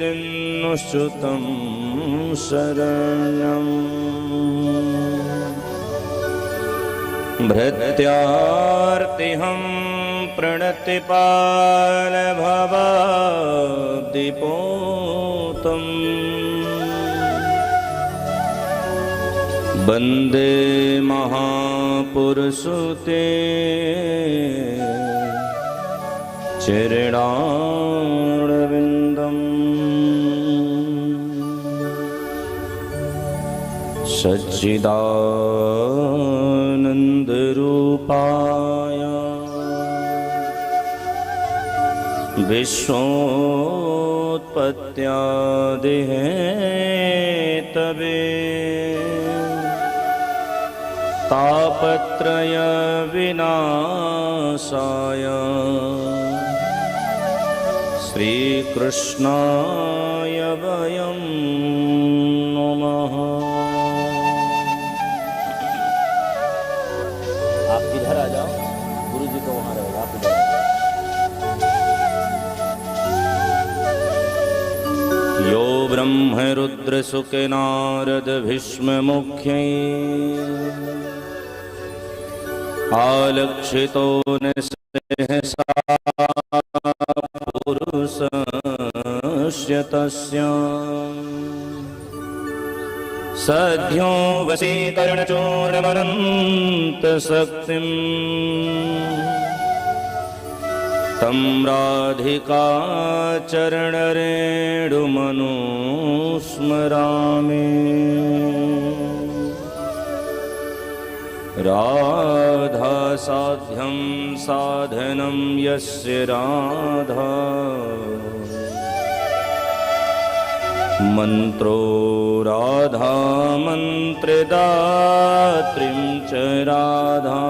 नुश्रुतं शरणं भृत्यार्तिहं प्रणतिपालभवाब्धिपोतम् वन्दे महापुरुषुते चरणारविन्दम् सच्चिदानन्दरूपाय विश्वोत्पत्त्यादिहेतवे तापत्रय विनाशाय श्रीकृष्णाय वयं नमः। आप इधर आ जाओ, गुरु जी को वहां रहेगा। आप इधर यो ब्रह्म रुद्र सुख नारद भीष्म मुख्यै आलक्षितो निःसहसा पुरुषस्य तस्य सद्यो वशीकरणचोरमनन्तशक्तिम् तं राधिका चरणरेणुमनुस्मरामि। राधा साध्यं साधनं यस्य राधा मन्त्रो राधा मन्त्रदात्रीं च राधा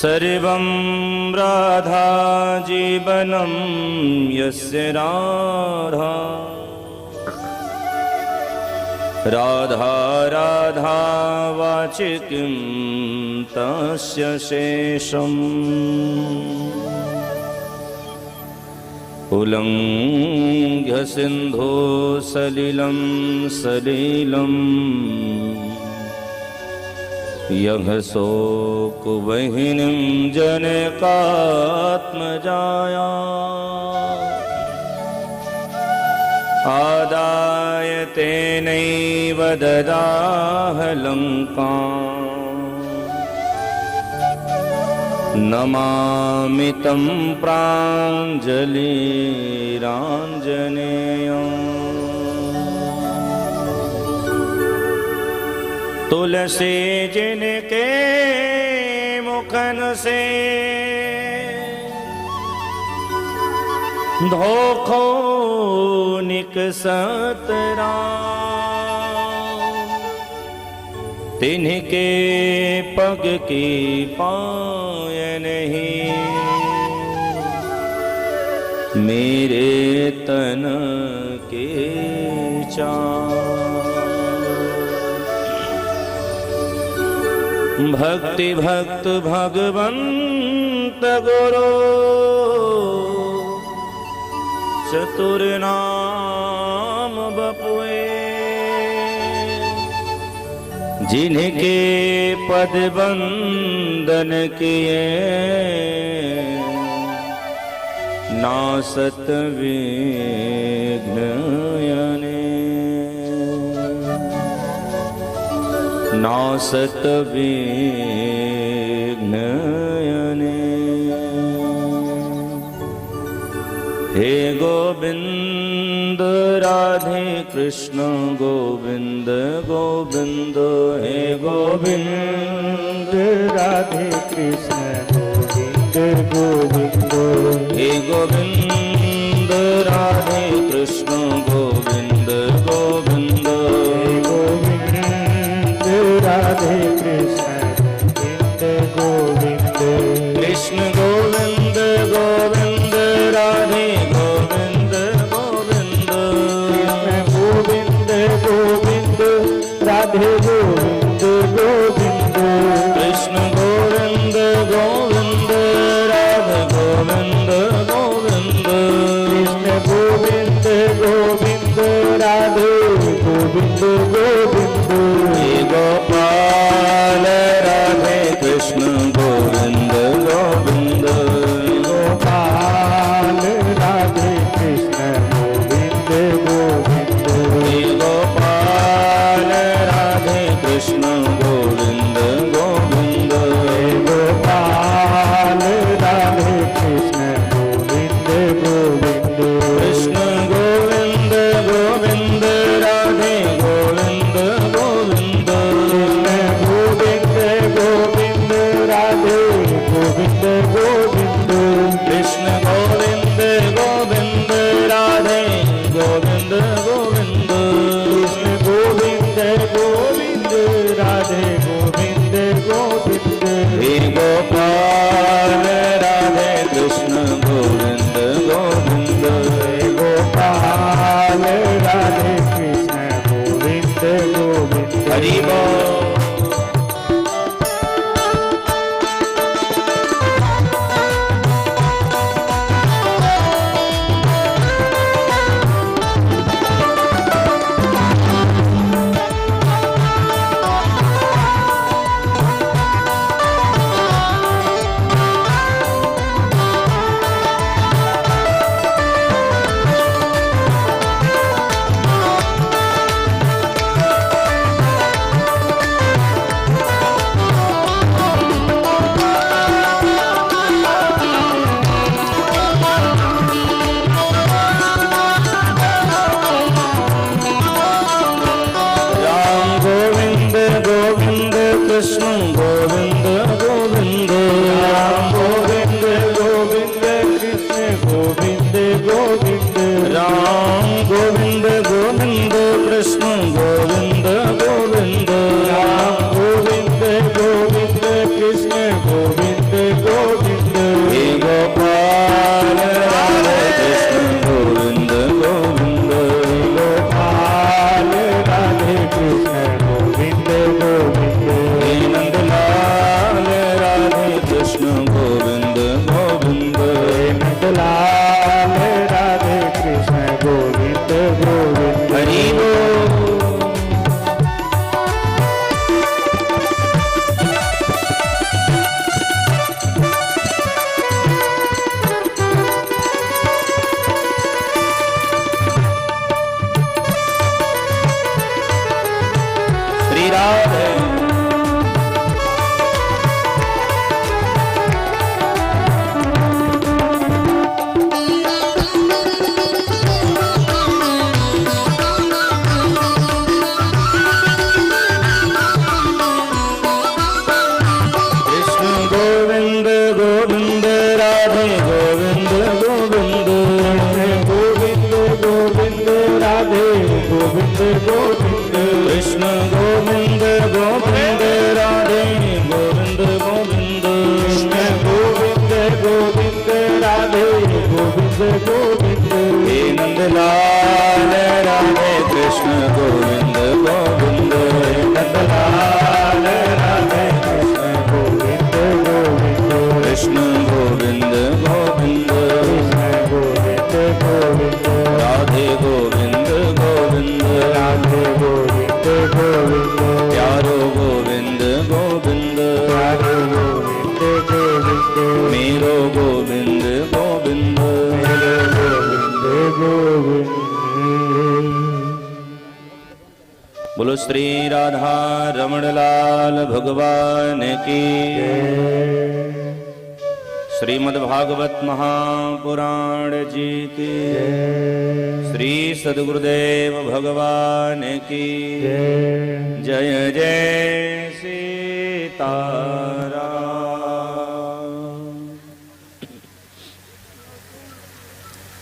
सर्वं राधा जीवनं यस्य राधा राधा राधा वाचिकीं तस्य शेषम् उल्लङ्घ्य सिन्धो सलिलं सलिलं यः शोकवहिनीं जनकात्मजाया आदाय तेनैव ददाह लङ्काम् नमामि तं प्राञ्जलिराञ्जनेयम्। तुलसी जिनके मुखन से धोखो निकसत राम तिनके पग की पाय नहीं मेरे तन के चाँद। भक्ति भक्त भगवंत गुरु चतुर नाम बपुए जिनके पद बंदन किए नासत विघ्न नासत विघ्न। हे गोविंद राधे कृष्ण गोविंद गोविंद हे गोविंद राधे कृष्ण गोविंद गोविंद हे गोविंद राधे कृष्ण गोविंद गोविंद हे गोविंद राधे कृष्ण गोविंद गोविंद कृष्ण गोविंद गोविंद राधे गोविंद गोविंद गोविंद राधे गोविंद गोविंद कृष्ण गोविंद गोविंद राधे गोविंद गोविंद गोविंद हे नंदलाल राधे कृष्ण गोविंद गोविंद नंदलाल राधे कृष्ण गोविंद गोविंद कृष्ण गोविंद गोविंद कृष्ण गोविंद गोविंद राधे गोविंद गोविंद राधे गोविंद गोविंद प्यारो गोविंद गोविंद प्यारे गोविंद गोविंद मेरो गोविंद गोविंद मेरे गोविंद गोविंद। बोलो श्री राधा रमण लाल भगवान की। श्रीमद्भागवत महापुराण जी की। श्री सद्गुरुदेव भगवान की जय जय सीताराम।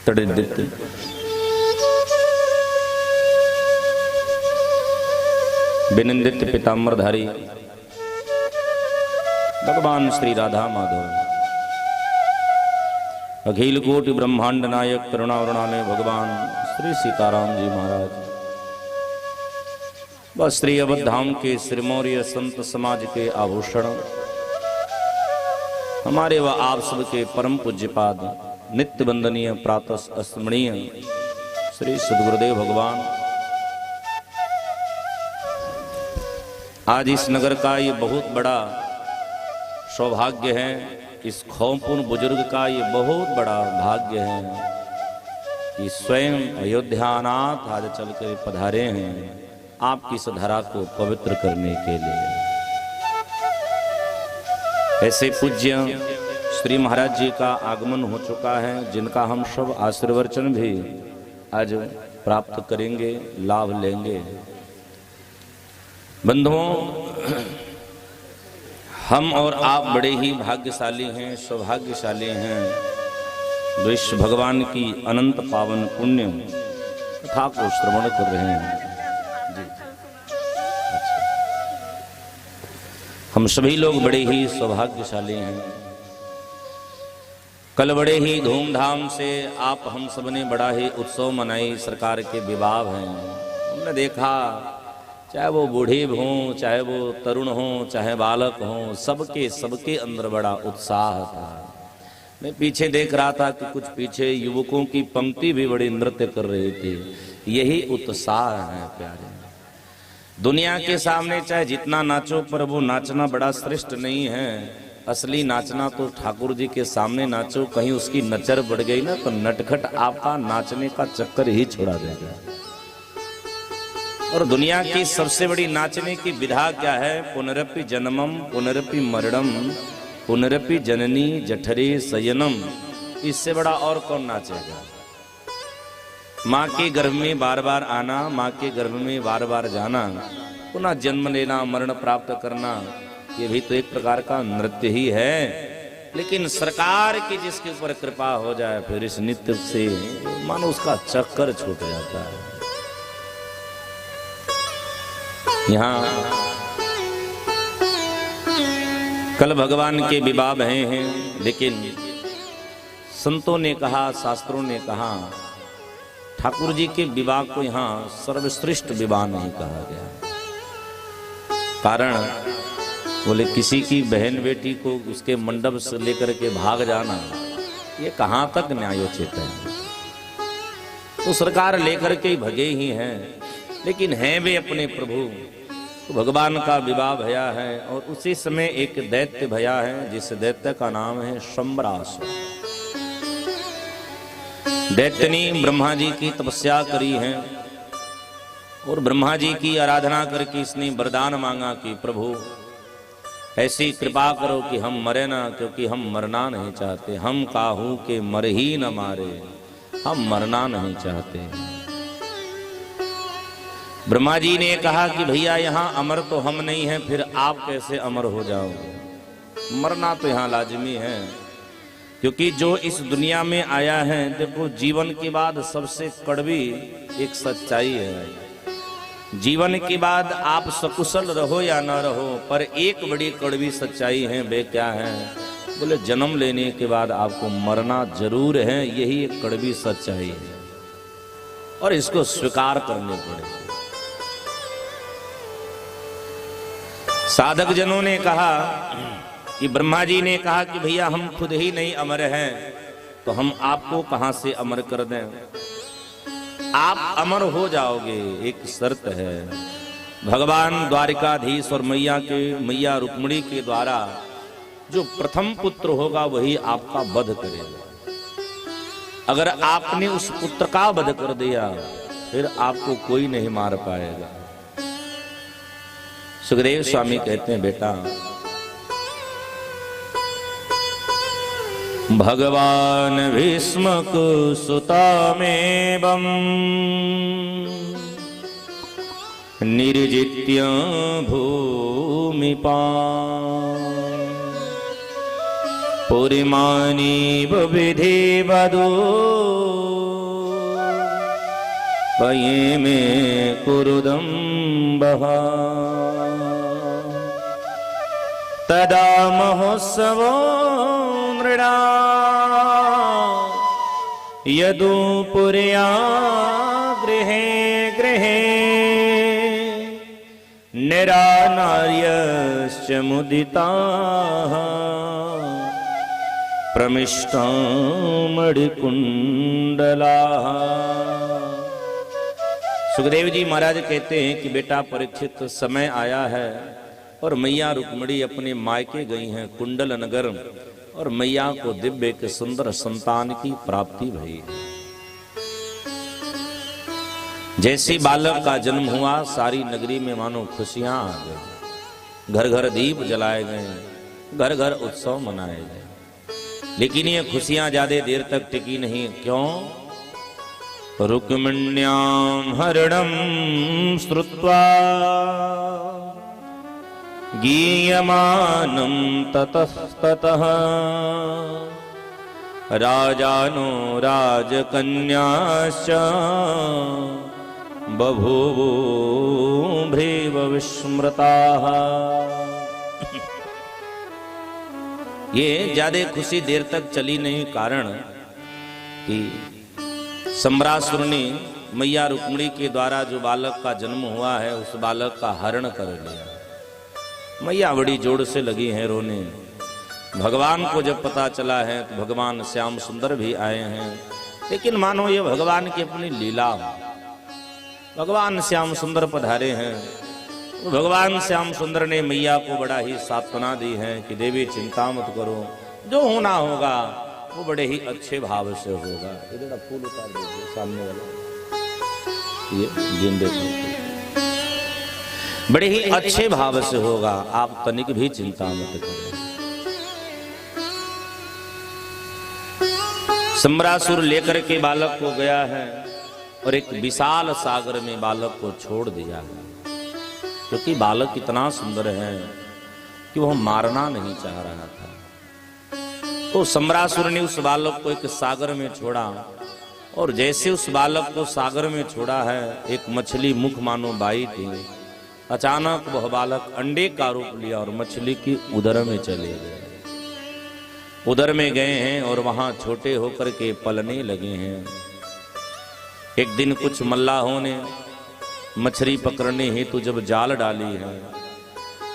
तड़ित विनिंदित पीताम्बरधारी भगवान श्री राधा माधव अखिल कोटि ब्रह्मांड नायक करुणावरुणालय भगवान श्री सीताराम जी महाराज बस श्री अवधाम के श्रीमौर्य संत समाज के आभूषण हमारे व आप सबके परम पूज्यपाद नित्य वंदनीय प्रातः स्मरणीय श्री सद्गुरुदेव भगवान। आज इस नगर का ये बहुत बड़ा सौभाग्य है, इस खौमपूर्ण बुजुर्ग का ये बहुत बड़ा भाग्य है कि स्वयं अयोध्यानाथ आज चलकर पधारे हैं आपकी इस धरा को पवित्र करने के लिए। ऐसे पूज्य श्री महाराज जी का आगमन हो चुका है जिनका हम सब आशीर्वचन भी आज प्राप्त करेंगे, लाभ लेंगे। बंधुओं, हम और आप बड़े ही भाग्यशाली हैं, सौभाग्यशाली हैं जो इस भगवान की अनंत पावन पुण्य कथा को श्रवण कर रहे हैं। हम सभी लोग बड़े ही सौभाग्यशाली हैं। कल बड़े ही धूमधाम से आप हम सब ने बड़ा ही उत्सव मनाई। सरकार के विवाह हैं, हमने देखा चाहे वो बूढ़े हों, चाहे वो तरुण हों, चाहे बालक हों, सबके अंदर बड़ा उत्साह था। मैं पीछे देख रहा था कि कुछ पीछे युवकों की पंक्ति भी बड़ी नृत्य कर रही थी। यही उत्साह है प्यारे। दुनिया के सामने चाहे जितना नाचो पर वो नाचना बड़ा श्रेष्ठ नहीं है। असली नाचना तो ठाकुर जी के सामने नाचो। कहीं उसकी नचर बढ़ गई ना तो नटखट आपका नाचने का चक्कर ही छुड़ा देगा। और दुनिया की सबसे बड़ी नाचने की विधा क्या है? पुनरपि जन्मम पुनरपि मरणम पुनरपि जननी जठरे शयनम। इससे बड़ा और कौन नाचेगा? माँ के गर्भ में बार बार आना, माँ के गर्भ में बार बार जाना, पुनः जन्म लेना, मरण प्राप्त करना, ये भी तो एक प्रकार का नृत्य ही है। लेकिन सरकार की जिसके ऊपर कृपा हो जाए फिर इस नृत्य से मानो उसका चक्कर छूट जाता है। यहाँ कल भगवान के विवाह भये हैं, लेकिन संतों ने कहा, शास्त्रों ने कहा, ठाकुर जी के विवाह को यहाँ सर्वश्रेष्ठ विवाह नहीं कहा गया। कारण बोले किसी की बहन बेटी को उसके मंडप से लेकर के भाग जाना ये कहाँ तक न्यायोचित है। तो सरकार लेकर के भगे ही हैं, लेकिन हैं वे अपने प्रभु। तो भगवान का विवाह भया है और उसी समय एक दैत्य भया है जिस दैत्य का नाम है शंबरासुर। दैत्य ने ब्रह्मा जी की तपस्या करी है और ब्रह्मा जी की आराधना करके इसने वरदान मांगा कि प्रभु ऐसी कृपा करो कि हम मरे ना, क्योंकि हम मरना नहीं चाहते। हम काहू के मर ही न मारे, हम मरना नहीं चाहते। ब्रह्मा जी ने कहा कि भैया यहाँ अमर तो हम नहीं हैं, फिर आप कैसे अमर हो जाओगे? मरना तो यहाँ लाजमी है, क्योंकि जो इस दुनिया में आया है, देखो जीवन के बाद सबसे कड़वी एक सच्चाई है। जीवन के बाद आप सकुशल रहो या ना रहो, पर एक बड़ी कड़वी सच्चाई है। वे क्या है? बोले जन्म लेने के बाद आपको मरना जरूर है, यही एक कड़वी सच्चाई है और इसको स्वीकार करने पड़ेगा। साधक जनों ने कहा कि ब्रह्मा जी ने कहा कि भैया हम खुद ही नहीं अमर हैं, तो हम आपको कहां से अमर कर दें? आप अमर हो जाओगे, एक शर्त है। भगवान द्वारिकाधीश और मैया रुक्मिणी के द्वारा जो प्रथम पुत्र होगा वही आपका वध करेगा। अगर आपने उस पुत्र का वध कर दिया फिर आपको कोई नहीं मार पाएगा। सुखदेव स्वामी कहते हैं, बेटा भगवान भीष्मक सुतामेवं निर्जित्य भूमिपा पुरिमानीव विधिवदो पये में कुरुदम्बः तदा महोत्सवो नृणा यदु पुर्या गृहे गृहे निरानार्यश्च मुदिताः प्रमिष्टामणिकुण्डलाः। सुखदेव जी महाराज कहते हैं कि बेटा परीक्षित, समय आया है और मैया रुक्मिणी अपने मायके गई हैं कुंडल नगर, और मैया को दिव्य के सुंदर संतान की प्राप्ति भई। जैसे बालक का जन्म हुआ सारी नगरी में मानो खुशियां आ गई, घर घर दीप जलाए गए, घर घर उत्सव मनाए गए। लेकिन ये खुशियां ज्यादा देर तक टिकी नहीं। क्यों? रुक्मिण्यां हरणं श्रुत्वा गीयमानं ततस्ततः राजानो राजकन्याश्च बभूवुर्भ्रेव विस्मृताः। ये ज्यादा खुशी देर तक चली नहीं, कारण कि सम्रासुर ने मैया रुक्मिणी के द्वारा जो बालक का जन्म हुआ है उस बालक का हरण कर लिया। मैया बड़ी जोर से लगी हैं रोने। भगवान को जब पता चला है तो भगवान श्याम सुंदर भी आए हैं, लेकिन मानो ये भगवान की अपनी लीला। भगवान श्याम सुंदर पधारे हैं। भगवान श्याम सुंदर ने मैया को बड़ा ही सांत्वना दी है कि देवी चिंता मत करो, जो होना होगा वो बड़े ही अच्छे भाव से होगा। इधर फूल उतार दीजिए सामने वाला, ये गेंदे फूल बड़े ही अच्छे भाव से होगा, आप तनिक भी चिंता मत करें। सम्रासुर लेकर के बालक को गया है और एक विशाल सागर में बालक को छोड़ दिया है, क्योंकि बालक इतना सुंदर है कि वह मारना नहीं चाह रहा था। तो सम्रासुर ने उस बालक को एक सागर में छोड़ा, और जैसे उस बालक को सागर में छोड़ा है, एक मछली मुख मानो बाई थी। अचानक वह बालक अंडे का रूप लिया और मछली की उदर में चले गए। उदर में गए हैं और वहां छोटे होकर के पलने लगे हैं। एक दिन कुछ मल्लाहों ने मछली पकड़ने हेतु जब जाल डाली है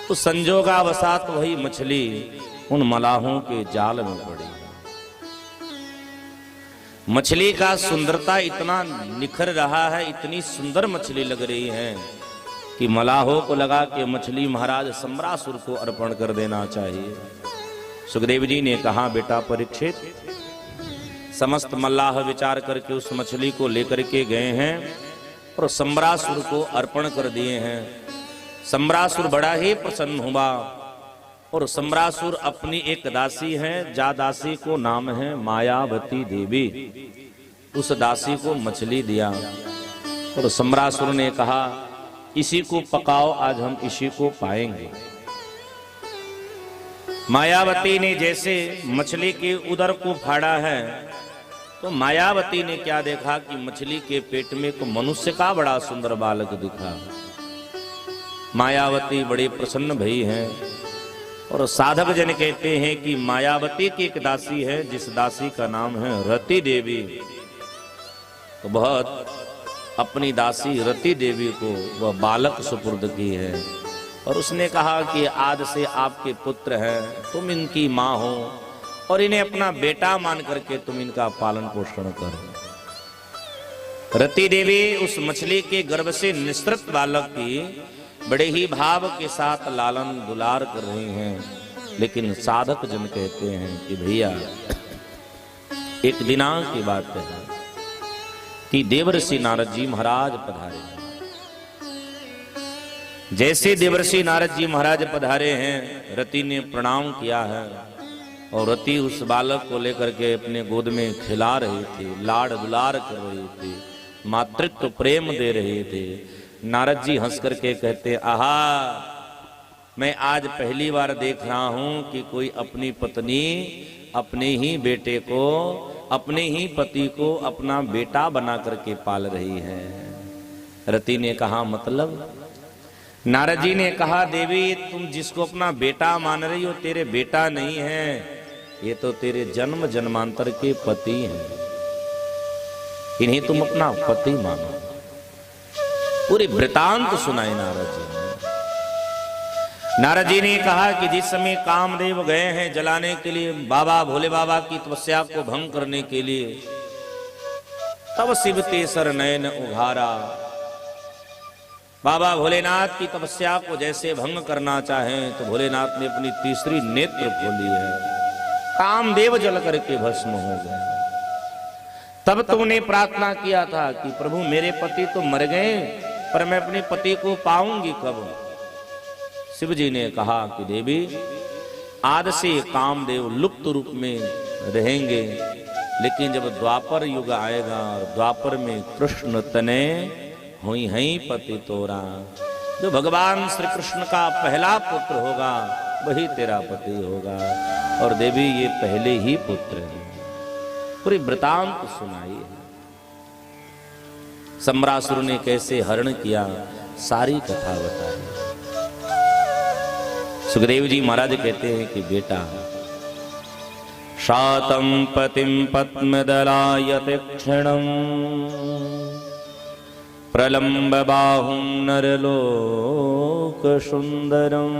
तो संजोगावशात वही मछली उन मल्लाहों के जाल में पड़ी। मछली का सुंदरता इतना निखर रहा है, इतनी सुंदर मछली लग रही है कि मल्लाहों को लगा कि मछली महाराज सम्रासुर को अर्पण कर देना चाहिए। सुखदेव जी ने कहा, बेटा परीक्षित, समस्त मल्लाह विचार करके उस मछली को लेकर के गए हैं और सम्रासुर को अर्पण कर दिए हैं। सम्रासुर बड़ा ही प्रसन्न हुआ और सम्रासुर अपनी एक दासी है, जा दासी को नाम है मायावती देवी, उस दासी को मछली दिया और सम्रासुर ने कहा, इसी को पकाओ, आज हम इसी को पाएंगे। मायावती ने जैसे मछली के उदर को फाड़ा है तो मायावती ने क्या देखा कि मछली के पेट में को मनुष्य का बड़ा सुंदर बालक दिखा। मायावती बड़े प्रसन्न भई हैं और साधक जन कहते हैं कि मायावती की एक दासी है, जिस दासी का नाम है रति देवी। तो बहुत अपनी दासी रति देवी को वह बालक सुपुर्द की है और उसने कहा कि आज से आपके पुत्र हैं, तुम इनकी माँ हो और इन्हें अपना बेटा मान करके तुम इनका पालन पोषण करो। रति देवी उस मछली के गर्भ से निसृत बालक की बड़े ही भाव के साथ लालन दुलार कर रही हैं। लेकिन साधक जन कहते हैं कि भैया एक दिनांक की बात है कि देवर्षि नारद जी महाराज पधारे। जैसे देवर्षि नारद जी महाराज पधारे हैं, रति ने प्रणाम किया है और रति उस बालक को लेकर के अपने गोद में खिला रही थी, लाड़ दुलार कर रही थी, मातृत्व प्रेम दे रहे थे। नारद जी हंस करके कहते, आहा, मैं आज पहली बार देख रहा हूं कि कोई अपनी पत्नी अपने ही बेटे को, अपने ही पति को अपना बेटा बना करके पाल रही है। रति ने कहा मतलब? नारद जी ने कहा, देवी तुम जिसको अपना बेटा मान रही हो तेरे बेटा नहीं है, ये तो तेरे जन्म जन्मांतर के पति हैं, इन्हें तुम अपना पति मानो। पूरी वृतांत सुनाई नारद जी ने। नारद जी ने कहा कि जिस समय कामदेव गए हैं जलाने के लिए, बाबा भोले बाबा की तपस्या को भंग करने के लिए, तब शिव तेसर नयन उघारा। बाबा भोलेनाथ की तपस्या को जैसे भंग करना चाहें तो भोलेनाथ ने अपनी तीसरी नेत्र खोली है, कामदेव जल करके भस्म हो गए। तब तुमने प्रार्थना किया था कि प्रभु मेरे पति तो मर गए, पर मैं अपने पति को पाऊंगी कब? शिव जी ने कहा कि देवी आज से कामदेव लुप्त रूप में रहेंगे, लेकिन जब द्वापर युग आएगा और द्वापर में कृष्ण तने हुई हैं पति तोरा, जो भगवान श्री कृष्ण का पहला पुत्र होगा वही तेरा पति होगा। और देवी ये पहले ही पुत्र है। पूरी वृतांत सुनाई है, सम्रासुर ने कैसे हरण किया, सारी कथा बताई। सुखदेव जी महाराज कहते हैं कि बेटा शातम पतिम पद्मदलायते क्षणम प्रलंब बाहुं नरलोक सुंदरम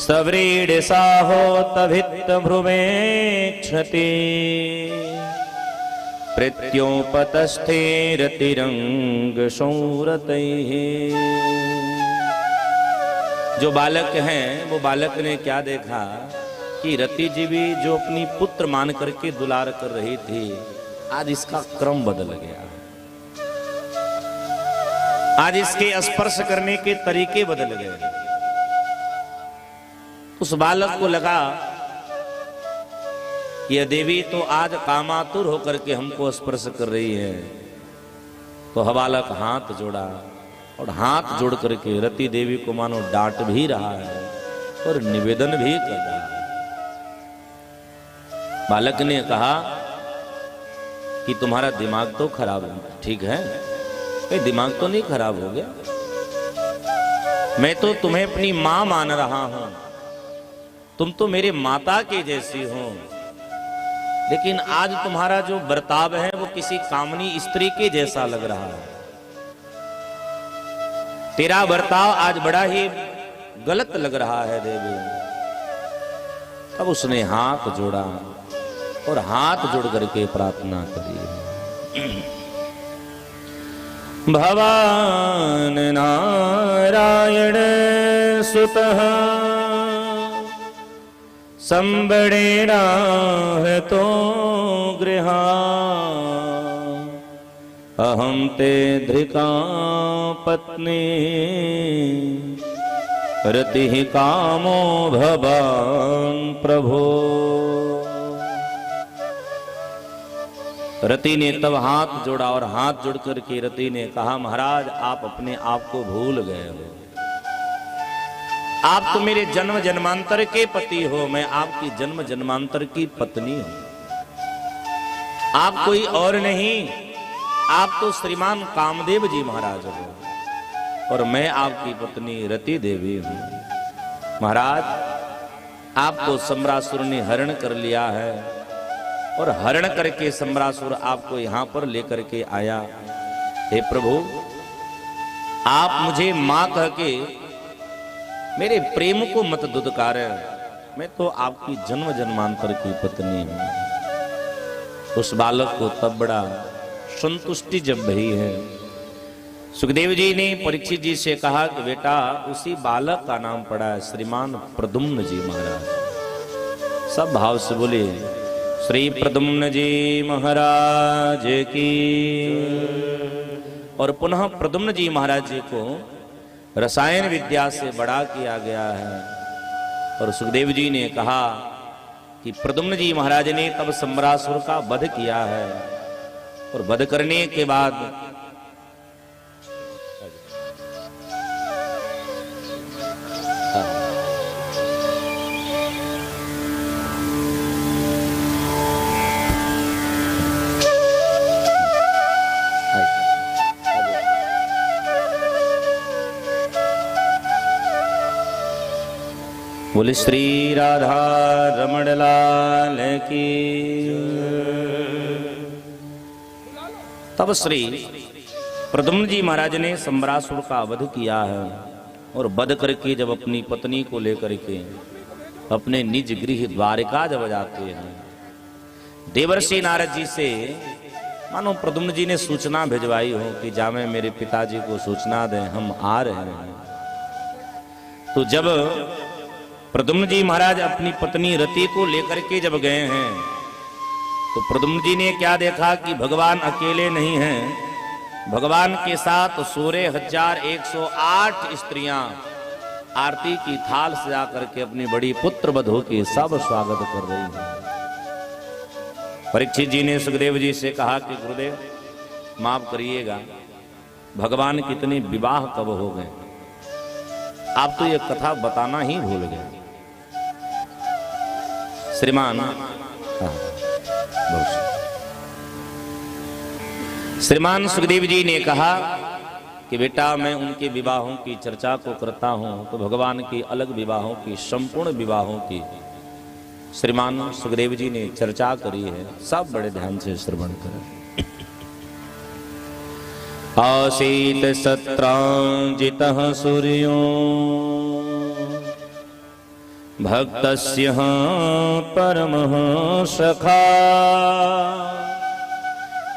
सव्रीड साहो तभित भ्रुमे क्षति प्रत्योपतस्थे रतिरंग सौरतैः। जो बालक हैं वो बालक ने क्या देखा कि रति जी भी जो अपनी पुत्र मान करके दुलार कर रही थी, आज इसका क्रम बदल गया, आज इसके स्पर्श करने के तरीके बदल गए। उस बालक को लगा यह देवी तो आज कामातुर होकर के हमको स्पर्श कर रही है। तो बालक हाथ जोड़ा और हाथ जोड़ करके रति देवी को मानो डांट भी रहा है और निवेदन भी कर रहा है। बालक ने कहा कि तुम्हारा दिमाग तो खराब है, ठीक है, कहीं दिमाग तो नहीं खराब हो गया? मैं तो तुम्हें अपनी मां मान रहा हूं, तुम तो मेरे माता के जैसी हो, लेकिन आज तुम्हारा जो बर्ताव है वो किसी कामनी स्त्री के जैसा लग रहा है। तेरा बर्ताव आज बड़ा ही गलत लग रहा है देवी। तब उसने हाथ जोड़ा और हाथ जोड़ करके प्रार्थना करी, भवान नारायण सुतः संबड़े राह तो गृहा अहम ते धृका पत्नी रति कामो भवान प्रभो। रति ने तब हाथ जोड़ा और हाथ जोड़ करके रति ने कहा, महाराज आप अपने आप को भूल गए हो, आप तो मेरे जन्म जन्मांतर के पति हो, मैं आपकी जन्म जन्मांतर की पत्नी हूं, आप कोई और नहीं, आप तो श्रीमान कामदेव जी महाराज हो और मैं आपकी पत्नी रति देवी हूं। महाराज आपको सम्रासुर ने हरण कर लिया है और हरण करके सम्रासुर आपको यहां पर लेकर के आया। हे प्रभु, आप मुझे मां कह के मेरे प्रेम को मत दुदकारे, मैं तो आपकी जन्म जन्मांतर की पत्नी हूं। उस बालक को तब बड़ा संतुष्टि जब भई है, सुखदेव जी ने परीक्षित जी से कहा कि बेटा उसी बालक का नाम पड़ा है श्रीमान प्रद्युम्न जी महाराज। सब भाव से बोले श्री प्रद्युम्न जी महाराज की। और पुनः प्रद्युम्न जी महाराज जी को रसायन विद्या से बड़ा किया गया है। और सुखदेव जी ने कहा कि प्रद्युम्न जी महाराज ने तब सम्रासुर का वध किया है और वध करने के बाद बोले श्री राधा रमण लाल की। तब श्री प्रद्युम्न जी महाराज ने सम्रासुर का वध किया है और वध करके जब अपनी पत्नी को लेकर के अपने निज गृह द्वारिका जब जाते हैं, देवर्षि नारद जी से मानो प्रद्युम्न जी ने सूचना भिजवाई हो कि जामे मेरे पिताजी को सूचना दें, हम आ रहे हैं। तो जब प्रद्युम्न जी महाराज अपनी पत्नी रति को लेकर के जब गए हैं, तो प्रद्युम्न जी ने क्या देखा कि भगवान अकेले नहीं हैं, भगवान के साथ 16,108 स्त्रियां आरती की थाल सजा करके अपनी बड़ी पुत्र बधू के सब स्वागत कर रही हैं। परीक्षित जी ने सुखदेव जी से कहा कि गुरुदेव माफ करिएगा, भगवान कितने विवाह कब हो गए, आप तो ये कथा बताना ही भूल गए। श्रीमान श्रीमान सुखदेव जी ने कहा कि बेटा मैं उनके विवाहों की चर्चा को करता हूं तो भगवान की अलग विवाहों की, संपूर्ण विवाहों की श्रीमान सुखदेव जी ने चर्चा करी है। सब बड़े ध्यान से श्रवण करें। आसीत सत्रांजितः सूर्यो भक्तस्य परमः सखा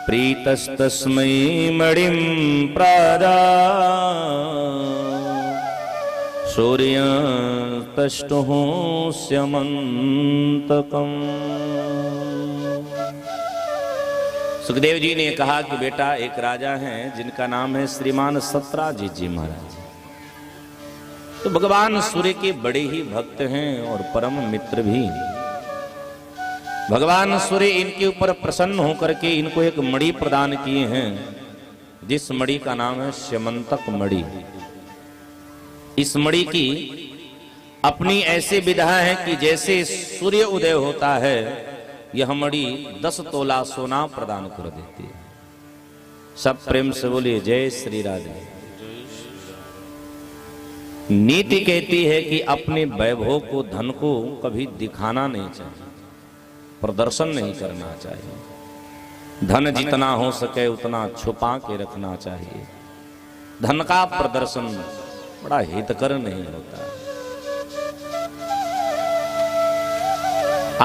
प्रीतस्तस्मै मणिं प्रादा सूर्यस्तष्टुः स्यमन्तकम्। सुखदेव जी ने कहा कि बेटा एक राजा हैं जिनका नाम है श्रीमान सत्राजित जी महाराज। तो भगवान सूर्य के बड़े ही भक्त हैं और परम मित्र भी। भगवान सूर्य इनके ऊपर प्रसन्न होकर के इनको एक मणि प्रदान किए हैं, जिस मणि का नाम है स्यमंतक मणि। इस मणि की अपनी ऐसी विधा है कि जैसे सूर्य उदय होता है यह मणि 10 तोला सोना प्रदान कर देती है। सब प्रेम से बोलिए जय श्री राधे। नीति कहती है कि अपने वैभव को, धन को कभी दिखाना नहीं चाहिए, प्रदर्शन नहीं करना चाहिए। धन जितना हो सके उतना छुपा के रखना चाहिए। धन का प्रदर्शन बड़ा हितकर नहीं होता।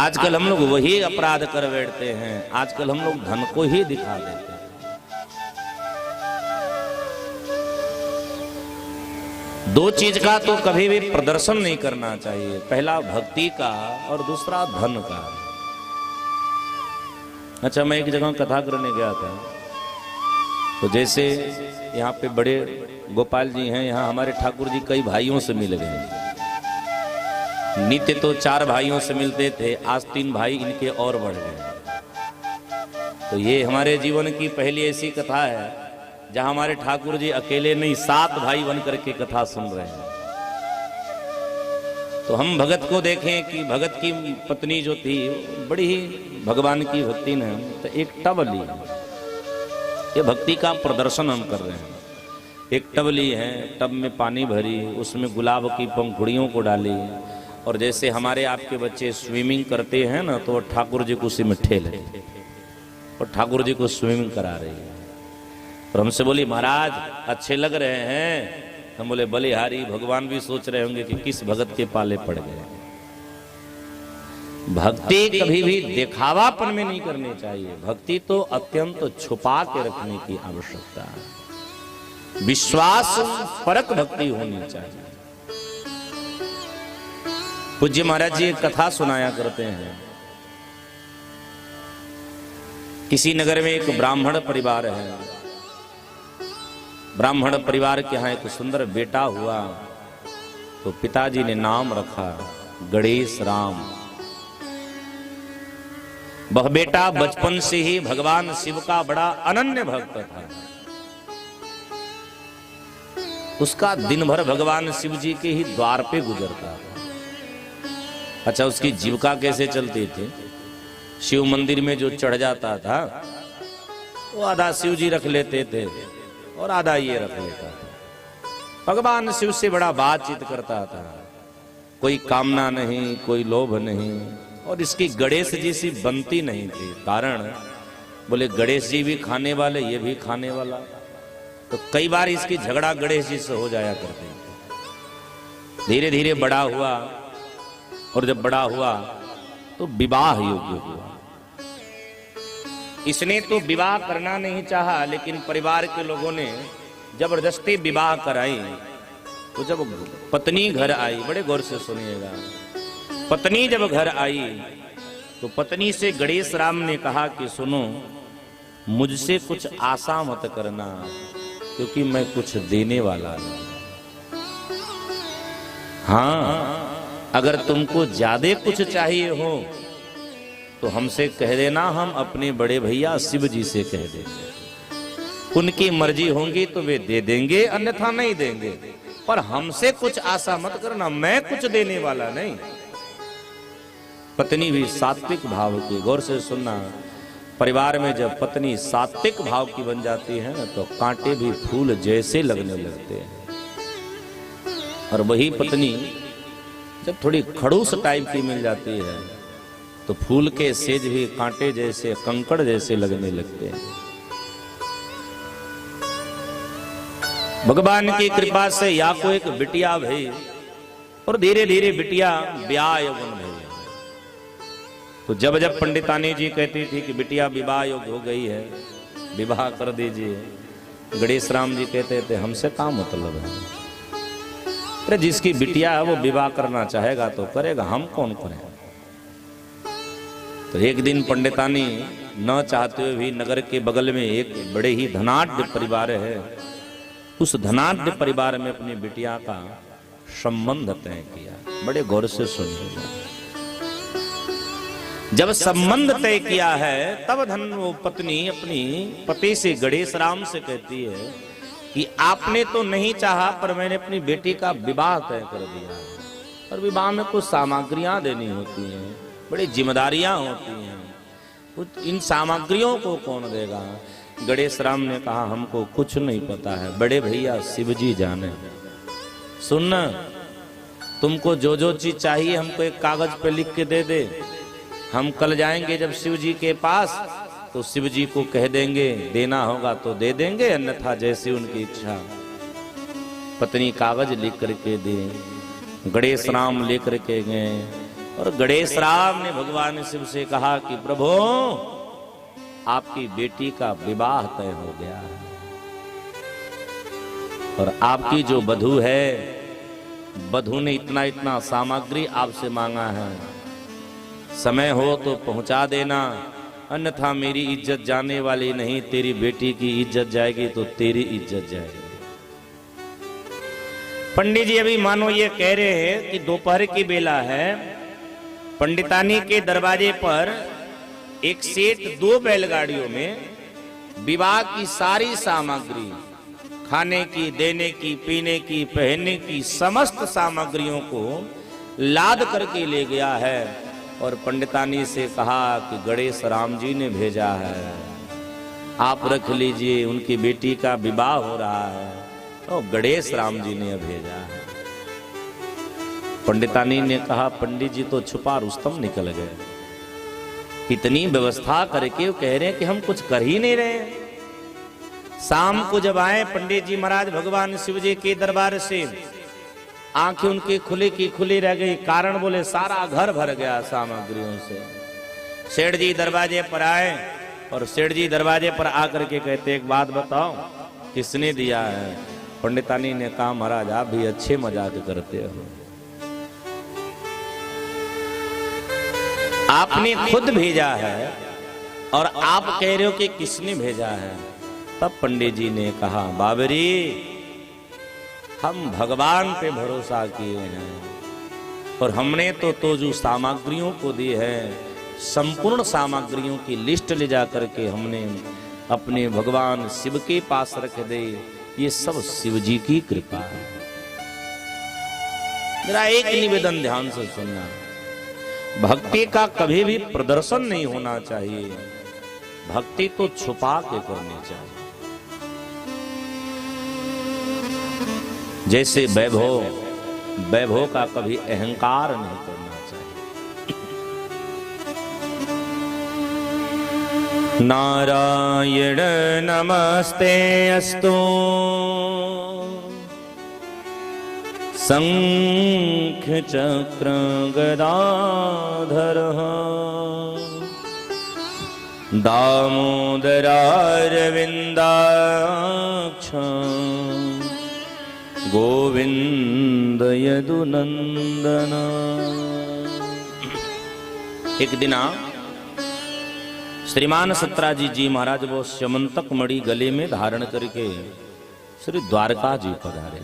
आजकल हम लोग वही अपराध कर बैठते हैं। आजकल हम लोग धन को ही दिखा देते हैं। दो चीज का तो कभी भी प्रदर्शन नहीं करना चाहिए, पहला भक्ति का और दूसरा धन का। अच्छा, मैं एक जगह कथा करने गया था, तो जैसे यहाँ पे बड़े गोपाल जी हैं, यहाँ हमारे ठाकुर जी कई भाइयों से मिल गए। नित्य तो 4 भाइयों से मिलते थे, आज 3 भाई इनके और बढ़ गए। तो ये हमारे जीवन की पहली ऐसी कथा है जहां हमारे ठाकुर जी अकेले नहीं 7 भाई बन करके कथा सुन रहे हैं। तो हम भगत को देखें कि भगत की पत्नी जो थी बड़ी ही भगवान की भक्ति ने तो एक टब ली। ये भक्ति का प्रदर्शन हम कर रहे हैं। एक टब ली है, टब में पानी भरी, उसमें गुलाब की पंखुड़ियों को डाली, और जैसे हमारे आपके बच्चे स्विमिंग करते हैं ना, तो ठाकुर जी को उसी में ठेले और ठाकुर जी को स्विमिंग करा रही है। और हमसे बोली महाराज अच्छे लग रहे हैं। हम बोले बलिहारी, भगवान भी सोच रहे होंगे कि किस भगत के पाले पड़ गए। भक्ति कभी भी दिखावापन में नहीं करनी चाहिए, भक्ति तो अत्यंत छुपा के रखने की आवश्यकता है, विश्वास परक भक्ति होनी चाहिए। पूज्य महाराज जी एक कथा सुनाया करते हैं। किसी नगर में एक ब्राह्मण परिवार है। ब्राह्मण परिवार के यहाँ एक सुंदर बेटा हुआ, तो पिताजी ने नाम रखा गणेश राम। वह बेटा बचपन से ही भगवान शिव का बड़ा अनन्य भक्त था। उसका दिन भर भगवान शिव जी के ही द्वार पे गुजरता था। अच्छा, उसकी जीविका कैसे चलती थी? शिव मंदिर में जो चढ़ जाता था वो आधा शिव जी रख लेते थे और आधा ये रख लेता था। भगवान शिव से बड़ा बातचीत करता था, कोई कामना नहीं, कोई लोभ नहीं, और इसकी गणेश जी से बनती नहीं थी। कारण बोले गणेश जी भी खाने वाले, ये भी खाने वाला, तो कई बार इसकी झगड़ा गणेश जी से हो जाया करती थी। धीरे धीरे बड़ा हुआ, और जब बड़ा हुआ तो विवाह योग्य हुआ। इसने तो विवाह करना नहीं चाहा, लेकिन परिवार के लोगों ने जबरदस्ती विवाह कराई। तो जब पत्नी घर आई, बड़े गौर से सुनिएगा, पत्नी जब घर आई तो पत्नी से गणेश राम ने कहा कि सुनो, मुझसे कुछ आशा मत करना, क्योंकि मैं कुछ देने वाला नहीं। हाँ, अगर तुमको ज्यादा कुछ चाहिए हो तो हमसे कह देना, हम अपने बड़े भैया शिव जी से कह देंगे, उनकी मर्जी होंगी तो वे दे देंगे, अन्यथा नहीं देंगे। पर हमसे कुछ आशा मत करना, मैं कुछ देने वाला नहीं। पत्नी भी सात्विक भाव की, गौर से सुनना, परिवार में जब पत्नी सात्विक भाव की बन जाती है ना, तो कांटे भी फूल जैसे लगने लगते हैं। और वही पत्नी जब थोड़ी खड़ूस टाइप की मिल जाती है तो फूल के सेज भी कांटे जैसे, कंकड़ जैसे लगने लगते हैं। भगवान की कृपा से या को एक बिटिया भई, और धीरे धीरे बिटिया ब्याह यौवन भई। तो जब जब पंडितानी जी कहती थी कि बिटिया विवाह योग्य हो गई है, विवाह कर दीजिए, गणेश राम जी कहते थे हमसे क्या मतलब है, अरे जिसकी बिटिया है वो विवाह करना चाहेगा तो करेगा, हम कौन करें। तो एक दिन पंडितानी न चाहते हुए भी, नगर के बगल में एक बड़े ही धनाढ्य परिवार है, उस धनाढ्य परिवार में अपनी बिटिया का संबंध तय किया। बड़े गौर से सुनिएगा, जब संबंध तय किया है तब धन वो पत्नी अपनी पति से, गणेश राम से कहती है कि आपने तो नहीं चाहा, पर मैंने अपनी बेटी का विवाह तय कर दिया। और विवाह में कुछ सामग्रियां देनी होती हैं, बड़ी जिम्मेदारियां होती हैं, कुछ इन सामग्रियों को कौन देगा। गणेश राम ने कहा हमको कुछ नहीं पता है, बड़े भैया शिव जी जाने। सुनना, तुमको जो जो चीज चाहिए हमको एक कागज पे लिख के दे दे, हम कल जाएंगे जब शिव जी के पास तो शिव जी को कह देंगे, देना होगा तो दे देंगे, अन्यथा जैसी उनकी इच्छा। पत्नी कागज लिख करके दे, गणेश राम लेकर के गए, और गणेश राम ने भगवान शिव से कहा कि प्रभु आपकी बेटी का विवाह तय हो गया है, और आपकी जो वधू है, वधू ने इतना इतना सामग्री आपसे मांगा है, समय हो तो पहुंचा देना, अन्यथा मेरी इज्जत जाने वाली नहीं, तेरी बेटी की इज्जत जाएगी तो तेरी इज्जत जाएगी। पंडित जी अभी मानो ये कह रहे हैं कि दोपहर की बेला है, पंडितानी के दरवाजे पर एक सेठ 2 बैलगाड़ियों में विवाह की सारी सामग्री, खाने की, देने की, पीने की, पहनने की समस्त सामग्रियों को लाद करके ले गया है। और पंडितानी से कहा कि गणेश राम जी ने भेजा है, आप रख लीजिए, उनकी बेटी का विवाह हो रहा है, तो गणेश राम जी ने भेजा है। पंडितानी ने कहा पंडित जी तो छुपा रुस्तम निकल गए। इतनी व्यवस्था करके वो कह रहे हैं कि हम कुछ कर ही नहीं रहे। शाम को जब आए पंडित जी महाराज भगवान शिव जी के दरबार से, आंखें उनकी खुली की खुली रह गई। कारण बोले सारा घर भर गया सामग्रियों से। सेठ जी दरवाजे पर आए और सेठ जी दरवाजे पर आकर के कहते एक बात बताओ किसने दिया है? पंडितानी ने कहा महाराज आप भी अच्छे मजाक करते हो, आपने खुद भेजा है और आप कह रहे हो कि किसने भेजा है। तब पंडित जी ने कहा बाबरी हम भगवान पे भरोसा किए हैं और हमने तो जो सामग्रियों को दी है संपूर्ण सामग्रियों की लिस्ट ले जा करके हमने अपने भगवान शिव के पास रख दे। ये सब शिव जी की कृपा है। मेरा एक निवेदन ध्यान से सुनना, भक्ति का कभी भी प्रदर्शन नहीं होना चाहिए, भक्ति तो छुपा के करनी चाहिए। जैसे वैभव का कभी अहंकार नहीं करना चाहिए। नारायण नमस्ते अस्तु शंख चक्र गदाधर दामोदरारविंदाक्ष गोविंद यदुनंदन। एक दिन श्रीमान सत्राजी जी महाराज वो स्यमंतक मणि गले में धारण करके श्री द्वारका जी पधारे।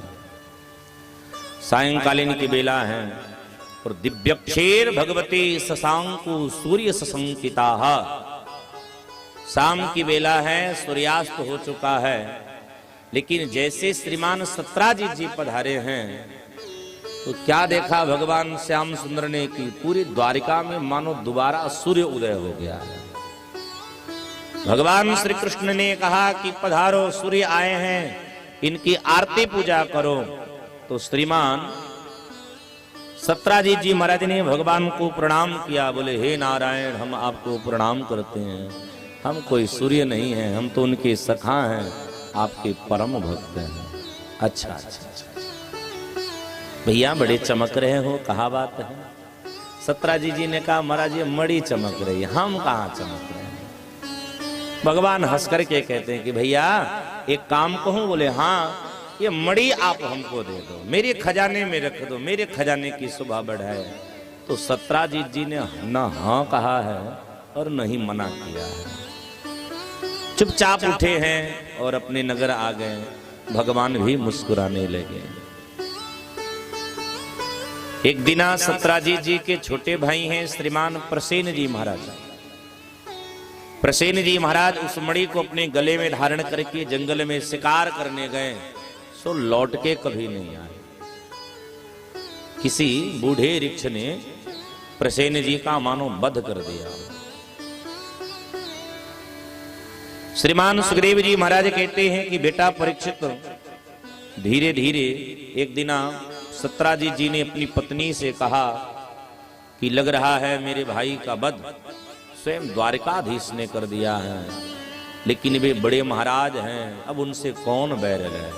सायंकालीन की बेला है और दिव्यक्षेर भगवती शशांकु सूर्य सशंकिता। शाम की बेला है, सूर्यास्त हो चुका है, लेकिन जैसे श्रीमान सत्राजी जी पधारे हैं तो क्या देखा भगवान श्याम सुंदर ने कि पूरी द्वारिका में मानो दोबारा सूर्य उदय हो गया है। भगवान श्री कृष्ण ने कहा कि पधारो सूर्य आए हैं, इनकी आरती पूजा करो। तो श्रीमान सत्राजी जी महाराज ने भगवान को प्रणाम किया, बोले हे नारायण हम आपको प्रणाम करते हैं, हम कोई सूर्य नहीं हैं, हम तो उनके सखा हैं, आपके परम भक्त हैं। अच्छा भैया बड़े चमक रहे हो, कहा बात है? सत्राजी जी ने कहा महाराज ये मणि चमक रही है, हम कहाँ चमक रहे हैं। भगवान हंस करके कहते हैं कि भैया एक काम कहूं? बोले हाँ, ये मणि आप हमको दे दो, मेरे खजाने में रख दो, मेरे खजाने की शोभा बढ़ाए। तो सत्राजी जी ने न हाँ कहा है और न ही मना किया है, चुपचाप उठे हैं और अपने नगर आ गए। भगवान भी मुस्कुराने लगे। एक दिना सत्राजी जी के छोटे भाई हैं श्रीमान प्रसेन जी महाराज। प्रसेन जी महाराज उस मणि को अपने गले में धारण करके जंगल में शिकार करने गए, सो लौट के कभी नहीं आए। किसी बूढ़े वृक्ष ने प्रसेन जी का मानो वध कर दिया। श्रीमान सुखदेव जी महाराज कहते हैं कि बेटा परीक्षित, धीरे धीरे एक दिना सत्राजी जी ने अपनी पत्नी से कहा कि लग रहा है मेरे भाई का वध स्वयं द्वारकाधीश ने कर दिया है, लेकिन वे बड़े महाराज हैं, अब उनसे कौन बैर है।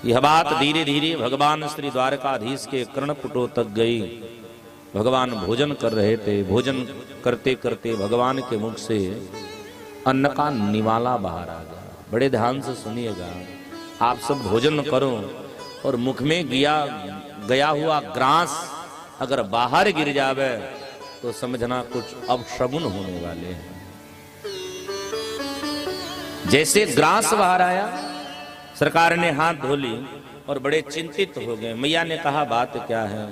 यह बात धीरे धीरे भगवान श्री द्वारकाधीश के कर्णपुटों तक गई। भगवान भोजन कर रहे थे, भोजन करते करते भगवान के मुख से अन्न का निवाला बाहर आ गया। बड़े ध्यान से सुनिएगा, आप सब भोजन करो और मुख में गया हुआ ग्रास अगर बाहर गिर जावे तो समझना कुछ अपशगुन होने वाले हैं। जैसे ग्रास बाहर आया, सरकार ने हाथ धो ली और बड़े चिंतित हो गए। मैया ने कहा बात क्या है?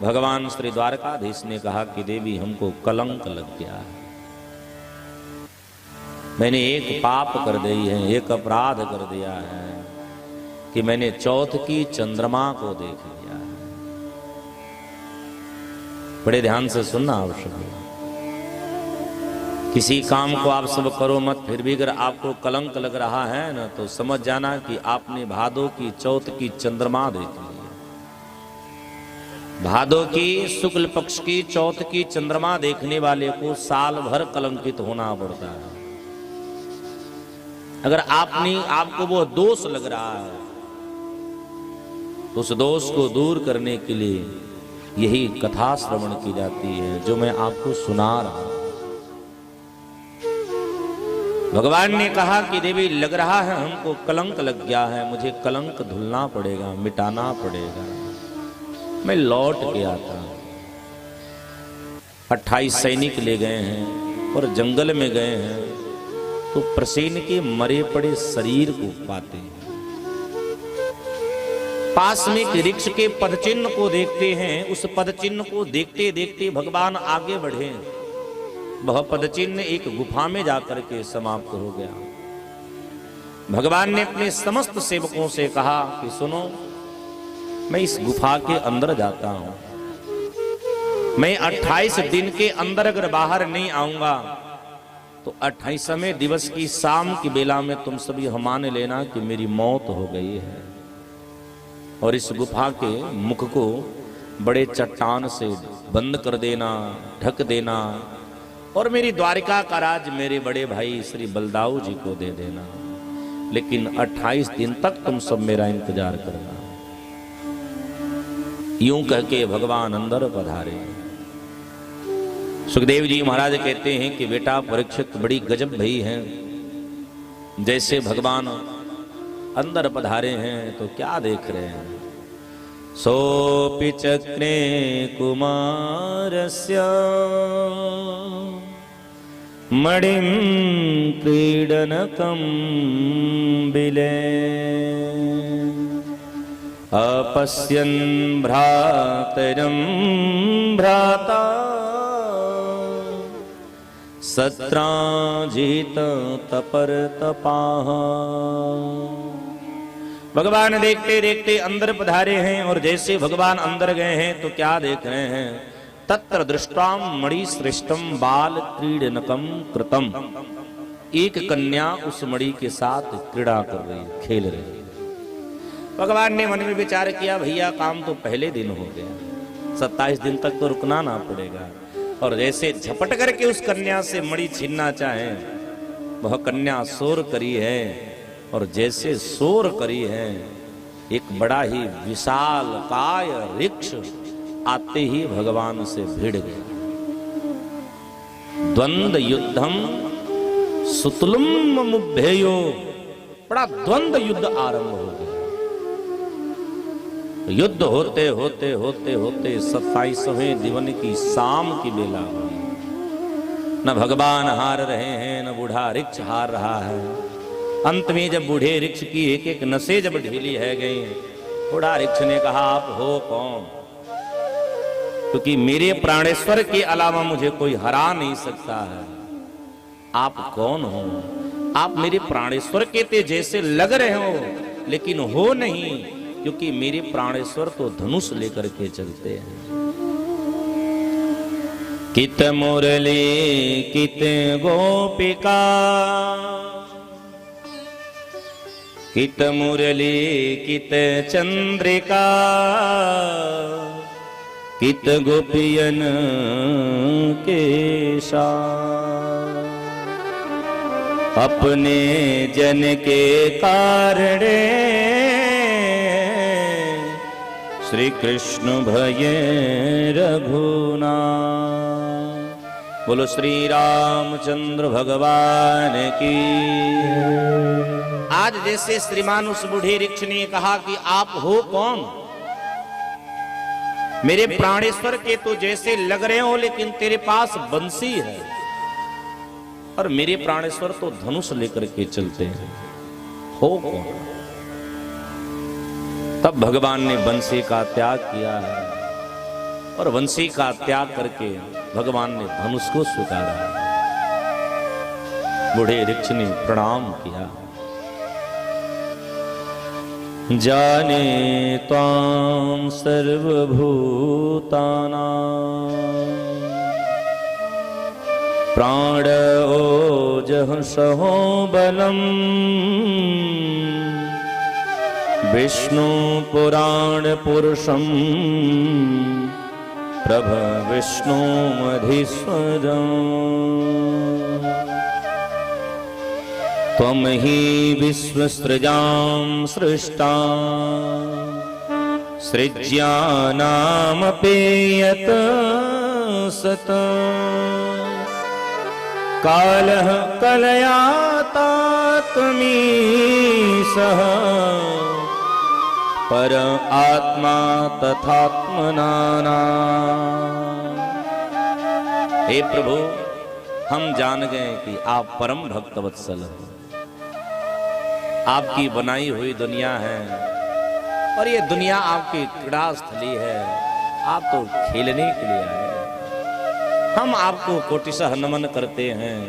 भगवान श्री द्वारकाधीश ने कहा कि देवी हमको कलंक लग गया है, मैंने एक पाप कर दी है, एक अपराध कर दिया है कि मैंने चौथ की चंद्रमा को देख लिया है। बड़े ध्यान से सुनना आवश्यक है किसी काम को आप सब करो मत, फिर भी अगर आपको कलंक लग रहा है ना, तो समझ जाना कि आपने भादों की चौथ की चंद्रमा देख ली है। भादों की शुक्ल पक्ष की चौथ की चंद्रमा देखने वाले को साल भर कलंकित होना पड़ता है। अगर आपको वो दोष लग रहा है, तो उस दोष को दूर करने के लिए यही कथा श्रवण की जाती है जो मैं आपको सुना रहा हूं। भगवान ने कहा कि देवी लग रहा है हमको कलंक लग गया है, मुझे कलंक धुलना पड़ेगा, मिटाना पड़ेगा, मैं लौट के आता हूं। 28 सैनिक ले गए हैं और जंगल में गए हैं, तो प्रसेन के मरे पड़े शरीर को पाते हैं। पास में एक वृक्ष के पदचिन्ह को देखते हैं, उस पदचिन्ह को देखते देखते भगवान आगे बढ़े। वह पदचिन्ह एक गुफा में जाकर के समाप्त हो गया। भगवान ने अपने समस्त सेवकों से कहा कि सुनो, मैं इस गुफा के अंदर जाता हूं, मैं 28 दिन के अंदर अगर बाहर नहीं आऊंगा तो 28वें दिवस की शाम की बेला में तुम सभी मान लेना कि मेरी मौत हो गई है। और इस गुफा के मुख को बड़े चट्टान से बंद कर देना, ढक देना, और मेरी द्वारिका का राज मेरे बड़े भाई श्री बलदाऊ जी को दे देना। लेकिन 28 दिन तक तुम सब मेरा इंतजार करना। यूं कह के भगवान अंदर पधारे। सुखदेव जी महाराज कहते हैं कि बेटा परीक्षित, बड़ी गजब भई है। जैसे भगवान अंदर पधारे हैं तो क्या देख रहे हैं? सोपि चक्रे कुमारस्य मणिं क्रीडनकं बिले अपश्यन् भ्रातरं भ्राता सत्राजित तपरतपाः। भगवान देखते देखते अंदर पधारे हैं, और जैसे भगवान अंदर गए हैं तो क्या देख रहे हैं? तत्र दृष्टाम मणि श्रेष्ठम बाल क्रीडनकम कृतम। एक कन्या उस मणि के साथ क्रीड़ा कर रही, खेल रही। भगवान ने मन में विचार किया, भैया काम तो पहले दिन हो गया, 27 दिन तक तो रुकना ना पड़ेगा। और जैसे झपट करके उस कन्या से मणि छीनना चाहे, वह कन्या शोर करी है, और जैसे शोर करी है, एक बड़ा ही विशाल काय वृक्ष आते ही भगवान से भिड़ गया। द्वंद्व युद्धम सुतुलम मुभ्ययो, बड़ा द्वंद्व युद्ध आरंभ हो गया। युद्ध होते होते होते होते 27वें दिवन की शाम की बेला हुई। न भगवान हार रहे हैं, न बूढ़ा वृक्ष हार रहा है। अंत में जब बूढ़े वृक्ष की एक एक नसें जब ढीली है गई, बूढ़ा वृक्ष ने कहा, आप हो कौन? क्योंकि मेरे प्राणेश्वर के अलावा मुझे कोई हरा नहीं सकता है। आप कौन हो? आप मेरे प्राणेश्वर के ते जैसे लग रहे हो, लेकिन हो नहीं, क्योंकि मेरे प्राणेश्वर तो धनुष लेकर के चलते हैं। कित मुरली कित गोपिका, कित मुरली कित चंद्रिका, कित गोपियन के साथ। अपने जन के कारणे श्री कृष्ण भये रघुनाथ। बोलो श्री रामचंद्र भगवान की। आज जैसे श्रीमान उस बूढ़े वृक्ष ने कहा कि आप हो कौन? मेरे प्राणेश्वर के तो जैसे लग रहे हो, लेकिन तेरे पास बंसी है, और मेरे प्राणेश्वर तो धनुष लेकर के चलते हैं, हो कौन? तब भगवान ने बंसी का त्याग किया है, और बंसी का त्याग करके भगवान ने धनुष को स्वीकारा। बूढ़े वृक्ष ने प्रणाम किया। जाने त्वां सर्वभूतानां प्राण ओजः सहो बलम विष्णु पुराण पुरुषम प्रभ विष्णु मधीश्वरम् त्वं हि विश्वसृजां सृष्टा सृज्यानामपेयत सत कालः कलयातात्मीशः पर आत्मा तथात्मनाना। हे प्रभु, हम जान गए कि आप परम भक्त वत्सल हैं। आपकी बनाई हुई दुनिया है और ये दुनिया आपकी क्रीड़ा स्थली है। आप तो खेलने के लिए आए। हम आपको कोटिशः नमन करते हैं।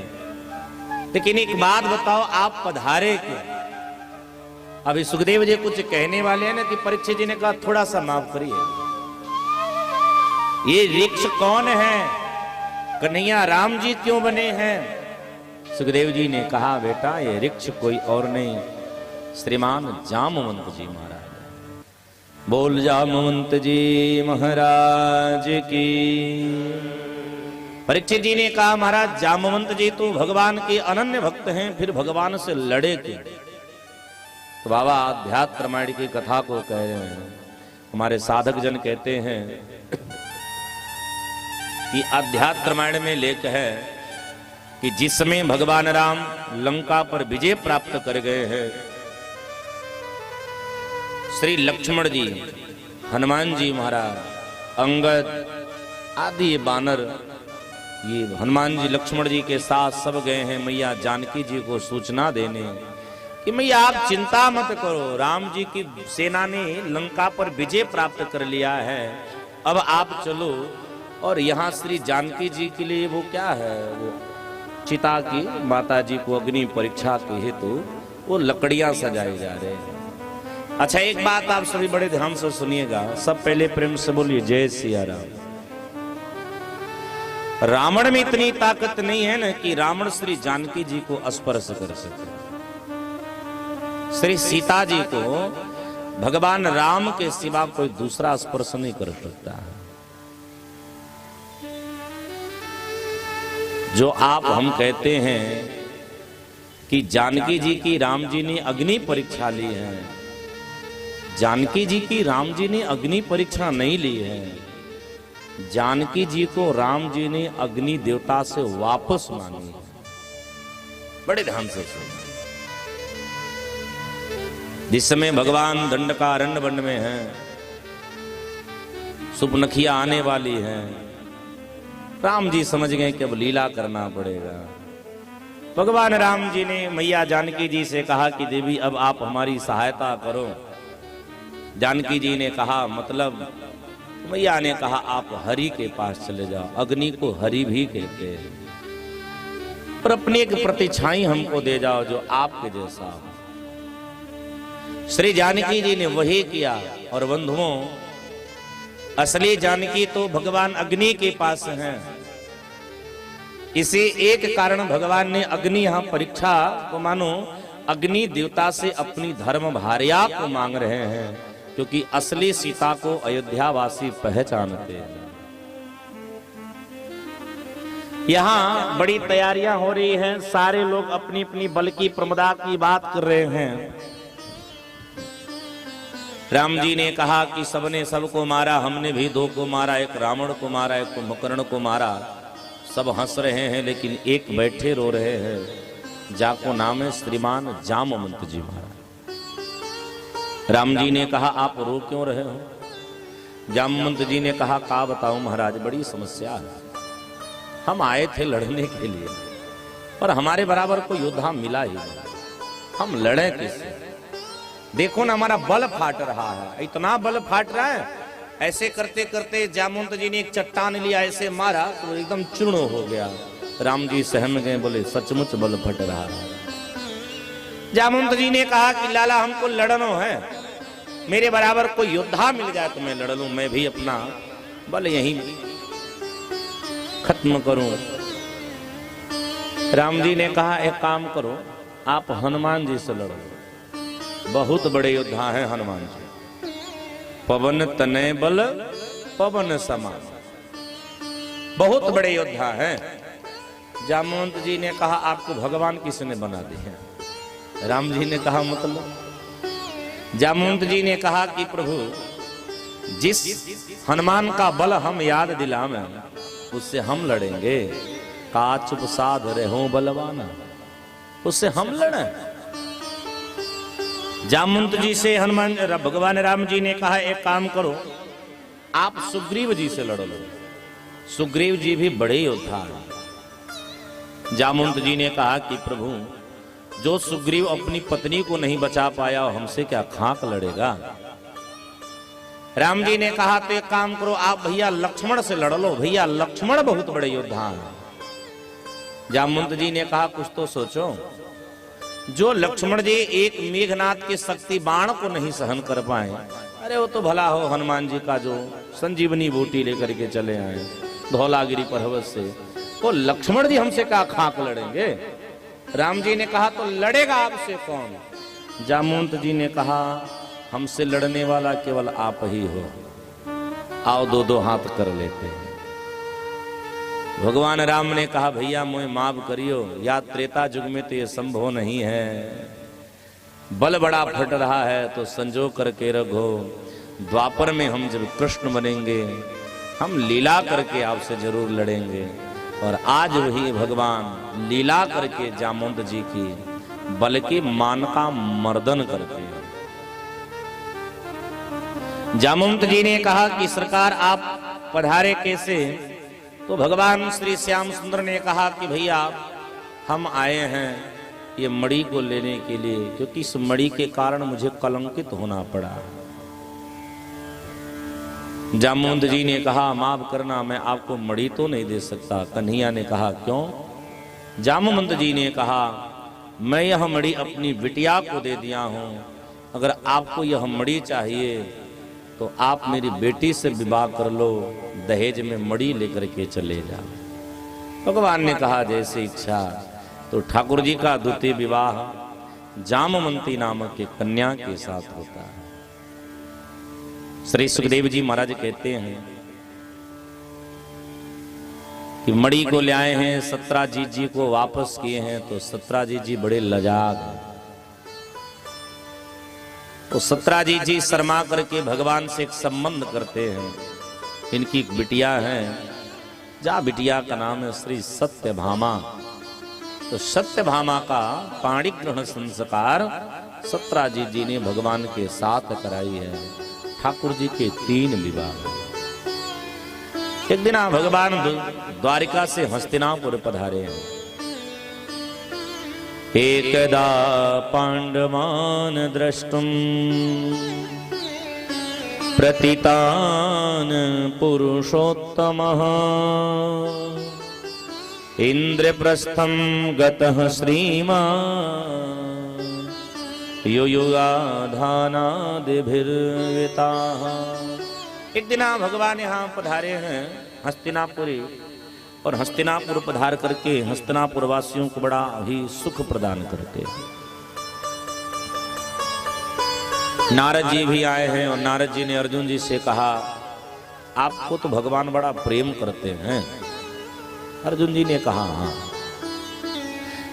लेकिन एक बात बताओ, आप पधारे क्यों? अभी सुखदेव जी कुछ कहने वाले हैं ना कि परीक्षित जी ने कहा थोड़ा सा माफ करिए, ये वृक्ष कौन है? कन्हैया राम जी क्यों बने हैं? सुखदेव जी ने कहा बेटा, ये वृक्ष कोई और नहीं, श्रीमान जामवंत जी महाराज। बोल जामवंत जी महाराज की। परीक्षित जी ने कहा महाराज, जामवंत जी तो भगवान के अनन्य भक्त हैं, फिर भगवान से लड़े क्यों? तो बाबा अध्यात्म रामायण की कथा को कह रहे हैं। हमारे साधक जन कहते हैं कि अध्यात्म रामायण में लेख है कि जिसमें भगवान राम लंका पर विजय प्राप्त कर गए हैं, श्री लक्ष्मण जी, हनुमान जी महाराज, अंगद आदि ये बानर, ये हनुमान जी लक्ष्मण जी के साथ सब गए हैं मैया जानकी जी को सूचना देने कि मैया आप चिंता मत करो, राम जी की सेना ने लंका पर विजय प्राप्त कर लिया है, अब आप चलो और यहाँ श्री जानकी जी के लिए वो क्या है, वो चिता की माता जी को अग्नि परीक्षा के हेतु वो लकड़ियां सजाए जा रहे हैं। अच्छा, एक बात आप सभी बड़े ध्यान से सुनिएगा, सब पहले प्रेम से बोलिए जय सिया राम। रावण में इतनी ताकत नहीं है ना कि रावण श्री जानकी जी को स्पर्श कर सके। श्री सीता जी को भगवान राम के सिवा कोई दूसरा स्पर्श नहीं कर सकता है। जो आप हम कहते हैं कि जानकी जी की राम जी ने अग्नि परीक्षा ली है, जानकी जी की राम जी ने अग्नि परीक्षा नहीं ली है। जानकी जी को राम जी ने अग्नि देवता से वापस मांगी। बड़े ध्यान से सुनो। जिस समय भगवान दंडकारण्य वन में हैं, सुपनखिया आने वाली हैं, राम जी समझ गए कि अब लीला करना पड़ेगा। भगवान राम जी ने मैया जानकी जी से कहा कि देवी अब आप हमारी सहायता करो। जानकी जी ने कहा मतलब? मैया ने कहा आप हरि के पास चले जाओ। अग्नि को हरि भी कहते हैं। और अपनी एक प्रतिछाई हमको दे जाओ जो आपके जैसा हो। श्री जानकी जी ने वही किया। और बंधुओं, असली जानकी तो भगवान अग्नि के पास हैं। इसी एक कारण भगवान ने अग्नि यहां परीक्षा को मानो अग्नि देवता से अपनी धर्म भार्या को मांग रहे हैं, क्योंकि असली सीता को अयोध्यावासी पहचानते हैं। यहाँ बड़ी तैयारियां हो रही हैं, सारे लोग अपनी अपनी बल की प्रमदा की बात कर रहे हैं। राम जी ने कहा कि सबने सबको मारा, हमने भी दो को मारा, एक रावण को मारा, एक कुंभकर्ण को मारा। सब हंस रहे हैं, लेकिन एक बैठे रो रहे हैं, जाको नाम है श्रीमान जामवंत जी महाराज। राम जी ने कहा आप रो क्यों रहे हो? जामवंत जी ने कहा का बताऊं महाराज, बड़ी समस्या है। हम आए थे लड़ने के लिए, पर हमारे बराबर कोई योद्धा मिला ही नहीं। हम लड़े किससे? देखो ना, हमारा बल फाट रहा है, इतना बल फाट रहा है। ऐसे करते करते जामवंत जी ने एक चट्टान लिया, ऐसे मारा तो एकदम चूर्ण हो गया। राम जी सहम गए, बोले सचमुच बल फट रहा है। जामवंत जी ने कहा कि लाला हमको लड़नो है, मेरे बराबर कोई योद्धा मिल जाए तो मैं लड़ लूं, मैं भी अपना बल यहीं खत्म करूं। राम जी ने कहा एक काम करो, आप हनुमान जी से लड़ो, बहुत बड़े योद्धा हैं हनुमान जी। पवन तनय बल पवन समान, बहुत बड़े योद्धा हैं। जामवंत जी ने कहा आपको भगवान किसने बना दिया? राम जी ने कहा मतलब? जामवंत जी ने कहा कि प्रभु जिस हनुमान का बल हम याद दिलावें उससे हम लड़ेंगे। का चुप साध रहो बलवाना, उससे हम लड़े। जामवंत जी से हनुमान भगवान राम जी ने कहा एक काम करो, आप सुग्रीव जी से लड़ लो, सुग्रीव जी भी बड़े योद्धा हैं। जामवंत जी ने कहा कि प्रभु जो सुग्रीव अपनी पत्नी को नहीं बचा पाया हमसे क्या खाक लड़ेगा? राम जी ने कहा तो एक काम करो, आप भैया लक्ष्मण से लड़ लो, भैया लक्ष्मण बहुत बड़े योद्धा हैं। जामवंत जी ने कहा कुछ तो सोचो, जो लक्ष्मण जी एक मेघनाथ के शक्ति बाण को नहीं सहन कर पाए, अरे वो तो भला हो हनुमान जी का जो संजीवनी बूटी लेकर के चले आए धौलागिरी पर्वत से, वो लक्ष्मण जी हमसे क्या खाक लड़ेंगे? राम जी ने कहा तो लड़ेगा आपसे कौन? जामवंत जी ने कहा हमसे लड़ने वाला केवल आप ही हो, आओ दो दो हाथ कर लेते हैं। भगवान राम ने कहा भैया मुझे माफ करियो, या त्रेता युग में तो ये संभव नहीं है, बल बड़ा फट रहा है तो संजो करके रखो। द्वापर में हम जब कृष्ण बनेंगे हम लीला करके आपसे जरूर लड़ेंगे। और आज वही भगवान लीला करके जामवंत जी की बल के मान का मर्दन करते हैं। जामवंत जी ने कहा कि सरकार आप पधारे कैसे? तो भगवान श्री श्याम सुंदर ने कहा कि भैया हम आए हैं ये मणि को लेने के लिए, क्योंकि इस मणि के कारण मुझे कलंकित होना पड़ा। जामवंत जी ने कहा माफ करना मैं आपको मणि तो नहीं दे सकता। कन्हैया ने कहा क्यों? जामवंत जी ने कहा मैं यह मणि अपनी बिटिया को दे दिया हूं, अगर आपको यह मणि चाहिए तो आप मेरी बेटी से विवाह कर लो, दहेज में मणि लेकर के चले जाओ। भगवान ने कहा जैसे इच्छा। तो ठाकुर जी का द्वितीय विवाह जामवंती नामक के कन्या के साथ होता है। श्री सुखदेव जी महाराज कहते हैं कि मणि को ले आए हैं, सत्राजीत जी को वापस किए हैं, तो सत्राजीत जी बड़े लजाग हैं। तो सत्राजीत जी शर्मा करके भगवान से एक संबंध करते हैं। इनकी एक बिटिया है, जा बिटिया का नाम है श्री सत्यभामा। तो सत्यभामा का पाणी ग्रहण संस्कार सत्राजीत जी ने भगवान के साथ कराई है। ठाकुर जी के 3 विवाह। एक दिन भगवान द्वारिका से हस्तिनापुर पधारे हैं। एकदा पांडवान द्रष्टुम प्रतितान पुरुषोत्तमः इंद्रप्रस्थं गतः श्रीमान् युयुगाधानादिभिर्विताः। एक दिन भगवान यहाँ पधारे हैं हस्तिनापुरी, और हस्तिनापुर पधार करके हस्तिनापुर वासियों को बड़ा ही सुख प्रदान करते हैं। नारद जी भी आए हैं, और नारद जी ने अर्जुन जी से कहा आपको तो भगवान बड़ा प्रेम करते हैं। अर्जुन जी ने कहा हाँ,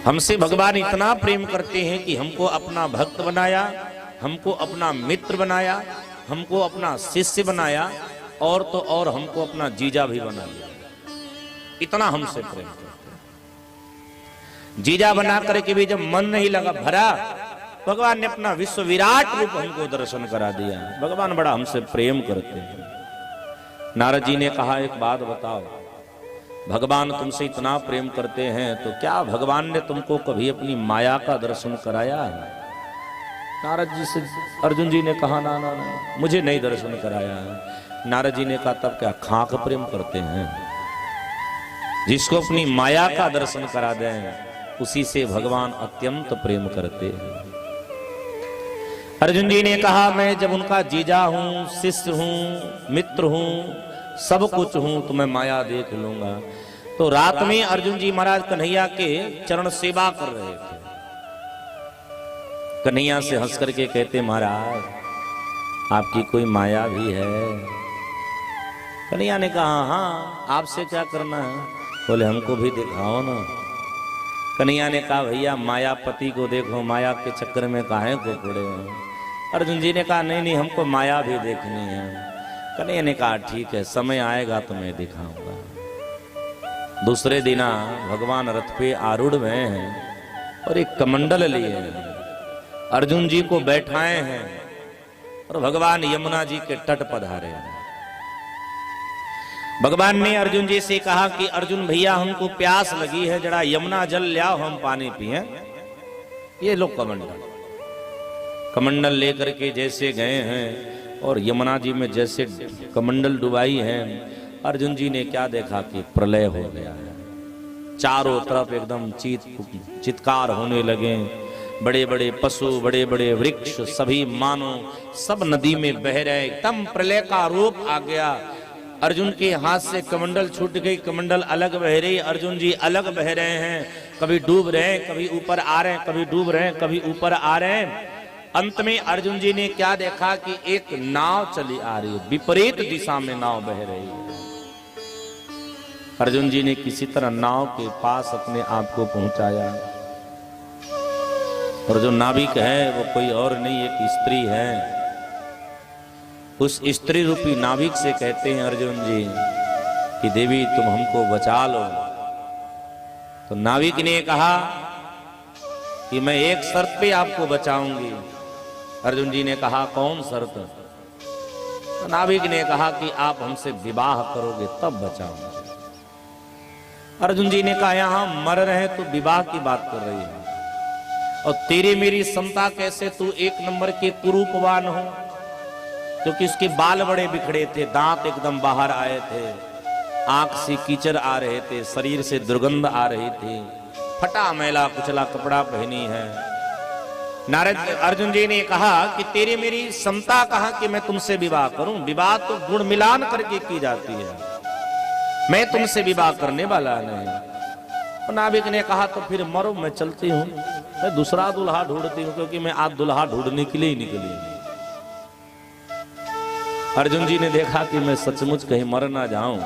हमसे भगवान इतना प्रेम करते हैं कि हमको अपना भक्त बनाया, हमको अपना मित्र बनाया, हमको अपना शिष्य बनाया, और तो और हमको अपना जीजा भी बना लिया। इतना हमसे प्रेम करते हैं। जीजा बना करके भी जब मन नहीं लगा भरा, भगवान ने अपना विश्व विराट रूप हमको दर्शन करा दिया। भगवान बड़ा हमसे प्रेम करते हैं। नारद जी ने कहा एक बात बताओ, भगवान तुमसे इतना प्रेम करते हैं तो क्या भगवान ने तुमको कभी अपनी माया का दर्शन कराया है? नारद जी से अर्जुन जी ने कहा ना ना ना, मुझे नहीं दर्शन कराया है। नारद जी ने कहा तब क्या खाक प्रेम करते हैं? जिसको अपनी माया का दर्शन करा दें उसी से भगवान अत्यंत प्रेम करते हैं। अर्जुन जी ने कहा मैं जब उनका जीजा हूं, शिष्य हूं, मित्र हूं, सब कुछ हूं, तो मैं माया देख लूंगा। तो रात में अर्जुन जी महाराज कन्हैया के चरण सेवा कर रहे थे। कन्हैया से हंस करके कहते, महाराज आपकी कोई माया भी है? कन्हैया ने कहा, हाँ, आपसे क्या करना है? बोले, हमको भी दिखाओ ना। कन्हैया ने कहा, भैया मायापति को देखो, माया के चक्कर में काहे को पड़े हो? अर्जुन जी ने कहा, नहीं नहीं, हमको माया भी देखनी है। कन्हैया ने कहा, ठीक है, समय आएगा तो मैं दिखाऊंगा। दूसरे दिन भगवान रथ पे आरूढ़ हुए हैं और एक कमंडल लिए हैं, अर्जुन जी को बैठाए हैं और भगवान यमुना जी के तट पधारे हैं। भगवान ने अर्जुन जी से कहा कि अर्जुन भैया, हमको प्यास लगी है, जरा यमुना जल लाओ, हम पानी पिए। ये लोग कमंडल लेकर के जैसे गए हैं और यमुना जी में जैसे कमंडल डुबाई है, अर्जुन जी ने क्या देखा कि प्रलय हो गया है। चारों तरफ एकदम चित्कार होने लगे, बड़े बड़े पशु, बड़े बड़े वृक्ष, सभी मानो सब नदी में बह रहे, एकदम प्रलय का रूप आ गया। अर्जुन के हाथ से कमंडल छूट गई, कमंडल अलग बह रही, अर्जुन जी अलग बह रहे हैं, कभी डूब रहे हैं, कभी ऊपर आ रहे हैं, कभी डूब रहे हैं, कभी ऊपर आ रहे हैं। अंत में अर्जुन जी ने क्या देखा कि एक नाव चली आ रही है, विपरीत दिशा में नाव बह रही है। अर्जुन जी ने किसी तरह नाव के पास अपने आप को पहुंचाया और जो नाविक है वो कोई और नहीं, एक स्त्री है। उस स्त्री रूपी नाविक से कहते हैं अर्जुन जी कि देवी तुम हमको बचा लो। तो नाविक ने कहा कि मैं एक शर्त पे आपको बचाऊंगी। अर्जुन जी ने कहा, कौन शर्त? तो नाविक ने कहा कि आप हमसे विवाह करोगे तब बचाऊंगा। अर्जुन जी ने कहा, यहां मर रहे तो विवाह की बात कर रही है, और तेरी मेरी समता कैसे? तू एक नंबर के कुरूपवान हो, क्योंकि उसके बाल बड़े बिखरे थे, दांत एकदम बाहर आए थे, आंख से कीचड़ आ रहे थे, शरीर से दुर्गंध आ रही थी, फटा मैला कुचला कपड़ा पहनी है। नारद अर्जुन जी ने कहा कि तेरी मेरी समता कहा कि मैं तुमसे विवाह करूं? विवाह तो गुण मिलान करके की जाती है, मैं तुमसे विवाह करने वाला नहीं। तो नाविक ने कहा, तो फिर मरो, मैं चलती हूँ, मैं दूसरा दुल्हा ढूंढती हूँ, क्योंकि मैं आज दुल्हा ढूंढने के लिए ही निकली। अर्जुन जी ने देखा कि मैं सचमुच कहीं मर ना जाऊं,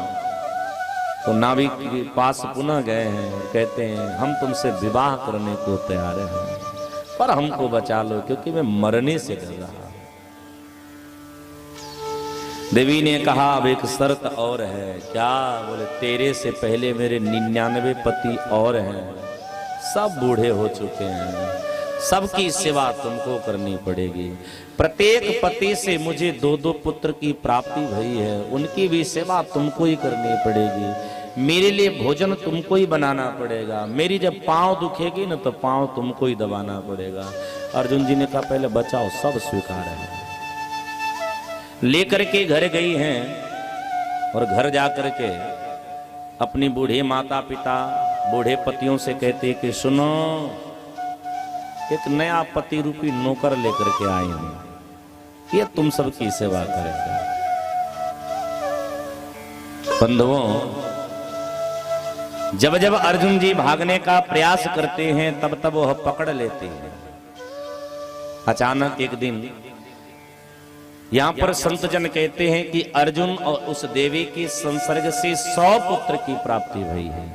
तो नाविक के पास पुनः गए हैं, कहते हैं, हम तुमसे विवाह करने को तैयार हैं, पर हमको बचा लो, क्योंकि मैं मरने से डर रहा। देवी ने कहा, अब एक शर्त और है। क्या? बोले, तेरे से पहले मेरे 99 पति और हैं, सब बूढ़े हो चुके हैं, सबकी सेवा तुमको करनी पड़ेगी। प्रत्येक पति से मुझे 2-2 पुत्र की प्राप्ति हुई है, उनकी भी सेवा तुमको ही करनी पड़ेगी। मेरे लिए भोजन तुमको ही बनाना पड़ेगा, मेरी जब पांव दुखेगी ना तो पांव तुमको ही दबाना पड़ेगा। अर्जुन जी ने कहा, पहले बचाओ, सब स्वीकार है। लेकर के घर गई हैं और घर जाकर के अपनी बूढ़े माता पिता, बूढ़े पतियों से कहते कि सुनो, एक नया पति रूपी नौकर लेकर के आई हूं, ये तुम सबकी सेवा करेगा। बंधुओं, जब जब अर्जुन जी भागने का प्रयास करते हैं तब तब वह पकड़ लेते हैं। अचानक एक दिन यहां पर संत जन कहते हैं कि अर्जुन और उस देवी के संसर्ग से 100 पुत्र की प्राप्ति हुई है,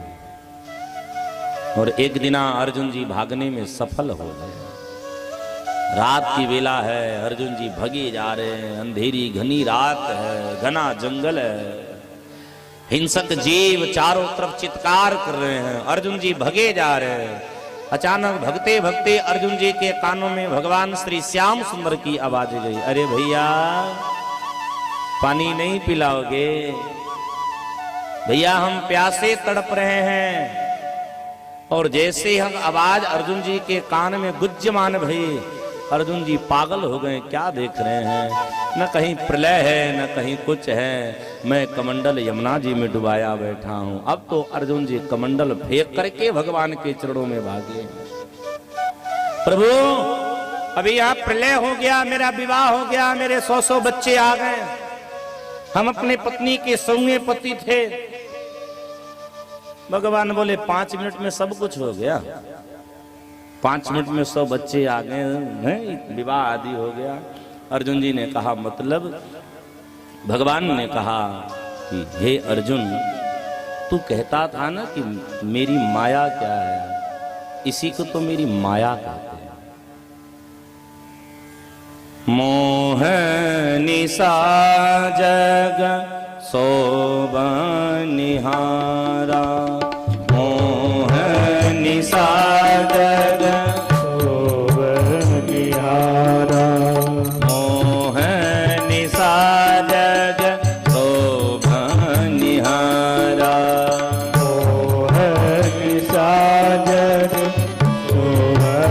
और एक दिन अर्जुन जी भागने में सफल हो गए। रात की वेला है, अर्जुन जी भगे जा रहे हैं, अंधेरी घनी रात है, घना जंगल है, हिंसक जीव चारों तरफ चित्कार कर रहे हैं, अर्जुन जी भगे जा रहे हैं। अचानक भगते भगते अर्जुन जी के कानों में भगवान श्री श्याम सुंदर की आवाज गई, अरे भैया पानी नहीं पिलाओगे? भैया हम प्यासे तड़प रहे हैं। और जैसे हम आवाज अर्जुन जी के कान में गुज्जमान भई, अर्जुन जी पागल हो गए, क्या देख रहे हैं? न कहीं प्रलय है न कहीं कुछ है, मैं कमंडल यमुना जी में डुबाया बैठा हूं। अब तो अर्जुन जी कमंडल फेंक करके भगवान के चरणों में भागे, प्रभु अभी यहाँ प्रलय हो गया, मेरा विवाह हो गया, मेरे 100 बच्चे आ गए, हम अपने पत्नी के 100वें पति थे, भगवान बोले 5 मिनट में सब कुछ हो गया, 5 मिनट में 100 बच्चे आ गए हैं, विवाह आदि हो गया। अर्जुन जी ने कहा मतलब? भगवान ने कहा कि हे अर्जुन, तू कहता था ना कि मेरी माया क्या है, इसी को तो मेरी माया कहते हैं। मोह निसा जग सोबनिहारा, मोह निसा जग सोबनिहारा, मोह निसा जग सोबनिहारा, मोह निसा जग सोबनिहारा।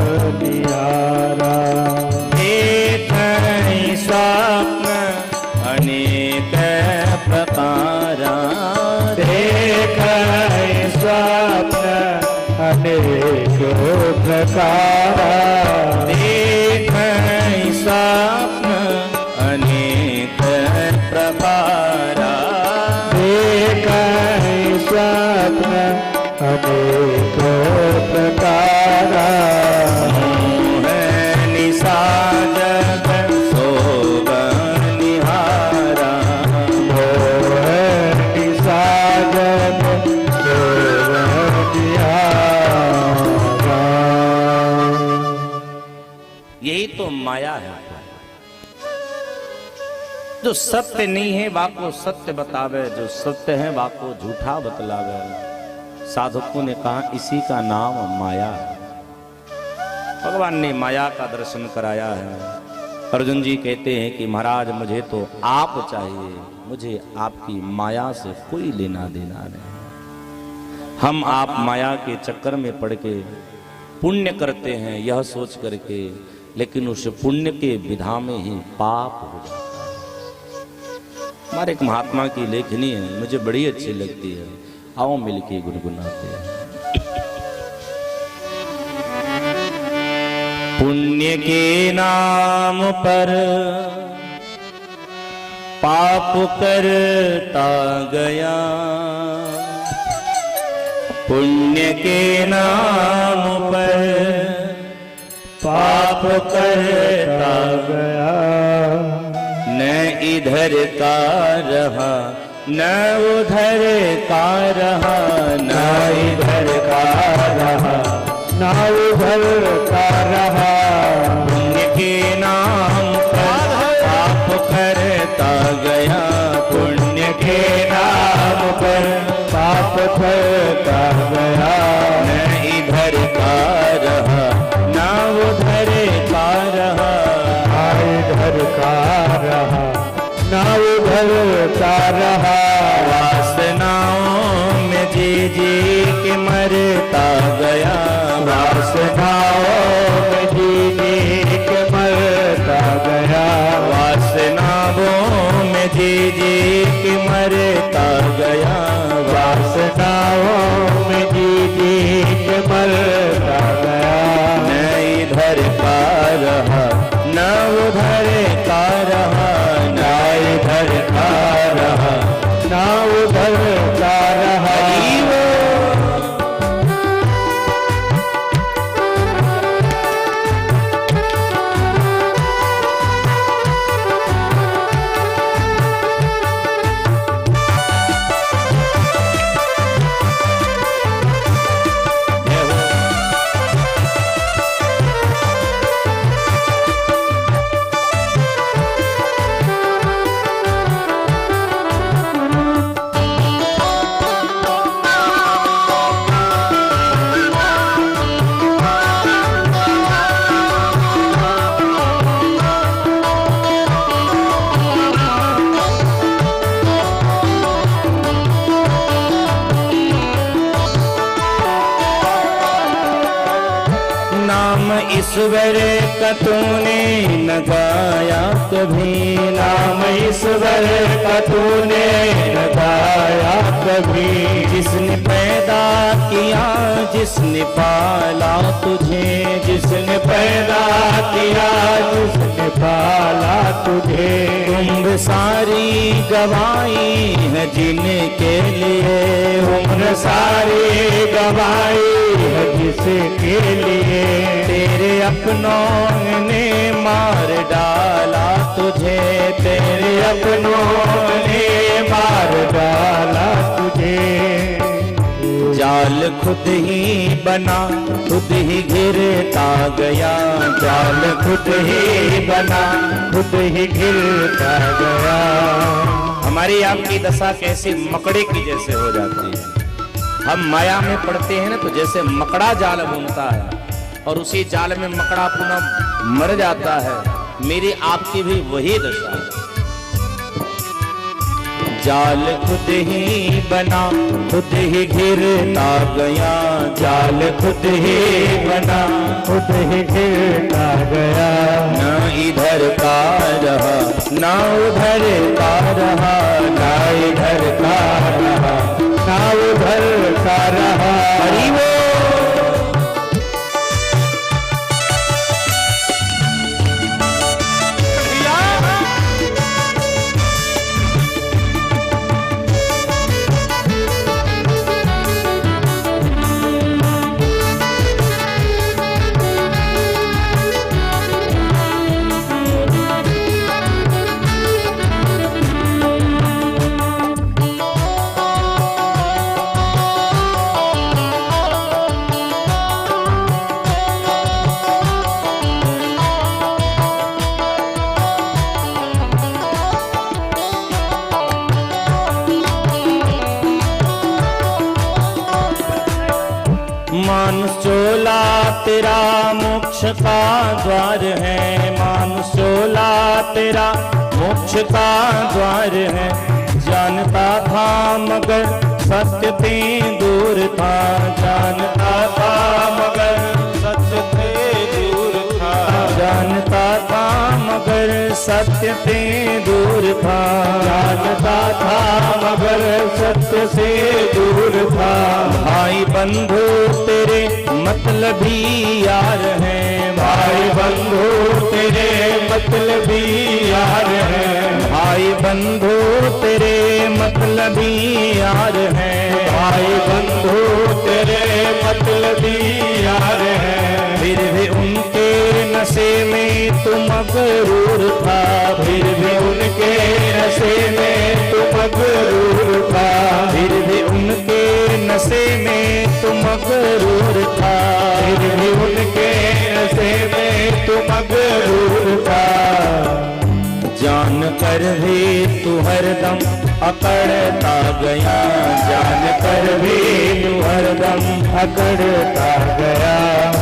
देखहि स्वप्न अनेक प्रकारा, देखहि स्वप्न अनेक प्रकारा, देखहि स्वप्न अनेक प्रकारा, देखहि स्वप्न अनेक प्रकारा। मोह निसा जग सोबनिहारा, मोह निसा जग सोबनिहारा। यही तो माया है। जो सत्य नहीं है वाको सत्य बतावे, जो सत्य है वाको झूठा बतलावे। साधकों ने कहा इसी का नाम माया है। भगवान ने माया का दर्शन कराया है। अर्जुन जी कहते हैं कि महाराज मुझे तो आप चाहिए, मुझे आपकी माया से कोई लेना देना नहीं। हम आप माया के चक्कर में पड़ के पुण्य करते हैं यह सोच करके, लेकिन उस पुण्य के विधा में ही पाप हो जाता है। हमारे एक महात्मा की लेखनी है, मुझे बड़ी अच्छी लगती है, आओ मिलके गुनगुनाते हैं। पुण्य के नाम पर पाप करता गया, पुण्य के नाम पर पाप करता गया, न इधर का रहा न उधर का रहा, न इधर का रहा ना उधर का रहा। पुण्य के नाम पर पाप करता गया, पुण्य के नाम पर पाप करता गया, न इधर का रहा न उधर का रहा, ना इधर का रहा ना उधर का रहा। वासनाओं में जी जी के मरता गया, वासनाओं में जी जी के मरता गया, वासनाओं में जी जी के मरता गया, वासनाओं में जी जी के मरता गया। न इधर का रहा न उधर का रहा, न इधर का रहा ना उधर का रहा। ईश्वर का तूने न गाया कभी, नाम ईश्वर का तूने न गाया कभी। जिसने पैदा किया जिसने पाला तुझे, जिसने पैदा किया जिसने पाला तुझे। कुंभ सागर सारी गवाई है जीने के लिए, उम्र सारी गवाई है जिसके लिए। तेरे अपनों ने मार डाला तुझे, तेरे अपनों ने मार डाला तुझे। जाल खुद ही बना खुद ही घिरता गया, जाल खुद ही बना खुद ही घिरता गया। हमारी आपकी दशा कैसी मकड़े की जैसे हो जाती है। हम माया में पड़ते हैं ना, तो जैसे मकड़ा जाल बुनता है और उसी जाल में मकड़ा पुनः मर जाता है, मेरी आपकी भी वही दशा है। जाल खुद ही बना खुद ही घिरता गया, जाल खुद ही बना खुद ही घिरता गया। न इधर का रहा न उधर का रहा, न इधर का रहा न उधर का रहा। हरि बोल। मानुष चोला तेरा मोक्ष का द्वार है, मानुष चोला तेरा मोक्ष का द्वार है। जानता था मगर सत्य पे दूर था, जानता था मगर सत्य पे दूर था, जानता था मगर सत्य पे दूर था, जानता था मगर सत्य से दूर था। भाई बंधु तेरे मतलबी यार हैं, भाई बंधु तेरे मतलबी यार हैं, भाई बंधु तेरे मतलबी यार हैं, भाई बंधु तेरे मतलबी यार हैं। फिर भी उनके नशे में तू मगरूर था, फिर भी उनके नशे में तू मगरूर था, फिर भी उनके नशे में तू मगरूर था, फिर भी उनके नशे में तू मगरूर था। जान कर भी तू हरदम अकड़ता गया, जान कर भी तू हरदम अकड़ता गया,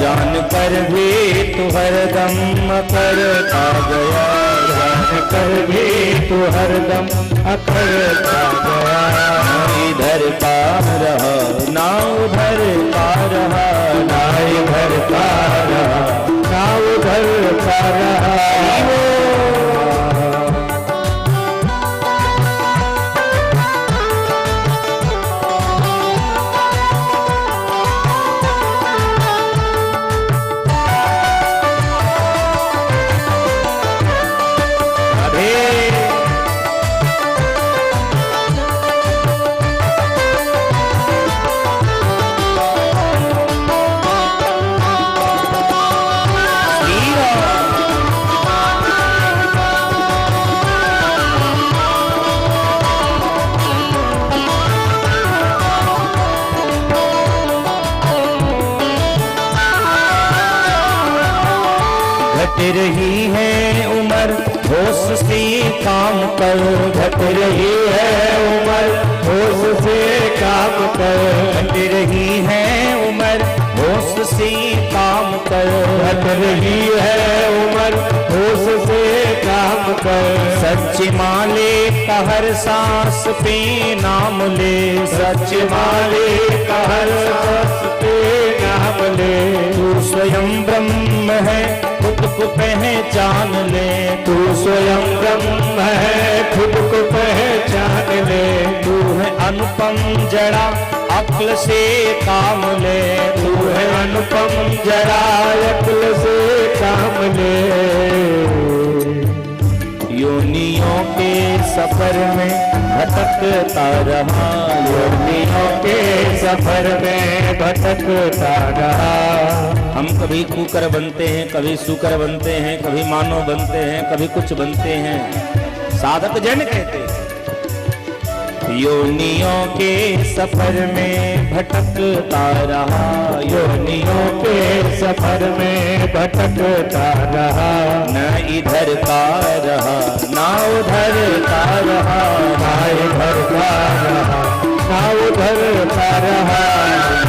जान कर भी तू हरदम अकड़ता गया, जान कर भी तू हरदम अकड़ता गया। इधर का रहा ना उधर का रहा, ना इधर का रहा ना उधर का रहा। घट रही है उम्र होश से काम कर, घट रही है उम्र होश से काम कर, घट रही है उम्र होश से काम कर, घट रही है उम्र होश से काम कर। सच माले का हर सांस पे नाम ले, सच माले का हर सांस पे नाम ले। तू स्वयं ब्रह्म है खुद को पहचान ले, तू स्वयं ब्रह्म है खुद को पहचान ले। तू है अनुपम जड़ा अक्ल से काम ले, तू है अनुपम जड़ा अक्ल से काम ले। योनियों के सफर में भटकता रहा, योनियों के सफर में भटकता रहा। हम कभी कुकर बनते हैं, कभी सुकर बनते हैं, कभी मानव बनते हैं, कभी कुछ बनते हैं। साधक जन कहते हैं योनियों के सफर में भटकता रहा, योनियों के सफर में भटकता रहा। न इधर का रहा ना उधर का रहा, ना इधर का रहा, ना उधर का रहा।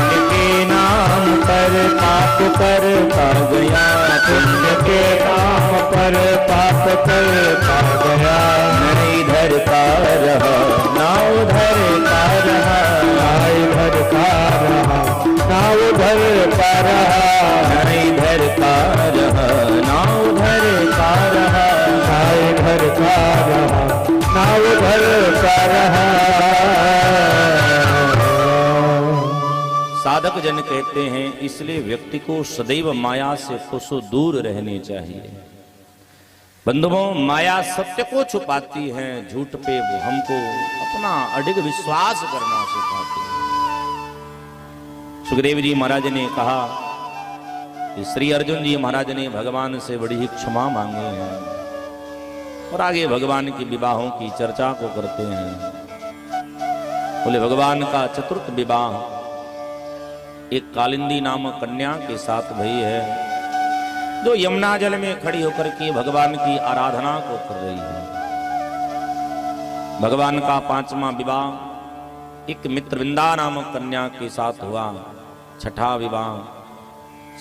पुण्य के नाम पर पाप करता गया, पुण्य के नाम पर पाप करता गया। न इधर का रहा ना उधर का रहा, ना इधर का रहा, ना उधर का रहा। न इधर का रहा ना उधर का रहा, ना इधर का रहा, ना उधर का रहा। साधक जन कहते हैं इसलिए व्यक्ति को सदैव माया से कोसों दूर रहने चाहिए। बंधुओं, माया सत्य को छुपाती है, झूठ पे वो हमको अपना अडिग विश्वास करना सिखाती है। सुखदेव जी महाराज ने कहा कि श्री अर्जुन जी महाराज ने भगवान से बड़ी ही क्षमा मांगी है और आगे भगवान की विवाहों की चर्चा को करते हैं। बोले भगवान का चतुर्थ विवाह एक कालिंदी नामक कन्या के साथ भई है, जो यमुना जल में खड़ी होकर के भगवान की आराधना को कर रही है। भगवान का पांचवा विवाह एक मित्रविंदा नामक कन्या के साथ हुआ। छठा विवाह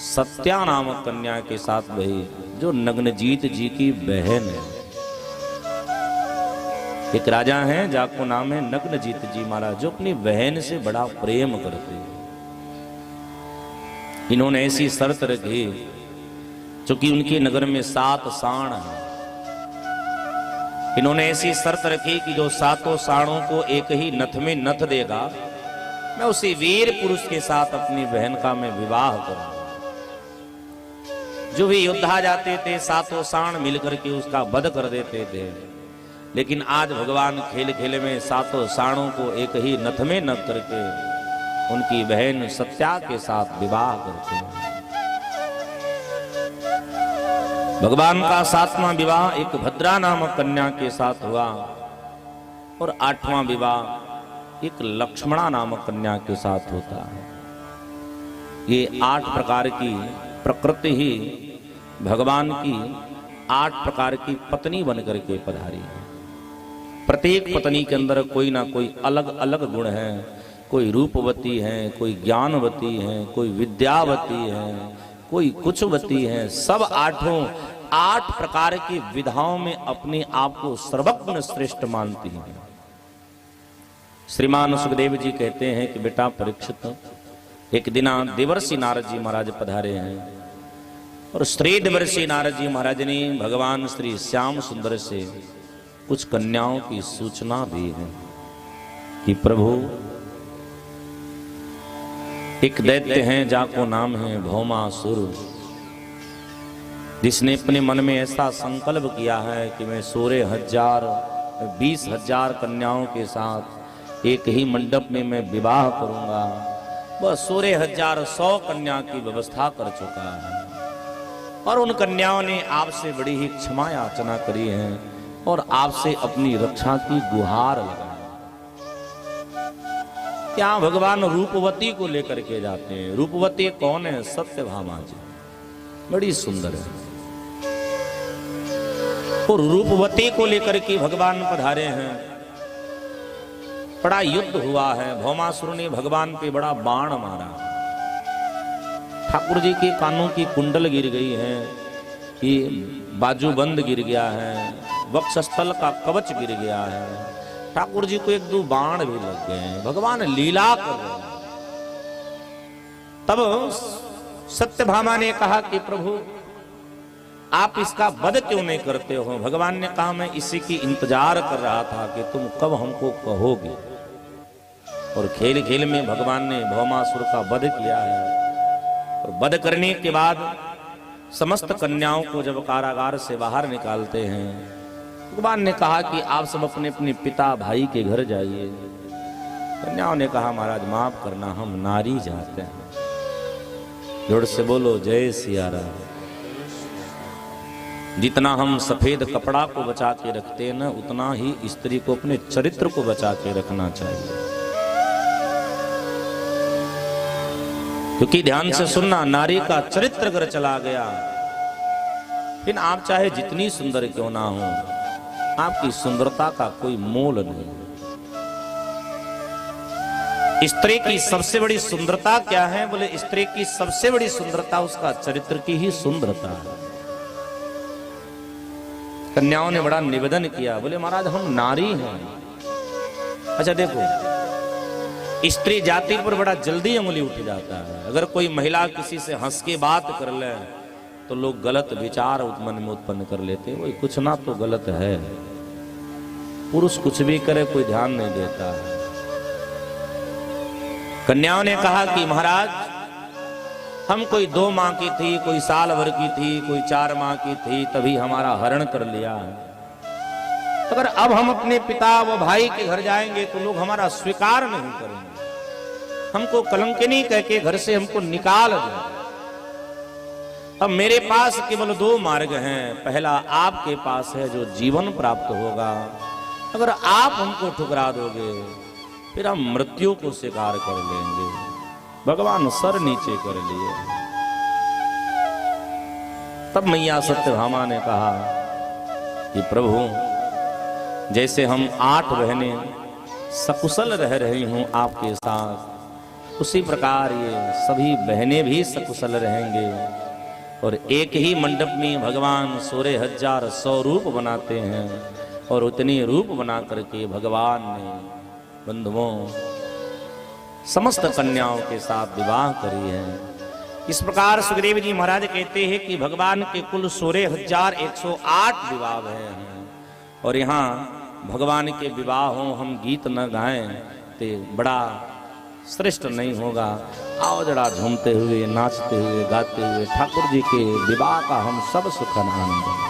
सत्या नामक कन्या के साथ भई, जो नग्नजीत जी की बहन है। एक राजा हैं जाको नाम है नग्नजीत जी महाराज, जो अपनी बहन से बड़ा प्रेम करते हैं। इन्होंने ऐसी शर्त रखी, चूंकि उनके नगर में 7 साण हैं, इन्होंने ऐसी शर्त रखी कि जो 7 साणों को एक ही नथ में नथ देगा, मैं उसी वीर पुरुष के साथ अपनी बहन का मैं विवाह करूंगा। जो भी योद्धा जाते थे 7 साण मिलकर के उसका वध कर देते थे, लेकिन आज भगवान खेल खेल में 7 साणों को एक ही नथ में नथ करके उनकी बहन सत्या के साथ विवाह करते हैं। भगवान का 7वां विवाह एक भद्रा नामक कन्या के साथ हुआ और 8वां विवाह एक लक्ष्मणा नामक कन्या के साथ होता है। ये 8 प्रकार की प्रकृति ही भगवान की 8 प्रकार की पत्नी बनकर के पधारी है। प्रत्येक पत्नी के अंदर कोई ना कोई अलग अलग गुण है। कोई रूपवती है, कोई ज्ञानवती है, कोई विद्यावती है, कोई कुछवती है। सब 8 प्रकार की विधाओं में अपने आप को सर्वज्ञ श्रेष्ठ मानती हैं। श्रीमान सुखदेव जी कहते हैं कि बेटा परीक्षित, एक दिना देवर्षि नारद जी महाराज पधारे हैं और श्री देवर्षि नारद जी महाराज ने भगवान श्री श्याम सुंदर से कुछ कन्याओं की सूचना दी है कि प्रभु एक दैत्य हैं जाको नाम है भौमासुर, जिसने अपने मन में ऐसा संकल्प किया है कि मैं 20,000 कन्याओं के साथ एक ही मंडप में मैं विवाह करूंगा। वह 16,100 कन्या की व्यवस्था कर चुका है और उन कन्याओं ने आपसे बड़ी ही क्षमा याचना करी है और आपसे अपनी रक्षा की गुहार लगाई। क्या भगवान रूपवती को लेकर के जाते हैं। रूपवती कौन है? सत्यभामा जी, बड़ी सुंदर है। और रूपवती को लेकर के भगवान पधारे हैं। बड़ा युद्ध हुआ है। भौमासुर ने भगवान पे बड़ा बाण मारा। ठाकुर जी के कानों की कुंडल गिर गई है, ये बाजूबंद गिर गया है, वक्षस्थल का कवच गिर गया है। ठाकुर जी को 1-2 बाण भी लग गए हैं। भगवान लीला कर रहे हैं। तब सत्यभामा ने कहा कि प्रभु आप इसका वध क्यों नहीं करते हो? भगवान ने कहा मैं इसी की इंतजार कर रहा था कि तुम कब हमको कहोगे। और खेल खेल में भगवान ने भौमासुर का वध किया है। और वध करने के बाद समस्त कन्याओं को जब कारागार से बाहर निकालते हैं भगवान ने कहा कि आप सब अपने अपने पिता भाई के घर जाइए। कन्याओं ने कहा महाराज माफ करना, हम नारी जाते हैं। जोर से बोलो जय सिया राम। जितना हम सफेद कपड़ा को बचा के रखते हैं ना, उतना ही स्त्री को अपने चरित्र को बचा के रखना चाहिए। क्योंकि ध्यान से सुनना, नारी का चरित्र अगर चला गया, फिर आप चाहे जितनी सुंदर क्यों ना हो, आपकी सुंदरता का कोई मोल नहीं। स्त्री की सबसे बड़ी सुंदरता क्या है? बोले स्त्री की सबसे बड़ी सुंदरता उसका चरित्र की ही सुंदरता है। कन्याओं ने बड़ा निवेदन किया, बोले महाराज हम नारी हैं। अच्छा देखो, स्त्री जाति पर बड़ा जल्दी अंगुली उठ जाता है। अगर कोई महिला किसी से हंस के बात कर ले तो लोग गलत विचार मन में उत्पन्न कर लेते, वही कुछ ना तो गलत है। पुरुष कुछ भी करे कोई ध्यान नहीं देता है। कन्याओं ने कहा कि महाराज हम कोई 2 माह की थी, कोई साल भर की थी, कोई 4 माह की थी, तभी हमारा हरण कर लिया है। अगर अब हम अपने पिता व भाई के घर जाएंगे तो लोग हमारा स्वीकार नहीं करेंगे, हमको कलंकिनी कह के घर से हमको निकाल देंगे। अब मेरे पास केवल 2 मार्ग हैं। पहला आपके पास है जो जीवन प्राप्त होगा। अगर आप हमको ठुकरा दोगे फिर हम मृत्यु को स्वीकार कर लेंगे। भगवान सर नीचे कर लिए। तब मैया सत्यभामा ने कहा कि प्रभु, जैसे हम 8 बहनें सकुशल रह रही हूं आपके साथ, उसी प्रकार ये सभी बहनें भी सकुशल रहेंगे। और एक ही मंडप में भगवान 16,000 100 रूप बनाते हैं, और उतनी रूप बना करके भगवान ने बंधुओं समस्त कन्याओं के साथ विवाह करी है। इस प्रकार सुखदेव जी महाराज कहते हैं कि भगवान के कुल 16,108 विवाह हैं। और यहाँ भगवान के विवाह हो हम गीत न गाएं तो बड़ा श्रेष्ठ नहीं होगा। आओ जरा झूमते हुए, नाचते हुए, गाते हुए ठाकुर जी के विवाह का हम सब सुख आनंद लें।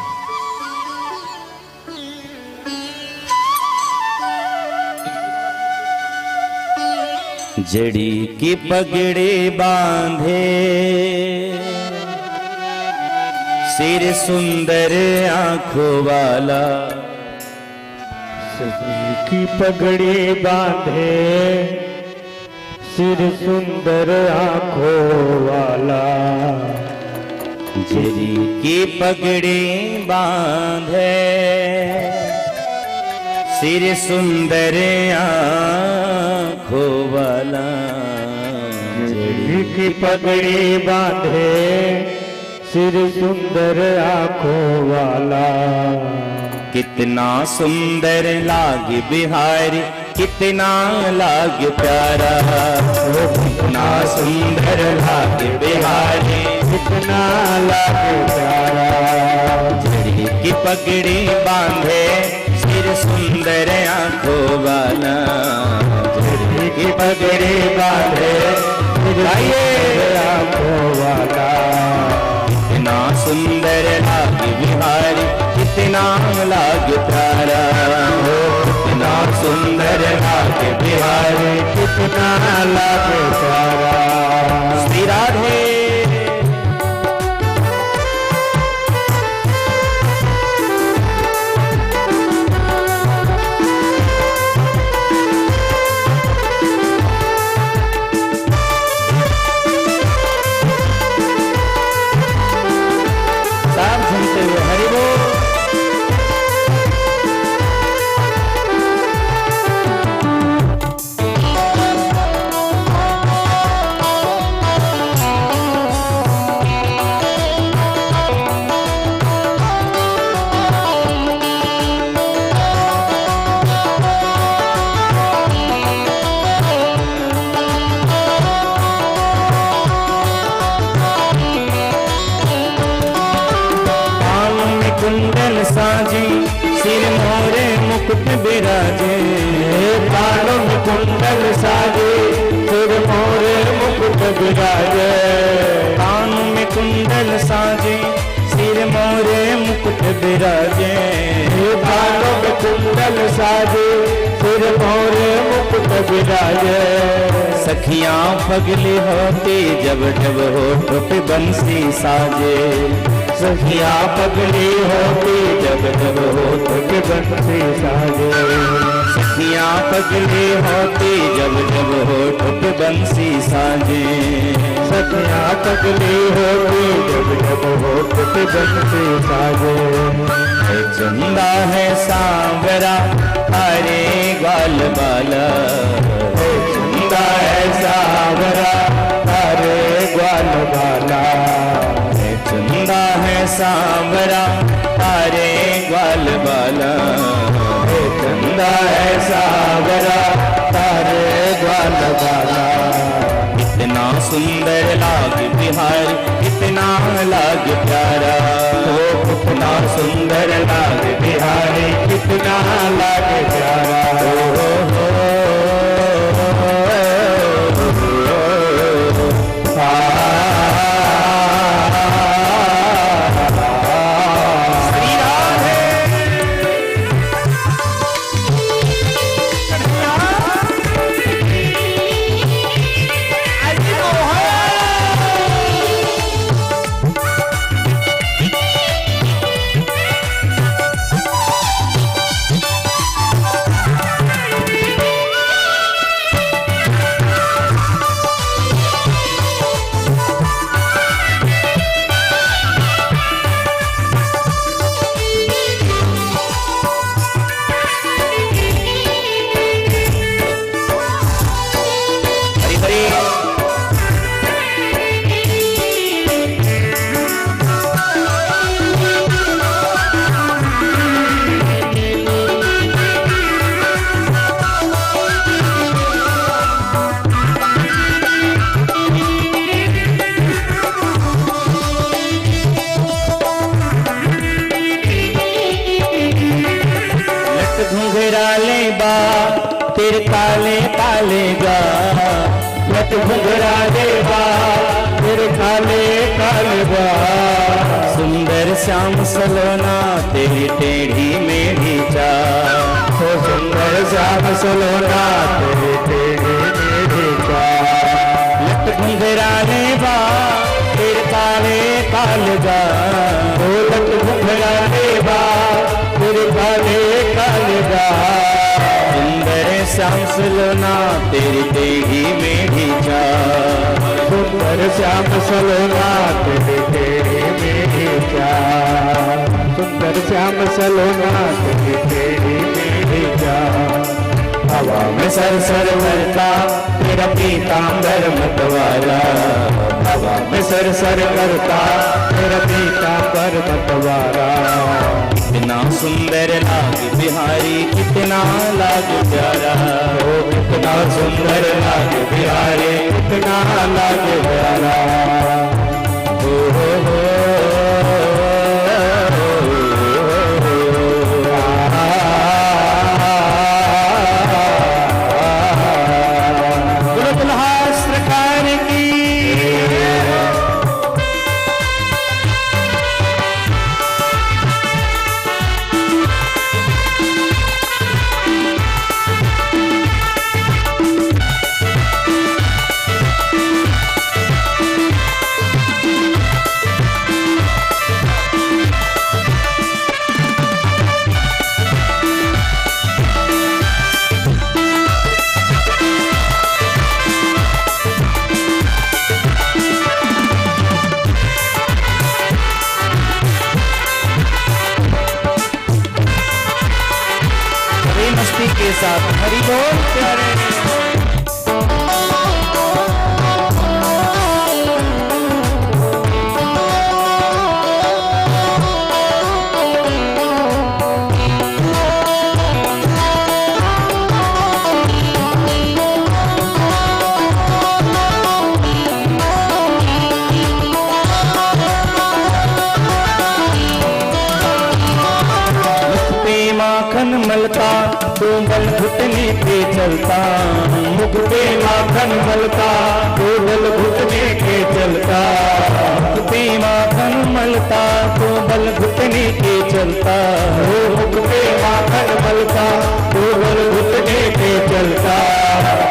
जड़ी की पगड़ी बांधे, सिर सुंदर आंखों वाला, की पगड़ी बांधे, सिर सुंदर आंखों वाला। जड़ी की पगड़ी बांधे, सिर सुंदर आंखों वाला। जड़ी की पगड़ी बांधे, सिर सुंदर आंखों वाला। कितना सुंदर लागे बिहारी, कितना लागे प्यारा, कितना सुंदर लागे बिहारी, कितना लागे प्यारा। जड़ी की पगड़ी बांधे, सिर सुंदर आंखों वाला। जड़ी की पगड़ी बांधे, सिर सुंदर आंखों वाला। कितना सुंदर लागे बिहारी, कितना लागे प्यारा, कितना सुंदर लागे बिहारी, कितना लागे प्यारा। श्री राधे। साथ झूमते हुए हरि बोल। कुंडल साजे, सिर मोरे मुकुट बिराजे। कानों में कुंडल साजे, सिर मोरे मुकुट बिराजे। कानों में कुंडल साजे, सिर मोरे मुकुट बिराजे। कानों कल साजे, सिर मोरे मुकुट विराजे। सखियां पगली होती जब जब होठ पे बंसी साजे। सखियां पगली होती जब जब होठ पे बंसी साजे। सखियां पगली होती जब जब होठ पे बंसी साजे। सखियां पगली होती जब जब होठ पे बंसी साजे। चंदा है सांवरा हरे ग्वाल बाला। चंदा है सांवरा हरे ग्वाल बाला। चंदा है सांवरा हरे ग्वाल बाला। चंदा है सांवरा हरे ग्वाल बाला। कितना सुंदर लाग बिहार, कितना लाग प्यारा। कितना सुंदर लाग बिहारी, कितना लाग प्यारा। घुंघराले बा तेरे काले काले गा। लट घुंघराले बा तेरे काले काले गा। सुंदर श्याम सलोना तेरी टेढ़ी मेढ़ी चाल। ओ सुंदर श्याम सलोना तेरी टेढ़ी मेढ़ी चाल। लट घुंघराले बा तेरे काले काले गा। ओ लट घुंघराले बा तेरे काले काले गा। सुंदर श्याम सलोना तेरी टेढ़ी मेढ़ी चाल। सुंदर श्याम सलोना तेरी टेढ़ी मेढ़ी चाल। सुंदर श्याम सलोना तेरी टेढ़ी मेढ़ी चाल। हवा में सर सर करता तेरा पीतांबर मतवाला। हवा में सर सर करता तेरा पीतांबर मतवाला। कितना सुंदर लाग बिहारी, कितना लाग प्यारा। ओ कितना सुंदर लाग बिहारी, कितना लाग प्यारा। हो मस्ती के साथ हरि बोल प्यारे। माखन मलता तो बल घुटने पे चलता। मुख पे माखन मलता तो बल घुटने पे चलता। मुख पे माखन मलता तो बल घुटने पे चलता। मुख पे माखन माखन मलका, गोबर घुटने पे चलता।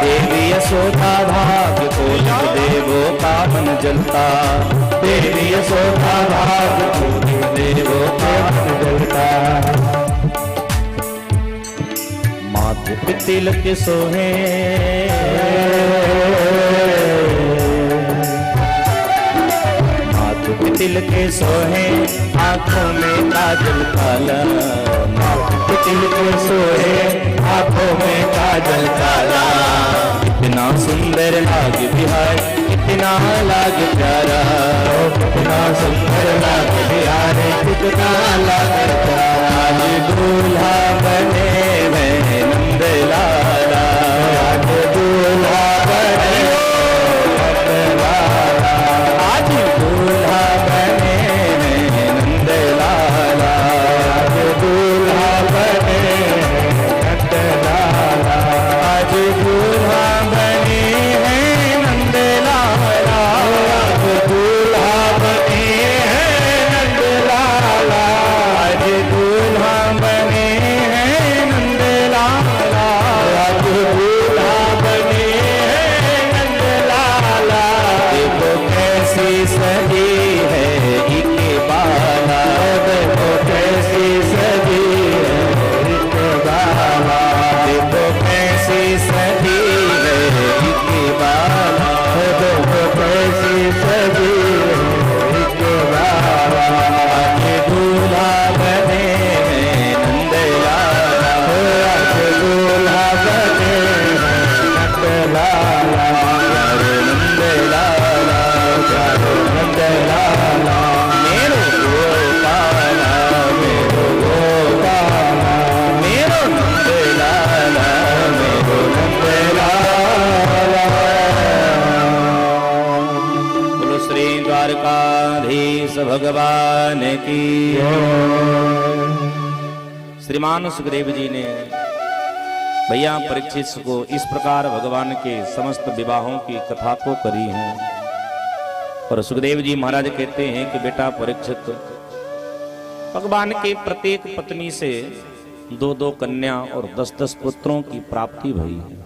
देवी यशोदा भाग्य खोल देवो का मन जलता। देवी यशोदा भाग्य खोल देवो का मन जलता। माथे पे तिलक सोहे, माथे पे तिलक सोहे, आंखों में काजल काला। माथे पे तिलक सोहे, आंखों में काजल काला। कितना सुंदर लागे बिहार, कितना लागे प्यारा। कितना सुंदर लागे बिहार, कितना लागे प्यारा। आज दूल्हा बने हैं नंद लाला, आज दूल्हा बने नंद लाला। आज दूल्हा बने हैं नंद लाला, आज दूल्हा बने नंद लाला। आज दूल्हा बने हैं नंद लाला, आज दूल्हा बने हैं नंद लाला। आज दूल्हा बने हैं नंद लाला, आज दूल्हा बने हैं नंद लाला। देखो कैसी सजी है इनके बाला, देखो कैसी सजी है इनके बाला। देखो कैसी सजी है इनके बाला, देखो कैसी सजी है इनके बाला। आज दूल्हा बने हैं नंद लाला, आज दूल्हा बने हैं नंद लाला। प्यारे नंद लाला, प्यारे नंद लाला, मेरो गोपाला, मेरो गोपाला, मेरो नंद लाला, मेरो नंद लाला। बोलो श्री द्वारकाधीश भगवान की। श्रीमान सुखदेव जी ने भैया परीक्षित को इस प्रकार भगवान के समस्त विवाहों की कथा को करी है। और सुखदेव जी महाराज कहते हैं कि बेटा परीक्षित, भगवान के प्रत्येक पत्नी से 2-2 कन्या और 10-10 पुत्रों की प्राप्ति भई है।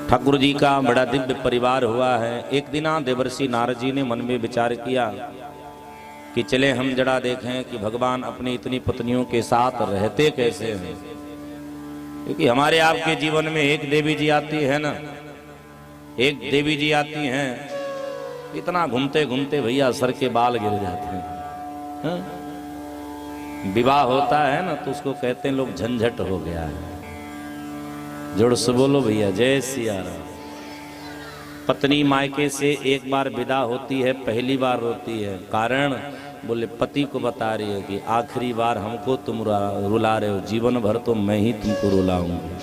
ठाकुर जी का बड़ा दिव्य परिवार हुआ है। एक दिना देवर्षि नारद जी ने मन में विचार किया कि चले हम जरा देखें कि भगवान अपनी इतनी पत्नियों के साथ रहते कैसे हैं। क्योंकि हमारे आपके जीवन में एक देवी जी आती है ना, एक देवी जी आती हैं, इतना घूमते घूमते भैया सर के बाल गिर जाते हैं। हाँ? विवाह होता है ना तो उसको कहते हैं लोग झंझट हो गया है। जोड़ से बोलो भैया जय सिया राम। पत्नी मायके से एक बार विदा होती है, पहली बार रोती है। कारण बोले पति को बता रही है कि आखिरी बार हमको तुम रुला रहे हो, जीवन भर तो मैं ही तुमको रुलाऊंगी।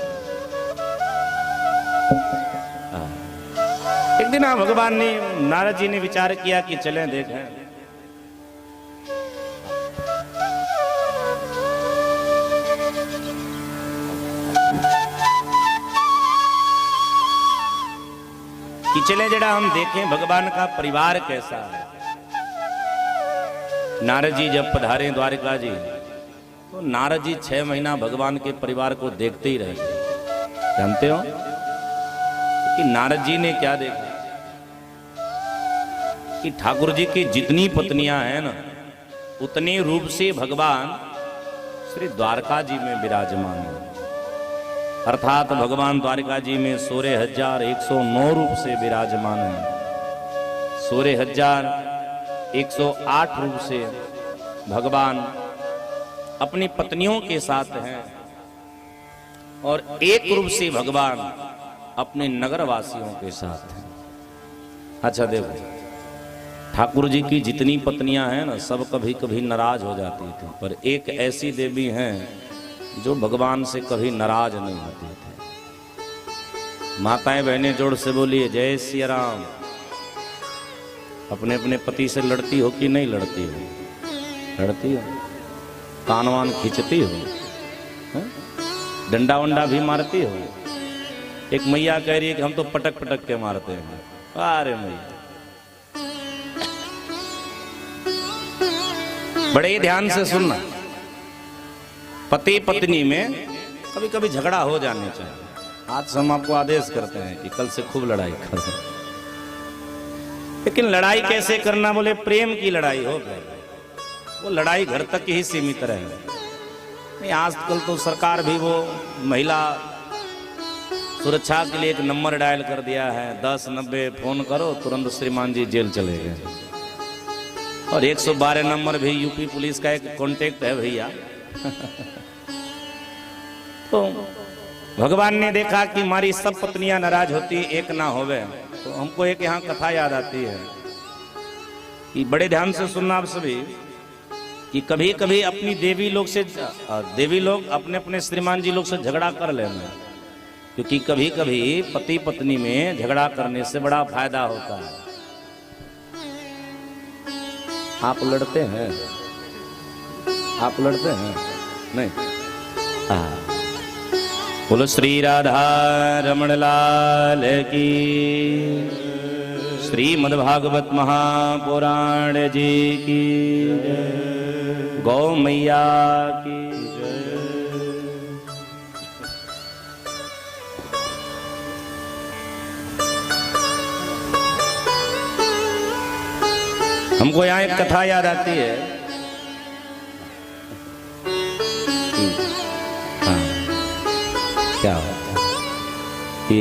एक दिन भगवान ने, नारद जी ने विचार किया कि चलें देखें। कि चले जरा हम देखें भगवान का परिवार कैसा है। नारद जी जब पधारे द्वारका जी, तो नारद जी 6 महीना भगवान के परिवार को देखते ही रहे। जानते हो कि नारद जी ने क्या देखा कि ठाकुर जी की जितनी पत्नियां हैं ना, उतनी रूप से भगवान श्री द्वारका जी में विराजमान है। अर्थात भगवान द्वारका जी में 16,109 रूप से विराजमान है। 16,108 रूप से भगवान अपनी पत्नियों के साथ हैं और एक रूप से भगवान अपने नगरवासियों के साथ हैं। अच्छा देखो, ठाकुर जी की जितनी पत्नियां हैं ना, सब कभी कभी नाराज हो जाती थी, पर एक ऐसी देवी हैं जो भगवान से कभी नाराज नहीं होती थी। माताएं बहनें जोड़ से बोलिए जय सिया राम। अपने अपने पति से लड़ती हो कि नहीं लड़ती हो? लड़ती हो, कानवान खींचती हो, डंडा वंडा भी मारती हो। एक मैया कह रही है कि हम तो पटक पटक के मारते हैं। अरे मैया, बड़े ध्यान से सुनना। पति पत्नी में कभी कभी झगड़ा हो जाने चाहिए। आज हम आपको आदेश करते हैं कि कल से खूब लड़ाई करो, लेकिन लड़ाई कैसे करना बोले प्रेम की लड़ाई हो गई, वो लड़ाई घर तक ही सीमित रहे। नहीं, आजकल तो सरकार भी वो महिला सुरक्षा के लिए एक नंबर डायल कर दिया है, 1090 फोन करो तुरंत श्रीमान जी जेल चले गए। और 112 नंबर भी यूपी पुलिस का एक कांटेक्ट है भैया। तो भगवान ने देखा कि हमारी सब पत्नियां नाराज होती एक ना होवे, तो हमको एक यहाँ कथा याद आती है कि बड़े ध्यान से सुनना आप सभी, कि कभी कभी अपनी देवी लोग अपने अपने श्रीमान जी लोग से झगड़ा कर लेना, क्योंकि कभी कभी पति पत्नी में झगड़ा करने से बड़ा फायदा होता है। आप लड़ते हैं? आप लड़ते हैं? नहीं। हाँ, बोलो श्री राधा रमण लाल की, श्रीमद्भागवत महापुराण जी की, गौ मैया की। हमको यहाँ एक कथा याद आती है। हाँ, क्या होता है कि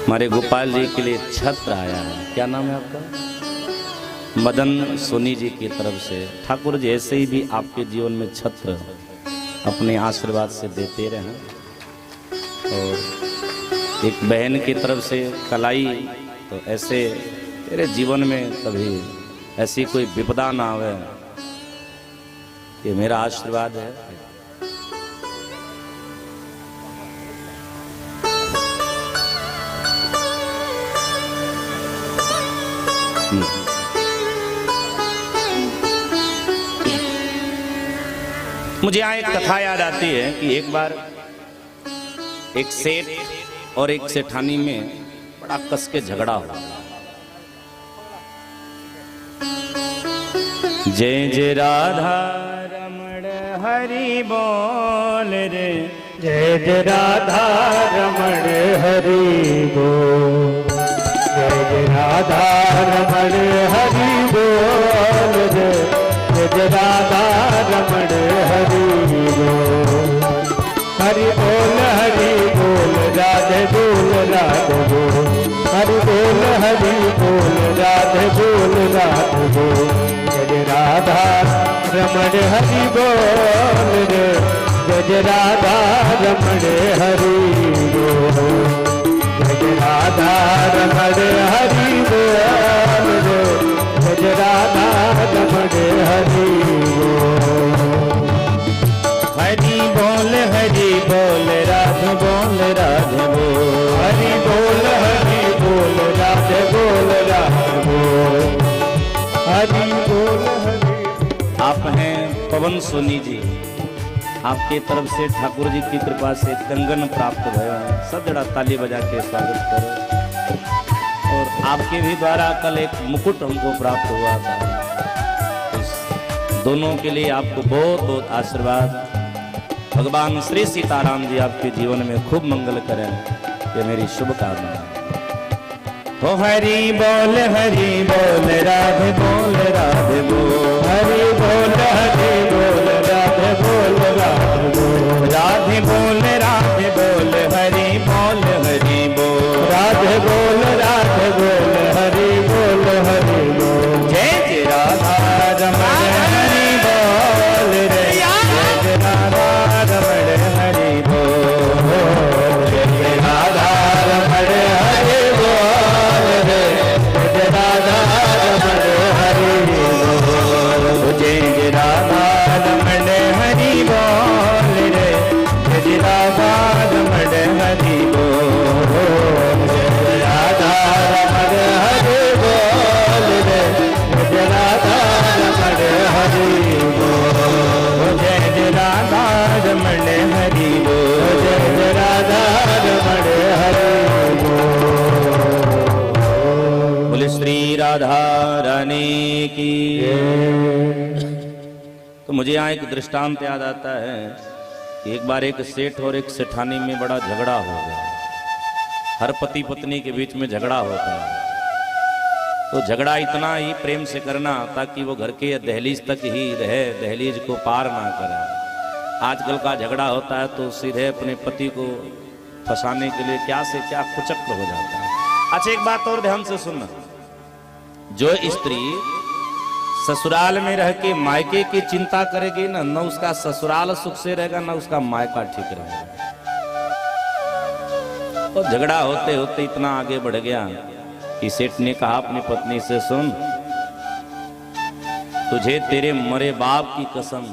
हमारे गोपाल जी के लिए छत्र आया है। क्या नाम है आपका? मदन सोनी जी की तरफ से। ठाकुर जी ऐसे ही भी आपके जीवन में छत्र अपने आशीर्वाद से देते रहें। और एक बहन की तरफ से कलाई, तो ऐसे तेरे जीवन में कभी ऐसी कोई विपदा ना आवे, ये मेरा आशीर्वाद है। मुझे यहाँ एक कथा याद आती है कि एक बार एक सेठ और एक सेठानी में बड़ा कस के झगड़ा हुआ। जय जय राधा रमण हरि बोल रे, जय जय राधा रमण हरि बोल, जय जय राधा रमण हरि बोल रे, जय जय राधा रमण हरि बोल। हरि बोल राधे बोल राधे बोल, हरि बोल राधे बोल राधे बोल। जय राधा रमण हरि बोल रे, जय राधा रमण हरि बोल, जय राधा रमण हरि बोल रे, जय राधा रमण हरि बोल। हरि बोल राधे बोल राधे बोल, हरि बोल राधे बोल राधे बोल, हरि बोल हरि। आप हैं पवन सोनी जी, आपके तरफ से ठाकुर जी की कृपा से कंगन प्राप्त भया है। सब जरा ताली बजा के स्वागत करो। और आपके भी द्वारा कल एक मुकुट हमको प्राप्त हुआ था। इस दोनों के लिए आपको बहुत बहुत आशीर्वाद। भगवान श्री सीताराम जी आपके जीवन में खूब मंगल करें, ये मेरी शुभकामना। हो हरि बोल राधे बोल राधे बोल, हरि बोल राधे बोल राधे बोल, राधे बोल हरि बोल, राधे बोल राधे बोल हरि बोल, राधे बोल हरि बोल। जय जय राधा रमण हरि बोल रे, जय राधा रमण हरि बोल, जय राधा रमण हरि बोल रे, जय राधा रमण हरि बोल, जय राधा रमण हरि बोल रे, जय राधा रमण हरि बोल, जय राधा रमण हरि बोल रे, जय राधा रमण हरि बोल, जय राधा रमण हरि बोल, जय राधा रमण हरि बोल। बोले श्री राधा रानी की। तो मुझे यहाँ एक दृष्टांत याद आता है कि एक बार एक सेठ और एक सेठानी में बड़ा झगड़ा हो गया। हर पति पत्नी के बीच में झगड़ा होता है, तो झगड़ा इतना ही प्रेम से करना ताकि वो घर के दहलीज तक ही रहे, दहलीज को पार ना करे। आजकल का झगड़ा होता है तो सीधे अपने पति को फंसाने के लिए क्या से क्या कुचक्र हो जाता है। अच्छा, एक बात और ध्यान से सुनना, जो स्त्री ससुराल में रह के मायके की चिंता करेगी ना, न उसका ससुराल सुख से रहेगा न उसका मायका ठीक रहेगा। तो झगड़ा होते होते इतना आगे बढ़ गया कि सेठ ने कहा अपनी पत्नी से, सुन, तुझे तेरे मरे बाप की कसम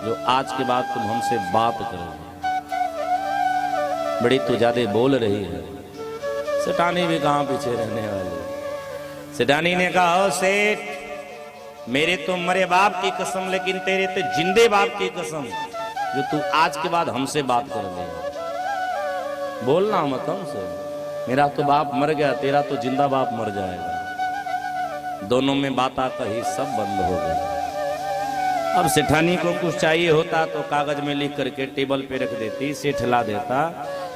जो आज के बाद तुम हमसे बात करोगे, बड़ी तू ज्यादा बोल रही है। सेठानी भी कहां पीछे रहने वाली। सेठानी ने कहा, ओ सेठ, मेरे तो मरे बाप की कसम, लेकिन तेरे तो जिंदे बाप की कसम जो तू आज के बाद हमसे बात कर ले। बोलना मत हमसे, मेरा तो बाप मर गया, तेरा तो जिंदा बाप मर जाएगा। दोनों में बात आता ही सब बंद हो गया। अब सेठानी को कुछ चाहिए होता तो कागज में लिख करके टेबल पे रख देती, सेठ ला देता।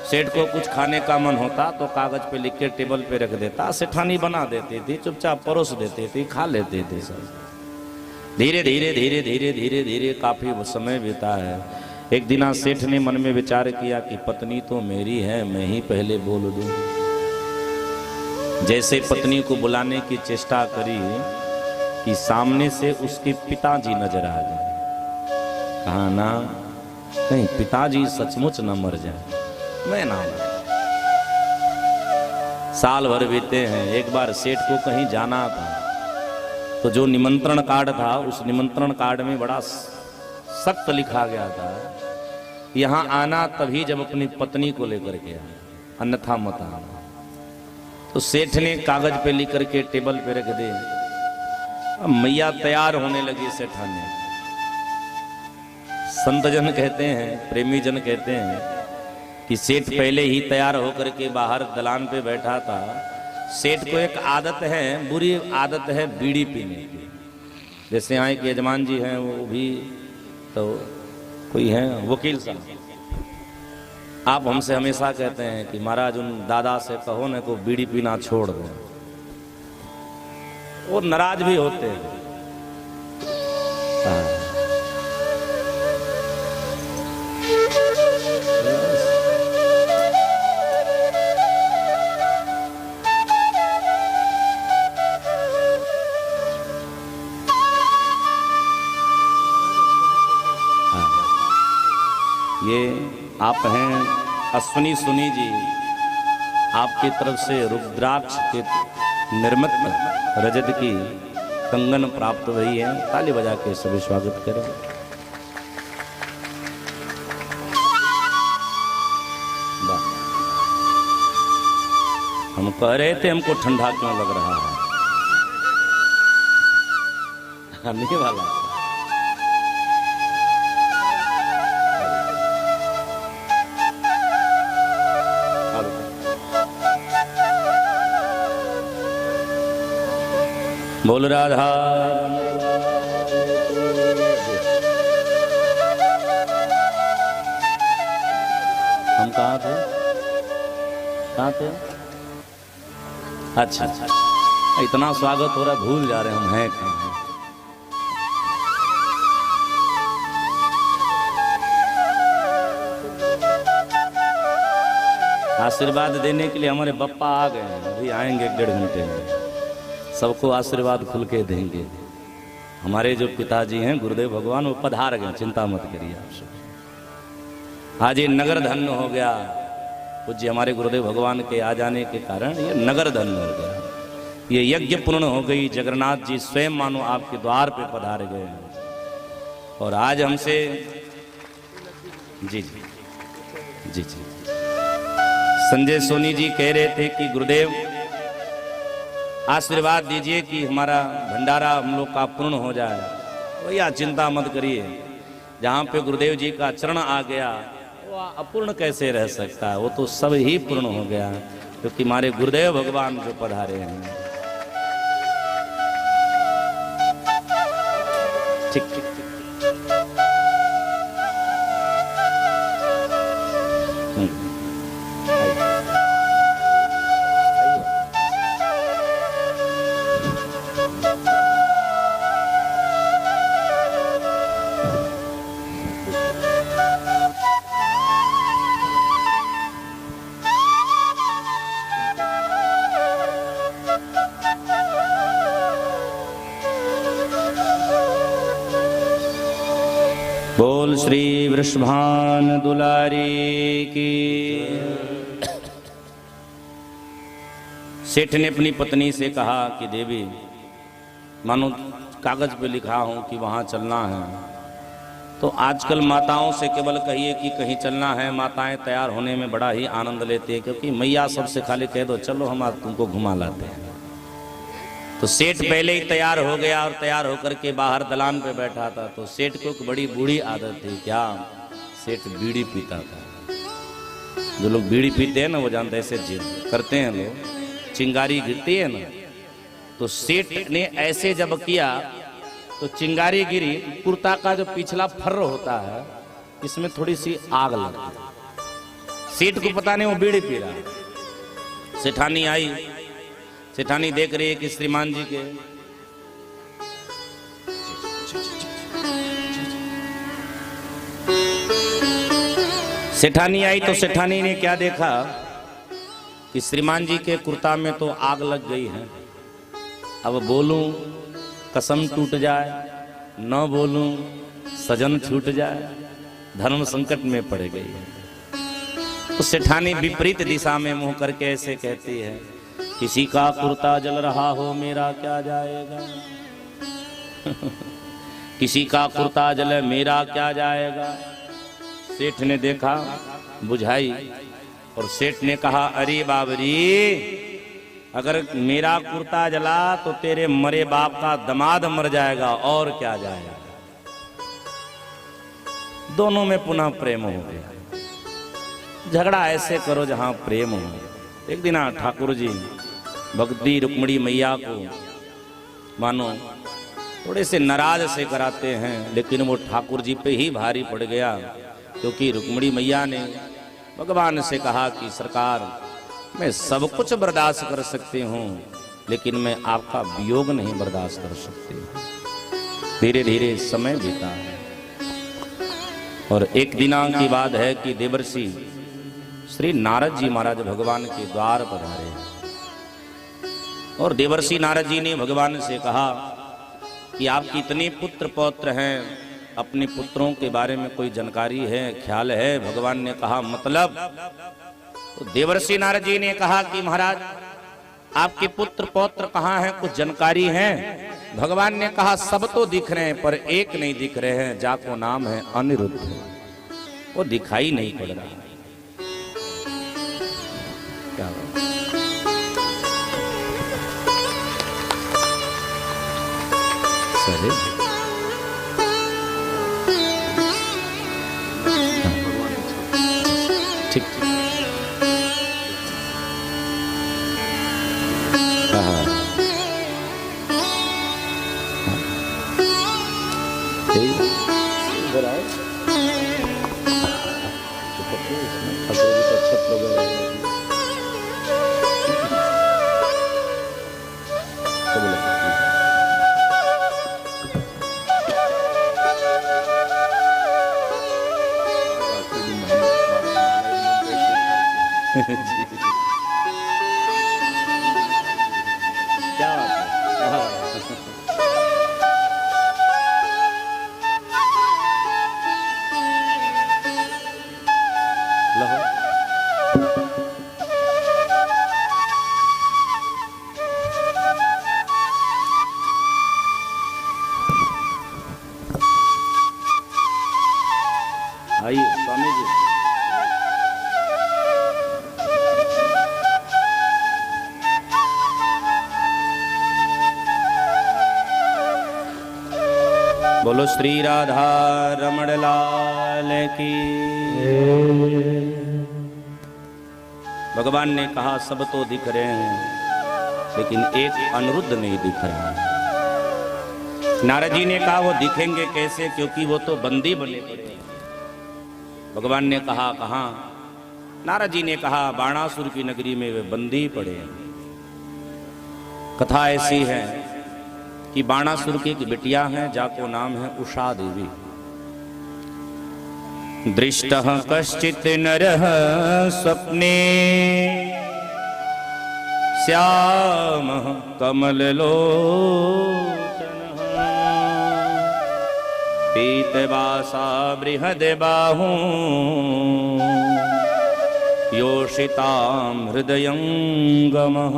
सेठ को कुछ खाने का मन होता तो कागज पे लिख के टेबल पे रख देता, सेठानी बना देती थी, चुपचाप परोस देती थी, खा लेते थे सब। धीरे धीरे धीरे धीरे धीरे धीरे काफी समय बीता है। एक दिन सेठ ने मन में विचार किया कि पत्नी तो मेरी है, मैं ही पहले बोल दूं। जैसे पत्नी को बुलाने की चेष्टा करी कि सामने से उसके पिताजी नजर आ गए। कहा ना, कहीं पिताजी सचमुच न मर जाए, मैं ना मर। साल भर बीते हैं। एक बार सेठ को कहीं जाना था तो जो निमंत्रण कार्ड था उस निमंत्रण कार्ड में बड़ा सख्त लिखा गया था, यहां आना तभी जब अपनी पत्नी को लेकर के आना, अन्यथा मत आना। तो सेठ ने कागज पे लिख करके टेबल पे रख दे। अब मैया तैयार होने लगी सेठानी। संत जन कहते हैं, प्रेमी जन कहते हैं कि सेठ पहले ही तैयार होकर के बाहर दलान पे बैठा था। सेठ को एक आदत है, बुरी आदत है बीड़ी पीने की। जैसे यहाँ एक यजमान जी हैं, वो भी तो कोई है वकील साहब, आप हमसे हमेशा कहते हैं कि महाराज उन दादा से कहो ना को बीड़ी पीना छोड़ दो। वो नाराज भी होते हैं। ये आप हैं अश्विनी सुनी जी, आपकी तरफ से रुद्राक्ष के निर्मित रजत की कंगन प्राप्त हुई है। ताली बजा के सभी स्वागत करें। हम कह रहे थे हमको ठंडा क्यों लग रहा है, आने वाला बोल राधा। हम कहाँ थे, कहाँ थे? अच्छा अच्छा, इतना स्वागत हो रहा भूल जा रहे हम हैं कहाँ। आशीर्वाद देने के लिए हमारे बप्पा आ गए हैं, अभी आएंगे 1-1.5 घंटे में। सबको आशीर्वाद खुल के देंगे। हमारे जो पिताजी हैं गुरुदेव भगवान, वो पधार गए, चिंता मत करिए आप सब। आज ये नगर धन्य हो गया, पूज्य हमारे गुरुदेव भगवान के आ जाने के कारण ये नगर धन्य हो गया। ये यज्ञ पूर्ण हो गई। जगन्नाथ जी स्वयं मानो आपके द्वार पे पधार गए। और आज हमसे जी जी जी जी संजय सोनी जी कह रहे थे कि गुरुदेव आशीर्वाद दीजिए कि हमारा भंडारा हम लोग का पूर्ण हो जाए। भैया चिंता मत करिए, जहाँ पे गुरुदेव जी का चरण आ गया वो अपूर्ण कैसे रह सकता है, वो तो सब ही पूर्ण हो गया, क्योंकि हमारे गुरुदेव भगवान जो पधारे हैं। ठीक ठीक ठीक। बोल श्री वृषभान दुलारी की। सेठ ने अपनी पत्नी से कहा कि देवी, मानो कागज पे लिखा हूं कि वहां चलना है, तो आजकल माताओं से केवल कहिए कि कहीं चलना है, माताएं तैयार होने में बड़ा ही आनंद लेती है, क्योंकि मैया सबसे खाली कह दो चलो हम आज तुमको घुमा लाते हैं। तो सेठ पहले ही तैयार हो गया और तैयार होकर के बाहर दलान पे बैठा था। तो सेठ को एक बड़ी बूढ़ी आदत थी, क्या? सेठ बीड़ी पीता था। जो लोग बीड़ी पीते हैं ना वो जानते हैं, ऐसे जिद करते हैं लोग, चिंगारी गिरती है ना, तो सेठ ने ऐसे जब किया तो चिंगारी गिरी, कुर्ता का जो पिछला फर होता है इसमें थोड़ी सी आग लगी। सेठ को पता नहीं वो बीड़ी पी रहा। सेठानी आई, सेठानी देख रही है कि श्रीमान जी के सेठानी आई तो सेठानी ने क्या देखा कि श्रीमान जी के कुर्ता में तो आग लग गई है। अब बोलूं कसम टूट जाए, न बोलूं सजन छूट जाए, धर्म संकट में पड़ गई है। तो सेठानी विपरीत दिशा में मुंह करके ऐसे कहती है, किसी का कुर्ता जल रहा हो मेरा क्या जाएगा। किसी का कुर्ता जले मेरा क्या जाएगा। सेठ ने देखा, बुझाई, और सेठ ने कहा, अरे बाबरी, अगर मेरा कुर्ता जला तो तेरे मरे बाप का दामाद मर जाएगा, और क्या जाएगा। दोनों में पुनः प्रेम हो गया। झगड़ा ऐसे करो जहां प्रेम हो। एक दिन ठाकुर जी भक्ति रुक्मणी मैया को मानो थोड़े से नाराज से कराते हैं, लेकिन वो ठाकुर जी पे ही भारी पड़ गया, क्योंकि रुक्मणी मैया ने भगवान से कहा कि सरकार, मैं सब कुछ बर्दाश्त कर सकती हूँ, लेकिन मैं आपका वियोग नहीं बर्दाश्त कर सकती। धीरे धीरे समय बीता और एक दिनांक की बात है कि देवर्षि श्री नारद जी महाराज भगवान के द्वार पधारे और देवर्षि नारद जी ने भगवान से कहा कि आपके इतने पुत्र पौत्र हैं, अपने पुत्रों के बारे में कोई जानकारी है, ख्याल है? भगवान ने कहा मतलब? तो देवर्षि नारद जी ने कहा कि महाराज आपके पुत्र पौत्र कहाँ हैं, कुछ जानकारी है? भगवान ने कहा सब तो दिख रहे हैं पर एक नहीं दिख रहे हैं, जाको नाम है अनिरुद्ध, वो दिखाई नहीं पड़ रहा। क्या सही ठीक इधर आए छत वगैरह क्या आइए स्वामी जी। बोलो श्री राधा रमण लाल की। भगवान ने कहा सब तो दिख रहे हैं, लेकिन एक अनिरुद्ध नहीं दिख रहा। नारद जी ने कहा वो दिखेंगे कैसे, क्योंकि वो तो बंदी बने पड़े। भगवान ने कहा कहाँ? नारद जी ने कहा बाणासुर की नगरी में वे बंदी पड़े। कथा ऐसी है कि बाणासुर की एक बिटिया है, जाको नाम है उषा देवी। दृष्टः कश्चित् नरः स्वप्ने श्यामः कमललोचनः पीतवासा बृहद्बाहू योषितां हृदयंगमः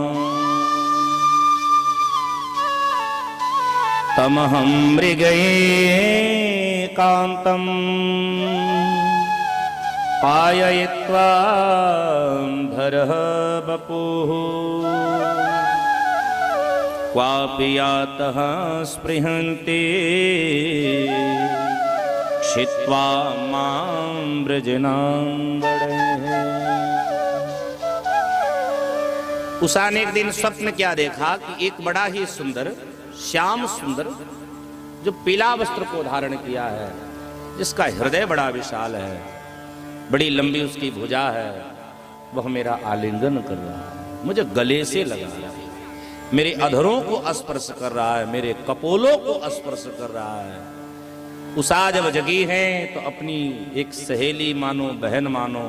तमहं मृगैकान्तं पाययित्वा धरः बपुः क्वापि यातः स्पृहन्ति क्षित्वा मां व्रजनांगणे। उषा ने एक दिन स्वप्न क्या देखा कि एक बड़ा ही सुंदर श्याम सुंदर जो पीला वस्त्र को धारण किया है, जिसका हृदय बड़ा विशाल है, बड़ी लंबी उसकी भुजा है, वह मेरा आलिंगन कर रहा है, मुझे गले से लगा रहा है, मेरे अधरों को स्पर्श कर रहा है, मेरे कपोलों को स्पर्श कर रहा है। उषा जब जगी है तो अपनी एक सहेली मानो, बहन मानो,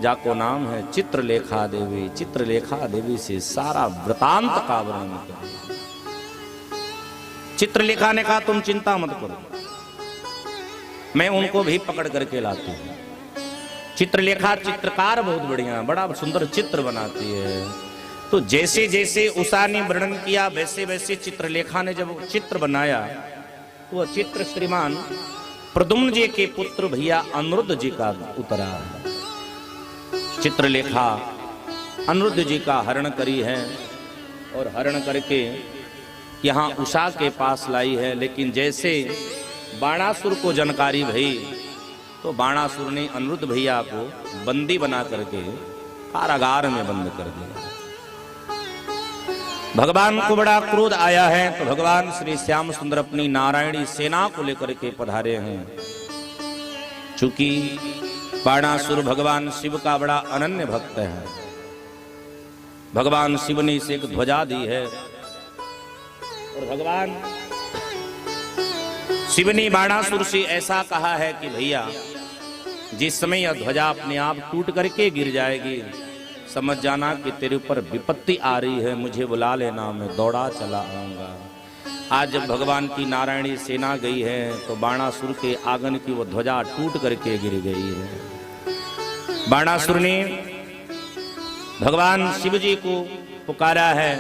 जाको नाम है चित्रलेखा देवी, चित्रलेखा देवी से सारा वृतांत का वर्णन किया। चित्रलेखा ने कहा तुम चिंता मत करो, मैं उनको भी पकड़ करके लाती हूँ। चित्रलेखा चित्रकार बहुत बढ़िया, बड़ा सुंदर चित्र बनाती है। तो जैसे जैसे उषा ने वर्णन किया वैसे वैसे चित्रलेखा ने जब चित्र बनाया तो वह चित्र श्रीमान प्रद्युम्न जी के पुत्र भैया अनिरुद्ध जी का उतरा है। चित्रलेखा अनिरुद्ध जी का हरण करी है और हरण करके यहाँ उषा के पास लाई है। लेकिन जैसे बाणासुर को जानकारी भई तो बाणासुर ने अनिरुद्ध भैया को बंदी बना करके कारागार में बंद कर दिया। भगवान को बड़ा क्रोध आया है तो भगवान श्री श्याम सुंदर अपनी नारायणी सेना को लेकर के पधारे हैं। चूंकि बाणासुर भगवान शिव का बड़ा अनन्य भक्त है, भगवान शिव ने इसे एक ध्वजा दी है और भगवान शिव ने बाणासुर से ऐसा कहा है कि भैया जिस समय यह ध्वजा अपने आप टूट करके गिर जाएगी समझ जाना कि तेरे ऊपर विपत्ति आ रही है, मुझे बुला लेना, मैं दौड़ा चला आऊंगा। आज जब भगवान की नारायणी सेना गई है तो बाणासुर के आंगन की वो ध्वजा टूट करके गिर गई है। बाणासुर ने भगवान शिव जी को पुकारा है,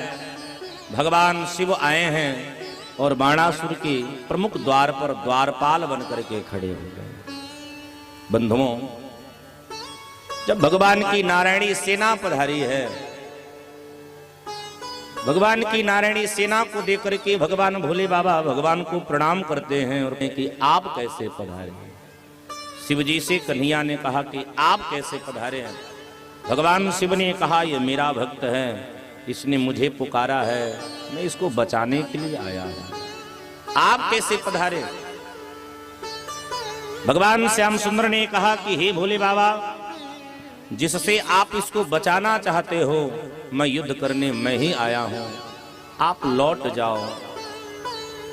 भगवान शिव आए हैं और बाणासुर के प्रमुख द्वार पर द्वारपाल बन करके खड़े हो गए। बंधुओं, जब भगवान की नारायणी सेना पधारी है, भगवान की नारायणी सेना को देख करके भगवान भोले बाबा भगवान को प्रणाम करते हैं और कि आप कैसे पधारे। शिव जी से कन्हैया ने कहा कि आप कैसे पधारे हैं। भगवान शिव ने कहा ये मेरा भक्त है, इसने मुझे पुकारा है, मैं इसको बचाने के लिए आया हूं, आप कैसे पधारे। भगवान श्याम सुंदर ने कहा कि हे भोले बाबा, जिससे आप इसको बचाना चाहते हो मैं युद्ध करने मैं ही आया हूं, आप लौट जाओ।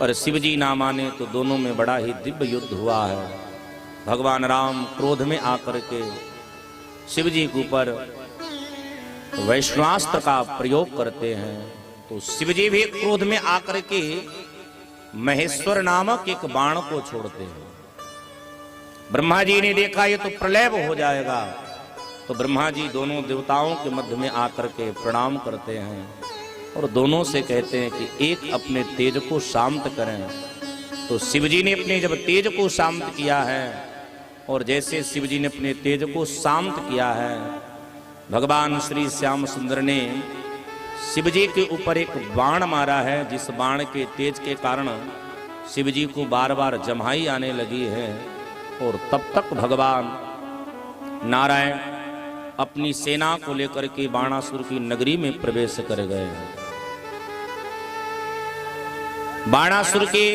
पर शिवजी ना माने तो दोनों में बड़ा ही दिव्य युद्ध हुआ है। भगवान राम क्रोध में आकर के शिवजी के ऊपर वैष्णवास्त्र का प्रयोग करते हैं तो शिवजी भी क्रोध में आकर के महेश्वर नामक एक बाण को छोड़ते हैं। ब्रह्मा जी ने देखा ये तो प्रलय हो जाएगा, तो ब्रह्मा जी दोनों देवताओं के मध्य में आकर के प्रणाम करते हैं और दोनों से कहते हैं कि एक अपने तेज को शांत करें। तो शिवजी ने अपने जब तेज को शांत किया है और जैसे शिवजी ने अपने तेज को शांत किया है, भगवान श्री श्याम सुंदर ने शिवजी के ऊपर एक बाण मारा है, जिस बाण के तेज के कारण शिवजी को बार बार जम्हाई आने लगी है। और तब तक भगवान नारायण अपनी सेना को लेकर के बाणासुर की नगरी में प्रवेश कर गए। बाणासुर के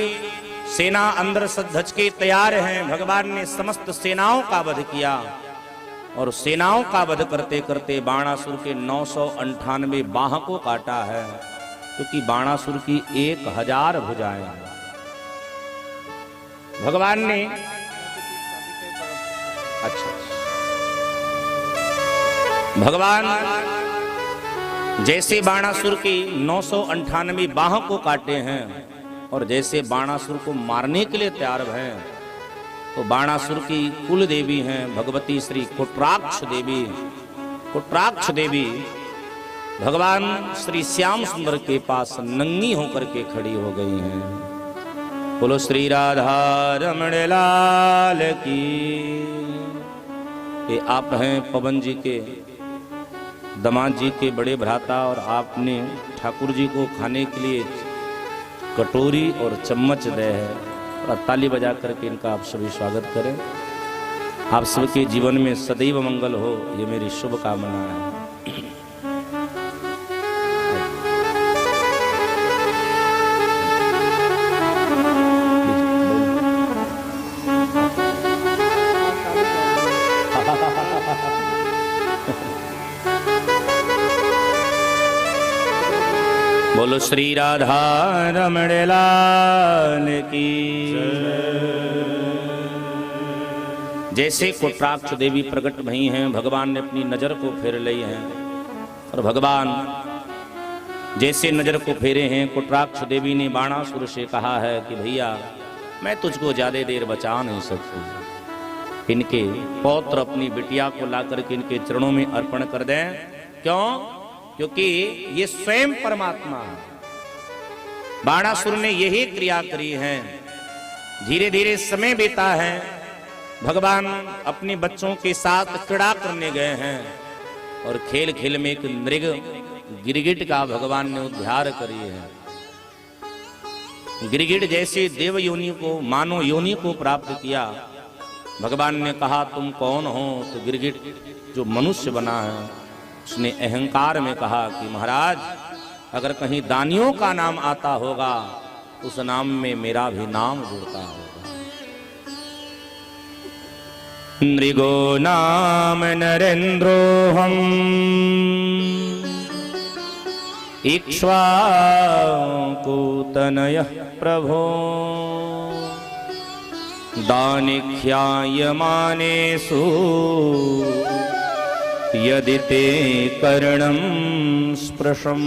सेना अंदर सज के तैयार हैं। भगवान ने समस्त सेनाओं का वध किया और सेनाओं का वध करते करते बाणासुर के 998 बाह को काटा है, क्योंकि बाणासुर की 1000 भुजाएं हैं। भगवान ने अच्छा भगवान जैसे बाणासुर की 998 बाहों को काटे हैं और जैसे बाणासुर को मारने के लिए तैयार हैं, तो बाणासुर की कुल देवी हैं भगवती श्री कुट्राक्ष देवी। कुट्राक्ष देवी भगवान श्री श्याम सुंदर के पास नंगी होकर के खड़ी हो गई हैं। बोलो श्री राधा रमण लाल की। ये आप हैं पवन जी के दामाद जी के बड़े भ्राता, और आपने ठाकुर जी को खाने के लिए कटोरी और चम्मच दे है। और ताली बजा करके इनका आप सभी स्वागत करें। आप सबके जीवन में सदैव मंगल हो, ये मेरी शुभकामना है। बोलो श्री राधा रमण लाल की। जैसे कुट्राक्ष देवी प्रकट भई हैं, भगवान ने अपनी नजर को फेर ली है, और भगवान जैसे नजर को फेरे हैं, कुट्राक्ष देवी ने बाणासुर से कहा है कि भैया मैं तुझको ज्यादा देर बचा नहीं सकती। इनके पौत्र अपनी बिटिया को लाकर के इनके चरणों में अर्पण कर दें। क्यों? क्योंकि ये स्वयं परमात्मा है। बाणासुर ने यही क्रिया करी है। धीरे धीरे समय बीता है, भगवान अपने बच्चों के साथ क्रीड़ा करने गए हैं, और खेल खेल में एक मृग गिरगिट का भगवान ने उद्धार करी है। गिरगिट जैसे देव योनि को, मानव योनि को प्राप्त किया। भगवान ने कहा तुम कौन हो? तो गिरगिट जो मनुष्य बना है, उसने अहंकार में कहा कि महाराज अगर कहीं दानियों का नाम आता होगा, उस नाम में मेरा भी नाम जुड़ता होगा। नृगो नाम नरेंद्रो हम इक्ष्वाकुतनयः प्रभो दानिख्यायमानेषु यदि ते कर्णम स्पृशम।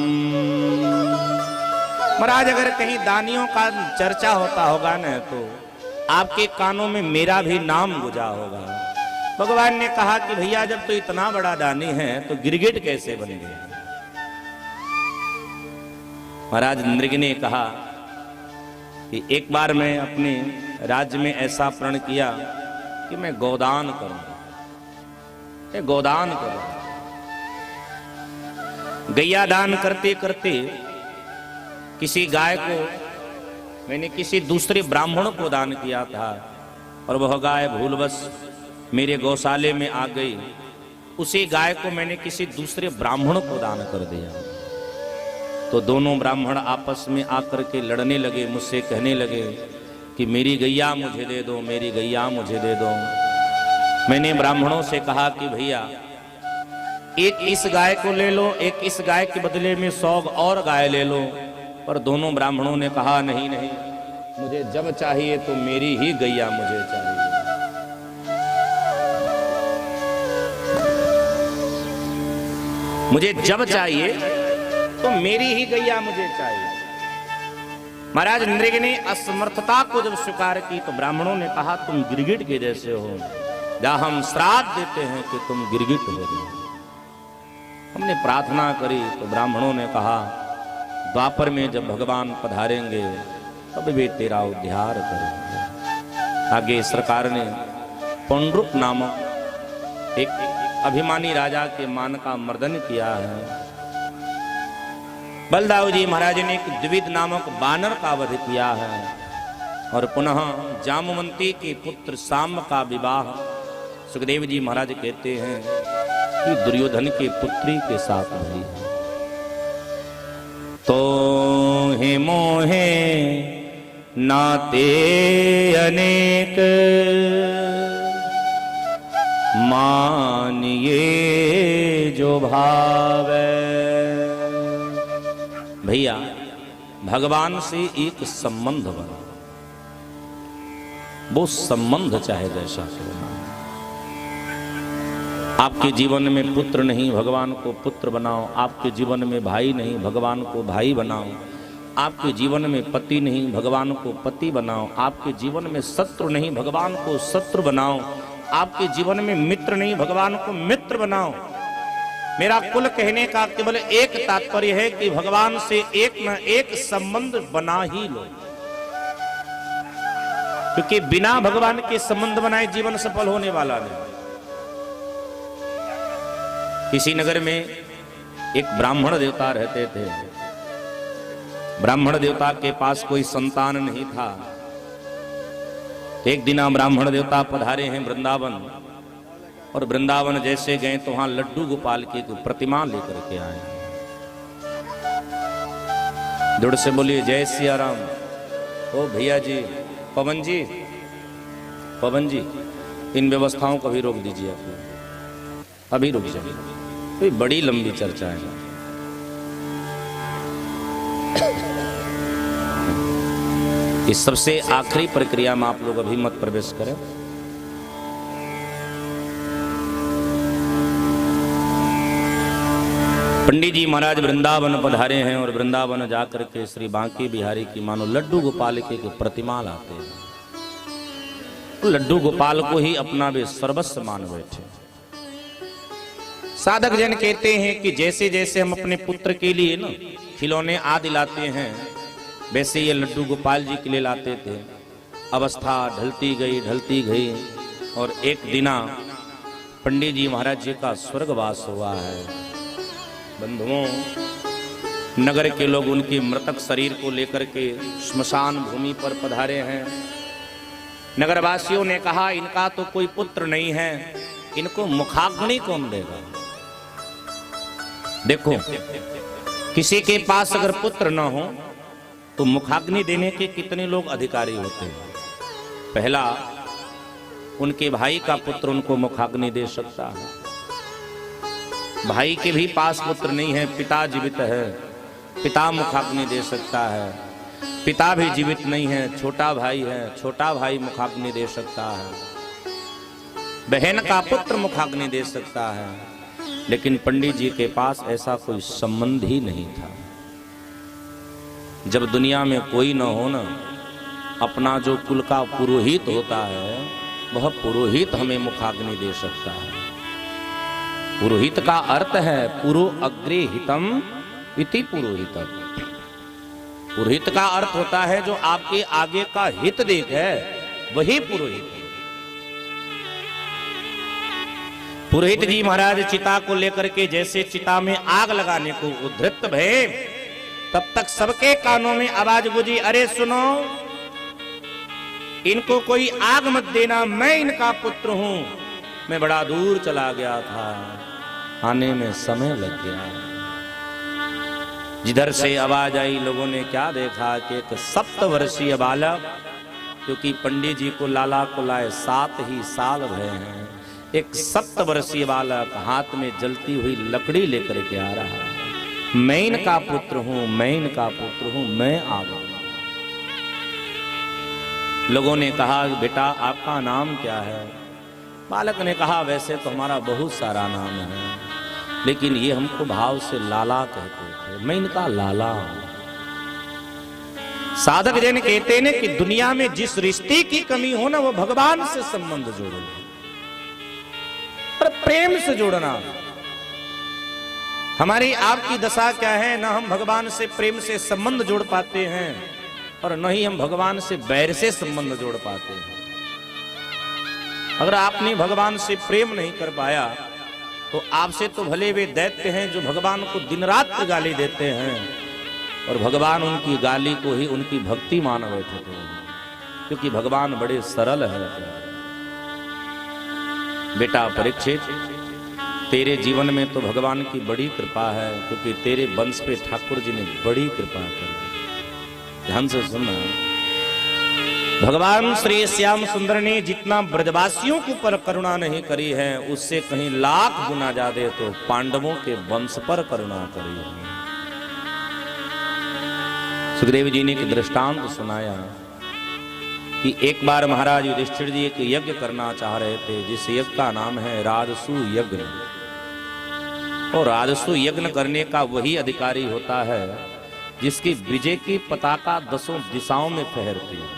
महाराज अगर कहीं दानियों का चर्चा होता होगा न, तो आपके कानों में मेरा भी नाम गुजा होगा। भगवान ने कहा कि भैया जब तो इतना बड़ा दानी है, तो गिरगिट कैसे बन गए? महाराज मृग ने कहा कि एक बार मैं अपने राज्य में ऐसा प्रण किया कि मैं गोदान करूंगा, गोदान करूं। गैया दान करते करते किसी गाय को मैंने किसी दूसरे ब्राह्मण को दान किया था, और वह गाय भूलवश मेरे गौशाले में आ गई। उसी गाय को मैंने किसी दूसरे ब्राह्मण को दान कर दिया। तो दोनों ब्राह्मण आपस में आकर के लड़ने लगे, मुझसे कहने लगे कि मेरी गैया मुझे दे दो, मेरी गैया मुझे दे दो। मैंने ब्राह्मणों से कहा कि भैया एक इस गाय को ले लो, एक इस गाय के बदले में 100 और गाय ले लो। पर दोनों ब्राह्मणों ने कहा नहीं नहीं, मुझे जब चाहिए तो मेरी ही गैया मुझे चाहिए। मुझे जब चाहिए तो मेरी ही गैया मुझे चाहिए। महाराज मृग ने असमर्थता को जब स्वीकार की, तो ब्राह्मणों ने कहा तुम गिरगिट के जैसे हो, जहां हम श्राद्ध देते हैं कि तुम गिरगिट हो जाओ। हमने प्रार्थना करी, तो ब्राह्मणों ने कहा द्वापर में जब भगवान पधारेंगे तब वे तेरा उद्धार करेंगे। आगे सरकार ने पौंड्रुक नामक एक अभिमानी राजा के मान का मर्दन किया है। बलदाऊ जी महाराज ने एक द्विविद नामक बानर का वध किया है, और पुनः जामवंती के पुत्र साम का विवाह सुखदेव जी महाराज कहते हैं कि दुर्योधन के पुत्री के साथ हुई। तो हे मोहे नाते अनेक मानिए जो भावे। भैया भगवान से एक संबंध बना, वो संबंध चाहे जैसा हो। आपके जीवन में पुत्र नहीं, भगवान को पुत्र बनाओ। आपके जीवन में भाई नहीं, भगवान को भाई बनाओ। आपके जीवन में पति नहीं, भगवान को पति बनाओ। आपके जीवन में शत्रु नहीं, भगवान को शत्रु बनाओ। आपके जीवन में मित्र नहीं, भगवान को मित्र बनाओ। मेरा कुल कहने का केवल एक तात्पर्य है कि भगवान से एक न एक संबंध बना ही लो, क्योंकि बिना भगवान के संबंध बनाए जीवन सफल होने वाला नहीं। किसी नगर में एक ब्राह्मण देवता रहते थे। ब्राह्मण देवता के पास कोई संतान नहीं था। एक दिन ब्राह्मण देवता पधारे हैं वृंदावन, और वृंदावन जैसे गए तो वहां लड्डू गोपाल की प्रतिमा लेकर के आए। जोड़ से बोलिए जय सिया राम। ओ भैया जी, पवन जी, पवन जी, इन व्यवस्थाओं को भी रोक दीजिए, अभी रुक जाइए, तो बड़ी लंबी चर्चा है। इस सबसे आखिरी प्रक्रिया में आप लोग अभी मत प्रवेश करें। पंडित जी महाराज वृंदावन पधारे हैं, और वृंदावन जाकर के श्री बांके बिहारी की मानो लड्डू गोपाल के प्रतिमा लाते हैं। तो लड्डू गोपाल को ही अपना वे सर्वस्व मान बैठे। साधक जन कहते हैं कि जैसे जैसे हम अपने पुत्र के लिए ना खिलौने आदि लाते हैं, वैसे ये लड्डू गोपाल जी के लिए लाते थे। अवस्था ढलती गई, और एक दिना पंडित जी महाराज जी का स्वर्गवास हुआ है। बंधुओं, नगर के लोग उनकी मृतक शरीर को लेकर के श्मशान भूमि पर पधारे हैं। नगरवासियों ने कहा इनका तो कोई पुत्र नहीं है, इनको मुखाग्नि कौन देगा। देखो, किसी के पास अगर पुत्र न हो तो मुखाग्नि देने के कितने लोग अधिकारी होते हैं। पहला, उनके भाई का पुत्र उनको मुखाग्नि दे सकता है। भाई के भी पास पुत्र नहीं है, पिता जीवित है, पिता मुखाग्नि दे सकता है। पिता भी जीवित नहीं है, छोटा भाई है, छोटा भाई मुखाग्नि दे सकता है। बहन का पुत्र मुखाग्नि दे सकता है। लेकिन पंडित जी के पास ऐसा कोई संबंध ही नहीं था। जब दुनिया में कोई न हो ना, अपना जो कुल का पुरोहित होता है, वह पुरोहित हमें मुखाग्नि दे सकता है। पुरोहित का अर्थ है पुरो अग्रे हितम इति पुरोहितम। पुरोहित का अर्थ होता है जो आपके आगे का हित देखे, वही पुरोहित। पुरोहित जी महाराज चिता को लेकर के जैसे चिता में आग लगाने को उद्धृत भये, तब तक सबके कानों में आवाज गूंजी, अरे सुनो, इनको कोई आग मत देना, मैं इनका पुत्र हूं। मैं बड़ा दूर चला गया था, आने में समय लग गया। जिधर से आवाज आई, लोगों ने क्या देखा कि एक 7 वर्षीय बालक, क्योंकि पंडित जी को लाला को लाए 7 ही साल भरे हैं, एक 7 वर्षीय बालक हाथ में जलती हुई लकड़ी लेकर के आ रहा है। मैं इनका पुत्र हूं, मैं इनका पुत्र हूं, मैं आ गया। लोगों ने कहा, बेटा आपका नाम क्या है? बालक ने कहा, वैसे तो हमारा बहुत सारा नाम है, लेकिन ये हमको भाव से लाला कहते थे, मैं इनका लाला हूं। साधक जन कहते हैं कि दुनिया में जिस रिश्ते की कमी हो ना, वो भगवान से संबंध जोड़ो, पर प्रेम से जोड़ना। हमारी आपकी दशा क्या है, ना हम भगवान से प्रेम से संबंध जोड़ पाते हैं, और न ही हम भगवान से बैर से संबंध जोड़ पाते हैं। अगर आपने भगवान से प्रेम नहीं कर पाया, तो आपसे तो भले वे दैत्य हैं जो भगवान को दिन रात गाली देते हैं, और भगवान उनकी गाली को ही उनकी भक्ति मान बैठे थे, क्योंकि भगवान बड़े सरल है। बेटा परीक्षित, तेरे जीवन में तो भगवान की बड़ी कृपा है, क्योंकि तेरे वंश पे ठाकुर जी ने बड़ी कृपा की। ध्यान से सुनना, भगवान श्री श्याम सुंदर ने जितना ब्रजवासियों के ऊपर करुणा नहीं करी है, उससे कहीं लाख गुना ज्यादा तो पांडवों के वंश पर करुणा करी है। सुखदेव जी ने एक दृष्टांत सुनाया कि एक बार महाराज युधिष्ठिर जी एक यज्ञ करना चाह रहे थे, जिस यज्ञ का नाम है राजसू यज्ञ। और राजसू यज्ञ करने का वही अधिकारी होता है जिसकी विजय की पताका 10 दिशाओं में फहरती है।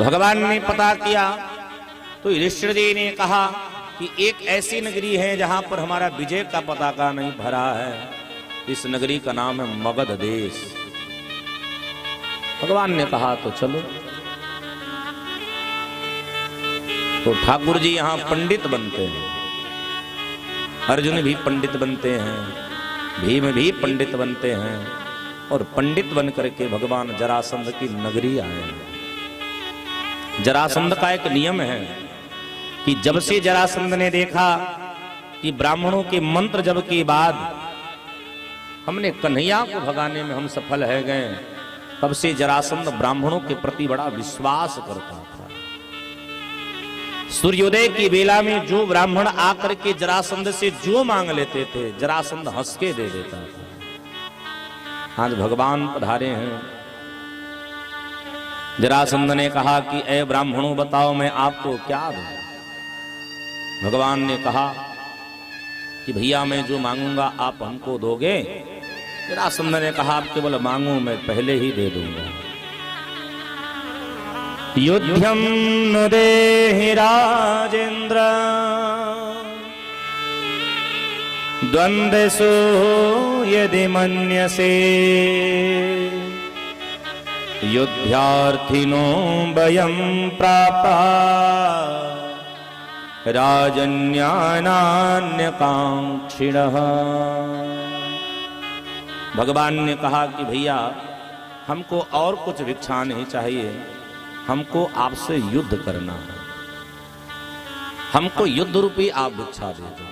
भगवान ने पता किया तो युधिष्ठिर जी ने कहा कि एक ऐसी नगरी है जहां पर हमारा विजय का पताका नहीं भरा है। इस नगरी का नाम है मगध देश। भगवान ने कहा तो चलो। तो ठाकुर जी यहां पंडित बनते हैं, अर्जुन भी पंडित बनते हैं, भीम भी पंडित बनते हैं, और पंडित बन करके भगवान जरासंध की नगरी आए हैं। जरासंध का एक नियम है कि जब से जरासंध ने देखा कि ब्राह्मणों के मंत्र जब के बाद हमने कन्हैया को भगाने में हम सफल है गए, तब से जरासंध ब्राह्मणों के प्रति बड़ा विश्वास करता था। सूर्योदय की बेला में जो ब्राह्मण आकर के जरासंध से जो मांग लेते थे, जरासंध हंस के दे देता था। आज भगवान पधारे हैं। जरासंध ने कहा कि ऐ ब्राह्मणों बताओ मैं आपको क्या दूं। भगवान ने कहा कि भैया मैं जो मांगूंगा आप हमको दोगे। जरासंध ने कहा आप केवल मांगो, मैं पहले ही दे दूंगा। युध्यम न देहि राजेंद्र द्वंद्वसु यदि मन्यसे युद्धार्थिनो वयं प्राप्ता राजन्यानान्यकांक्षिणः। भगवान ने कहा कि भैया हमको और कुछ भिक्षा नहीं चाहिए, हमको आपसे युद्ध करना है, हमको युद्ध रूपी आप भिक्षा दे दो।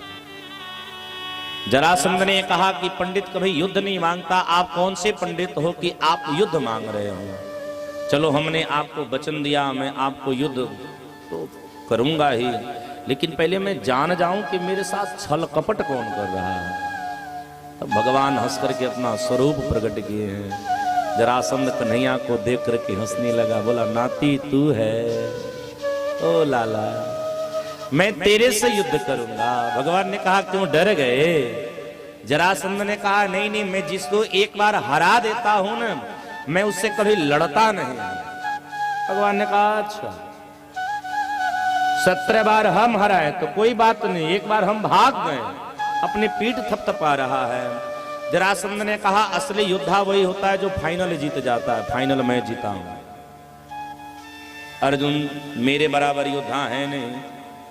जरासंध ने कहा कि पंडित कभी युद्ध नहीं मांगता, आप कौन से पंडित हो कि आप युद्ध मांग रहे हो। चलो हमने आपको वचन दिया, मैं आपको युद्ध तो करूंगा ही, लेकिन पहले मैं जान जाऊं कि मेरे साथ छल कपट कौन कर रहा है। तब भगवान हंस करके अपना स्वरूप प्रकट किए हैं। जरासंध कन्हैया को देख करके हंसने लगा, बोला नाती तू है, ओ लाला मैं तेरे से युद्ध करूंगा। भगवान ने कहा क्यों डर गए। जरासंध ने कहा नहीं नहीं, मैं जिसको एक बार हरा देता हूं ना, मैं उससे कभी लड़ता नहीं। भगवान ने कहा अच्छा 17 बार हम हराए तो कोई बात नहीं, एक बार हम भाग गए, अपनी पीठ थपथपा रहा है। जरासंध ने कहा असली योद्धा वही होता है जो फाइनल जीत जाता है, फाइनल मैं जीता हूं। अर्जुन मेरे बराबर योद्धा है नहीं,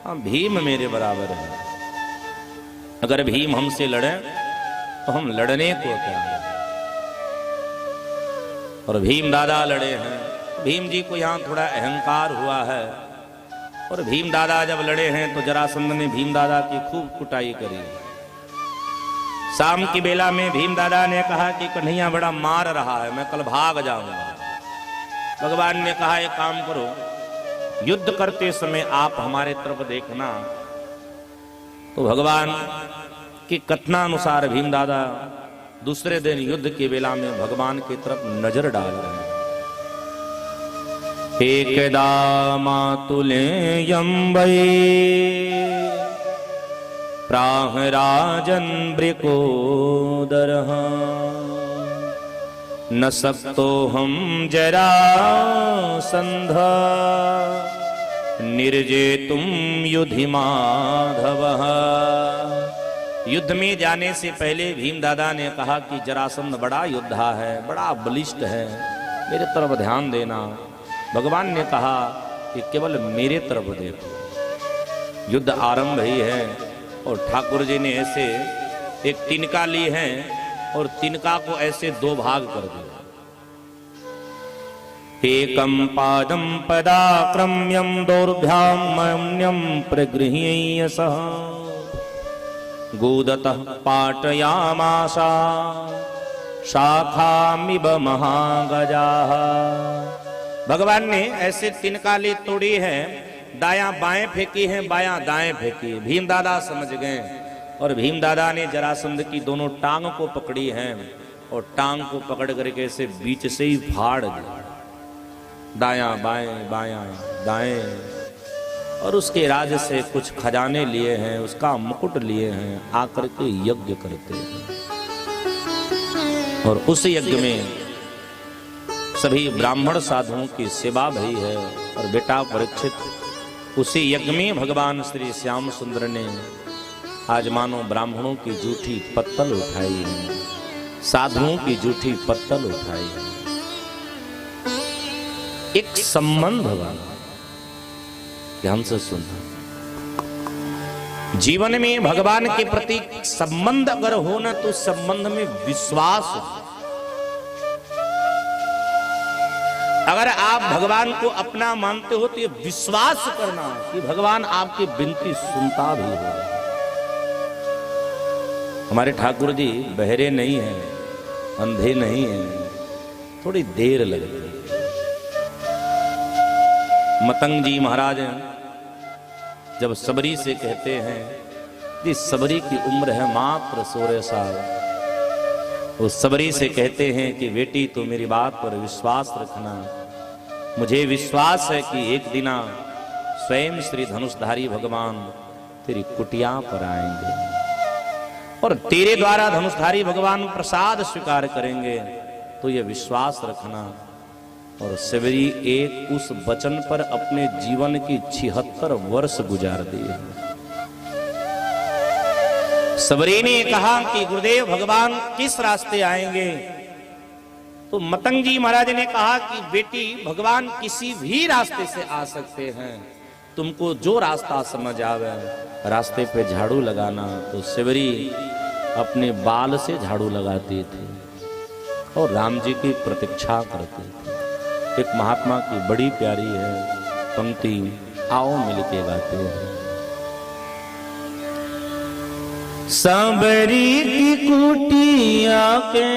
हाँ भीम मेरे बराबर है। अगर भीम हमसे लड़े तो हम लड़ने को क्या है। और भीम दादा लड़े हैं। भीम जी को यहां थोड़ा अहंकार हुआ है, और भीम दादा जब लड़े हैं तो जरासंध ने भीम दादा की खूब कुटाई करी। शाम की बेला में भीम दादा ने कहा कि कन्हैया बड़ा मार रहा है, मैं कल भाग जाऊंगा। भगवान ने कहा एक काम करो, युद्ध करते समय आप हमारे तरफ देखना। तो भगवान की कथनानुसार भीम दादा दूसरे दिन युद्ध की बेला में भगवान की तरफ नजर डाल रहे हैं। एकदा मातुलेयं वै प्राह राजन् वृकोदरः न शक्तोऽहं जरासन्ध निर्जेतुं युधि माधवः। युद्ध में जाने से पहले भीम दादा ने कहा कि जरासंध बड़ा योद्धा है, बड़ा बलिष्ठ है, मेरे तरफ ध्यान देना। भगवान ने कहा कि केवल मेरे तरफ देखो। युद्ध आरंभ ही है और ठाकुर जी ने ऐसे एक तिनका ली है और तिनका को ऐसे दो भाग कर दिया। एकम पादम पदाक्रम्यम दौर्भ्याम मन्यम प्रगृह्यसः गोदतः पाटयामासा शाखामिव महागजाः। भगवान ने ऐसे तिनकाली तोड़ी है, दायां बाएं फेंकी है, बायां दाएं फेंकी। भीम दादा समझ गए और भीम दादा ने जरासंध की दोनों टांग को पकड़ी है और टांग को पकड़ करके ऐसे बीच से ही फाड़ दिया, दायां बाएं बायां दाएं। और उसके राज से कुछ खजाने लिए हैं, उसका मुकुट लिए हैं, आकर के यज्ञ करते हैं। और उस यज्ञ में सभी ब्राह्मण साधुओं की सेवा भई है। और बेटा परीक्षित, उसी यज्ञ में भगवान श्री श्याम सुंदर ने आज मानो ब्राह्मणों की जूठी पत्तल उठाई है, साधुओं की जूठी पत्तल उठाई है। एक संबंध वाला ध्यान से सुनना, जीवन में भगवान के प्रति संबंध अगर हो ना तो संबंध में विश्वास हो। अगर आप भगवान को अपना मानते हो तो ये विश्वास करना कि भगवान आपकी विनती सुनता भी हो। हमारे ठाकुर जी बहरे नहीं हैं, अंधे नहीं हैं, थोड़ी देर लगती है। मतंग जी महाराज जब सबरी से कहते हैं कि सबरी की उम्र है मात्र 16 साल, वो सबरी से कहते हैं कि बेटी तो मेरी बात पर विश्वास रखना, मुझे विश्वास है कि एक दिना स्वयं श्री धनुषधारी भगवान तेरी कुटिया पर आएंगे और तेरे द्वारा धनुषधारी भगवान प्रसाद स्वीकार करेंगे, तो ये विश्वास रखना। और सबरी एक उस वचन पर अपने जीवन की 76 वर्ष गुजार दिए। सबरी ने कहा कि गुरुदेव भगवान किस रास्ते आएंगे? तो मतंग जी महाराज ने कहा कि बेटी भगवान किसी भी रास्ते से आ सकते हैं, तुमको जो रास्ता समझ आवे रास्ते पे झाड़ू लगाना। तो सबरी अपने बाल से झाड़ू लगाते थे और राम जी की प्रतीक्षा करते थे। एक महात्मा की बड़ी प्यारी है पंक्ति, आओ मिलके गाते हैं। सबरी की कुटिया के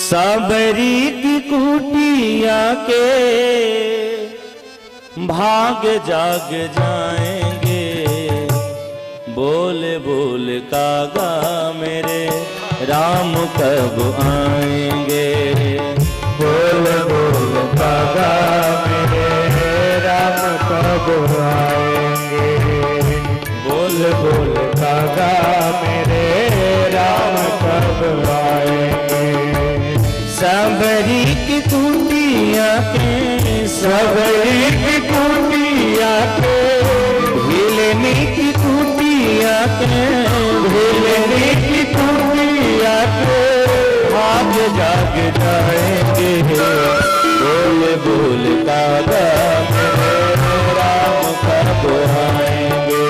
सबरी की कुटिया के भाग जाग जाएंगे, बोल बोल कागा मेरे राम कब आएंगे, बोल बोल कागा मेरे राम कब आएंगे, बोल बोल कागा मेरे राम कब आएंगे। सबरी की कुटिया के सबरी की कुटिया के भिलनी की कुटिया के भिलनी की कुटिया के भाग जाग जाएंगे, बोल बोल कागा मेरे राम कब आएंगे,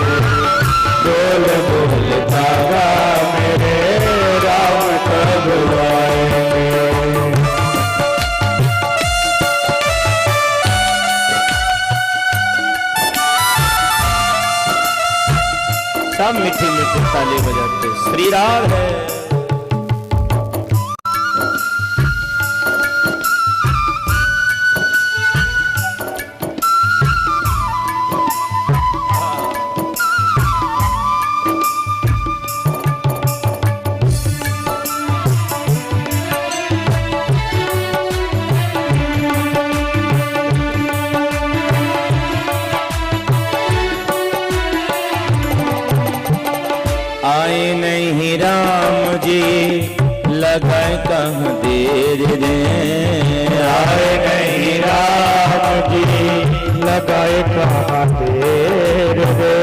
बोल बोल कागा मेरे राम कब आएंगे। सब मीठी मीठी ताली बजाते श्री राम है। आए नहीं राम जी लगाए कहाँ देर रे, आए नहीं राम जी लगाए कहाँ देर रे,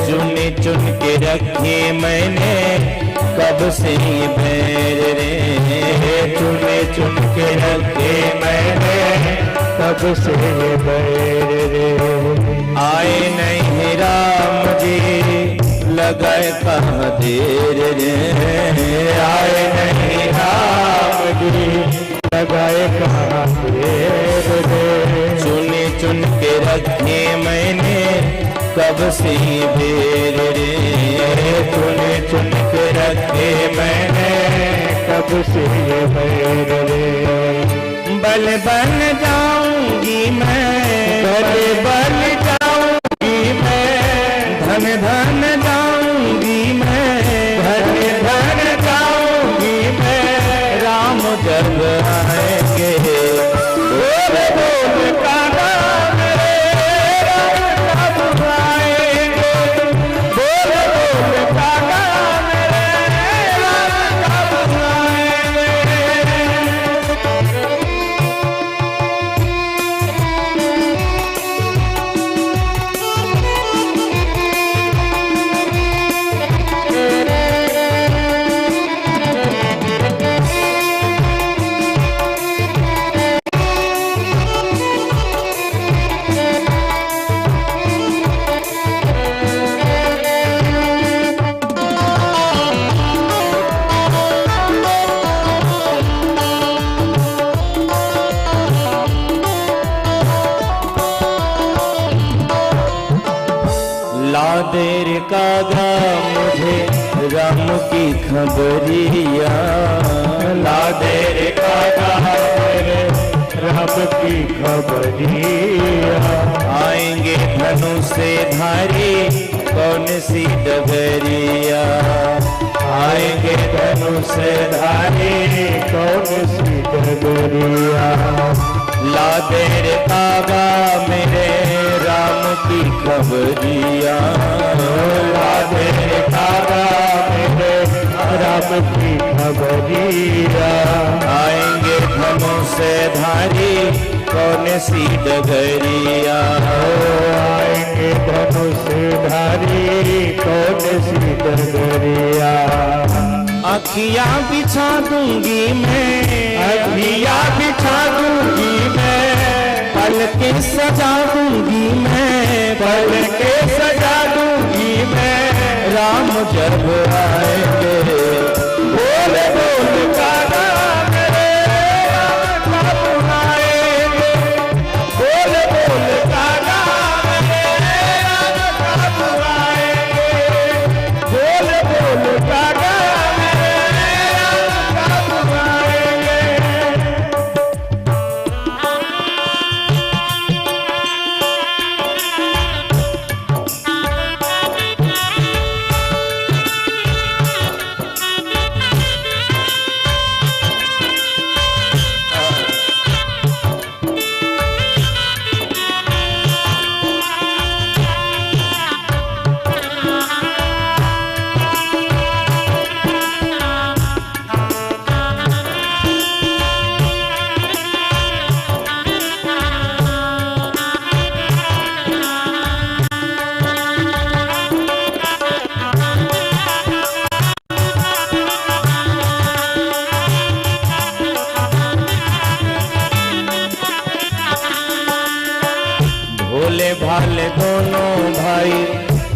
चुन चुन के रखे मैंने कब से बैर रे, चुन चुन के रखे मैंने कब से बैर रे। आए नहीं राम जी लगाए कहाँ देर रे, आए नहीं राम जी लगाए कहाँ देर रे, चुने चुन के रखे मैंने कब से बेर रे, चुने चुन के रखे मैंने कब से बेर रे। बल बन जाऊंगी मैं, बल बन जाऊंगी मैं, धन धन जाऊंगी मैं, धन धन जाऊंगी मैं, राम जब आएंगे, बोल बोल कागा मेरे राम कब आएंगे, बोल बोल कागा कागा मुझे राम की खबरिया, ला दे रे कागा मेरे राम की खबरिया। आएंगे धनुष से धारी कौन सी डगरिया, आएंगे धनुष धारी कौन सी डगरिया। ला दे रे कागा मेरे राम की खबरिया, ला दे रे कागा मेरे राम की खबरिया। आएंगे धनुष धारी कौन सी डगरिया, आएंगे धनुष धारी कौन सी डगरिया। अखियां बिछा दूंगी मैं, अखियाँ बिछा दूंगी मैं, पलके सजा दूंगी मैं, पलके सजा दूंगी मैं। राम जब आएंगे बोल बोल कागा मेरे राम कब आएंगे। बोल बोल कागा मेरे राम कब आएंगे। बोल बोल कागा मेरे राम कब आएंगे। भोले भाले दोनों भाई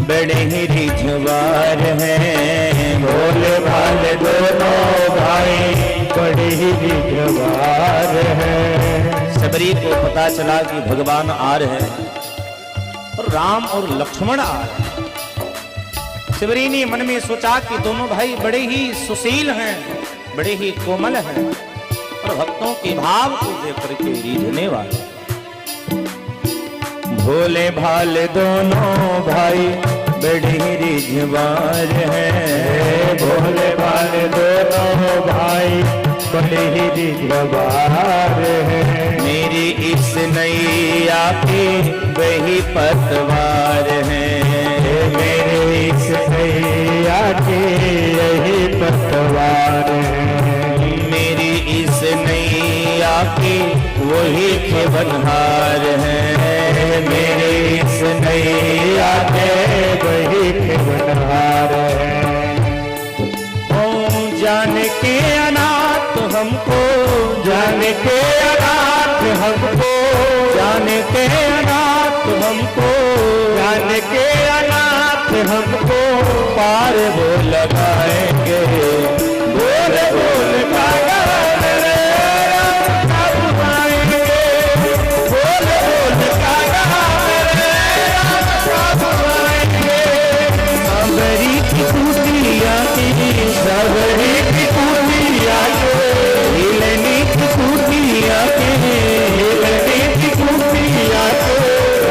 बड़े ही रिझवार हैं, भोले भाले दोनों भाई बड़े ही रिझवार हैं। सबरी को पता चला कि भगवान आ रहे हैं और राम और लक्ष्मण आ रहे हैं। सबरी ने मन में सोचा कि दोनों भाई बड़े ही सुशील हैं, बड़े ही कोमल हैं और भक्तों के भाव को देख करके रीझने वाले। भोले भाले दोनों भाई बड़े ही रिझवार हैं, भोले भाले दोनों भाई बड़े ही रिझवार हैं। मेरी इस नैया की वही पतवार हैं, मेरे इस नैया की यही पतवार है। मेरी इस नैया की वही खेवनहार हैं, मेरे इस नैया के वही खेवनहार है। ओ जान के अनाथ हमको, जान के अनाथ हमको, जान के अनाथ हमको, जान के अनाथ हमको पार वो लगाएंगे। बोल बोल कागा मेरे राम कब आएंगे। बोल बोल कागा मेरे राम कब आएंगे। सबरी की कुटिया की, सबरी की कुटिया के, हिलनी की कुटिया के, हिलनी की कुटिया के,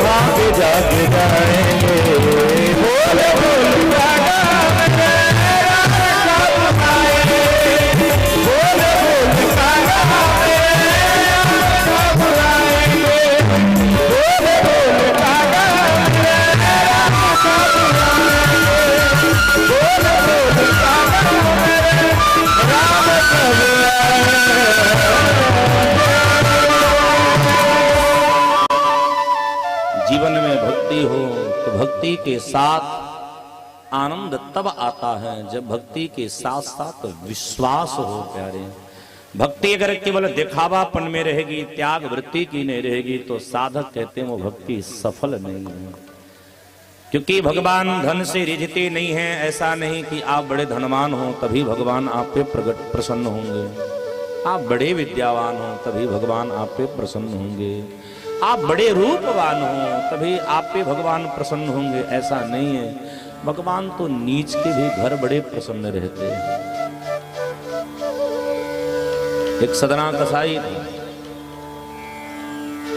भाग जाग जाएंगे। बोल बोल कागा मेरे राम कब आएंगे। बोल बोल कागा मेरे राम कब आएंगे। बोल बोल कागा मेरे राम कब आएंगे। बोल बोल कागा मेरे राम कब जीवन में भक्ति हो तो भक्ति के साथ आनंद तब आता है जब भक्ति के साथ साथ विश्वास हो। प्यारे, भक्ति अगर केवल दिखावापन में रहेगी, त्याग वृत्ति की नहीं रहेगी, तो साधक कहते हैं वो भक्ति सफल नहीं है। क्योंकि भगवान धन से रिझते नहीं हैं। ऐसा नहीं कि आप बड़े धनवान हो तभी भगवान आप पे प्रसन्न होंगे, आप बड़े विद्यावान हो तभी भगवान आप पे प्रसन्न होंगे, आप बड़े रूपवान हो तभी आप पे भगवान प्रसन्न होंगे। ऐसा नहीं है। भगवान तो नीच के भी घर बड़े प्रसन्न रहते हैं। एक सदना कसाई था,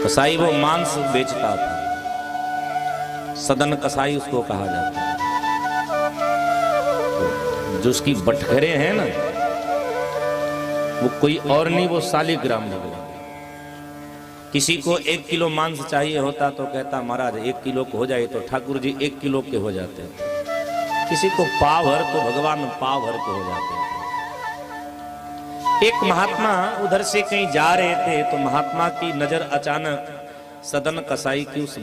कसाई वो मांस बेचता था, सदन कसाई उसको कहा जाता है। जो उसकी बटखरे हैं ना, वो कोई और नहीं, वो शालिग्राम निकला। किसी को 1 किलो मांस चाहिए होता तो कहता महाराज 1 किलो को हो जाए, तो ठाकुर जी 1 किलो के हो जाते हैं। किसी को पाव भर तो भगवान पाव भर के हो जाते हैं। एक महात्मा उधर से कहीं जा रहे थे तो महात्मा की नजर अचानक सदन कसाई की उस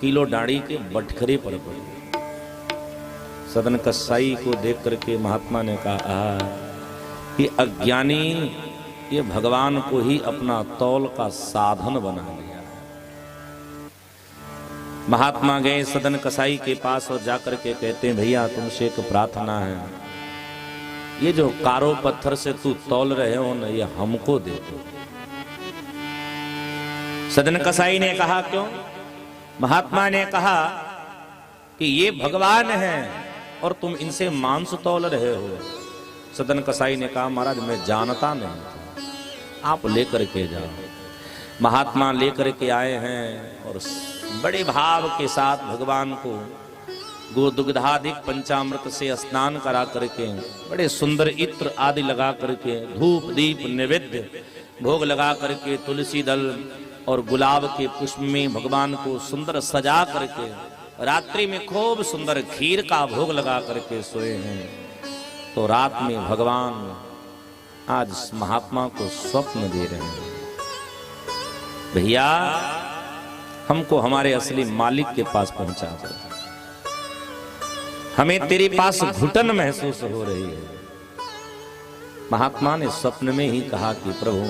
किलो डाड़ी के बटखरे पर पड़ी। सदन कसाई को देख करके महात्मा ने कहा कि अज्ञानी ये भगवान को ही अपना तौल का साधन बना लिया। महात्मा गए सदन कसाई के पास और जाकर के कहते हैं भैया तुमसे एक प्रार्थना है, ये जो कारो पत्थर से तू तौल रहे हो ना, ये हमको दे दो। सदन कसाई ने कहा क्यों? महात्मा ने कहा कि ये भगवान हैं और तुम इनसे मांस तौल रहे हो। सदन कसाई ने कहा महाराज मैं जानता नहीं था, आप लेकर के जाओ। महात्मा लेकर के आए हैं और बड़े भाव के साथ भगवान को गोदुग्धाधिक पंचामृत से स्नान करा करके, बड़े सुंदर इत्र आदि लगा करके, धूप दीप नैवेद्य भोग लगा करके, तुलसी दल और गुलाब के पुष्प में भगवान को सुंदर सजा करके, रात्रि में खूब सुंदर खीर का भोग लगा करके सोए हैं। तो रात में भगवान आज महात्मा को स्वप्न दे रहे हैं, भैया हमको हमारे असली मालिक के पास पहुंचा दो, हमें तेरे पास घुटन महसूस हो रही है। महात्मा ने स्वप्न में ही कहा कि प्रभु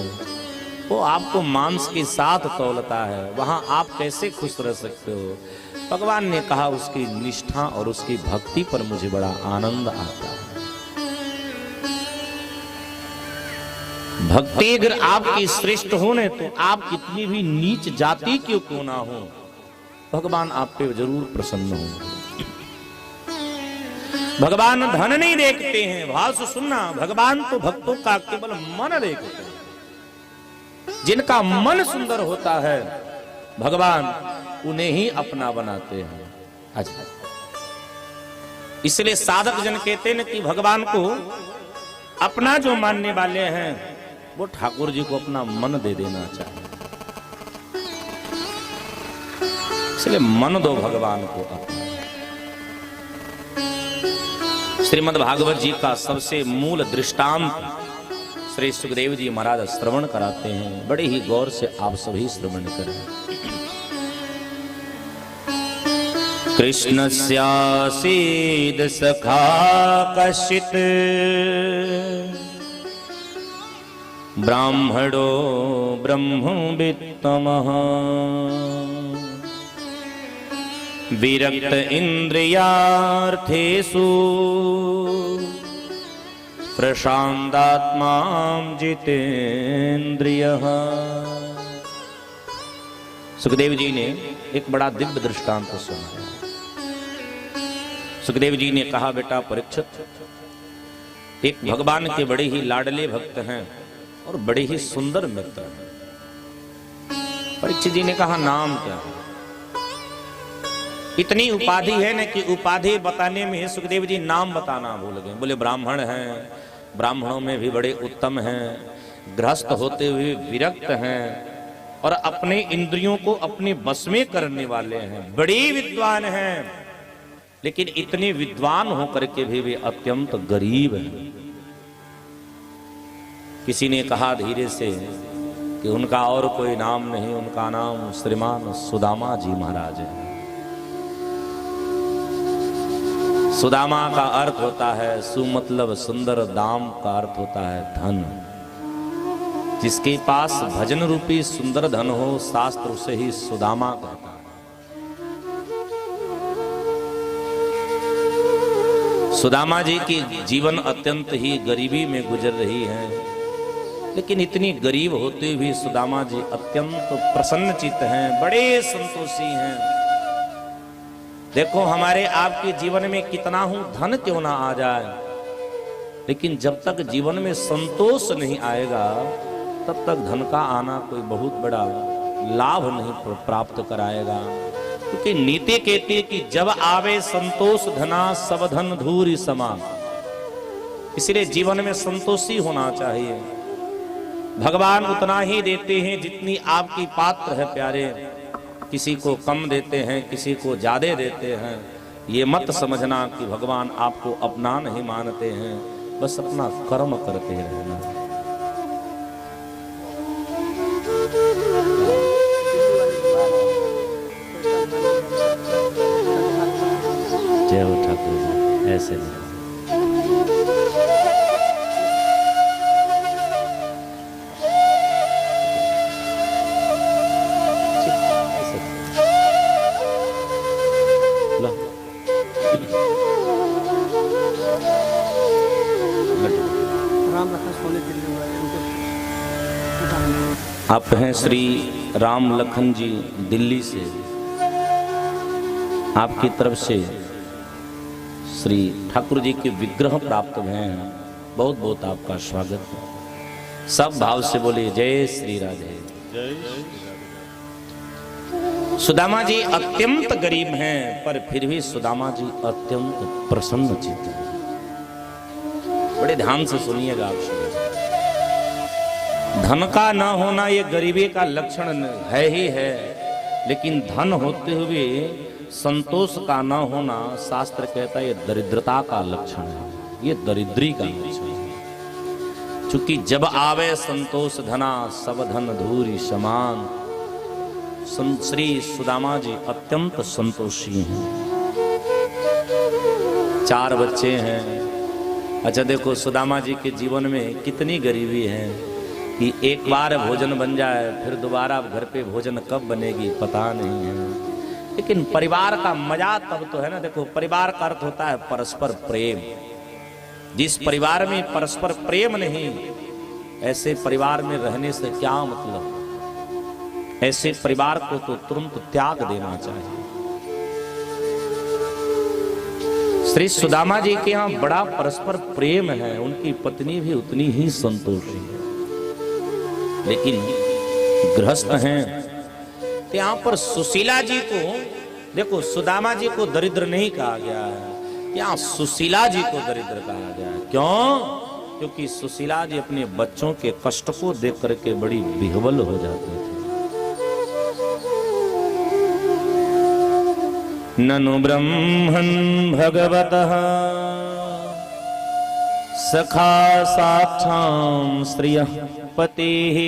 वो आपको मांस के साथ तौलता है, वहां आप कैसे खुश रह सकते हो? भगवान ने कहा उसकी निष्ठा और उसकी भक्ति पर मुझे बड़ा आनंद आता है। भक्ति अगर आपकी श्रेष्ठ हो न, तो आप कितनी भी नीच जाति क्यों ना हो, भगवान आप पे जरूर प्रसन्न होंगे। भगवान धन नहीं देखते हैं, भाव से सुनना, भगवान तो भक्तों का केवल मन देखते हैं। जिनका मन सुंदर होता है भगवान उन्हें ही अपना बनाते हैं। अच्छा, इसलिए साधक जन कहते हैं कि भगवान को अपना जो मानने वाले हैं वो ठाकुर जी को अपना मन दे देना चाहिए। इसलिए मन दो भगवान को अपना। श्रीमद् भागवत जी का सबसे मूल दृष्टांत श्री सुखदेव जी महाराज श्रवण कराते हैं, बड़े ही गौर से आप सभी श्रवण करें। कृष्णस्यासीद सखा कश्चित् ब्राह्मणो ब्रह्मवित्तमः विरक्त इंद्रियार्थेषु प्रशांतात्मा जितेन्द्रियः। सुखदेव जी ने एक बड़ा दिव्य दृष्टांत सुनाया। सुखदेव जी ने कहा बेटा परीक्षित, एक भगवान के बड़े ही लाडले भक्त हैं और बड़े ही सुंदर मित्र हैं। परीक्षित जी ने कहा नाम क्या है? इतनी उपाधि है ना कि उपाधि बताने में सुखदेव जी नाम बताना भूल गए। बोले ब्राह्मण हैं, ब्राह्मणों में भी बड़े उत्तम हैं, गृहस्थ होते हुए विरक्त हैं और अपने इंद्रियों को अपने बस में करने वाले हैं, बड़े विद्वान हैं, लेकिन इतने विद्वान होकर के भी वे अत्यंत गरीब हैं। किसी ने कहा धीरे से कि उनका और कोई नाम नहीं, उनका नाम श्रीमान सुदामा जी महाराज है। सुदामा का अर्थ होता है सु मतलब सुंदर, दाम का अर्थ होता है धन। जिसके पास भजन रूपी सुंदर धन हो, शास्त्र उसे ही सुदामा कहता है। सुदामा जी की जीवन अत्यंत ही गरीबी में गुजर रही है, लेकिन इतनी गरीब होते हुए सुदामा जी अत्यंत प्रसन्नचित्त हैं, बड़े संतोषी हैं। देखो हमारे आपके जीवन में कितना हूं धन क्यों ना आ जाए, लेकिन जब तक जीवन में संतोष नहीं आएगा तब तक धन का आना कोई बहुत बड़ा लाभ नहीं प्राप्त कराएगा। क्योंकि नीति कहती है कि जब आवे संतोष धना सब धन धूरी समान। इसलिए जीवन में संतोषी होना चाहिए। भगवान उतना ही देते हैं जितनी आपकी पात्र है प्यारे। किसी को कम देते हैं, किसी को ज्यादा देते हैं। ये मत समझना कि भगवान आपको अपना नहीं मानते हैं, बस अपना कर्म करते रहना। जय हो ठाकुर जी। ऐसे नहीं आप हैं श्री राम लखन जी दिल्ली से, आपकी तरफ से श्री ठाकुर जी के विग्रह प्राप्त हुए हैं। बहुत बहुत आपका स्वागत है। सब भाव से बोलिए जय श्री राधे। सुदामा जी अत्यंत गरीब हैं, पर फिर भी सुदामा जी अत्यंत प्रसन्न चित्त हैं। बड़े ध्यान से सुनिएगा आप। धन का न होना ये गरीबी का लक्षण है ही है, लेकिन धन होते हुए संतोष का न होना शास्त्र कहता है ये दरिद्रता का लक्षण है, ये दरिद्री का लक्षण है। चूंकि जब आवे संतोष धना सब धन धूरी समान। श्री सुदामा जी अत्यंत संतोषी हैं। 4 बच्चे हैं। अच्छा देखो सुदामा जी के जीवन में कितनी गरीबी है कि एक बार भोजन बन जाए फिर दोबारा घर पे भोजन कब बनेगी पता नहीं है। लेकिन परिवार का मजा तब तो है ना। देखो परिवार का अर्थ होता है परस्पर प्रेम। जिस परिवार में परस्पर प्रेम नहीं, ऐसे परिवार में रहने से क्या मतलब। ऐसे परिवार को तो तुरंत त्याग देना चाहिए। श्री सुदामा जी के यहाँ बड़ा परस्पर प्रेम है। उनकी पत्नी भी उतनी ही संतोषी है, लेकिन गृहस्थ हैं। तो यहाँ पर सुशीला जी को देखो, सुदामा जी को दरिद्र नहीं कहा गया है, यहाँ सुशीला जी को दरिद्र कहा गया है। क्यों? क्योंकि सुशीला जी अपने बच्चों के कष्ट को देख करके बड़ी विह्वल हो जाती थी। ननु ब्रह्मन् भगवतः सखा साक्षां श्रियः पतिः।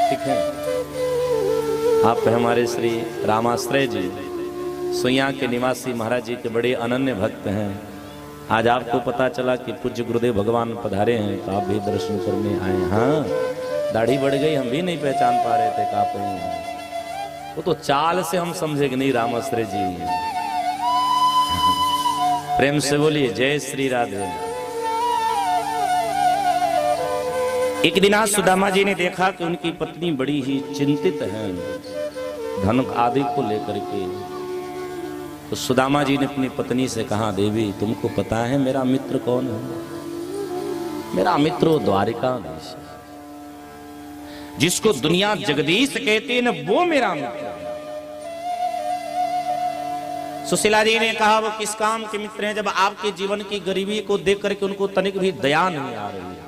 ठीक है, आप हमारे श्री रामाश्रय जी सुइया के निवासी महाराज जी के बड़े अनन्य भक्त हैं। आज आपको पता चला कि पूज्य गुरुदेव भगवान पधारे हैं, तो आप भी दर्शन करने आए। हाँ, दाढ़ी बढ़ गई, हम भी नहीं पहचान पा रहे थे कहाँ पे हैं। वो तो चाल से हम समझे कि नहीं रामाश्रय जी। प्रेम से बोलिए जय श्री राधे। एक दिन आज सुदामा जी ने देखा कि उनकी पत्नी बड़ी ही चिंतित है धन आदि को लेकर के। तो सुदामा जी ने अपनी पत्नी से कहा, देवी तुमको पता है मेरा मित्र कौन है? मेरा मित्र द्वारिकाधीश, जिसको दुनिया जगदीश कहते हैं ना, वो मेरा मित्र है। सुशीला जी ने कहा, वो किस काम के मित्र हैं जब आपके जीवन की गरीबी को देख करके उनको तनिक भी दया नहीं आ रही है।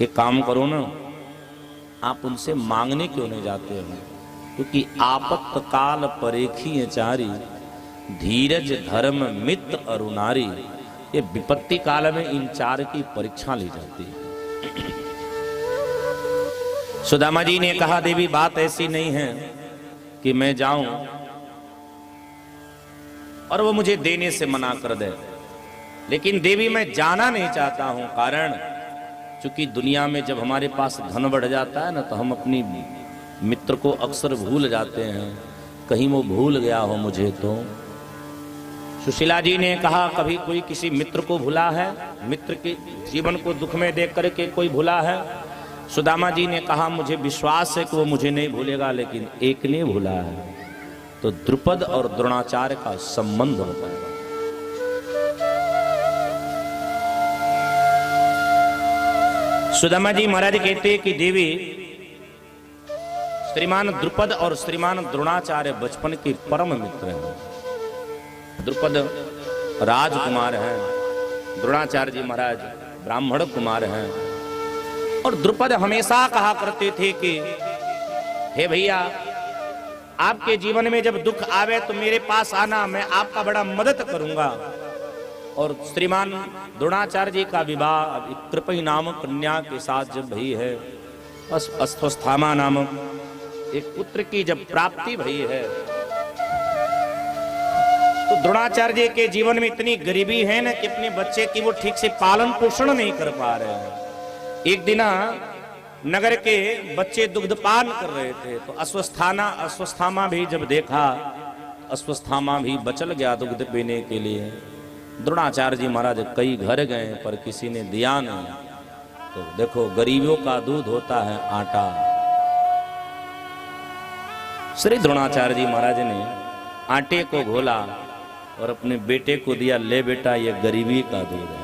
एक काम करो ना, आप उनसे मांगने क्यों नहीं जाते हो? क्योंकि आपत्त काल परेखी चारी, धीरज धर्म मित्र अरुनारी। ये विपत्ति काल में इन 4 की परीक्षा ली जाती है। सुदामा जी ने कहा, देवी बात ऐसी नहीं है कि मैं जाऊं और वो मुझे देने से मना कर दे, लेकिन देवी मैं जाना नहीं चाहता हूं। कारण चूंकि दुनिया में जब हमारे पास धन बढ़ जाता है ना, तो हम अपनी मित्र को अक्सर भूल जाते हैं। कहीं वो भूल गया हो मुझे तो। सुशीला जी ने कहा, कभी कोई किसी मित्र को भूला है? मित्र के जीवन को दुख में देख करके कोई भूला है? सुदामा जी ने कहा मुझे विश्वास है कि वो मुझे नहीं भूलेगा, लेकिन एक ने भूला है, तो द्रुपद और द्रोणाचार्य का संबंध होता है। सुदामा जी महाराज कहते हैं कि देवी, श्रीमान द्रुपद और श्रीमान द्रोणाचार्य बचपन के परम मित्र हैं। द्रुपद राजकुमार हैं, द्रोणाचार्य जी महाराज ब्राह्मण कुमार हैं। और द्रुपद हमेशा कहा करते थे कि हे भैया, आपके जीवन में जब दुख आवे तो मेरे पास आना, मैं आपका बड़ा मदद करूंगा। और श्रीमान द्रोणाचार्य जी का विवाह कृपी नामक कन्या के साथ जब भई है, अश्वस्थामा नामक एक पुत्र की जब प्राप्ति भई है, तो द्रोणाचार्य जी के जीवन में इतनी गरीबी है ना कि अपने बच्चे की वो ठीक से पालन पोषण नहीं कर पा रहे हैं। एक दिन नगर के बच्चे दुग्धपान कर रहे थे, तो अश्वस्थामा भी जब देखा, अश्वस्थामा भी बचल गया दुग्ध पीने के लिए। द्रोणाचार्य जी महाराज कई घर गए पर किसी ने दिया नहीं। तो देखो, गरीबों का दूध होता है आटा। श्री द्रोणाचार्य जी महाराज ने आटे को घोला और अपने बेटे को दिया, ले बेटा ये गरीबी का दूध है।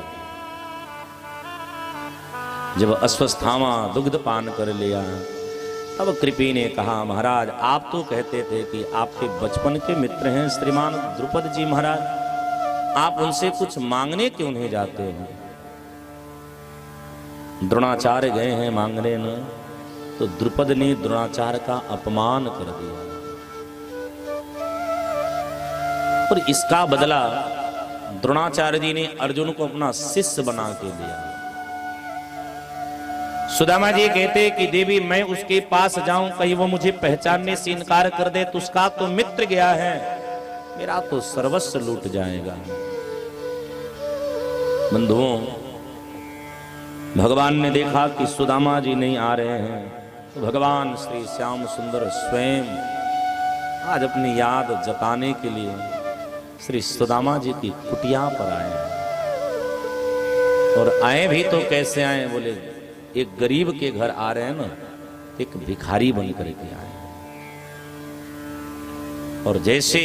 जब अश्वस्थामा दुग्ध पान कर लिया, तब कृपी ने कहा महाराज, आप तो कहते थे कि आपके बचपन के मित्र हैं श्रीमान द्रुपद जी महाराज, आप उनसे कुछ मांगने क्यों नहीं जाते हैं? द्रोणाचार्य गए हैं मांगने न, तो द्रुपद ने द्रोणाचार्य का अपमान कर दिया और इसका बदला द्रोणाचार्य जी ने अर्जुन को अपना शिष्य बना के दिया। सुदामा जी कहते कि देवी, मैं उसके पास जाऊं, कहीं वो मुझे पहचानने से इनकार कर दे तो उसका तो मित्र गया है, मेरा तो सर्वस्व लूट जाएगा। बंधुओं, भगवान ने देखा कि सुदामा जी नहीं आ रहे हैं, तो भगवान श्री श्याम सुंदर स्वयं आज अपनी याद जताने के लिए श्री सुदामा जी की कुटिया पर आए हैं। और आए भी तो कैसे आए? बोले, एक गरीब के घर आ रहे हैं ना, एक भिखारी बन करके आए। और जैसे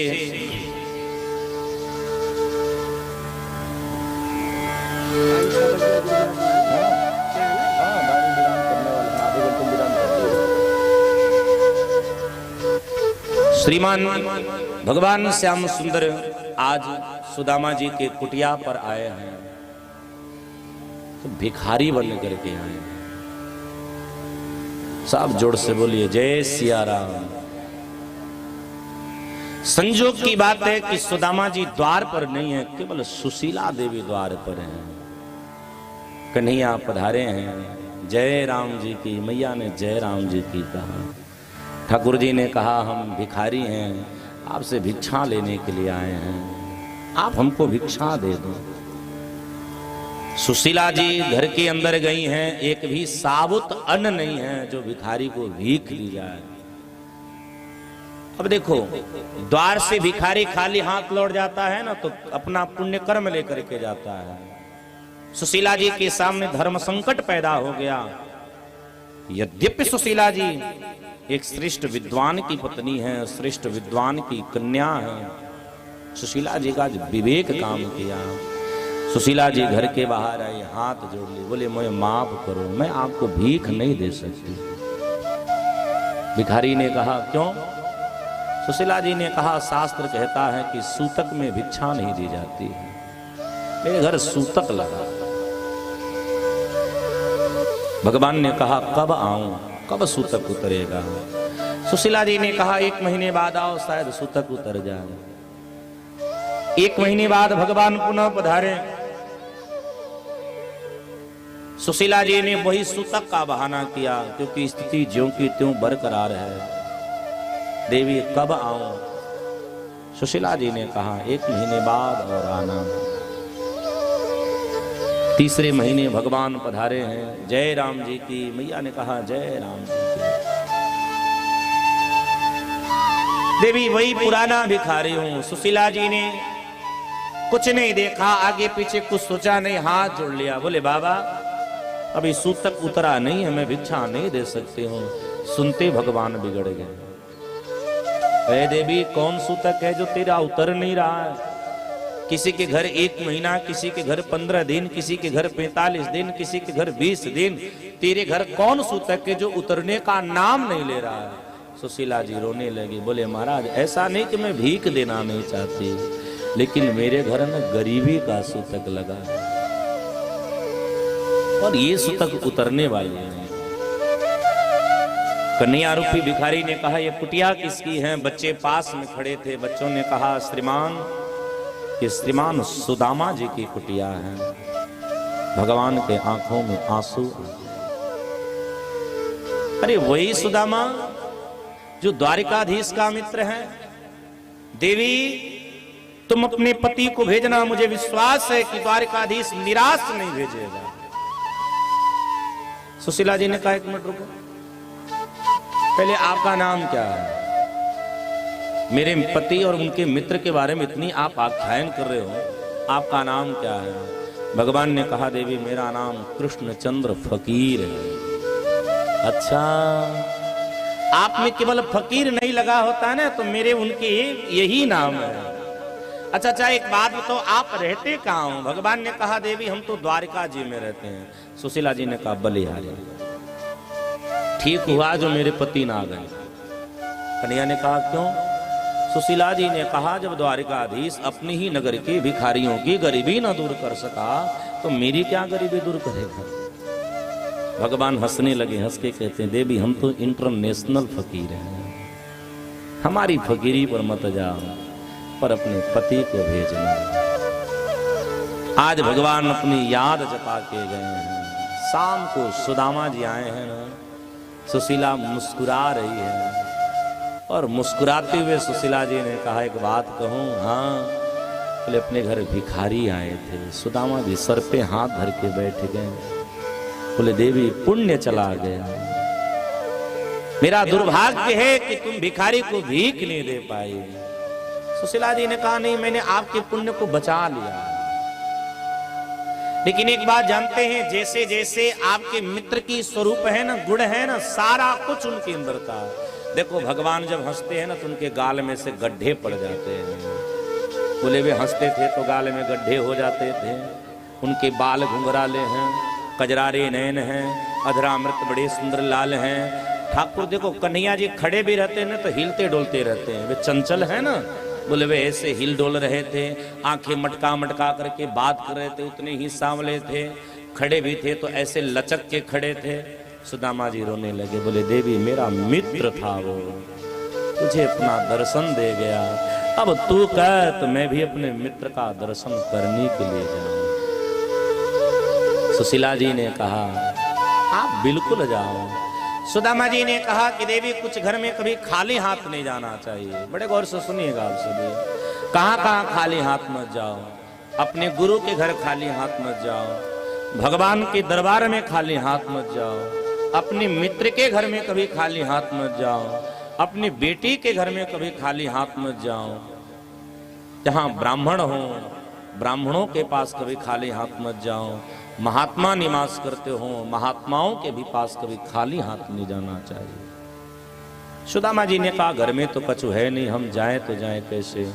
श्रीमान भगवान श्याम सुंदर आज सुदामा जी के कुटिया पर आए हैं, तो भिखारी बन करके आए हैं। सब जोर से बोलिए जय सिया राम। संजोग की बात है कि सुदामा जी द्वार पर नहीं है, केवल सुशीला देवी द्वार पर हैं। कन्हैया पधारे हैं, जय राम जी की। मैया ने जय राम जी की कहा। ठाकुर जी ने कहा, हम भिखारी हैं, आपसे भिक्षा लेने के लिए आए हैं, आप हमको भिक्षा दे दो। सुशीला जी घर के अंदर गई हैं, एक भी साबुत अन्न नहीं है जो भिखारी को भीख दी जाए। अब देखो, द्वार से भिखारी खाली हाथ लौट जाता है ना, तो अपना पुण्य कर्म लेकर के जाता है। सुशीला जी के सामने धर्म संकट पैदा हो गया। यद्यपि सुशीला जी एक श्रेष्ठ विद्वान की पत्नी है, श्रेष्ठ विद्वान की कन्या है, सुशीला जी का विवेक काम किया। सुशीला जी घर के बाहर आई, हाथ जोड़ ली, बोले मुझे माफ करो, मैं आपको भीख नहीं दे सकती। भिखारी ने कहा क्यों? सुशीला जी ने कहा, शास्त्र कहता है कि सूतक में भिक्षा नहीं दी जाती है, मेरे घर सूतक लगा। भगवान ने कहा कब आऊं, कब सूतक उतरेगा? सुशीला जी ने कहा 1 महीने बाद आओ, शायद सूतक उतर जाए। 1 महीने बाद भगवान पुनः पधारे। सुशीला जी ने वही सूतक का बहाना किया, क्योंकि स्थिति ज्यों की त्यों बरकरार है। देवी कब आऊं? सुशीला जी ने कहा 1 महीने बाद और आना। 3रे महीने भगवान पधारे हैं, जय राम जी की। मैया ने कहा जय राम जी की। देवी वही पुराना भिखारी हूं। सुशीला जी ने कुछ नहीं देखा, आगे पीछे कुछ सोचा नहीं, हाथ जोड़ लिया, बोले बाबा अभी सूतक उतरा नहीं है, मैं भिक्षा नहीं दे सकती हूँ। सुनते भगवान बिगड़ गए। अरे देवी, कौन सूतक है जो तेरा उतर नहीं रहा है? किसी के घर 1 महीना, किसी के घर 15 दिन, किसी के घर 45 दिन, किसी के घर 20 दिन। तेरे घर कौन सूतक है जो उतरने का नाम नहीं ले रहा है? सुशीला जी रोने लगी, बोले महाराज ऐसा नहीं कि मैं भीख देना नहीं चाहती, लेकिन मेरे घर में गरीबी का सूतक लगा है और ये सूतक उतरने वाले हैं। कन्हैया रूपी भिखारी ने कहा, ये कुटिया किसकी है? बच्चे पास में खड़े थे। बच्चों ने कहा, श्रीमान, ये श्रीमान सुदामा जी की कुटिया है। भगवान के आंखों में आंसू। अरे वही सुदामा जो द्वारिकाधीश का मित्र है। देवी, तुम अपने पति को भेजना, मुझे विश्वास है कि द्वारिकाधीश निराश नहीं भेजेगा। सुशीला जी ने कहा, 1 मिनट रुको, पहले आपका नाम क्या है? मेरे पति और उनके मित्र के बारे में इतनी आप आख्यान कर रहे हो, आपका नाम क्या है? भगवान ने कहा, देवी मेरा नाम कृष्णचंद्र फकीर है। अच्छा, आप में केवल फकीर नहीं लगा होता है ना, तो मेरे उनके यही नाम है। अच्छा, एक बात बताओ, आप रहते कहाँ हो? भगवान ने कहा, देवी हम तो द्वारिका जी में रहते हैं। सुशीला जी ने कहा, बलिहारी। ठीक हुआ जो मेरे पति ना गए। कन्हैया ने कहा, क्यों? सुशीला जी ने कहा, जब द्वारिकाधीश अपनी ही नगर के भिखारियों की गरीबी ना दूर कर सका, तो मेरी क्या गरीबी दूर करेगा? भगवान हंसने लगे। हंस के कहते हैं, देवी हम तो इंटरनेशनल फकीर हैं, हमारी फकीरी पर मत जाओ, पर अपने पति को भेजना। आज भगवान अपनी याद जता के गए हैं। शाम को सुदामा जी आए हैं ना, सुशीला मुस्कुरा रही है और मुस्कुराते हुए सुशीला जी ने कहा, एक बात कहूं? हाँ। बोले, अपने घर भिखारी आए थे। सुदामा जी सर पे हाथ धर के बैठ गए। बोले, देवी पुण्य चला गया, मेरा दुर्भाग्य है कि तुम भिखारी को भीख नहीं दे पाई। सुशीला जी ने कहा, नहीं, मैंने आपके पुण्य को बचा लिया। लेकिन एक बात जानते हैं, जैसे जैसे आपके मित्र की स्वरूप है ना, गुण है ना, सारा कुछ उनके अंदर था। देखो, भगवान जब हंसते हैं ना, तो उनके गाल में से गड्ढे पड़ जाते हैं। बोले, वे हंसते थे तो गाल में गड्ढे हो जाते थे। उनके बाल घुंघराले हैं, कजरारे नयन हैं, अधरामृत बड़े सुंदर लाल हैं। ठाकुर देखो, कन्हैया जी खड़े भी रहते हैं ना तो हिलते डोलते रहते हैं, वे चंचल है ना। बोले, वे ऐसे हिल डोल रहे थे, आंखें मटका मटका करके बात कर रहे थे, उतने ही सांवले थे। खड़े भी थे तो ऐसे लचक के खड़े थे। सुदामा जी रोने लगे। बोले, देवी मेरा मित्र था वो, तुझे अपना दर्शन दे गया, अब तू कह तो मैं भी अपने मित्र का दर्शन करने के लिए जाऊं। सुशीला जी ने कहा, आप बिल्कुल जाओ। सुदामा जी ने कहा कि देवी कुछ घर में कभी खाली हाथ नहीं जाना चाहिए। बड़े गौर से सुनिएगा आप सभी। कहाँ कहाँ खाली हाथ मत जाओ। अपने गुरु के घर खाली हाथ मत जाओ, भगवान के दरबार में खाली हाथ मत जाओ, अपने मित्र के घर में कभी खाली हाथ मत जाओ, अपनी बेटी के घर में कभी खाली हाथ मत जाओ। जहां ब्राह्मण हो, ब्राह्मणों के पास कभी खाली हाथ मत जाओ। महात्मा निवास करते हो, महात्माओं के भी पास कभी खाली हाथ नहीं जाना चाहिए। सुदामा जी ने कहा, घर में तो कछु है नहीं, हम जाएं तो जाएं कैसे?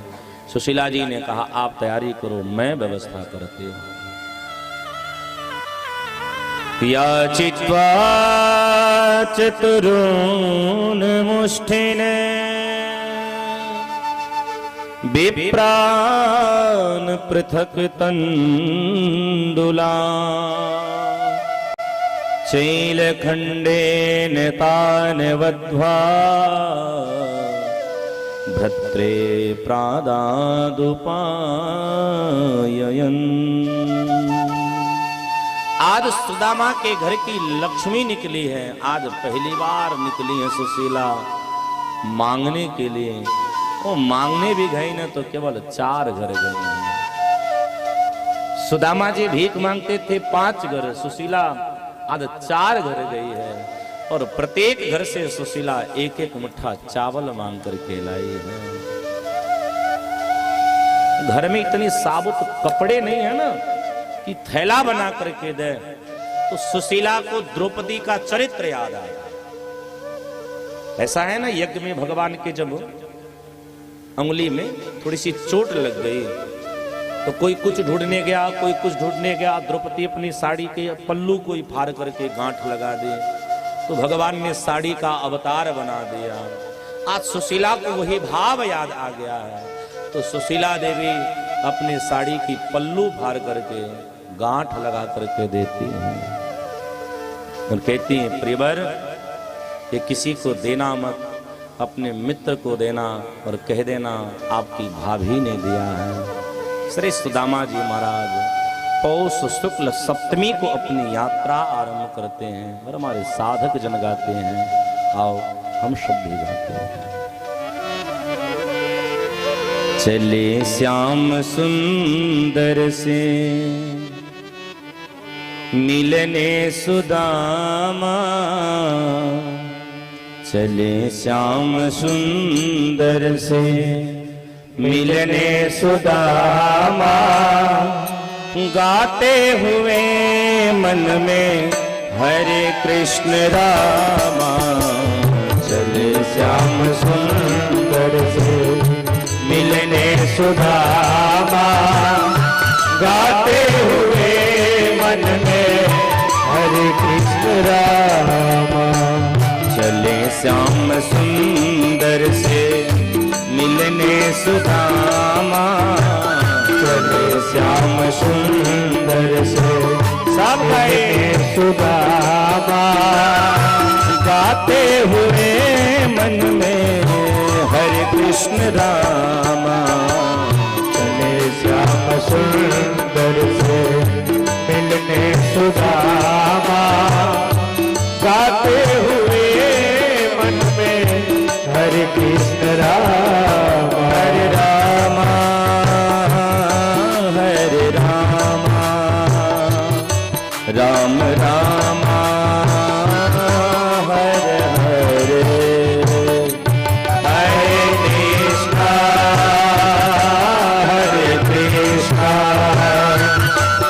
सुशीला जी ने कहा, आप तैयारी करो, मैं व्यवस्था करती हूं। याचित्वा चतुरून मुष्ठिन विप्रान पृथक तंडुला शैलखंडेन तान वध्वा भद्रे प्रादादुपाययन्। आज सुदामा के घर की लक्ष्मी निकली है। आज पहली बार निकली है सुशीला मांगने के लिए। वो मांगने भी गई ना तो केवल 4 घर गई हैं। सुदामा जी भीख मांगते थे 5 घर, सुशीला आज 4 घर गई है। और प्रत्येक घर से सुशीला 1-1 मुट्ठा चावल मांग करके लाई है। घर में इतनी साबुत कपड़े नहीं है ना कि थैला बना करके दे। तो सुशीला को द्रौपदी का चरित्र याद आया। ऐसा है ना, यज्ञ में भगवान के जब अंगुली में थोड़ी सी चोट लग गई तो कोई कुछ ढूंढने गया, कोई कुछ ढूंढने गया, द्रौपदी अपनी साड़ी के पल्लू को ही फाड़ करके गांठ लगा दे, तो भगवान ने साड़ी का अवतार बना दिया। आज सुशीला को वही भाव याद आ गया है, तो सुशीला देवी अपनी साड़ी की पल्लू फाड़ करके गांठ लगा करके देती हैं और कहती हैं, प्रियवर ये किसी को देना मत, अपने मित्र को देना और कह देना आपकी भाभी ने दिया है। श्री सुदामा जी महाराज पौष शुक्ल सप्तमी को अपनी यात्रा आरंभ करते हैं और हमारे साधक जन गाते हैं। आओ हम सब भी गाते हैं। चले श्याम सुंदर से मिलने सुदामा, चले श्याम सुंदर से मिलने सुदामा, गाते हुए मन में हरे कृष्ण रामा। चले श्याम सुंदर से मिलने सुदामा, गाते हुए मन में हरे कृष्ण रामा। चले श्याम सुंदर से मिलने सुदामा, चले श्याम सुंदर से सब गए सुदामा, गाते हुए मन में हरे कृष्ण रामा। चले श्याम सुंदर से मिलने सुदामा, गाते हुए मन में हरे कृष्ण रामा। हरे रामा हरे रामा, राम रामा हरे हरे, हरे कृष्णा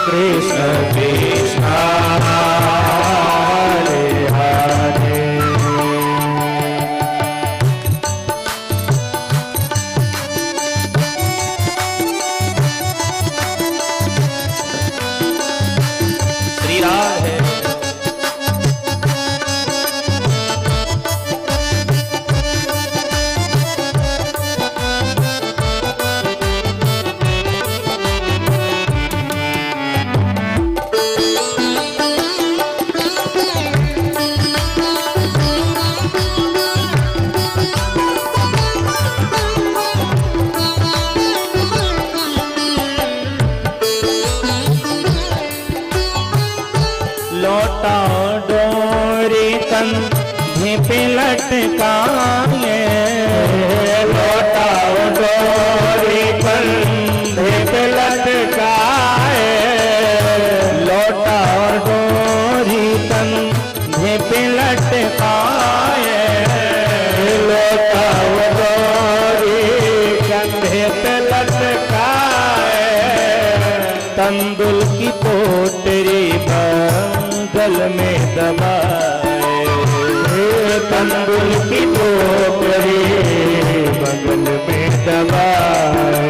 कृष्ण कृष्णा हरे हरे। श्री राम है लौटा डोरी कंधे पे लटकाए, लौटा डोरी कंधे पे लटकाए, लौटा डोरी कंधे पे लटकाए, लौटा डोरी कंधे पे लटकाए। तंदुल की पोटरी बगल में दबाए, तंदुल की पोटरी बगल में दबाए।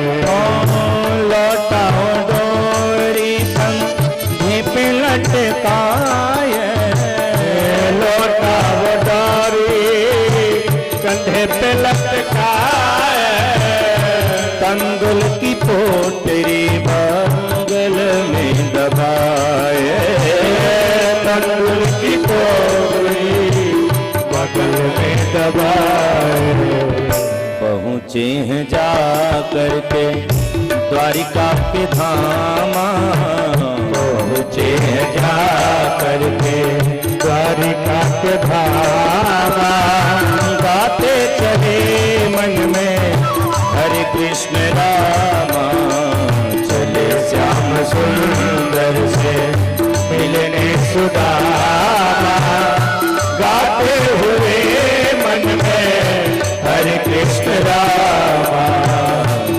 लौटा डोरी कंधे पे लटकाए, लौटा डोरी कंधे पे लटकाए। तंदुल की पोटरी बगल में दबाए, तंदुल की पोटरी बगल में दबाए। पहुँचे हैं जा करके द्वारिका के धामा, पहुँचे हैं जा करके द्वारिका के धामा। गाते चले मन में हरे कृष्ण रामा। चले श्याम सुंदर से मिलने सुदामा, गाते हुए मन में हरे कृष्ण रामा।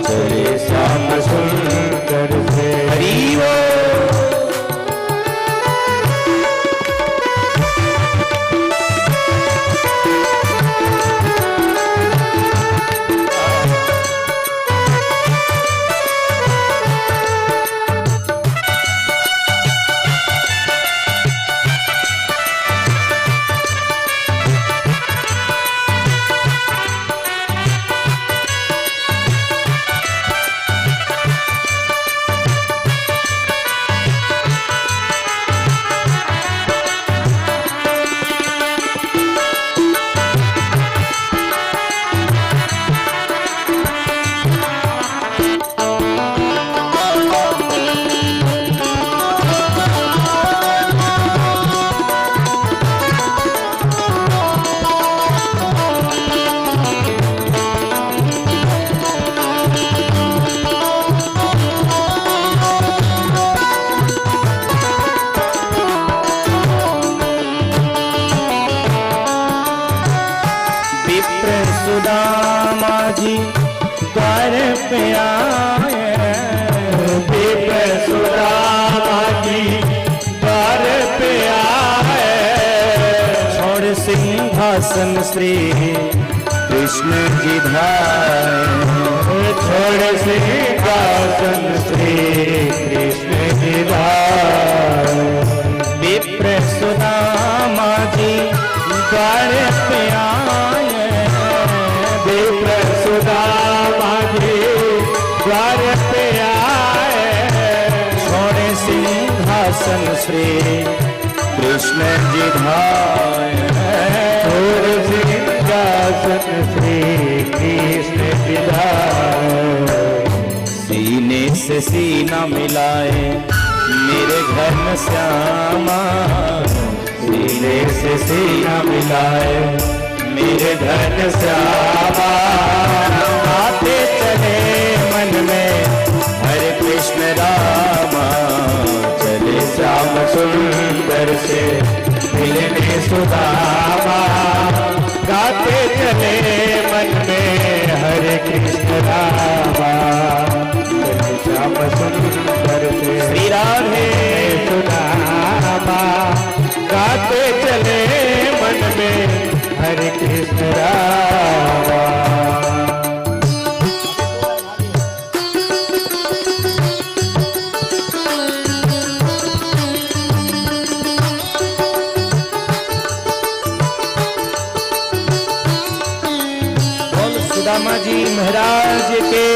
चले श्याम सुंदर से हरि बोल। सिंहासन श्री कृष्ण जी धाये। छोड़ सिंहासन श्री कृष्ण जी धाये। विप्र सुदामा जी द्वार पे आए। विप्र सुदामा जी द्वार पे आए। छोड़े सिंहासन श्री कृष्ण जी धाये। छोड़ सिंहासन श्री कृष्ण जी धाये। सीने से सीना मिलाए मेरे घन श्यामा। सीने से सीना मिलाए मेरे धन श्यामा। आते चले मन में हरे कृष्ण रामा। चले श्याम सुंदर से मिलने सुदामा। गाते चले मन में हरे कृष्ण रामा। चले श्याम सुंदर से श्री राधे सुदामा। गाते चले मन में हरे कृष्ण रामा। बोल सुदामा जी महाराज के।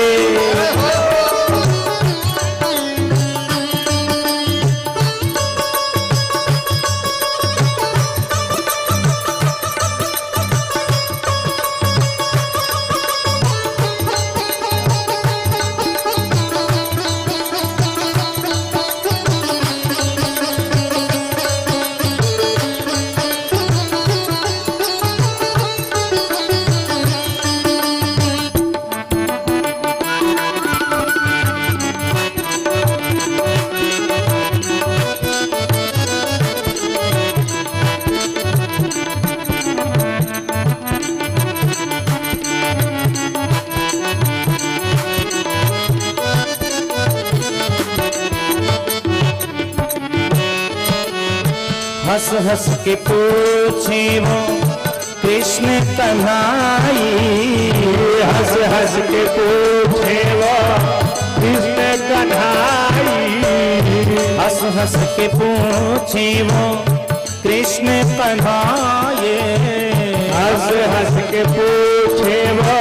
हंस हंस के पूछे वो कृष्ण कन्हाई। हंस हंस के पूछे वो कृष्ण कन्हाई। हंस हंस के पूछे वो कृष्ण कन्हाये। हंस हंस के पूछे वो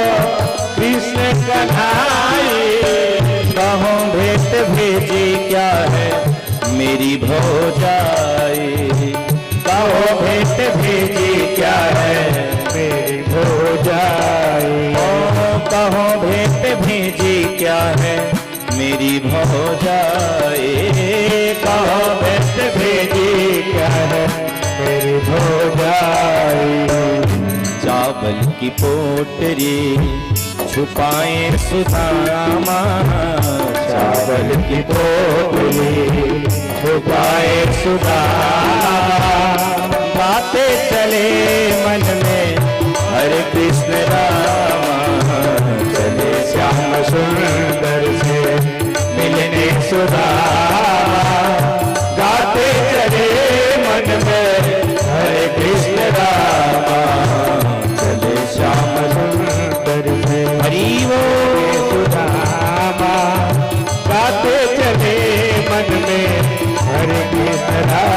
कृष्ण कन्हाई। कहो भेंट भेजी क्या है मेरी भौजाई। कहो भेंट भेजी क्या है मेरी भौजाई। कहो भेंट भेजी क्या है मेरी भौजाई। कहो भेंट भेजी क्या है मेरी भौजाई। चावल की पोटरी छुपाए सुदामा। चावल की पोटली छुपाए सुदामा। बातें चले मन में हरे कृष्ण रामा। चले श्याम सुंदर से मिलने सुदामा। गाते चले मन में हरे कृष्ण रामा। चले श्याम सुंदर से हरि वो सुदामा। गाते चले मन में हरे कृष्ण रामा।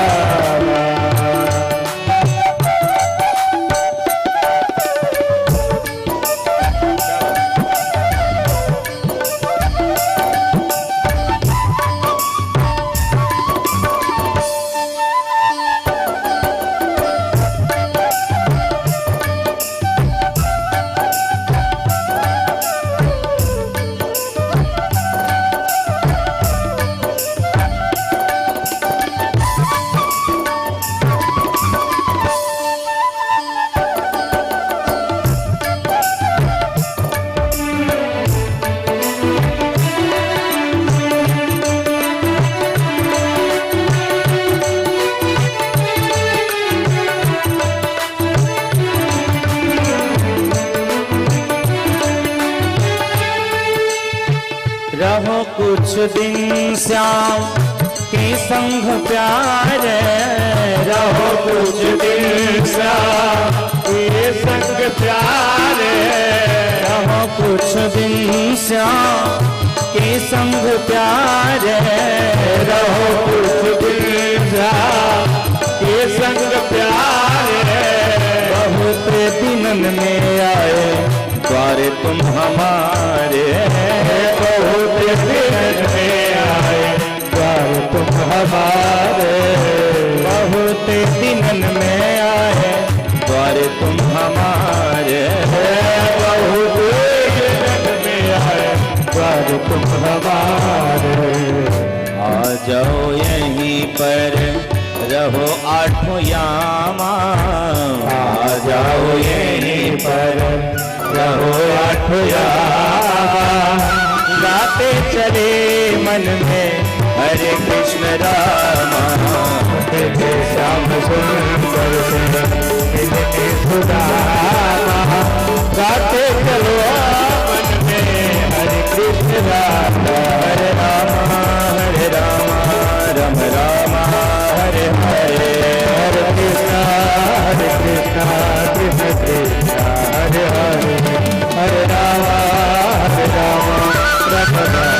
रहो कुछ दिन श्याम के संग प्यारे। रहो कुछ दिन श्याम के कुछ दिन श्याम के संग प्यारे, रहो कुछ दिन श्याम के संग प्यारे। बहुत दिनन में आए द्वारे तुम हमारे, बहुत दिन में आए द्वारे तुम हमारे। बहुत दिनन में आए द्वारे तुम हमारे, बहुत दिन में आए द्वारे तुम हमारे। आ जाओ यहीं पर रहो आठों यामा, आ जाओ यहीं पर रहो आठों यामा। गाते चले मन में हरे कृष्ण रामा, मिले श्याम सुंदर से मिले सुदामा। गाते चलो मन में हरे कृष्ण रामा, हरे रामा हरे रामा राम रामा हरे हरे, हरे कृष्णा कृष्ण कृष्ण हरे हरे। हरे रामा राम राम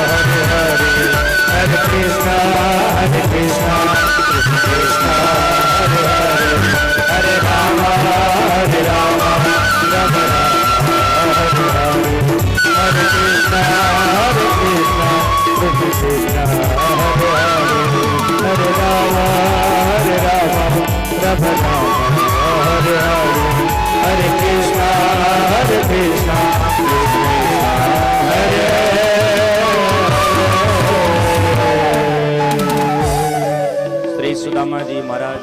हरे हरे। हरे कृष्णा कृष्ण कृष्ण हरे हरे। हरे रामा राम राम हरे हरे। हरे कृष्णा कृष्ण कृष्ण हरे हरे। हरे रामा राम राम हरे हरे। हरे कृष्णा कृष्ण हरे श्री सुदामा जी महाराज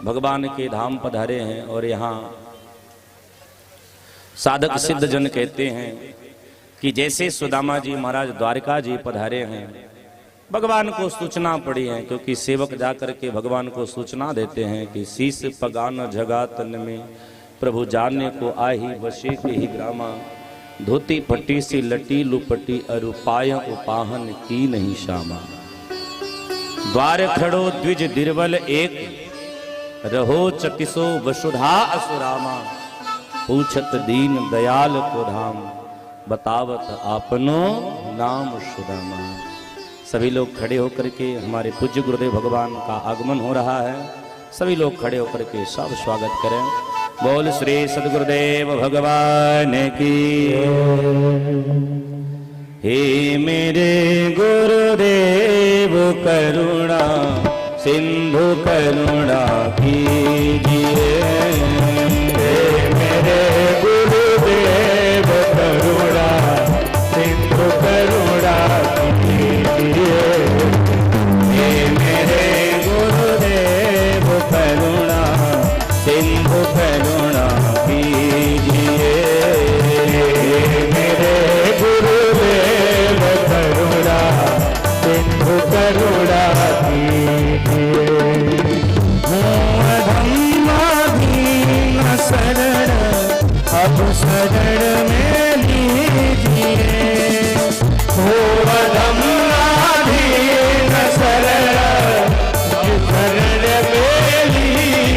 भगवान के धाम पधारे हैं और यहाँ साधक सिद्ध जन कहते हैं कि जैसे सुदामा जी महाराज द्वारका जी पधारे हैं, भगवान को सूचना पड़ी है, क्योंकि सेवक जाकर के भगवान को सूचना देते हैं कि शीस पगान जगा तन में प्रभु जानने को आही वशे के ही ग्रामा। धोती पट्टी से लटी लुपटी अरुपाय उपाहन की नहीं शामा। द्वार खड़ो द्विज दिरवल एक, रहो चकिसो वसुधा असुरामा। पूछत दीन दयाल को धाम, बतावत आपनो नाम सुदामा। सभी लोग खड़े होकर के हमारे पूज्य गुरुदेव भगवान का आगमन हो रहा है। सभी लोग खड़े होकर के सब स्वागत करें। बोल श्री सद्गुरुदेव भगवान की। हे मेरे गुरुदेव करुणा सिंधु करुणा कीजिए। हे मेरे गुरुदेव करुणा सिंधु करुणा कीजिए। हे मेरे गुरुदेव करुणा सिंधु करुणा कीजिए। मेरे गुरुदेव करुणा सिंधु करुणा कीजिए। धम्माधीन शरण अब शरण में लीजिए। धम्माधीन शरण शरण में लीजिए।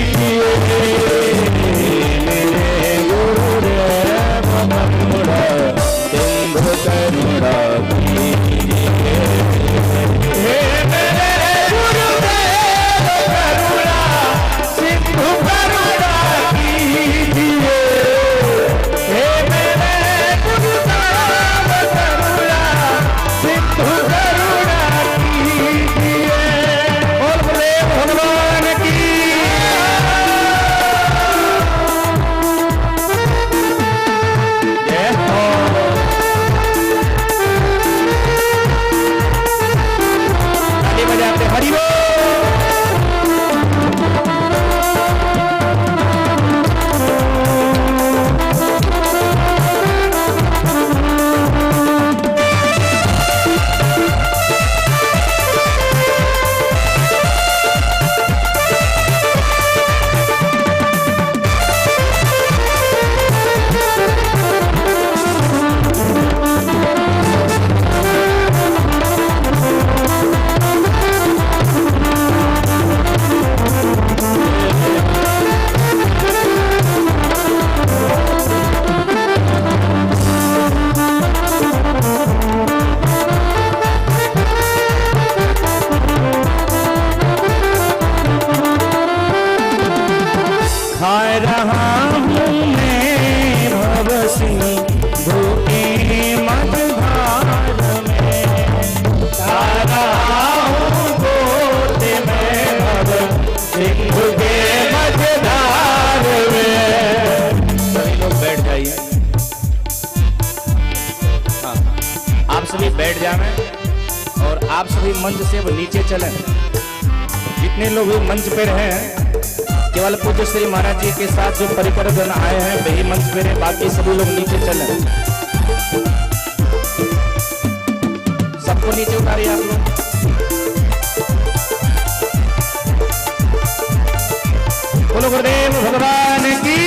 सिंधु के मझधार में। सभी लोग बैठ जाइए। हाँ, आप सभी बैठ जाएं और आप सभी मंच से वो नीचे चलें। जितने लोग भी मंच पर हैं, केवल पूज्य श्री महाराज जी के साथ जो परिकरगण आए हैं वही मंच पर हैं, बाकी सभी लोग नीचे चलें। सबको नीचे उतारिए आप लोग। बोलो गुरुदेव भगवान की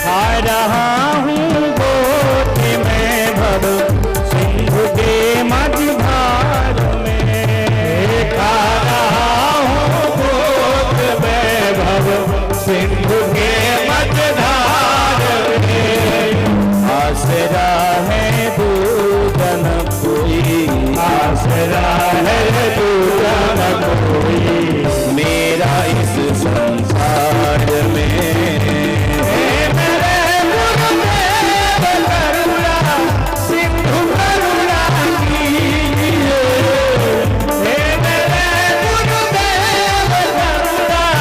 आ रहा हूँ गोद में भव सिंधु के मझधार में। आ रहा हूँ गोद में भव सिंधु के मझधार में। आसरा है दूजन कोई, आसरा है दूजन कोई मेरा इस संसार में। सिंधु करुणा कीजिए, हे मेरे गुरुदेव करुणा,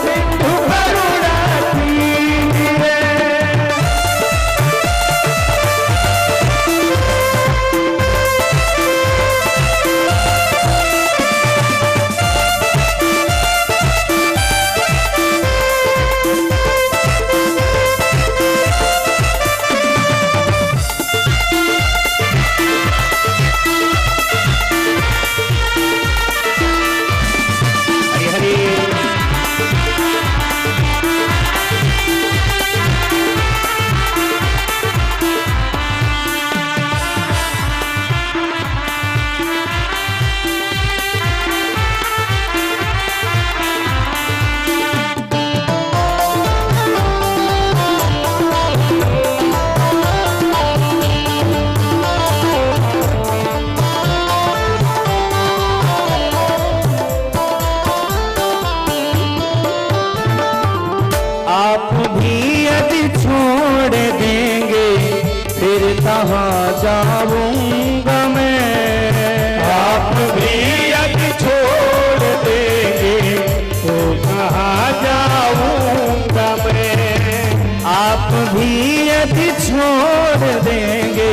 सिंधु करुणा कीजिए। हरि हरि। आप भी यदि छोड़ देंगे फिर कहाँ जाऊंगा मैं। आप भी यदि छोड़ देंगे तो कहाँ जाऊंगा मैं। आप भी यदि छोड़ देंगे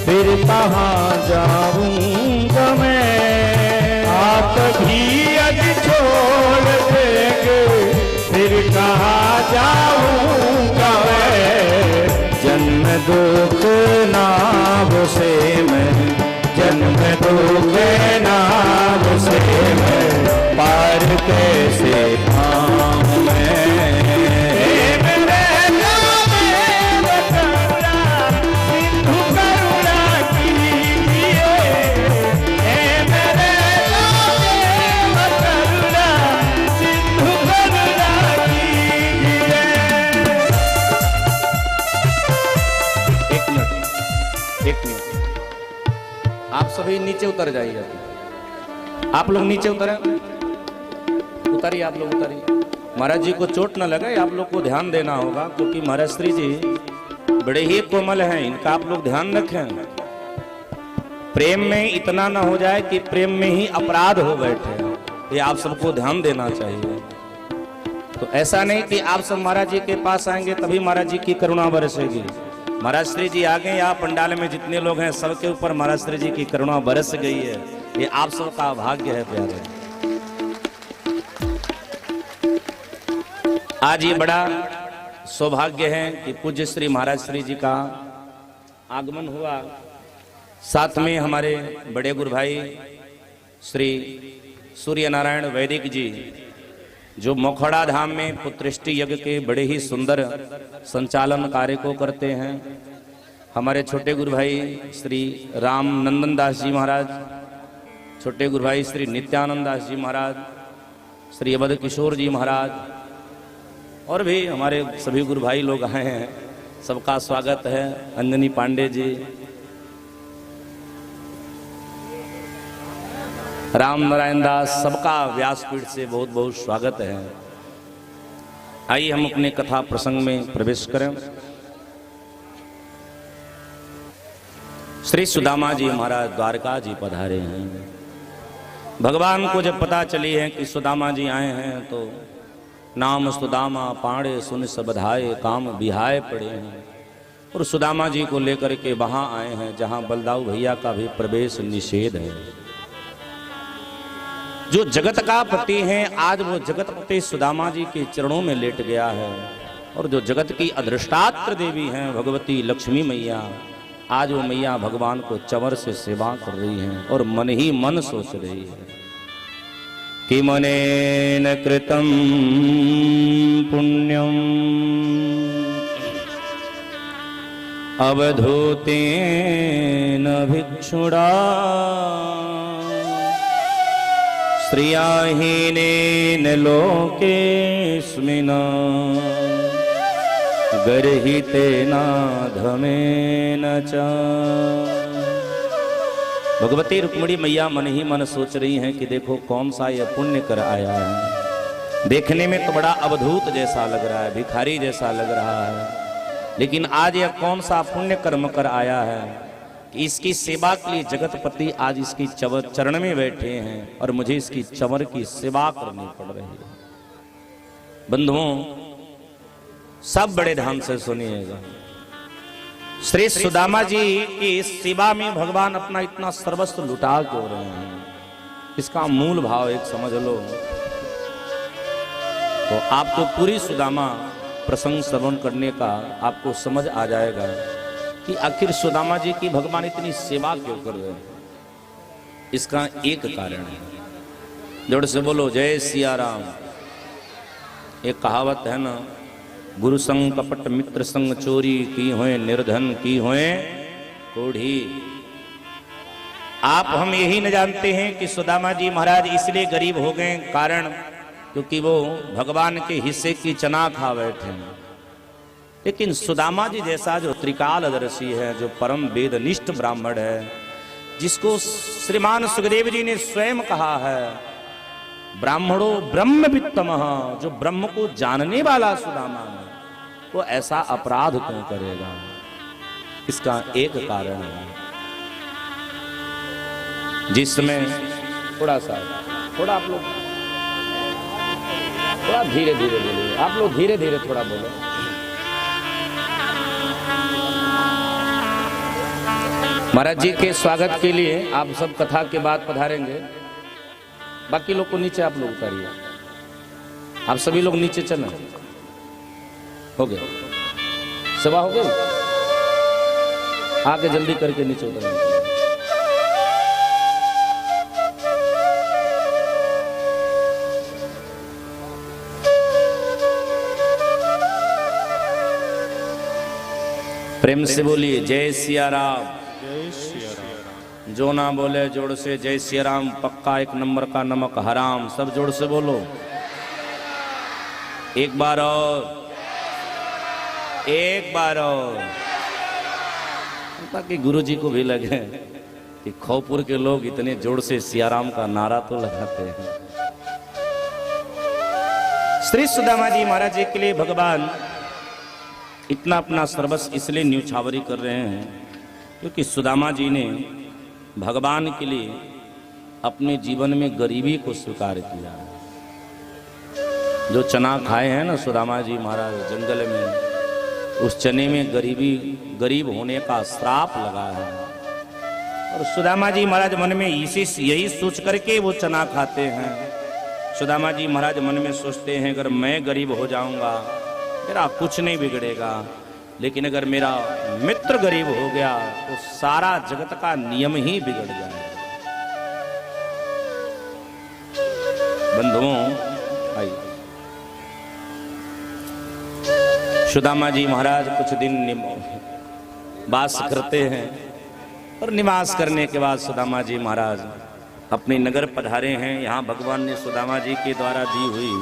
फिर कहाँ जाऊंगा मैं। आप भी यदि छोड़ देंगे फिर कहाँ जाऊंगा मैं। जन्म दुख नाव से मैं, जन्म दुख नाव से मैं पार कैसे पाऊं मैं। सिंधु करुणा कीजिए, हे मेरे करुणा, सिंधु करुणा कीजिए। एक मिनट, आप सभी नीचे उतर जाइए। आप लोग नीचे उतरे, उतारिए, आप लोग उतारिए। महाराज जी को चोट न लगे, आप लोग को ध्यान देना होगा, क्योंकि महाराज श्री जी बड़े ही कोमल हैं, इनका आप लोग ध्यान रखें। प्रेम में इतना न हो जाए कि प्रेम में ही अपराध हो बैठे, ये आप सबको ध्यान देना चाहिए। तो ऐसा नहीं कि आप सब महाराज जी के पास आएंगे तभी महाराज जी की करुणा बरसेगी। महाराज श्री जी आ गए, यहाँ पंडाल में जितने लोग हैं सबके ऊपर महाराज श्री जी की करुणा बरस गई है, ये आप सबका भाग्य है प्यारे। आज ये बड़ा सौभाग्य है कि पूज्य श्री महाराज श्री जी का आगमन हुआ। साथ में हमारे बड़े गुरु भाई श्री सूर्य नारायण वैदिक जी, जो मोखड़ा धाम में पुत्रष्टि यज्ञ के बड़े ही सुंदर संचालन कार्य को करते हैं। हमारे छोटे गुरु भाई श्री राम नंदन दास जी महाराज, छोटे गुरु भाई श्री नित्यानंद दास जी महाराज, श्री अवध किशोर जी महाराज, और भी हमारे सभी गुरु भाई लोग आए हैं, सबका स्वागत है। अंजनी पांडे जी, राम नारायण दास, सबका व्यासपीठ से बहुत बहुत स्वागत है। आइए हम अपने कथा प्रसंग में प्रवेश करें। श्री सुदामा जी महाराज द्वारका जी पधारे हैं। भगवान को जब पता चली है कि सुदामा जी आए हैं तो नाम सुदामा पाड़े सुन सबधाए काम बिहाए पड़े हैं, और सुदामा जी को लेकर के वहां आए हैं जहां बलदाऊ भैया का भी प्रवेश निषेध है। जो जगत का पति है आज वो जगतपति सुदामा जी के चरणों में लेट गया है, और जो जगत की अधिष्ठात्र देवी हैं भगवती लक्ष्मी मैया, आज वो मैया भगवान को चवर से सेवा कर रही हैं और मन ही मन सोच रही है कि मनेन कृतं पुण्यम अवधूतेन भिक्षुड़ा श्रियाहीनेन लोकेस्मिन् गर्हितेन धमेन च। भगवती रुक्मिणी मैया मन ही मन सोच रही हैं कि देखो कौन सा यह पुण्य कर आया है। देखने में तो बड़ा अवधूत जैसा लग रहा है, भिखारी जैसा लग रहा है, लेकिन आज यह कौन सा पुण्य कर्म कर आया है कि इसकी सेवा के लिए जगतपति आज इसकी चरण में बैठे हैं और मुझे इसकी चवर की सेवा करनी पड़ रही है। बंधुओं सब बड़े ध्यान से सुनिएगा, श्री सुदामा जी की सेवा में भगवान अपना इतना सर्वस्व लुटा क्यों रहे हैं, इसका मूल भाव एक समझ लो तो आपको पूरी सुदामा प्रसंग श्रवण करने का आपको समझ आ जाएगा कि आखिर सुदामा जी की भगवान इतनी सेवा क्यों कर रहे हैं। इसका एक कारण है, जोर से बोलो जय सिया राम। एक कहावत है ना, गुरु संग कपट मित्र संग चोरी की होए निर्धन की होए कोढ़ी। आप हम यही न जानते हैं कि सुदामा जी महाराज इसलिए गरीब हो गए कारण क्योंकि वो भगवान के हिस्से की चना खा बैठे हैं। लेकिन सुदामा जी जैसा जो त्रिकालदर्शी है, जो परम वेदनिष्ठ ब्राह्मण है, जिसको श्रीमान सुखदेव जी ने स्वयं कहा है ब्राह्मणो ब्रह्मवित्तमः, जो ब्रह्म को जानने वाला सुदामा है, वो ऐसा अपराध क्यों करेगा। इसका एक कारण है जिसमें थोड़ा आप लोग थोड़ा धीरे धीरे बोलिए, आप लोग धीरे धीरे थोड़ा बोलो। महाराज जी के स्वागत के लिए आप सब कथा के बाद पधारेंगे, बाकी लोग को नीचे आप लोग उतारिए, आप सभी लोग नीचे चलें। हो गया, सेवा हो गई, आके जल्दी करके नीचे उतरेंगे। प्रेम से बोलिए जय सिया राम। जो ना बोले जोड़ से जय सिया राम, पक्का एक नंबर का नमक हराम। सब जोड़ से बोलो एक बार और, एक बार और, ताकि गुरु जी को भी लगे कि खौपुर के लोग इतने जोड़ से सियाराम का नारा तो लगाते हैं। श्री सुदामा जी महाराज जी के लिए भगवान इतना अपना सर्वस्व इसलिए न्यूछावरी कर रहे हैं क्योंकि सुदामा जी ने भगवान के लिए अपने जीवन में गरीबी को स्वीकार किया। जो चना खाए हैं ना सुदामा जी महाराज जंगल में, उस चने में गरीब होने का श्राप लगा है। और सुदामा जी महाराज मन में यही सोच करके वो चना खाते हैं। सुदामा जी महाराज मन में सोचते हैं अगर मैं गरीब हो जाऊंगा मेरा कुछ नहीं बिगड़ेगा, लेकिन अगर मेरा मित्र गरीब हो गया तो सारा जगत का नियम ही बिगड़ जाएगा। बंधुओं आइए, सुदामा जी महाराज कुछ दिन वास करते हैं और निवास करने के बाद सुदामा जी महाराज अपने नगर पधारे हैं। यहाँ भगवान ने सुदामा जी के द्वारा दी हुई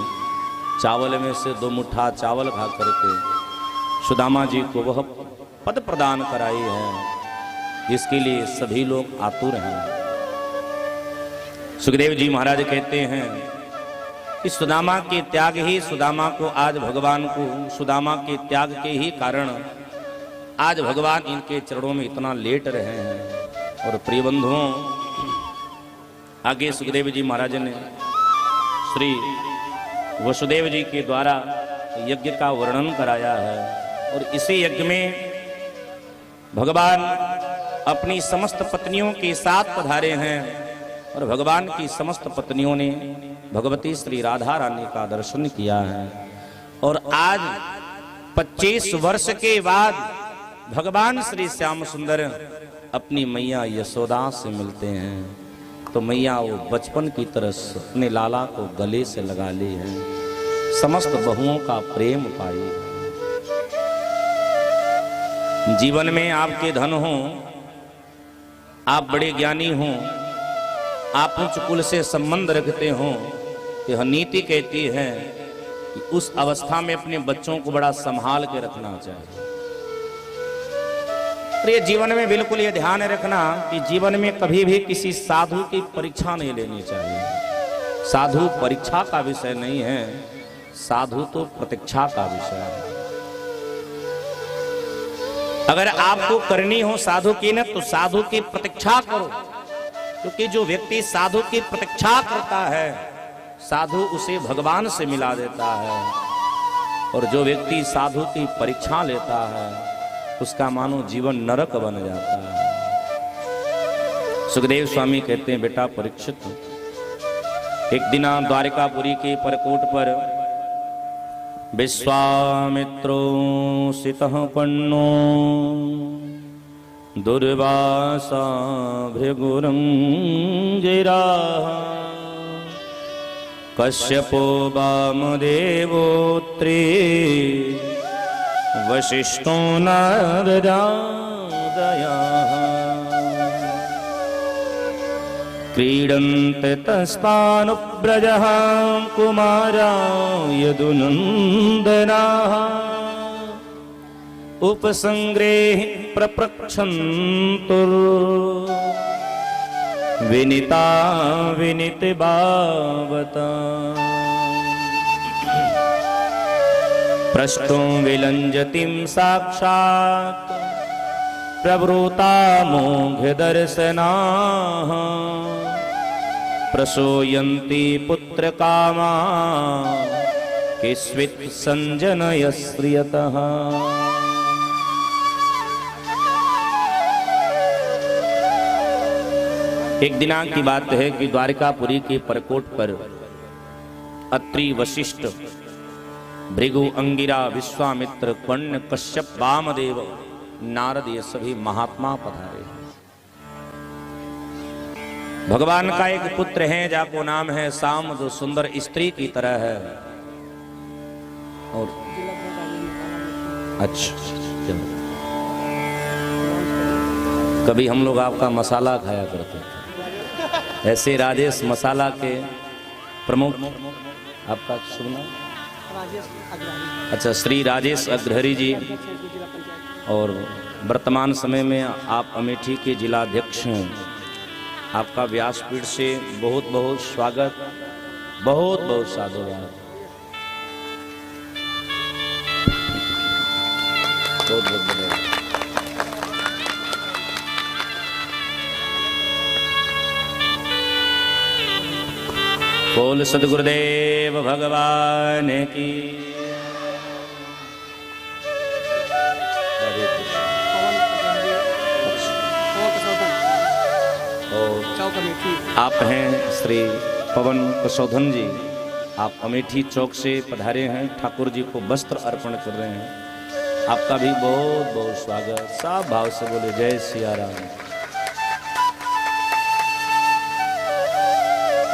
चावल में से 2 मुट्ठा चावल खा करके सुदामा जी को वह पद प्रदान कराई है जिसके लिए सभी लोग आतुर हैं। सुखदेव जी महाराज कहते हैं कि सुदामा के त्याग ही सुदामा को आज भगवान को, सुदामा के त्याग के ही कारण आज भगवान इनके चरणों में इतना लेट रहे हैं। और प्रिय बंधुओं आगे सुखदेव जी महाराज ने श्री वसुदेव जी के द्वारा यज्ञ का वर्णन कराया है। और इसी यज्ञ में भगवान अपनी समस्त पत्नियों के साथ पधारे हैं और भगवान की समस्त पत्नियों ने भगवती श्री राधा रानी का दर्शन किया है। और आज 25 वर्ष के बाद भगवान श्री श्याम सुंदर अपनी मैया यशोदा से मिलते हैं, तो मैया वो बचपन की तरह अपने लाला को गले से लगा ली है, समस्त बहुओं का प्रेम पाई। जीवन में आपके धन हो, आप बड़े ज्ञानी हो, आप उच्च कुल से संबंध रखते हो, तो यह नीति कहती है कि उस अवस्था में अपने बच्चों को बड़ा संभाल के रखना चाहिए। और ये जीवन में बिल्कुल ये ध्यान रखना कि जीवन में कभी भी किसी साधु की परीक्षा नहीं लेनी चाहिए। साधु परीक्षा का विषय नहीं है, साधु तो प्रतीक्षा का विषय है। अगर आपको करनी हो साधु की न, तो साधु की प्रतीक्षा करो, क्योंकि जो व्यक्ति साधु की प्रतीक्षा करता है साधु उसे भगवान से मिला देता है, और जो व्यक्ति साधु की परीक्षा लेता है उसका मानो जीवन नरक बन जाता है। सुखदेव स्वामी कहते हैं, बेटा परीक्षित, एक दिन द्वारिकापुरी के परकोट पर विश्वामित्रो सितः पन्नो दुर्वासा भृगुरंगिरा कश्यपो वामदेवोत्रे वशिष्ठो नारदादयः क्रीडन्ते तस्मानुव्रजः कुमारा यदुनन्दनाः उपसंग्रेहि प्रप्रक्षन्तुर् विनीता विनीतभावता पृष्ठों विलंजतिं साक्षात् प्रवृता मोघदर्शनाः प्रसूयन्ति पुत्रकामा किस्वित् संजनयश्रियतः। एक दिनांक की बात है कि द्वारिकापुरी के परकोट पर अत्रि, वशिष्ठ, भृगु, अंगिरा, विश्वामित्र, कर्ण, कश्यप, वामदेव, नारद ये सभी महात्मा पधारे। भगवान का एक पुत्र है जाको नाम है साम, जो सुंदर स्त्री की तरह है। और अच्छा, कभी हम लोग आपका मसाला खाया करते थे, ऐसे राजेश मसाला के प्रमुख, आपका शुभ नाम? अच्छा, श्री राजेश अग्रहरी जी, और वर्तमान समय में आप अमेठी के जिलाध्यक्ष हैं। आपका व्यासपीठ से बहुत बहुत स्वागत, बहुत बहुत साधुवाद। बहुत बहुत धन्यवाद। बोल सद्गुरुदेव भगवान की। आप हैं श्री पवन कसौधन जी, आप अमेठी चौक से पधारे हैं, ठाकुर जी को वस्त्र अर्पण कर रहे हैं। आपका भी बहुत बहुत स्वागत। सब भाव से बोले जय सिया राम।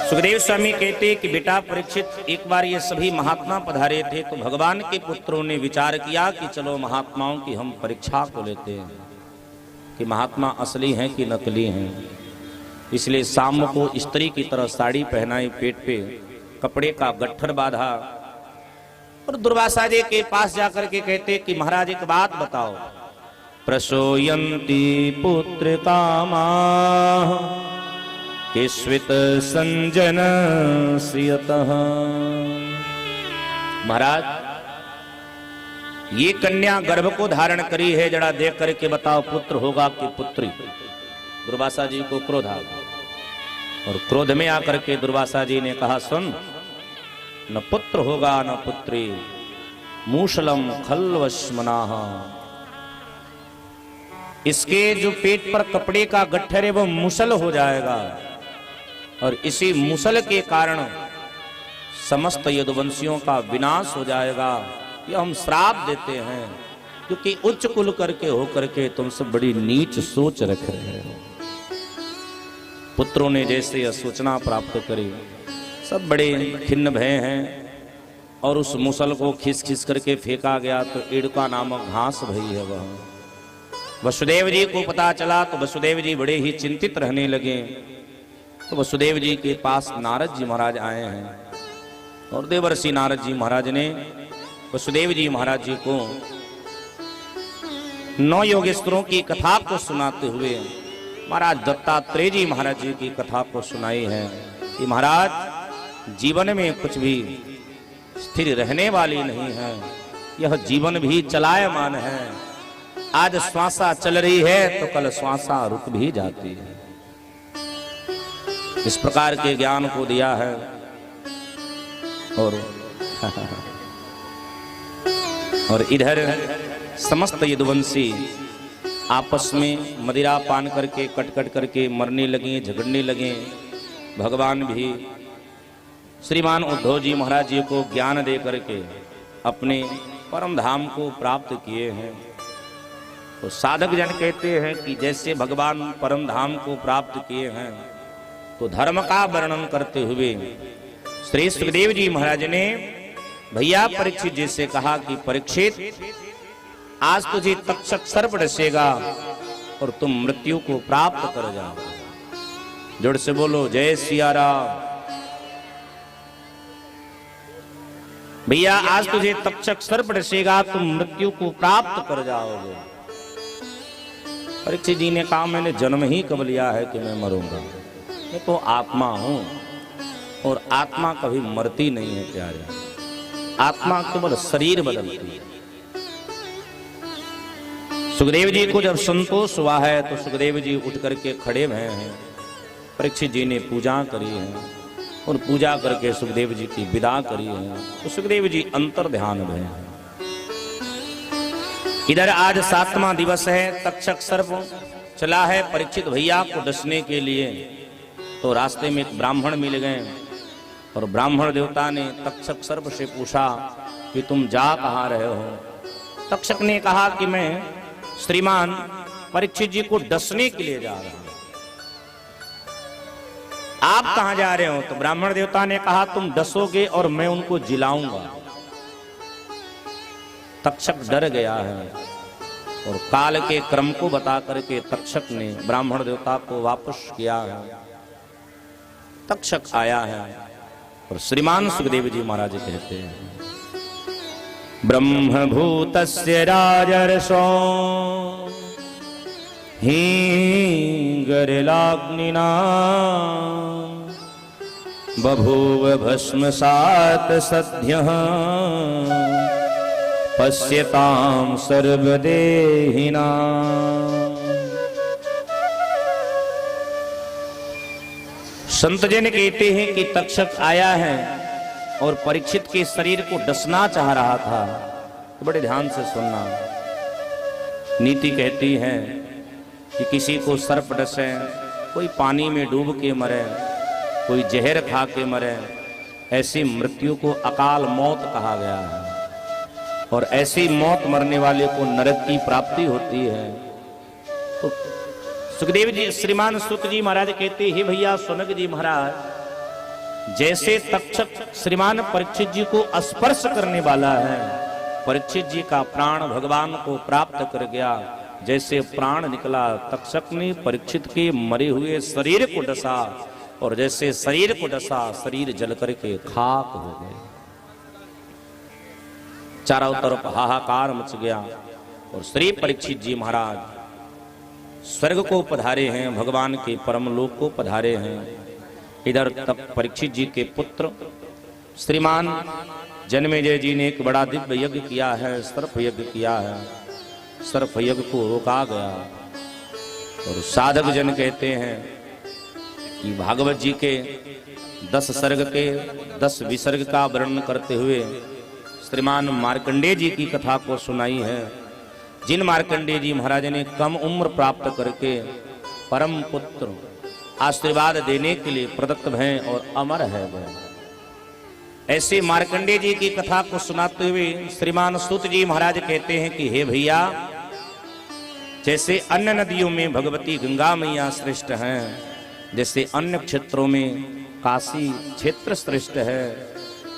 सुखदेव स्वामी कहते कि बेटा परीक्षित, एक बार ये सभी महात्मा पधारे थे तो भगवान के पुत्रों ने विचार किया कि चलो महात्माओं की हम परीक्षा को लेते हैं कि महात्मा असली हैं कि नकली हैं। इसलिए साम को स्त्री की तरह साड़ी पहनाई, पेट पे कपड़े का गट्ठर बांधा और दुर्वासा जी के पास जाकर के कहते कि महाराज एक बात बताओ। प्रसोयन्ति पुत्र कामा किस्वित संजन श्रियतः। महाराज, ये कन्या गर्भ को धारण करी है, जरा देख करके बताओ पुत्र होगा कि पुत्री। दुर्वासा जी को क्रोध आ गया। और क्रोध में आकर के दुर्वासा जी ने कहा, सुन, न पुत्र होगा न पुत्री, मूषलम खल्वश्मनाः। इसके जो पेट पर कपड़े का गट्ठर है वो मुसल हो जाएगा, और इसी मुसल के कारण समस्त यदुवंशियों का विनाश हो जाएगा। यह हम श्राप देते हैं, क्योंकि उच्च कुल करके होकर के तुम सब बड़ी नीच सोच रख रहे हो। पुत्रों ने जैसे यह सूचना प्राप्त करी, सब बड़े खिन्न भय हैं, और उस मुसल को खिस खिस करके फेंका गया तो इड़का नामक घास भई है वह। वसुदेव जी को पता चला तो वसुदेव जी बड़े ही चिंतित रहने लगे। तो वसुदेव जी के पास नारद जी महाराज आए हैं, और देवर्षि नारद जी महाराज ने वसुदेव जी महाराज जी को 9 योगेश्वरों की कथा को सुनाते हुए महाराज दत्तात्रेय जी महाराज जी की कथा को सुनाई है कि महाराज, जीवन में कुछ भी स्थिर रहने वाली नहीं है, यह जीवन भी चलायमान है। आज श्वासा चल रही है तो कल श्वासा रुक भी जाती है। इस प्रकार के ज्ञान को दिया है। और इधर समस्त यदुवंशी आपस में मदिरा पान करके कट कट करके मरने लगे, झगड़ने लगे। भगवान भी श्रीमान उद्धव जी महाराज जी को ज्ञान दे करके अपने परम धाम को प्राप्त किए हैं। तो साधक जन कहते हैं कि जैसे भगवान परम धाम को प्राप्त किए हैं, तो धर्म का वर्णन करते हुए श्री सुखदेव जी महाराज ने भैया परीक्षित जी से कहा कि परीक्षित, आज तुझे तक्षक सर्प डसेगा और तुम मृत्यु को प्राप्त कर जाओ। जोर से बोलो जय सिया राम। भैया आज तुझे तक्षक सर्प डसेगा, तुम मृत्यु को प्राप्त कर जाओगे। परीक्षित जी ने कहा, मैंने जन्म ही कब लिया है कि मैं मरूंगा? मैं तो आत्मा हूं, और आत्मा कभी मरती नहीं है प्यारे। आत्मा केवल शरीर बदलती है। सुखदेव जी को जब संतोष हुआ है तो सुखदेव जी उठ करके खड़े भय हैं। परीक्षित जी ने पूजा करी है, और पूजा करके सुखदेव जी की विदा करी है। तो सुखदेव जी अंतर ध्यान भय हैं। इधर आज 7वां दिवस है। तक्षक सर्प चला है परीक्षित भैया को डसने के लिए। तो रास्ते में एक ब्राह्मण मिल गए, और ब्राह्मण देवता ने तक्षक सर्प से पूछा कि तुम जा कहाँ रहे हो? तक्षक ने कहा कि मैं श्रीमान परीक्षित जी को डसने के लिए जा रहा हूं। आप कहां जा रहे हो? तो ब्राह्मण देवता ने कहा, तुम डसोगे और मैं उनको जिलाऊंगा। तक्षक डर गया है, और काल के क्रम को बता करके तक्षक ने ब्राह्मण देवता को वापस किया है। तक्षक आया है, और श्रीमान सुखदेव जी महाराज कहते हैं, ब्रह्मभूतस्य राजर्षो हींगरलाग्निना बभूव भस्मसात् सद्यः पश्यतां सर्वदेहिना। संत जन कहते हैं कि तक्षक आया है और परीक्षित के शरीर को डसना चाह रहा था। तो बड़े ध्यान से सुनना। नीति कहती है कि किसी को सर्प डसे, कोई पानी में डूब के मरे, कोई जहर खा के मरे, ऐसी मृत्यु को अकाल मौत कहा गया है। और ऐसी मौत मरने वाले को नरक की प्राप्ति होती है। तो सुखदेव जी श्रीमान सुत जी महाराज कहते हैं, भैया सुनक जी महाराज, जैसे तक्षक श्रीमान परीक्षित जी को स्पर्श करने वाला है, परीक्षित जी का प्राण भगवान को प्राप्त कर गया। जैसे प्राण निकला, तक्षक ने परीक्षित के मरे हुए शरीर को डसा, और जैसे शरीर को डसा, शरीर जल करके खाक हो गए। चारों तरफ हाहाकार मच गया, और श्री परीक्षित जी महाराज स्वर्ग को पधारे हैं, भगवान के परम लोक को पधारे हैं। इधर तब परीक्षित जी के पुत्र श्रीमान जन्मेजय जी ने एक बड़ा दिव्य यज्ञ किया है, सर्प यज्ञ किया है। सर्प यज्ञ को रोका गया, और साधक जन कहते हैं कि भागवत जी के 10 सर्ग के 10 विसर्ग का वर्णन करते हुए श्रीमान मार्कंडेय जी की कथा को सुनाई है। जिन मार्कंडेय जी महाराज ने कम उम्र प्राप्त करके परम पुत्र आशीर्वाद देने के लिए प्रदत्त हैं और अमर है वह। ऐसे मार्कंडेय जी की कथा को सुनाते हुए श्रीमान सूत जी महाराज कहते हैं कि हे भैया, जैसे अन्य नदियों में भगवती गंगा मैया श्रेष्ठ हैं, जैसे अन्य क्षेत्रों में काशी क्षेत्र श्रेष्ठ है,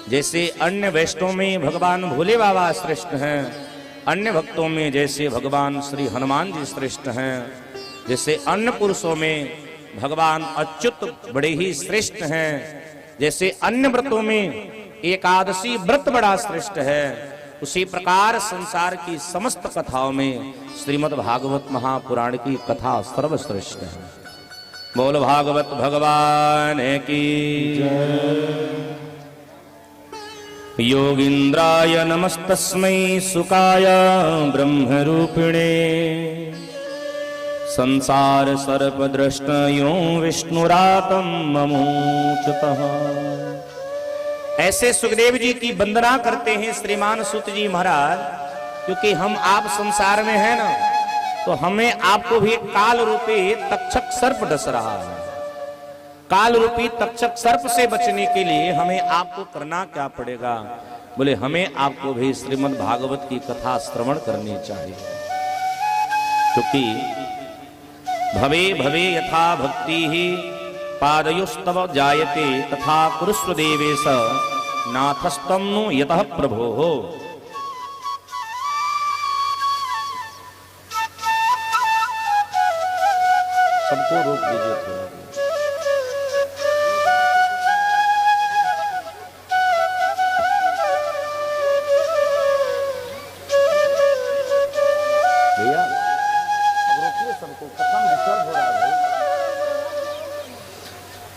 जैसे अन्य वैष्णव में भगवान भोले बाबा श्रेष्ठ हैं, अन्य भक्तों में जैसे भगवान श्री हनुमान जी श्रेष्ठ हैं, जैसे अन्य पुरुषों में भगवान अच्युत बड़े ही श्रेष्ठ हैं, जैसे अन्य व्रतों में एकादशी व्रत बड़ा श्रेष्ठ है, उसी प्रकार संसार की समस्त कथाओं में श्रीमद् भागवत महापुराण की कथा सर्वश्रेष्ठ है। बोल भागवत भगवान की योगींद्राय नमस्तस्मै सुकाय ब्रह्मरूपिणे संसार सर्पदृष्टयो विष्णुरातं ममोच्युतः। ऐसे सुखदेव जी की वंदना करते हैं श्रीमान सूत जी महाराज, क्योंकि हम आप संसार में हैं ना, तो हमें आपको भी काल रूपी तक्षक सर्प डस रहा है। काल रूपी तक्षक सर्प से बचने के लिए हमें आपको करना क्या पड़ेगा? बोले हमें आपको भी श्रीमद् भागवत की कथा श्रवण करनी चाहिए, क्योंकि भवे भवे यथा भक्ति ही पादयोस्तव जायते तथा कुरुष्व देवेश नाथस्तम नु यतः प्रभो। सबको रोक दीजिए थोड़ा। भैया अब रोकिए सबको, कथम डिस्टर्ब हो रहा है भाई।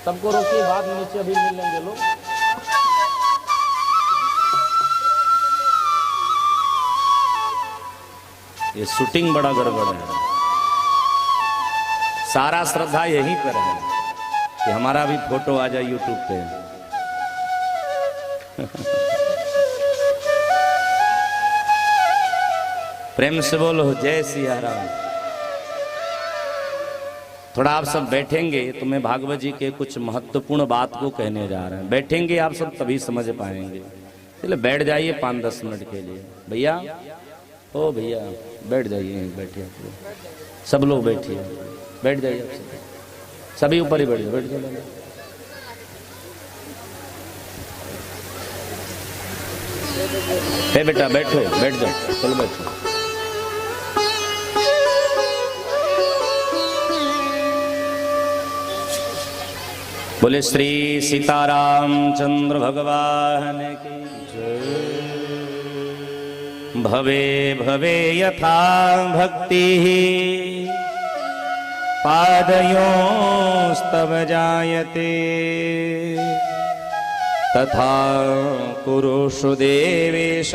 सबको रोकिए, बाद में नीचे अभी मिल लेंगे लोग। ये शूटिंग बड़ा गड़बड़ है, सारा श्रद्धा यहीं पर है कि हमारा भी फोटो आ जाए यूट्यूब पे। प्रेम से बोलो जय सिया राम। थोड़ा आप सब बैठेंगे तो मैं भागवत जी के कुछ महत्वपूर्ण बात को कहने जा रहे हैं। बैठेंगे आप सब तभी समझ पाएंगे। चलो बैठ जाइए 5-10 मिनट के लिए। भैया ओ भैया बैठ जाइए, बैठिए सब लोग, बैठिए बैठ जाइए आप सब, सभी ऊपर ही बैठ जाओ, बैठ जाओ। बेटा बैठो, बैठ जाओ, चलो बैठो। बोले श्री सीताराम चंद्र भगवान की जय। भवे भवे यथा भक्ति पादयोस्तव जायते तथा कुरुषु देवेश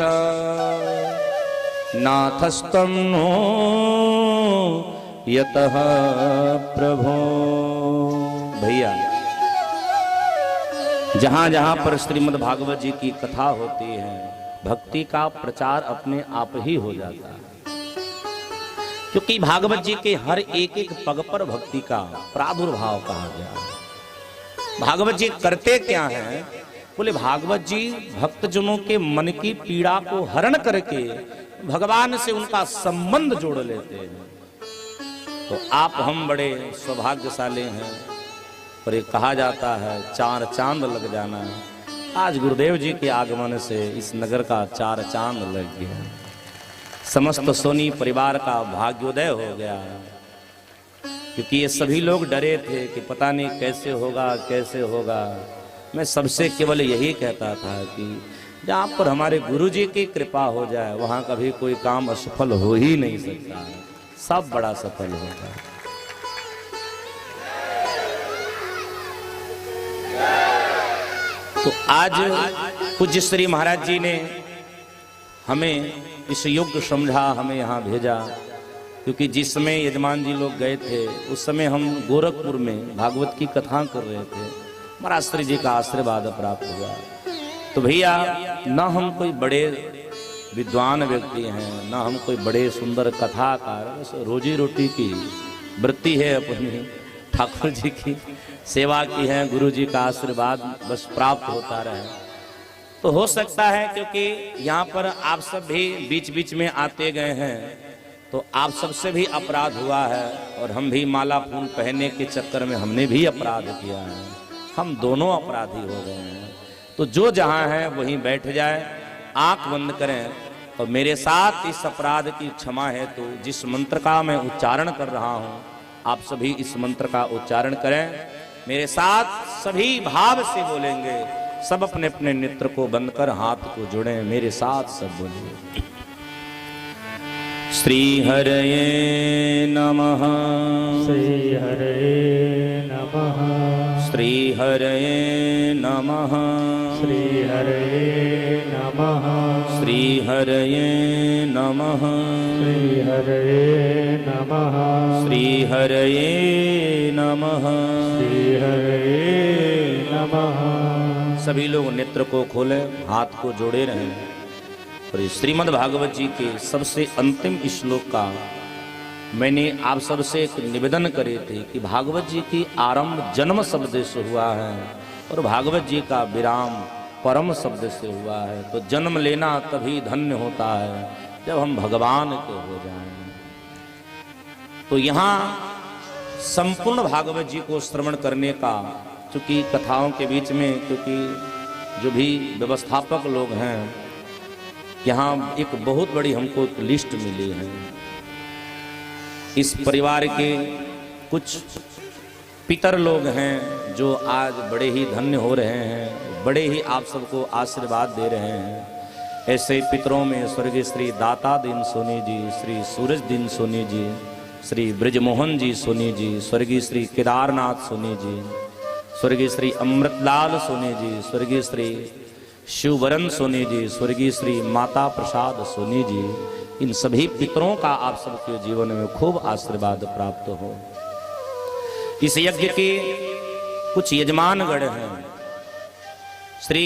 नाथस्त्वं नो यतः प्रभो। भैया जहां जहां पर श्रीमद् भागवत जी की कथा होती है, भक्ति का प्रचार अपने आप ही हो जाता है, क्योंकि भागवत जी के हर एक एक पग पर भक्ति का प्रादुर्भाव कहा गया है। भागवत जी करते क्या हैं? बोले भागवत जी भक्तजनों के मन की पीड़ा को हरण करके भगवान से उनका संबंध जोड़ लेते हैं। तो आप हम बड़े सौभाग्यशाली हैं, पर ये कहा जाता है 4 चांद लग जाना है। आज गुरुदेव जी के आगमन से इस नगर का 4 चांद लग गया, समस्त सोनी परिवार का भाग्योदय हो गया, क्योंकि ये सभी लोग डरे थे कि पता नहीं कैसे होगा कैसे होगा। मैं सबसे केवल यही कहता था कि जहाँ पर हमारे गुरु जी की कृपा हो जाए वहाँ कभी कोई काम असफल हो ही नहीं सकता है, सब बड़ा सफल होता है। तो आज पूज्य श्री महाराज जी ने हमें इस योग्य समझा, हमें यहाँ भेजा क्योंकि जिस समय यजमान जी लोग गए थे उस समय हम गोरखपुर में भागवत की कथा कर रहे थे, महाराज श्री जी का आशीर्वाद प्राप्त हुआ। तो भैया न हम कोई बड़े विद्वान व्यक्ति हैं, ना हम कोई बड़े सुंदर कथाकार, बस रोजी रोटी की वृत्ति है अपनी, ठाकुर जी की सेवा की है, गुरु जी का आशीर्वाद बस प्राप्त होता रहे। तो हो सकता है क्योंकि यहाँ पर आप सब भी बीच बीच में आते गए हैं, तो आप सबसे भी अपराध हुआ है और हम भी माला फूल पहनने के चक्कर में हमने भी अपराध किया है, हम दोनों अपराधी हो गए हैं। तो जो जहाँ है वहीं बैठ जाए, आंख बंद करें और मेरे साथ इस अपराध की क्षमा है तो जिस मंत्र का मैं उच्चारण कर रहा हूं, आप सभी इस मंत्र का उच्चारण करें मेरे साथ, सभी भाव से बोलेंगे। सब अपने अपने नेत्र को बंद कर हाथ को जोड़ें, मेरे साथ सब बोलिए। श्री हरये नमः, श्री हरे नमः, श्री हरये नमः, श्री हरे नमः, श्री हरये नमः, श्री हरे नमः, श्री हरये नमः, श्री हरे नमः। सभी लोग नेत्र को खोलें, हाथ को जोड़े रहें और इस श्रीमद् भागवत जी के सबसे अंतिम श्लोक का मैंने आप सबसे एक निवेदन करे थे कि भागवत जी की आरंभ जन्म शब्द से हुआ है और भागवत जी का विराम परम शब्द से हुआ है। तो जन्म लेना तभी धन्य होता है जब हम भगवान के हो जाएं। तो यहाँ संपूर्ण भागवत जी को श्रवण करने का, चूंकि कथाओं के बीच में, क्योंकि जो भी व्यवस्थापक लोग हैं यहाँ एक बहुत बड़ी हमको एक लिस्ट मिली है। इस परिवार के कुछ पितर लोग हैं जो आज बड़े ही धन्य हो रहे हैं, बड़े ही आप सबको आशीर्वाद दे रहे हैं। ऐसे पितरों में स्वर्गीय श्री दाता दीन सोनी जी, श्री सूरज दीन सोनी जी, श्री ब्रिजमोहन जी सोनी जी, स्वर्गीय श्री केदारनाथ सोनी जी, स्वर्गीय श्री अमृतलाल सोनी जी, स्वर्गीय श्री शिववरण सोनी जी, स्वर्गीय श्री माता प्रसाद सोनी जी, इन सभी पितरों का आप सबके जीवन में खूब आशीर्वाद प्राप्त हो। इस यज्ञ के कुछ यजमानगण हैं। श्री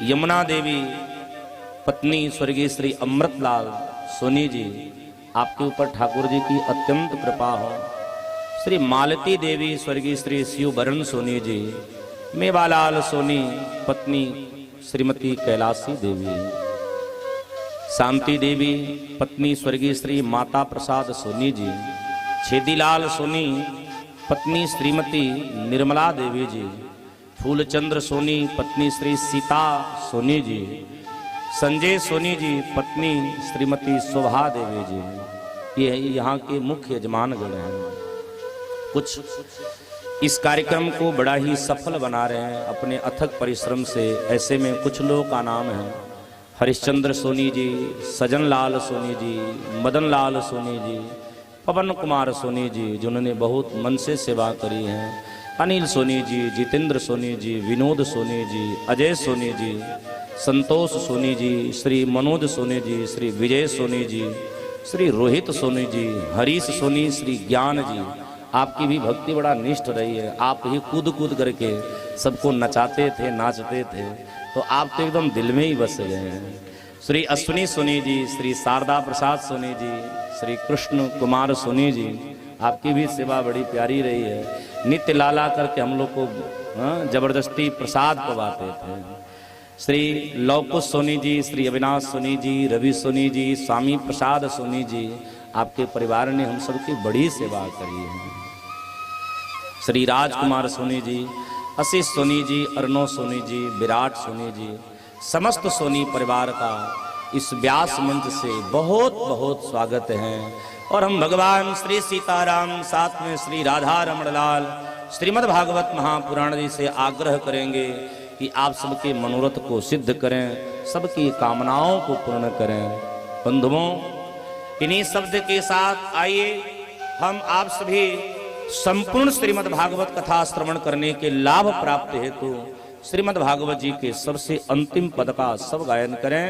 यमुना देवी पत्नी स्वर्गीय श्री अमृतलाल सोनी जी, आपके ऊपर ठाकुर जी की अत्यंत कृपा हो। श्री मालती देवी स्वर्गीय श्री शिववरण सोनी जी, मेवालाल सोनी पत्नी श्रीमती कैलाशी देवी, शांति देवी पत्नी स्वर्गीय श्री माता प्रसाद सोनी जी, छेदीलाल सोनी पत्नी श्रीमती निर्मला देवी जी, फूलचंद्र सोनी पत्नी श्री सीता सोनी जी, संजय सोनी जी पत्नी श्रीमती शोभा देवी जी, ये यहाँ के मुख्य यजमानगण हैं। कुछ इस कार्यक्रम को बड़ा ही सफल बना रहे हैं अपने अथक परिश्रम से। ऐसे में कुछ लोगों का नाम है हरिश्चंद्र सोनी जी, सजन लाल सोनी जी, मदन लाल सोनी जी, पवन कुमार सोनी जी जिन्होंने बहुत मन से सेवा करी है, अनिल सोनी जी, जितेंद्र सोनी जी, विनोद सोनी जी, अजय सोनी जी, संतोष सोनी जी, श्री मनोज सोनी जी, श्री विजय सोनी जी, श्री रोहित सोनी जी, हरीश सोनी, श्री ज्ञान जी। आपकी भी भक्ति बड़ा निष्ठ रही है, आप ही कूद कूद करके सबको नचाते थे, नाचते थे, तो आप तो एकदम दिल में ही बस गए हैं। श्री अश्विनी सोनी जी, श्री शारदा प्रसाद सोनी जी, श्री कृष्ण कुमार सोनी जी, आपकी भी सेवा बड़ी प्यारी रही है। नित्य लाला करके हम लोग को जबरदस्ती प्रसाद पवाते थे। श्री लौकुश सोनी जी, श्री अविनाश सोनी जी, रवि सोनी जी, स्वामी प्रसाद सोनी जी, आपके परिवार ने हम सबकी बड़ी सेवा करी है। श्री राजकुमार सोनी जी, आशीष सोनी जी, अर्णव सोनी जी, विराट सोनी जी, समस्त सोनी परिवार का इस व्यास मंच से बहुत बहुत स्वागत है। और हम भगवान श्री सीताराम साथ में श्री राधा रमणलाल श्रीमद् भागवत महापुराण जी से आग्रह करेंगे कि आप सबके मनोरथ को सिद्ध करें, सबकी कामनाओं को पूर्ण करें। बंधुओं, इन्हीं शब्द के साथ आइए हम आप सभी संपूर्ण श्रीमद् भागवत कथा श्रवण करने के लाभ प्राप्त हेतु श्रीमद् भागवत जी के सबसे अंतिम पद का सब गायन करें।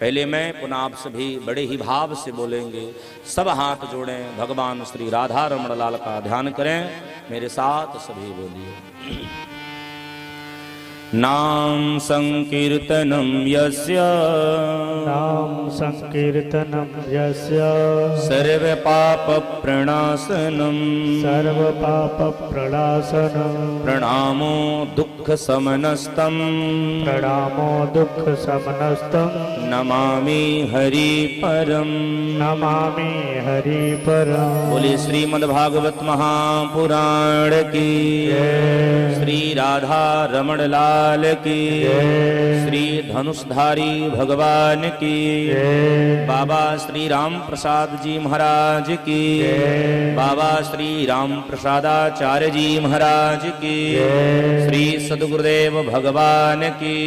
पहले मैं, पुनः आप सभी बड़े ही भाव से बोलेंगे। सब हाथ जोड़ें, भगवान श्री राधा रमण लाल का ध्यान करें। मेरे साथ सभी बोलिए। नाम संकीर्तनम यस्य नाम संकीर्तनम यस्य सर्व पाप प्रणाशनम सर्व पाप प्रणाशनम प्रणामो दुख समनस्तम प्रणामो दुख समनस्तम नमामि हरि परम। नमामि हरि परम। बोले श्रीमद्भागवत महापुराण की, श्री राधा रमण लाल की, श्री धनुषधारी भगवान की, बाबा श्री राम प्रसाद जी महाराज की, बाबा श्री राम प्रसादाचार्य जी महाराज की, श्री सद्गुरुदेव भगवान की।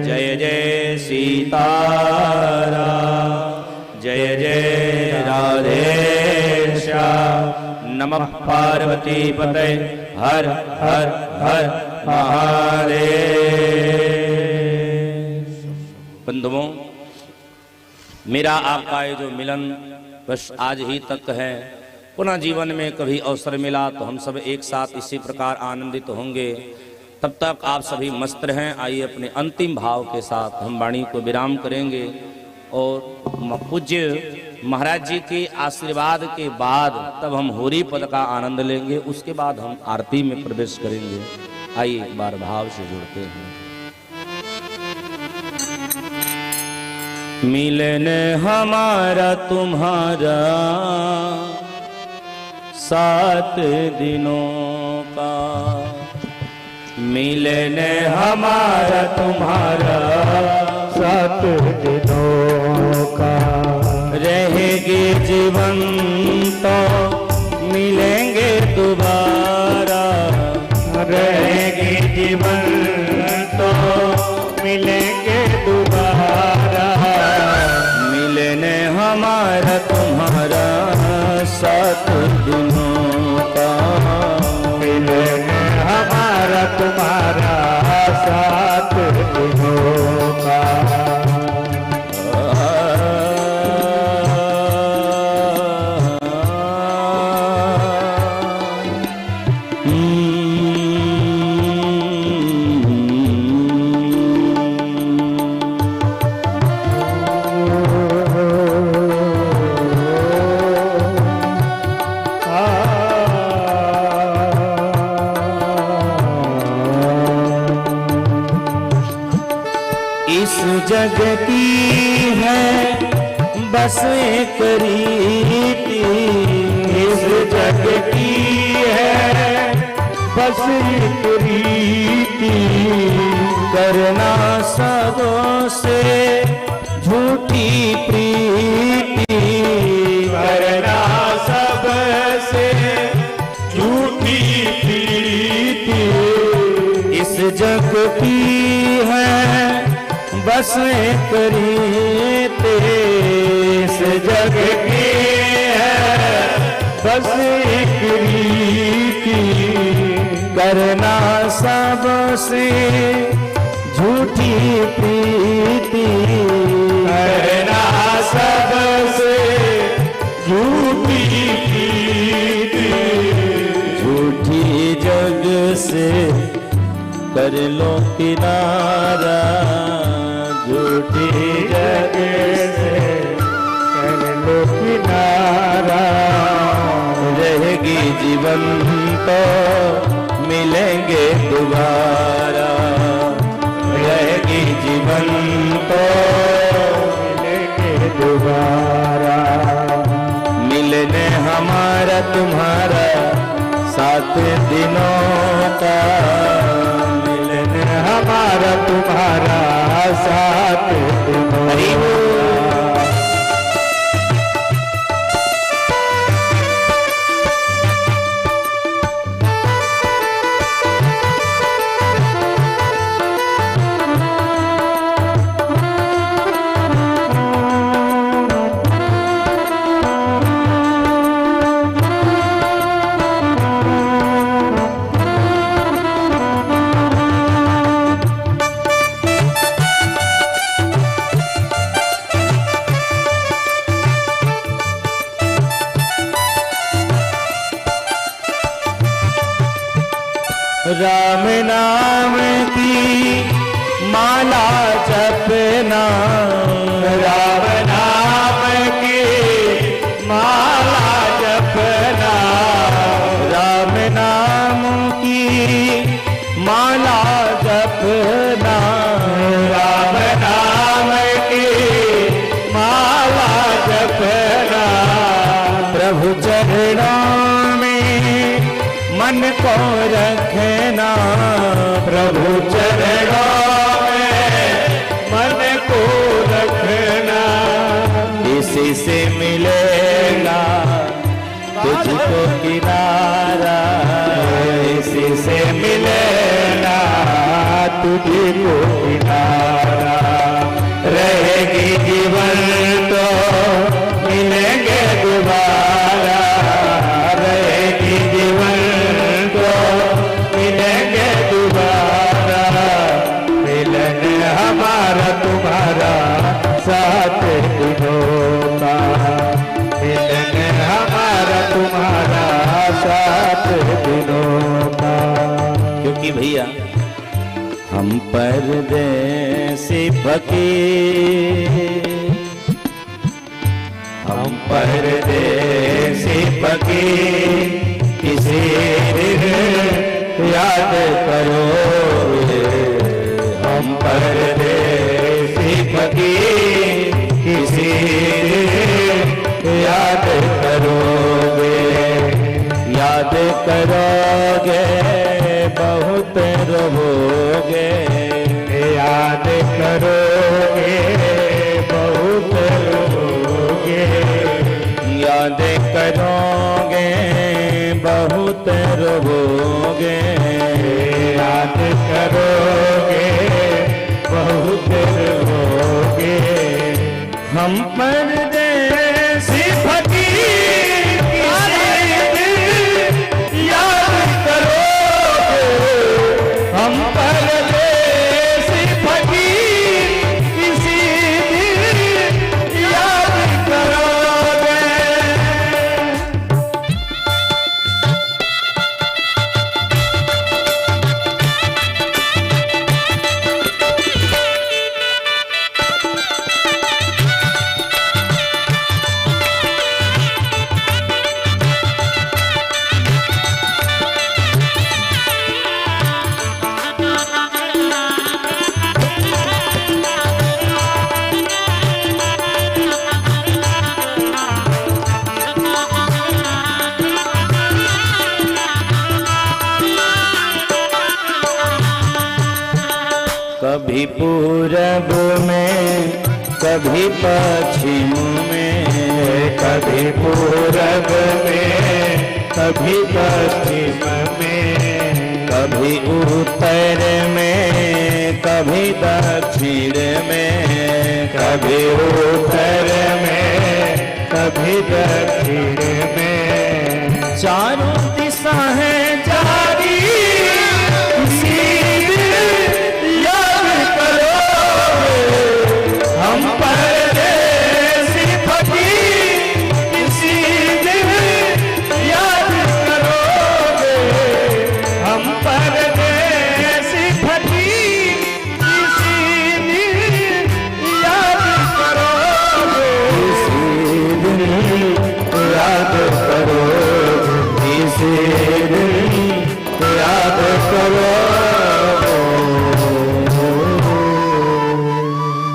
जय जय सीताराम, जय जय राधे श्याम। नमः पार्वती पते, हर हर हर महादेव। बंधुओं, मेरा आपका ये जो मिलन बस आज ही तक है। पुनः जीवन में कभी अवसर मिला तो हम सब एक साथ इसी प्रकार आनंदित होंगे। तब तक आप सभी मस्त रहें। आइए अपने अंतिम भाव के साथ हम वाणी को विराम करेंगे और पूज्य महाराज जी के आशीर्वाद के बाद तब हम होरी पद का आनंद लेंगे। उसके बाद हम आरती में प्रवेश करेंगे। आइए एक बार भाव से जुड़ते हैं। मिलन हमारा तुम्हारा 7 दिनों का, मिलन हमारा तुम्हारा 7 दिनों का। रहेगी जीवन तो मिलेंगे दोबारा, रहेगी जीवन तो मिलेंगे दोबारा। मिलने हमारा तुम्हारा 7 दिनों का, मिलने हमारा तुम्हारा 7 दिनों का। इस जग की है बस एक रीति, इस जग की है बस एक रीति। करना सबों से झूठी प्रीति, करना सबसे झूठी प्रीति। इस जग की है बस एक रीति, इस जग की है बस एक रीति। करना सबसे झूठी प्रीति, करना सबसे झूठी प्रीति। झूठी जग से कर लो किनारा, झूठी जग से कर लो किनारा। रहेगी जीवन तो मिलेंगे दोबारा, रहेगी जीवन तो मिलेंगे दोबारा। मिलने हमारा तुम्हारा 7 दिनों का, मिलने हमारा तुम्हारा 7 दिनों का। राम नाम की माला जपना, राम नाम की माला जपना, राम नाम की माला जपना, प्रभु चरणों में मन को रखना, प्रभु चरणों में मन को रखना, इसी से मिलेगा तुझको किनारा, इसी से मिलेगा तुझको किनारा, रहेगी जीवन तो मिलेंगे दोबारा, रहेगी जीवन तो मिलेंगे दोबारा, मिलन हमारा तुम्हारा साथ दिनों का, मिलन हमारा तुम्हारा साथ दिनों का। क्योंकि भैया हम परदेसी फकीर, हम परदेसी फकीर किसी दिन याद करोगे, हम परदेसी फकीर किसी दिन याद करोगे, याद करोगे बहुत रोओगे, याद करोगे बहुत रोगे, याद करोगे बहुत रोओगे, याद करोगे बहुत रोगे, हम परदेसी फकीर किसी दिन याद करोगे, हम परदेसी फकीर किसी दिन याद करोगे। कभी पूरब में कभी पश्चिम में, कभी पूरब में कभी पश्चिम में, कभी उत्तर में कभी दक्षिण में, कभी उत्तर में कभी दक्षिण में, चारों दिशा है जारी किसी दिन याद करोगे, हम परदेसी फकीर किसी दिन याद करोगे, हम परदेसी फकीर किसी दिन याद करोगे, किसी दिन याद करोगे, किसी दिन याद करोगे।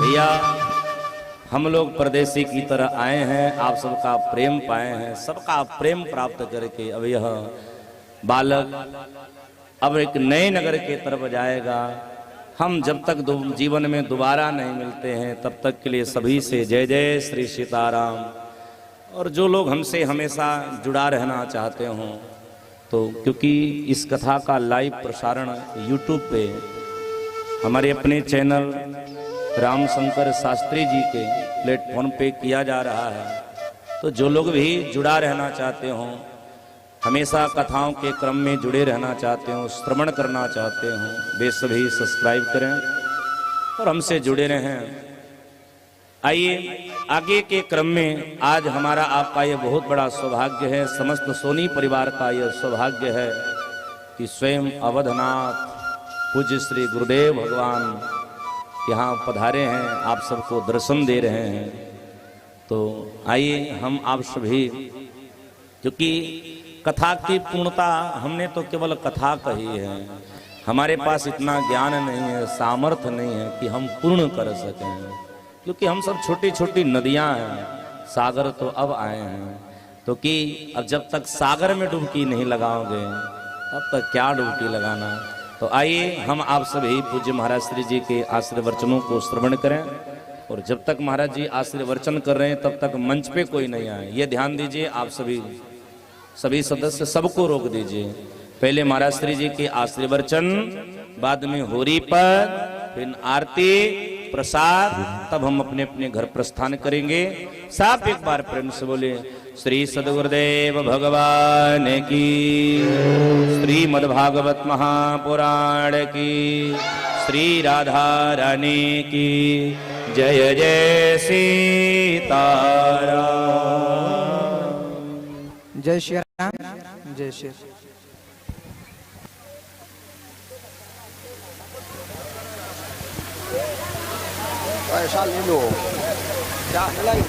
भैया हम लोग परदेसी की तरह आए हैं, आप सबका प्रेम पाए हैं, सबका प्रेम प्राप्त करके अब यह बालक अब एक नए नगर के तरफ जाएगा। हम जब तक जीवन में दोबारा नहीं मिलते हैं तब तक के लिए सभी से जय जय श्री सीताराम। और जो लोग हमसे हमेशा जुड़ा रहना चाहते हों तो क्योंकि इस कथा का लाइव प्रसारण यूट्यूब पे हमारे अपने चैनल राम शंकर शास्त्री जी के प्लेटफॉर्म पे किया जा रहा है, तो जो लोग भी जुड़ा रहना चाहते हों, हमेशा कथाओं के क्रम में जुड़े रहना चाहते हों, श्रवण करना चाहते हों, वे सभी सब्सक्राइब करें और हमसे जुड़े रहें। आइए आगे के क्रम में आज हमारा आपका ये बहुत बड़ा सौभाग्य है, समस्त सोनी परिवार का यह सौभाग्य है कि स्वयं अवधनाथ पूज्य श्री गुरुदेव भगवान यहाँ पधारे हैं, आप सबको दर्शन दे रहे हैं। तो आइए हम आप सभी, क्योंकि कथा की पूर्णता हमने तो केवल कथा कही है, हमारे पास इतना ज्ञान नहीं है, सामर्थ्य नहीं है कि हम पूर्ण कर सकें, क्योंकि हम सब छोटी छोटी नदियां हैं, सागर तो अब आए हैं। तो कि अब जब तक सागर में डुबकी नहीं लगाओगे तब तक क्या डुबकी लगाना। तो आइए हम आप सभी पूज्य महाराज श्री जी के आशीर्वचनों को श्रवण करें। और जब तक महाराज जी आशीर्वचन कर रहे हैं तब तक मंच पे कोई नहीं आए, ये ध्यान दीजिए। आप सभी सदस्य सबको रोक दीजिए। पहले महाराज श्री जी के आशीर्वचन, बाद में होरी पर, फिर आरती प्रसाद, तब हम अपने अपने घर प्रस्थान करेंगे। साफ एक बार प्रेम से बोले श्री सद्गुरुदेव भगवान की, श्रीमद्भागवत महापुराण की, श्री राधा रानी की जय जय सीताराम। जय श्री राम, जय श्री। पैसा ले लो, क्या हिलाई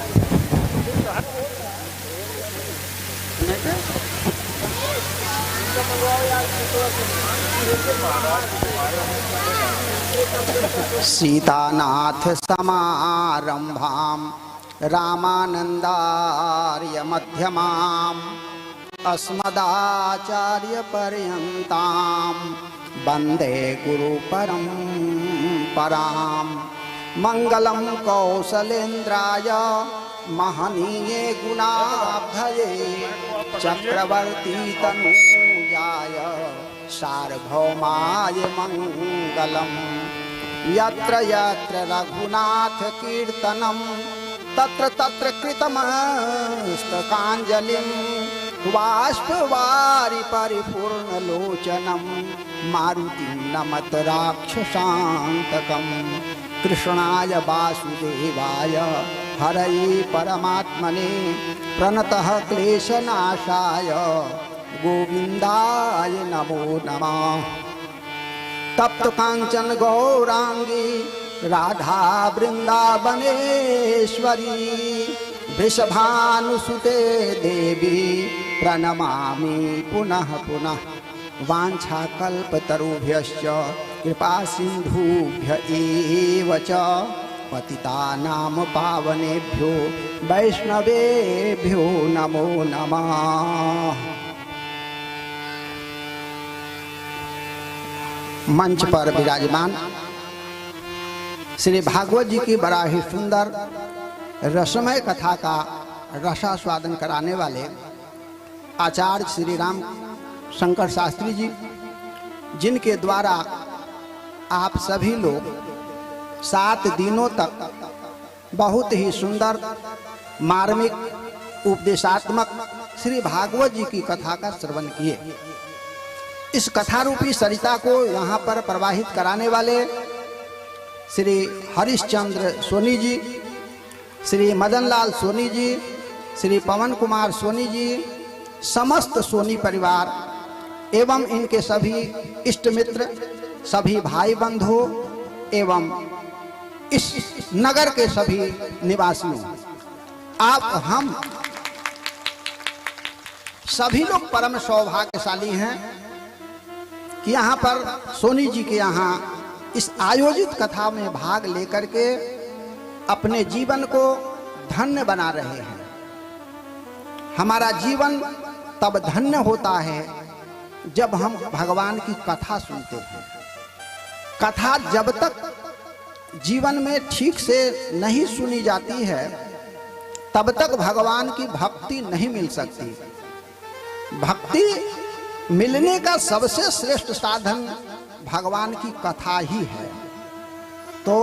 सीतानाथ समारंभाम रामानंदार्य मध्यमाम अस्मदाचार्य पर्यंताम वंदे गुरु परंपराम। मंगलम कौशलेन्द्राय महनीय गुणाब्धये चक्रवर्ती तनूजाय सार्वभौमाय मंगलम। यत्र यत्र रघुनाथ कीर्तनम तत्र तत्र कृतमस्तकाञ्जलिं बाष्पवारि परिपूर्णलोचनं मारुतिं नमत राक्षसान्तकम्। कृष्णाय वासुदेवाय हरये परमात्मने प्रणतः क्लेशनाशाय गोविन्दाय नमो नमः। तप्त कांचन गौरांगी राधा वृंदावनेश्वरी वृषभानुसुते देवी प्रणमामि पुनः पुनः। वाञ्छाकल्पतरुभ्यश्च कृपा सिन्धुभ्य एव च पतितानां पावनेभ्यो वैष्णवेभ्यो नमो नमः। मंच पर विराजमान श्री भागवत जी की बड़ा ही सुंदर रसमय कथा का रसास्वादन कराने वाले आचार्य श्री राम शंकर शास्त्री जी, जिनके द्वारा आप सभी लोग 7 दिनों तक बहुत ही सुंदर मार्मिक उपदेशात्मक श्री भागवत जी की कथा का श्रवण किए। इस कथा रूपी सरिता को यहाँ पर प्रवाहित कराने वाले श्री हरिश्चंद्र सोनी जी, श्री मदनलाल सोनी जी, श्री पवन कुमार सोनी जी, समस्त सोनी परिवार एवं इनके सभी इष्ट मित्र, सभी भाई बंधु एवं इस नगर के सभी निवासियों, आप हम सभी लोग परम सौभाग्यशाली हैं कि यहाँ पर सोनी जी के यहाँ इस आयोजित कथा में भाग लेकर के अपने जीवन को धन्य बना रहे हैं। हमारा जीवन तब धन्य होता है जब हम भगवान की कथा सुनते हैं। कथा जब तक जीवन में ठीक से नहीं सुनी जाती है तब तक भगवान की भक्ति नहीं मिल सकती। भक्ति मिलने का सबसे श्रेष्ठ साधन भगवान की कथा ही है। तो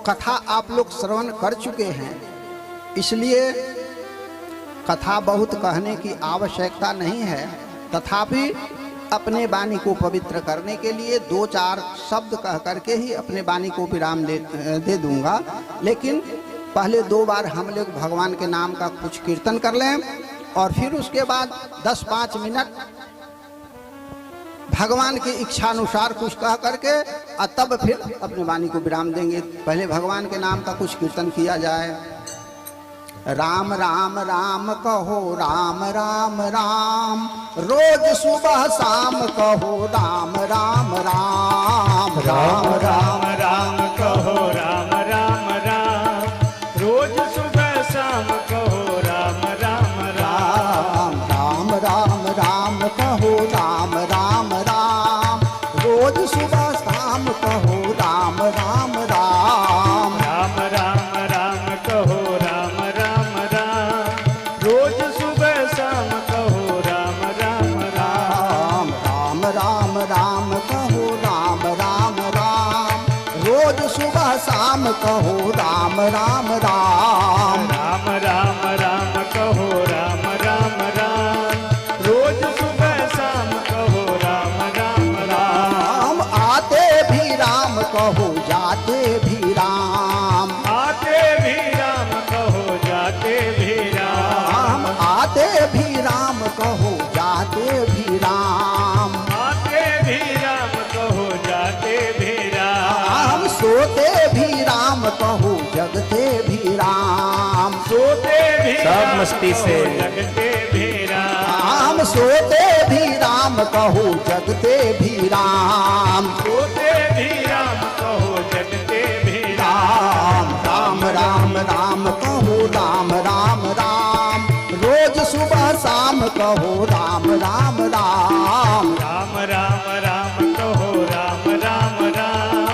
कथा आप लोग श्रवण कर चुके हैं, इसलिए कथा बहुत कहने की आवश्यकता नहीं है। तथापि अपने वाणी को पवित्र करने के लिए 2-4 शब्द कह करके ही अपने वाणी को विराम दे दूंगा। लेकिन पहले 2 बार हम लोग भगवान के नाम का कुछ कीर्तन कर लें और फिर उसके बाद 10-5 मिनट भगवान की इच्छानुसार कुछ कह करके और तब फिर अपने वाणी को विराम देंगे। पहले भगवान के नाम का कुछ कीर्तन किया जाए। राम राम राम कहो राम राम राम, रोज सुबह शाम कहो राम राम राम। राम राम राम कहो राम राम राम, रोज सुबह शाम कहो राम राम राम। राम राम राम कहो राम राम राम, रोज सुबह शाम कहो राम राम राम। राम राम राम कहो राम राम राम, रोज सुबह शाम कहो राम राम राम। राम राम राम कहो राम राम राम, रोज सुबह शाम कहो राम राम राम। राम राम राम कहो राम राम राम, रोज सुबह शाम कहो राम राम राम। राम आते भी राम कहो जाते भी राम, आते भी राम कहो जाते भी राम। राम आते भी राम कहो जाते भी राम। आते भी राम कहो जाते भी राम। राम सोते भी राम कहो जगते भी राम। सोते भी सब राम मस्ती कहो से। जगते भी राम। राम सोते भी राम कहो जगते भी राम। सोते भी राम कहो जगते भी राम राम राम राम कहो राम राम राम, रोज सुबह शाम कहो राम राम राम। राम राम राम कहो राम राम राम,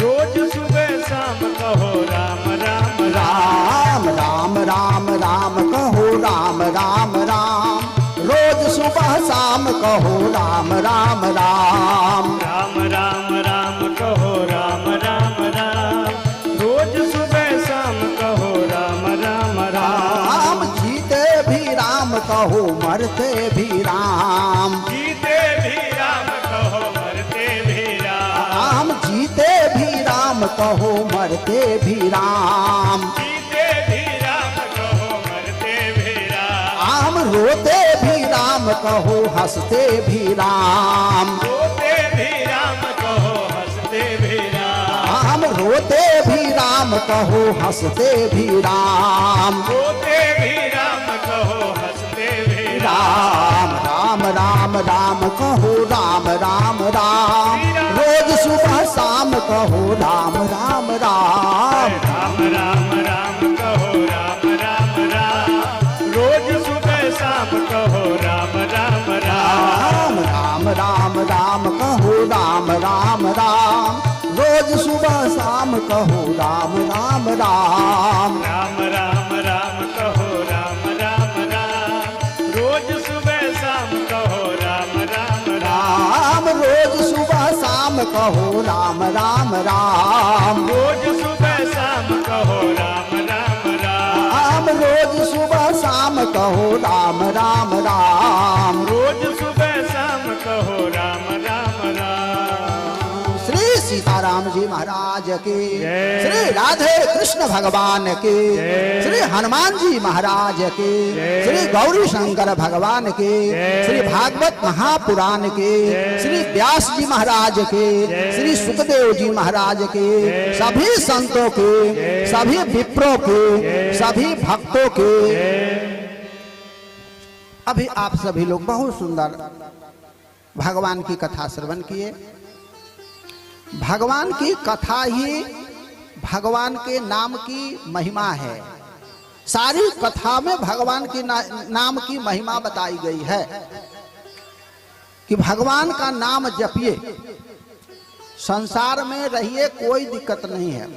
रोज सुबह शाम कहो राम राम राम। राम राम राम राम कहो राम राम राम, रोज सुबह शाम कहो राम राम राम। राम राम राम कहो राम राम राम, रोज सुबह शाम कहो राम राम राम। राम जीते भी राम कहो मरते भी राम। जीते भी राम कहो मरते भी राम। राम जीते भी राम कहो मरते भी राम। जीते भी राम कहो मरते भी राम। राम रोते भी राम कहो हंसते भी राम। रोते भी राम कहो हंसते भी राम। राम रोते भी राम कहो हंसते भी राम। रोते भी राम कहो हंसते भी राम राम राम राम कहो राम राम राम, रोज सुबह शाम कहो राम राम राम। राम राम राम कहो राम राम राम, रोज सुबह शाम कहो राम राम राम। राम राम राम राम कहो राम राम राम, रोज सुबह शाम कहो राम राम राम। राम राम राम कहो राम राम राम, रोज सुबह शाम कहो राम राम राम। राम रोज सुबह शाम कहो राम राम राम। रोज सुबह शाम कहो राम राम राम। राम रोज सुबह शाम कहो राम राम राम। रोज सुबह शाम कहो राम राम राम। श्री सीताराम जी महाराज की, जय। श्री राधे कृष्ण भगवान की, जय। श्री हनुमान जी महाराज की, जय। श्री गौरी शंकर भगवान की, जय। श्री भागवत महापुराण की, जय। श्री व्यास जी महाराज की, जय। श्री सुखदेव जी महाराज की, जय। सभी संतों की, जय। सभी विप्रों की, जय। सभी भक्तों की। जय। अभी आप सभी लोग बहुत सुंदर भगवान की कथा श्रवण किए। भगवान की कथा ही भगवान के नाम की महिमा है। सारी कथा में भगवान के नाम की महिमा बताई गई है कि भगवान का नाम जपिए, संसार में रहिए, कोई दिक्कत नहीं है।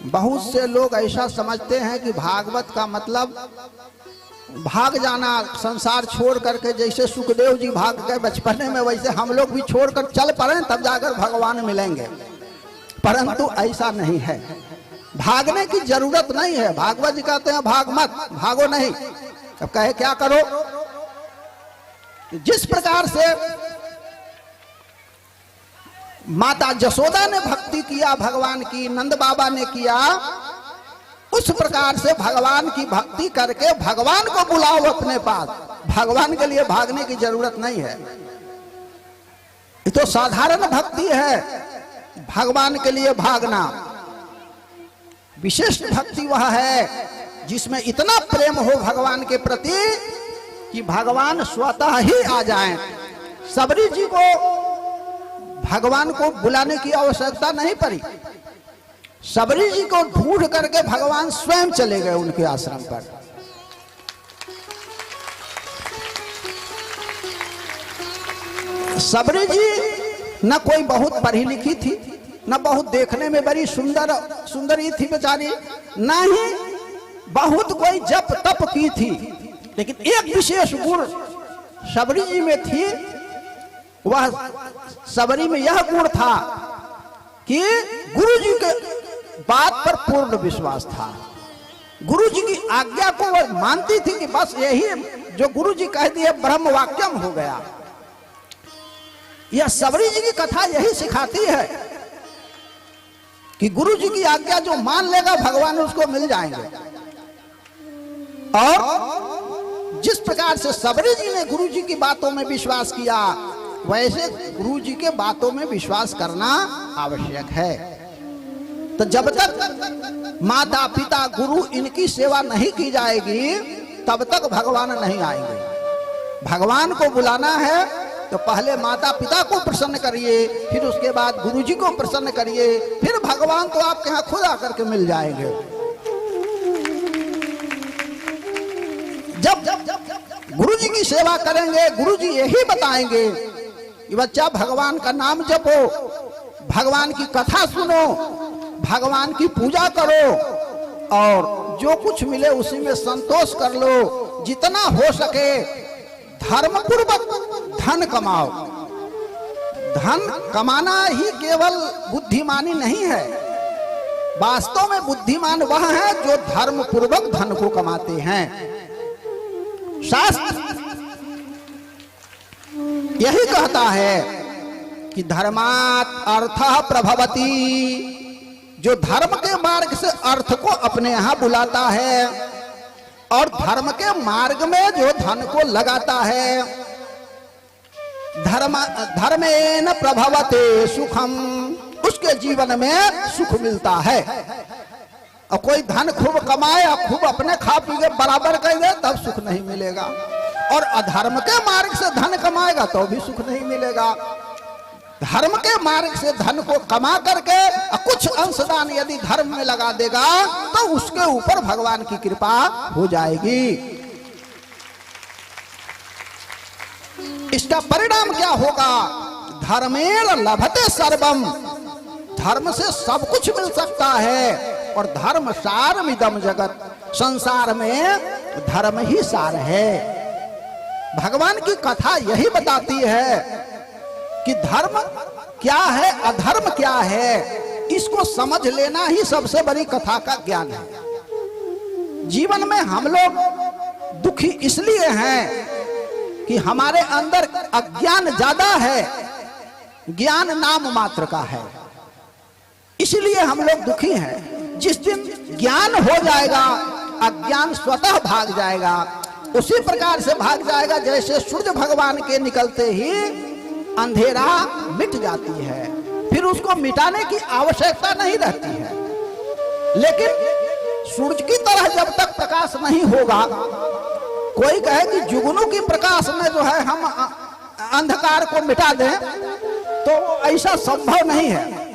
बहुत से लोग ऐसा समझते हैं कि भागवत का मतलब भाग जाना, संसार छोड़ करके, जैसे सुखदेव जी भाग गए बचपने में, वैसे हम लोग भी छोड़कर चल पड़े तब जाकर भगवान मिलेंगे। परंतु ऐसा नहीं है, भागने की जरूरत नहीं है। भागवत जी कहते हैं भाग मत, भागो नहीं। अब कहे क्या करो? जिस प्रकार से माता जसोदा ने भक्ति किया भगवान की, नंद बाबा ने किया, उस प्रकार से भगवान की भक्ति करके भगवान को बुलाओ अपने पास। भगवान के लिए भागने की जरूरत नहीं है। ये तो साधारण भक्ति है, भगवान के लिए भागना। विशिष्ट भक्ति वह है जिसमें इतना प्रेम हो भगवान के प्रति कि भगवान स्वतः ही आ जाएं। सबरी जी को भगवान को बुलाने की आवश्यकता नहीं पड़ी, सबरी जी को ढूंढ करके भगवान स्वयं चले गए उनके आश्रम पर। सबरी जी न कोई बहुत पढ़ी लिखी थी, न बहुत देखने में बड़ी सुंदरी थी बेचारी, न ही बहुत कोई जप तप की थी, लेकिन एक विशेष गुण सबरी जी में थी। वह सबरी में यह गुण था कि गुरु जी के बात पर पूर्ण विश्वास था। गुरु जी की आज्ञा को वह मानती थी कि बस यही जो गुरु जी कह दिए ब्रह्म वाक्यम हो गया। यह सबरी जी की कथा यही सिखाती है कि गुरु जी की आज्ञा जो मान लेगा भगवान उसको मिल जाएंगे। और जिस प्रकार से सबरी जी ने गुरु जी की बातों में विश्वास किया, वैसे गुरु जी के बातों में विश्वास करना आवश्यक है। तो जब तक माता पिता गुरु इनकी सेवा नहीं की जाएगी तब तक भगवान नहीं आएंगे। भगवान को बुलाना है तो पहले माता पिता को प्रसन्न करिए, फिर उसके बाद गुरु जी को प्रसन्न करिए, फिर भगवान तो आपके यहाँ खुद आकर के मिल जाएंगे। जब गुरु जी की सेवा करेंगे, गुरु जी यही बताएंगे कि बच्चा भगवान का नाम जपो, भगवान की कथा सुनो, भगवान की पूजा करो और जो कुछ मिले उसी में संतोष कर लो। जितना हो सके धर्म पूर्वक धन कमाओ। धन कमाना ही केवल बुद्धिमानी नहीं है, वास्तव में बुद्धिमान वह है जो धर्म पूर्वक धन को कमाते हैं। शास्त्र यही कहता है कि धर्मात् अर्थः प्रभवति, जो धर्म के मार्ग से अर्थ को अपने यहां बुलाता है और धर्म के मार्ग में जो धन को लगाता है, धर्मेन प्रभवते सुखम, उसके जीवन में सुख मिलता है। और कोई धन खूब कमाए और खूब अपने खा पी के बराबर कर दे तब सुख नहीं मिलेगा, और अधर्म के मार्ग से धन कमाएगा तो भी सुख नहीं मिलेगा। धर्म के मार्ग से धन को कमा करके कुछ अंशदान यदि धर्म में लगा देगा तो उसके ऊपर भगवान की कृपा हो जाएगी। इसका परिणाम क्या होगा? धर्मेण लभते सर्वम, धर्म से सब कुछ मिल सकता है। और धर्म सारमिदम जगत, संसार में धर्म ही सार है। भगवान की कथा यही बताती है कि धर्म क्या है, अधर्म क्या है, इसको समझ लेना ही सबसे बड़ी कथा का ज्ञान है। जीवन में हम लोग दुखी इसलिए हैं कि हमारे अंदर अज्ञान ज्यादा है, ज्ञान नाम मात्र का है, इसलिए हम लोग दुखी हैं। जिस दिन ज्ञान हो जाएगा अज्ञान स्वतः भाग जाएगा। उसी प्रकार से भाग जाएगा जैसे सूर्य भगवान के निकलते ही अंधेरा मिट जाती है, फिर उसको मिटाने की आवश्यकता नहीं रहती है। लेकिन सूरज की तरह जब तक प्रकाश नहीं होगा, कोई कहे कि जुगनू की प्रकाश में जो है हम अंधकार को मिटा दें, तो ऐसा संभव नहीं है।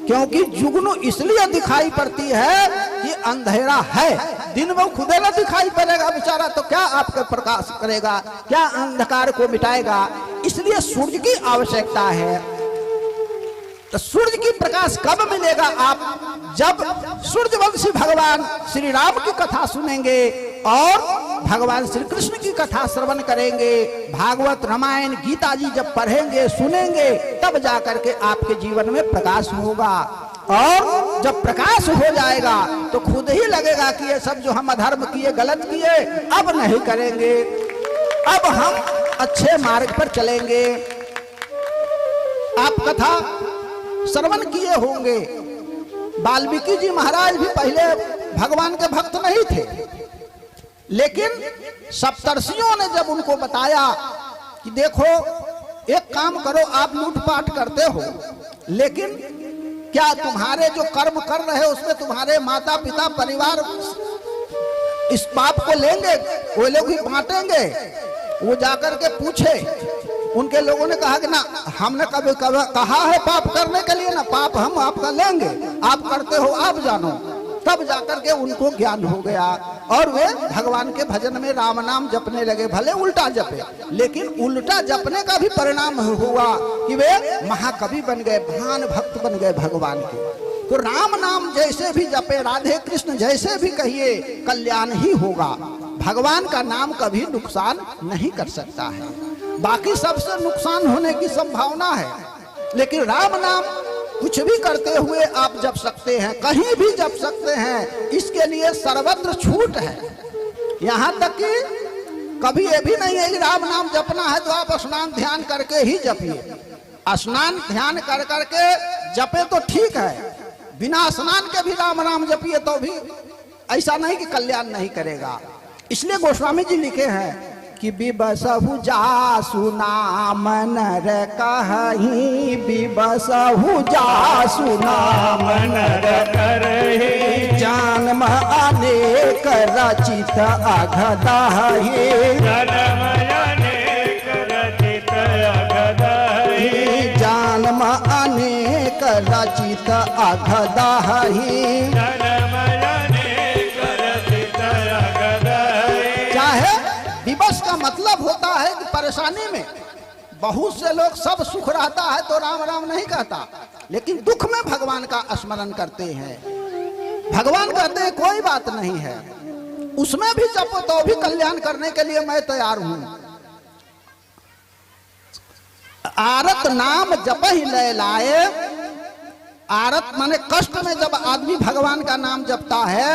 क्योंकि जुगनू इसलिए दिखाई पड़ती है कि अंधेरा है, दिन में खुदे न दिखाई पड़ेगा बेचारा, तो क्या आपके प्रकाश करेगा, क्या अंधकार को मिटाएगा? इसलिए सूर्य की आवश्यकता है। तो सूर्य की प्रकाश कब मिलेगा? आप जब सूर्यवंशी भगवान श्री राम की कथा सुनेंगे और भगवान श्री कृष्ण की कथा श्रवण करेंगे, भागवत रामायण गीता जी जब पढ़ेंगे सुनेंगे, तब जाकर के आपके जीवन में प्रकाश होगा। और जब प्रकाश हो जाएगा तो खुद ही लगेगा कि ये सब जो हम अधर्म किए, गलत किए, अब नहीं करेंगे, अब हम अच्छे मार्ग पर चलेंगे। आप कथा श्रवण किए होंगे, वाल्मीकि जी महाराज भी पहले भगवान के भक्त नहीं थे, लेकिन सप्तर्षियों ने जब उनको बताया कि देखो एक काम करो, आप लूटपाट करते हो, लेकिन क्या तुम्हारे जो कर्म कर रहे हो उसमें तुम्हारे माता पिता परिवार इस पाप को लेंगे? वो लोग ही बांटेंगे। वो जाकर के पूछे, उनके लोगों ने कहा कि ना, हमने कभी कहा है पाप करने के लिए, ना पाप हम आपका लेंगे, आप करते हो आप जानो। तब जाकर के उनको ज्ञान हो गया और वे भगवान के भजन में राम नाम जपने लगे। भले उल्टा जपे, लेकिन उल्टा जपने का भी परिणाम हुआ कि वे महाकवि बन गए, महान भक्त बन गए भगवान के। तो राम नाम जैसे भी जपे, राधे कृष्ण जैसे भी कहिए, कल्याण ही होगा। भगवान का नाम कभी नुकसान नहीं कर सकता है, बाकी सबसे नुकसान होने की संभावना है, लेकिन राम नाम कुछ भी करते हुए आप जप सकते हैं, कहीं भी जप सकते हैं। इसके लिए सर्वत्र छूट है। यहाँ तक कि कभी ये भी नहीं है कि राम नाम जपना है तो आप स्नान ध्यान करके ही जपिए। स्नान ध्यान कर करके जपे तो ठीक है, बिना स्नान के भी राम नाम जपिए तो भी ऐसा नहीं कि कल्याण नहीं करेगा। इसलिए गोस्वामी जी लिखे हैं कि बिबसहु जासु नाम नर कहहि, बिबसहु जासु नाम नर करहि, जन्म अनेक रचित अघदहि, जन्म अनेक रचित अघदहि, जन्म अनेक रचित अघदहि। जन्म अनेक रचित अघदहि। चाहे विवश का मतलब होता है कि परेशानी में बहुत से लोग सब सुख रहता है तो राम राम नहीं कहता, लेकिन दुख में भगवान का स्मरण करते हैं। भगवान कहते हैं कोई बात नहीं है, उसमें भी जपो तो भी कल्याण करने के लिए मैं तैयार हूं। आरत नाम जप ही ले लाए। आरत माने कष्ट में जब आदमी भगवान का नाम जपता है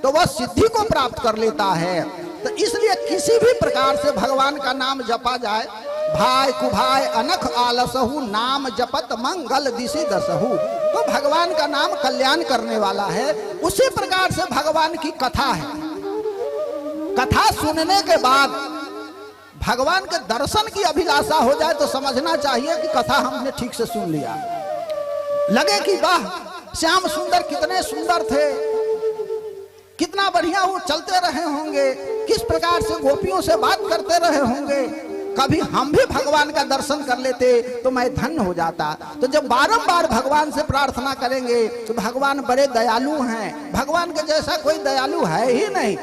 तो वह सिद्धि को प्राप्त कर लेता है। तो इसलिए किसी भी प्रकार से भगवान का नाम जपा जाए। भाई कुभाई अनख आलसहु, नाम जपत मंगल दिशि दसहु। तो भगवान का नाम कल्याण करने वाला है। उसी प्रकार से भगवान की कथा है। कथा सुनने के बाद भगवान के दर्शन की अभिलाषा हो जाए तो समझना चाहिए कि कथा हमने ठीक से सुन लिया। लगे कि वाह श्याम सुंदर कितने सुंदर थे, कितना बढ़िया वो चलते रहे होंगे, किस प्रकार से गोपियों से बात करते रहे होंगे, कभी हम भी भगवान का दर्शन कर लेते तो मैं धन्य हो जाता। तो जब बारंबार भगवान से प्रार्थना करेंगे तो भगवान बड़े दयालु हैं, भगवान के जैसा कोई दयालु है ही नहीं।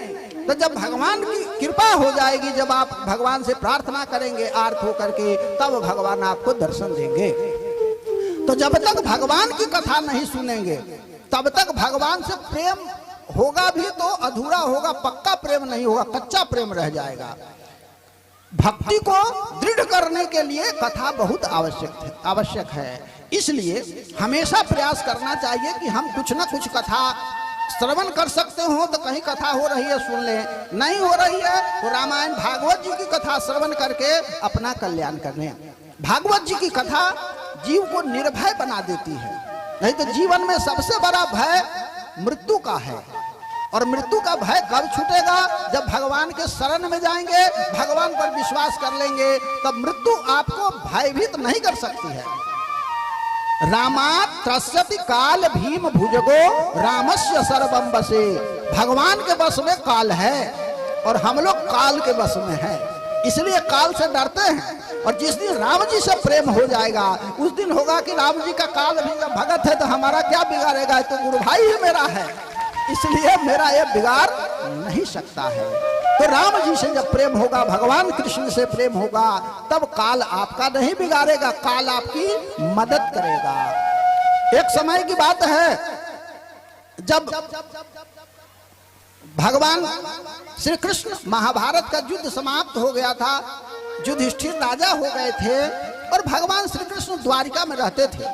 तो जब भगवान की कृपा हो जाएगी, जब आप भगवान से प्रार्थना करेंगे आर्त होकर के, तब भगवान आपको दर्शन देंगे। तो जब तक भगवान की कथा नहीं सुनेंगे तब तक भगवान से प्रेम होगा भी तो अधूरा होगा, पक्का प्रेम नहीं होगा, कच्चा प्रेम रह जाएगा। भक्ति को दृढ़ करने के लिए कथा बहुत आवश्यक है। इसलिए हमेशा प्रयास करना चाहिए कि हम कुछ ना कुछ कथा श्रवण कर सकते हो। तो कहीं कथा हो रही है सुन ले, नहीं हो रही है तो रामायण भागवत जी की कथा श्रवण करके अपना कल्याण करने। भागवत जी की कथा जीव को निर्भय बना देती है। नहीं तो जीवन में सबसे बड़ा भय मृत्यु का है, और मृत्यु का भय कब छूटेगा? जब भगवान के शरण में जाएंगे, भगवान पर विश्वास कर लेंगे, तब मृत्यु आपको भयभीत नहीं कर सकती है। रामात् त्रस्यति काल भीम भुजगो, रामस्य सर्वं वशे। भगवान के बस में काल है और हम लोग काल के बस में हैं, इसलिए काल से डरते हैं। और जिस दिन राम जी से प्रेम हो जाएगा उस दिन होगा कि राम जी का काल भी जब भगत है तो हमारा क्या बिगाड़ेगा, तो गुरु भाई ही मेरा है, इसलिए मेरा ये बिगाड़ नहीं सकता है। तो राम जी से जब प्रेम होगा, भगवान कृष्ण से प्रेम होगा, तब काल आपका नहीं बिगाड़ेगा, काल आपकी मदद करेगा। एक समय की बात है जब भगवान श्री कृष्ण, महाभारत का युद्ध समाप्त हो गया था, युधिष्ठिर राजा हो गए थे और भगवान श्री कृष्ण द्वारिका में रहते थे।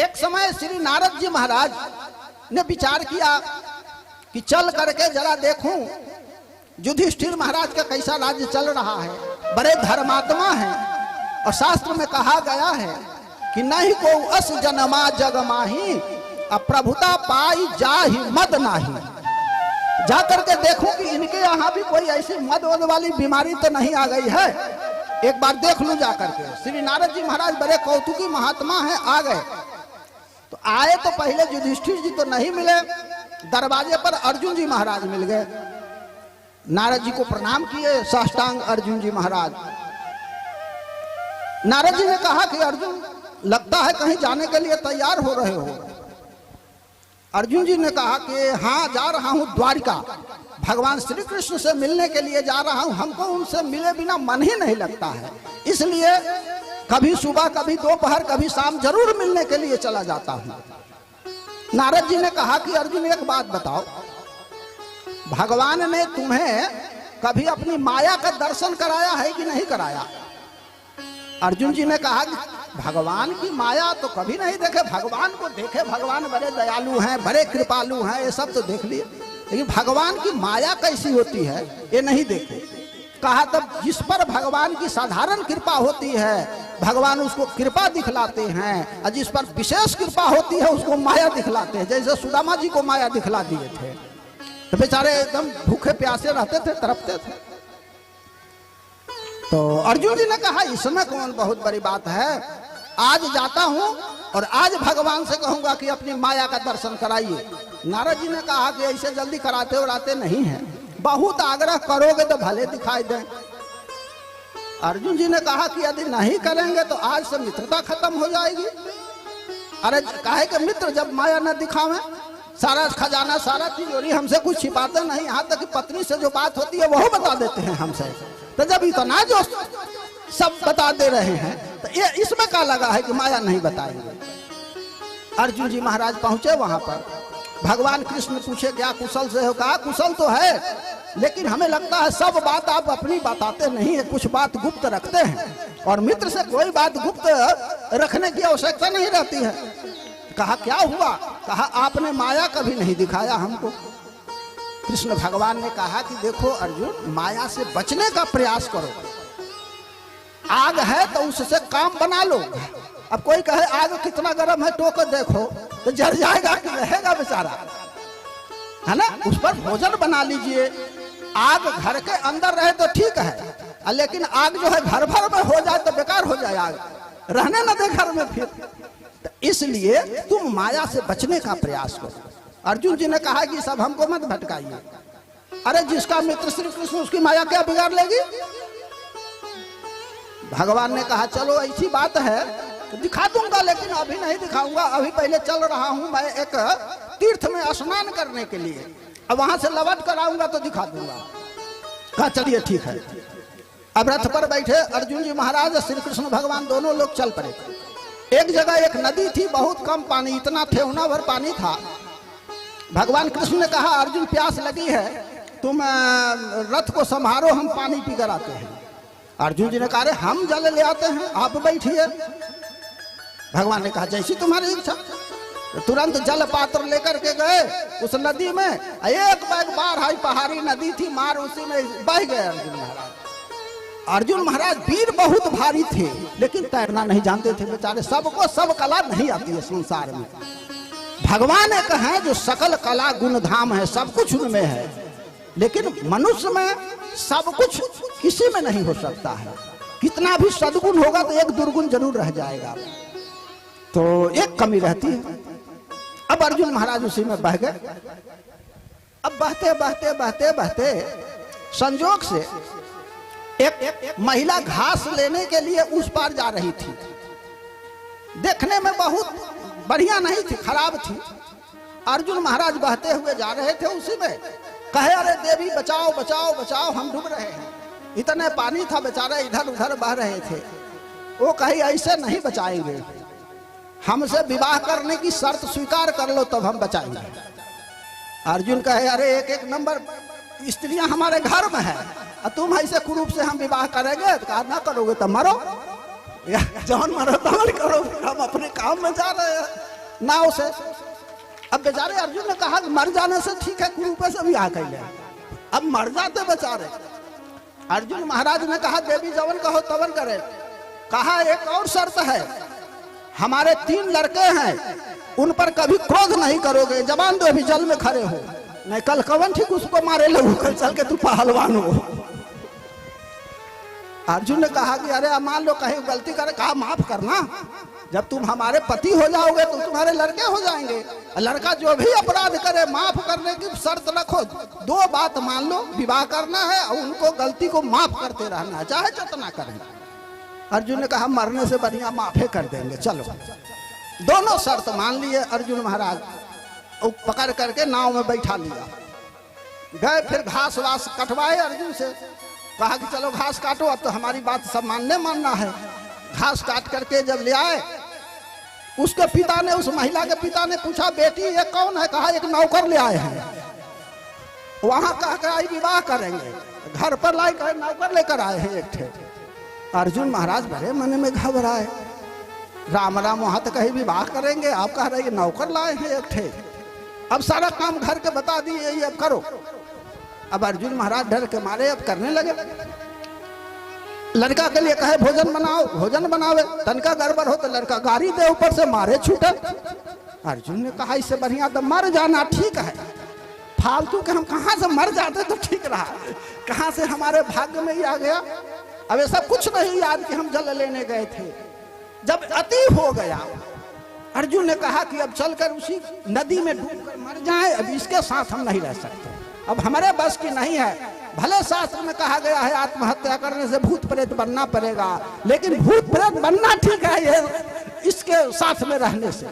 एक समय श्री नारद जी महाराज ने विचार किया कि चल करके जरा देखूं युधिष्ठिर महाराज का कैसा राज्य चल रहा है। बड़े धर्मात्मा हैं और शास्त्र में कहा गया है कि नहीं को अस जनमा जग माही, अप्रभुता पाई जाहि मद नाही। जा करके देखूं कि इनके यहाँ भी कोई ऐसी मद वद वाली बीमारी तो नहीं आ गई है। एक बार देख लूं जाकर के। श्री नारद जी महाराज बड़े कौतुकी महात्मा हैं, आ गए। तो आए तो पहले युधिष्ठिर जी तो नहीं मिले, दरवाजे पर अर्जुन जी महाराज मिल गए। नारद जी को प्रणाम किए साष्टांग अर्जुन जी महाराज। नारद जी ने कहा कि अर्जुन, लगता है कहीं जाने के लिए तैयार हो रहे हो। अर्जुन जी ने कहा कि हाँ, जा रहा हूं द्वारिका, भगवान श्री कृष्ण से मिलने के लिए जा रहा हूं। हमको उनसे मिले बिना मन ही नहीं लगता है, इसलिए कभी सुबह, कभी दोपहर, कभी शाम जरूर मिलने के लिए चला जाता हूं। नारद जी ने कहा कि अर्जुन, एक बात बताओ, भगवान ने तुम्हें कभी अपनी माया का दर्शन कराया है कि नहीं कराया? अर्जुन जी ने कहा कि भगवान की माया तो कभी नहीं देखे, भगवान को देखे, भगवान बड़े दयालु हैं, बड़े कृपालु हैं, ये सब तो देख लिए, लेकिन भगवान की माया कैसी होती है ये नहीं देखे। कहा तब जिस पर भगवान की साधारण कृपा होती है भगवान उसको कृपा दिखलाते हैं, और जिस पर विशेष कृपा होती है उसको माया दिखलाते हैं। जैसे सुदामा जी को माया दिखला दिए थे, तो बेचारे एकदम भूखे प्यासे रहते थे, तड़पते थे। तो अर्जुन जी ने कहा इसमें कौन बहुत बड़ी बात है, आज जाता हूं और आज भगवान से कहूंगा कि अपनी माया का दर्शन कराइए। नारद जी ने कहा कि ऐसे जल्दी कराते और आते नहीं है, बहुत आग्रह करोगे तो भले दिखाई दें। अर्जुन जी ने कहा कि यदि नहीं करेंगे तो आज से मित्रता खत्म हो जाएगी। अरे काहे के मित्र जब माया न दिखावे, सारा खजाना, सारा तिजोरी हमसे कुछ छिपाते नहीं, यहाँ तक कि पत्नी से जो बात होती है वो बता देते हैं हमसे। तो जब इतना जो सब बता दे रहे हैं तो ये इसमें क्या लगा है कि माया नहीं बताएंगे। अर्जुन जी महाराज पहुंचे वहां पर, भगवान कृष्ण पूछे क्या कुशल से हो? कहा कुशल तो है, लेकिन हमें लगता है सब बात आप अपनी बताते नहीं है, कुछ बात गुप्त रखते हैं, और मित्र से कोई बात गुप्त रखने की आवश्यकता नहीं रहती है। कहा क्या हुआ? कहा आपने माया कभी नहीं दिखाया हमको। कृष्ण भगवान ने कहा कि देखो अर्जुन, माया से बचने का प्रयास करो, आग है तो उससे काम बना लो। अब कोई कहे आग कितना गर्म है, टोक देखो तो जल जाएगा कि रहेगा बेचारा, है ना? उस पर भोजन बना लीजिए। आग घर के अंदर रहे तो ठीक है, लेकिन आग जो है घर भर में हो जाए तो बेकार हो जाए, आग रहने न दे घर में फिर। तो इसलिए तुम माया से बचने का प्रयास करो। अर्जुन जी ने कहा कि सब हमको मत भटकाइए। अरे जिसका मित्र श्री कृष्ण उसकी माया क्या बिगाड़ लेगी? भगवान ने कहा चलो ऐसी बात है तो दिखा दूंगा, लेकिन अभी नहीं दिखाऊंगा, अभी पहले चल रहा हूं मैं एक तीर्थ में स्नान करने के लिए, अब वहां से लौट कर आऊंगा तो दिखा दूंगा। कहा चलिए ठीक है। अब रथ पर बैठे अर्जुन जी महाराज, श्री कृष्ण भगवान दोनों लोग चल पड़े। एक जगह एक नदी थी, बहुत कम पानी, इतना ठेहुना भर पानी था। भगवान कृष्ण ने कहा अर्जुन प्यास लगी है, तुम रथ को संभारो, हम पानी पी कर आते हैं। अर्जुन जी ने कहा हम जल ले आते हैं, आप बैठिए। भगवान ने कहा जैसी तुम्हारी इच्छा। तो तुरंत जल पात्र लेकर के गए उस नदी में, एक बैग बार हाई पहाड़ी नदी थी, मार उसी में बह गए अर्जुन महाराज। अर्जुन महाराज वीर बहुत भारी थे, लेकिन तैरना नहीं जानते थे बेचारे। सबको सब कला नहीं आती है संसार में। भगवान एक है जो सकल कला गुण धाम है, सब कुछ उनमें है, लेकिन मनुष्य में सब कुछ किसी में नहीं हो सकता है। कितना भी सद्गुण होगा तो एक दुर्गुण जरूर रह जाएगा, तो एक कमी रहती है। अब अर्जुन महाराज उसी में बह गए। अब बहते बहते बहते बहते संजोग से एक महिला घास लेने के लिए उस पार जा रही थी। देखने में बहुत बढ़िया नहीं थी, खराब थी। अर्जुन महाराज बहते हुए जा रहे थे, उसी में कहे अरे देवी बचाओ बचाओ बचाओ, हम डूब रहे हैं। इतने पानी था, बेचारे इधर उधर बह रहे थे। वो कही ऐसे नहीं बचाएंगे, हमसे विवाह करने की शर्त स्वीकार कर लो तब हम बचाएंगे। अर्जुन कहे अरे एक एक नंबर स्त्रियां हमारे घर में है, तुम ऐसे कुरूप से हम विवाह करेंगे? कहा ना करोगे तो मरो, जौन मरो तौन करो, हम अपने काम में जा रहे हैं नाव से। अब बेचारे अर्जुन ने कहा कि मर जाने से ठीक है, कुरूप से भी आ गए, अब मर जाते बेचारे। अर्जुन महाराज ने कहा देवी जवन कहो तवन करे। कहा एक और शर्त है, हमारे 3 लड़के हैं, उन पर कभी क्रोध नहीं करोगे, जवान दो अभी जल में खड़े हो, नहीं कल कवन ठीक उसको मारे लो, कल चल के तू पहलवान हो। अर्जुन ने कहा कि अरे मान लो कहीं गलती करे, कहा माफ करना, जब तुम हमारे पति हो जाओगे तो तुम्हारे लड़के हो जाएंगे। लड़का जो भी अपराध करे माफ करने की शर्त रखो, 2 बात मान लो, विवाह करना है और उनको गलती को माफ करते रहना है, चाहे जितना करें। अर्जुन ने कहा मरने से बढ़िया माफे कर देंगे, चलो। दोनों शर्त मान लिए अर्जुन महाराज, पकड़ करके नाव में बैठा लिया। गए फिर घास वास कटवाए अर्जुन से, कहा कि चलो घास काटो, अब तो हमारी बात सब मानना है। घास काट करके जब ले आए, उसके पिता ने, उस महिला के पिता ने पूछा बेटी ये कौन है? कहा एक नौकर ले आए हैं। वहां कहा कि आई विवाह करेंगे, घर पर लाए, कहे नौकर लेकर आए हैं एक ठे। अर्जुन महाराज बड़े मन में घबराए, राम राम, वहां तो कहीं विवाह करेंगे, आप कह रहे नौकर लाए हैं एक ठे। अब सारा काम घर के बता दिए, ये अब करो। अब अर्जुन महाराज डर के मारे अब करने लगे। लड़का के लिए कहे भोजन बनाओ, भोजन बनावे, तनका गड़बड़ हो तो लड़का गाड़ी दे ऊपर से मारे छूटे। अर्जुन ने कहा इससे बढ़िया तो मर जाना ठीक है, फालतू के हम कहां से मर जाते तो ठीक रहा, कहां से हमारे भाग्य में ही आ गया। अब ऐसा कुछ नहीं याद कि हम जल लेने गए थे। जब अति हो गया, अर्जुन ने कहा कि अब चलकर उसी नदी में डूबकर मर जाएं, अब इसके साथ हम नहीं रह सकते, अब हमारे बस की नहीं है। भले शास्त्र में कहा गया है आत्महत्या करने से भूत प्रेत बनना पड़ेगा, लेकिन भूत प्रेत बनना ठीक है, ये इसके साथ में रहने से।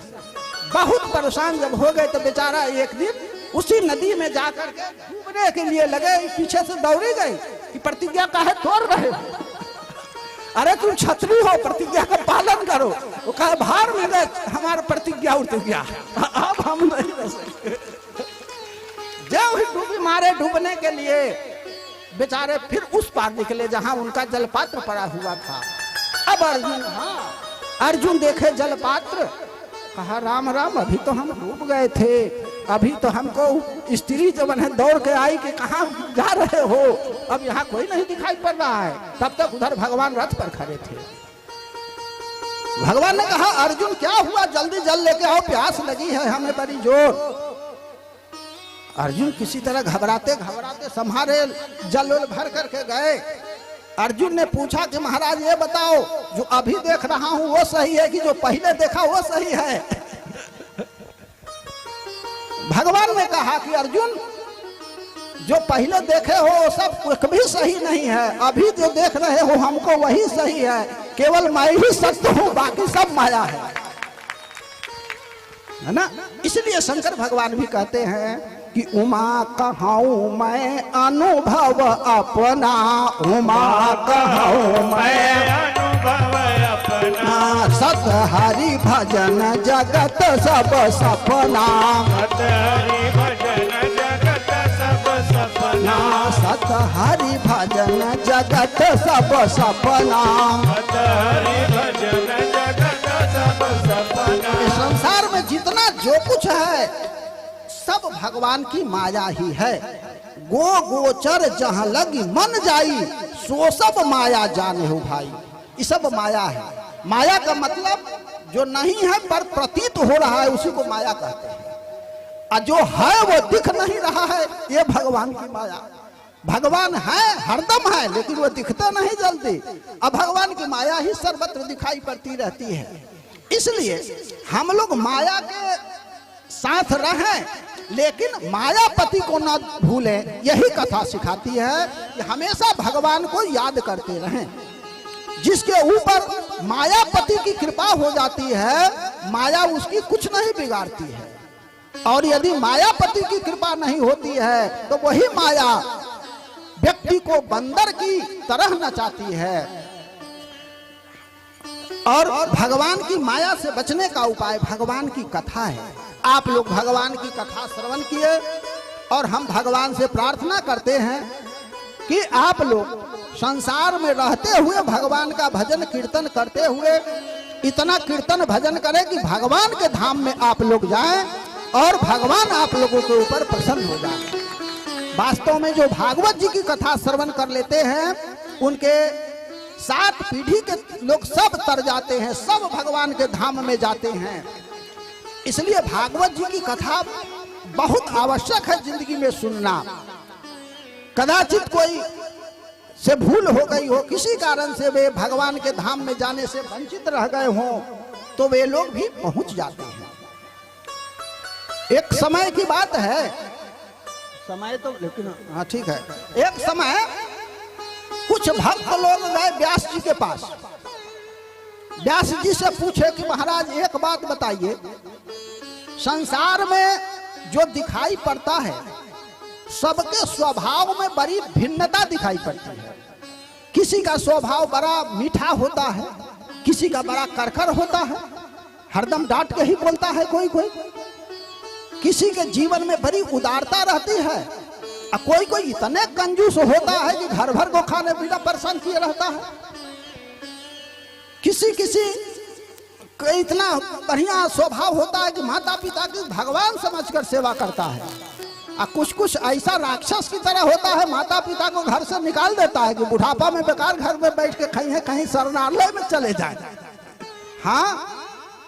बहुत परेशान जब हो गए तो बेचारा एक दिन उसी नदी में जाकर के डूबने के लिए लगे, पीछे से दौड़ी गई कि प्रतिज्ञा काहे तोड़ रहे हो? अरे तुम क्षत्रिय हो, प्रतिज्ञा का पालन करो। वो कहा भार में गए, हमारा प्रतिज्ञा उठ गया, अब हम नहीं रह सकते। जब ही डूबी मारे डूबने के लिए बेचारे फिर उस पार निकले जहां उनका जलपात्र पड़ा हुआ था। अब अर्जुन देखे जलपात्र, कहा राम राम, अभी तो हम डूब गए थे, अभी तो हमको स्त्री जो बने दौड़ के आई कि कहाँ जा रहे हो, अब यहाँ कोई नहीं दिखाई पड़ रहा है। तब तक उधर भगवान रथ पर खड़े थे। भगवान ने कहा अर्जुन क्या हुआ, जल्दी जल लेके आओ, प्यास लगी है हमें बड़ी जोर। अर्जुन किसी तरह घबराते घबराते संभारे जल भर करके गए। अर्जुन ने पूछा कि महाराज ये बताओ, जो अभी देख रहा हूं वो सही है कि जो पहले देखा वो सही है? भगवान ने कहा कि अर्जुन जो पहले देखे हो वो सब कुछ भी सही नहीं है, अभी जो देख रहे हो हमको वही सही है, केवल मैं ही सत्य हूं, बाकी सब माया है ना। इसलिए शंकर भगवान भी कहते हैं कि उमा कहूँ मैं अनुभव अपना, उमा कहूँ मैं अनुभव अपना, सत हरि भजन जगत सब सपना, सत हरि भजन जगत सब सपना, सत हरि भजन जगत सब सपना, सत हरि भजन जगत सब सपना। इस संसार में जितना जो कुछ है सब भगवान की माया ही है। गो गोचर जहां लगी मन जाई, सो सब माया जाने हो भाई। ये सब माया है। माया का मतलब जो नहीं है पर प्रतीत हो रहा है उसी को माया कहते हैं, और जो है वो दिख नहीं रहा है ये भगवान की माया। भगवान है, हरदम है, लेकिन वो दिखता नहीं जल्दी। अब भगवान की माया ही सर्वत्र दिखाई पड़ती रहती है। इसलिए हम लोग माया के साथ रहें, लेकिन मायापति को न भूलें। यही कथा सिखाती है कि हमेशा भगवान को याद करते रहें। जिसके ऊपर मायापति की कृपा हो जाती है, माया उसकी कुछ नहीं बिगाड़ती है। और यदि मायापति की कृपा नहीं होती है तो वही माया व्यक्ति को बंदर की तरह नचाती है। और भगवान की माया से बचने का उपाय भगवान की कथा है। आप लोग भगवान की कथा श्रवण किए, और हम भगवान से प्रार्थना करते हैं कि आप लोग संसार में रहते हुए भगवान का भजन कीर्तन करते हुए इतना कीर्तन भजन करें कि भगवान के धाम में आप लोग जाएं और भगवान आप लोगों के ऊपर प्रसन्न हो जाए। वास्तव में जो भागवत जी की कथा श्रवण कर लेते हैं उनके 7 पीढ़ी के लोग सब तर जाते हैं, सब भगवान के धाम में जाते हैं। इसलिए भागवत जी की कथा बहुत आवश्यक है जिंदगी में सुनना। कदाचित कोई से भूल हो गई हो, किसी कारण से वे भगवान के धाम में जाने से वंचित रह गए हों, तो वे लोग भी पहुंच जाते हैं। एक समय की बात है, समय तो लेकिन हाँ ठीक है, एक समय कुछ भक्त लोग गए व्यास जी के पास। व्यास जी से पूछे कि महाराज एक बात बताइए, संसार में जो दिखाई पड़ता है सबके स्वभाव में बड़ी भिन्नता दिखाई पड़ती है। किसी का स्वभाव बड़ा मीठा होता है, किसी का बड़ा करकर होता है, हरदम डांट के ही बोलता है कोई कोई। किसी के जीवन में बड़ी उदारता रहती है, और कोई कोई इतने कंजूस होता है कि घर भर को खाने पीना परेशान किए रहता है। किसी किसी का इतना बढ़िया स्वभाव होता है कि माता पिता की भगवान समझकर सेवा करता है, और कुछ कुछ ऐसा राक्षस की तरह होता है, माता पिता को घर से निकाल देता है कि बुढ़ापा में बेकार घर में बैठ के कहीं शरणालय में चले जाए। हाँ,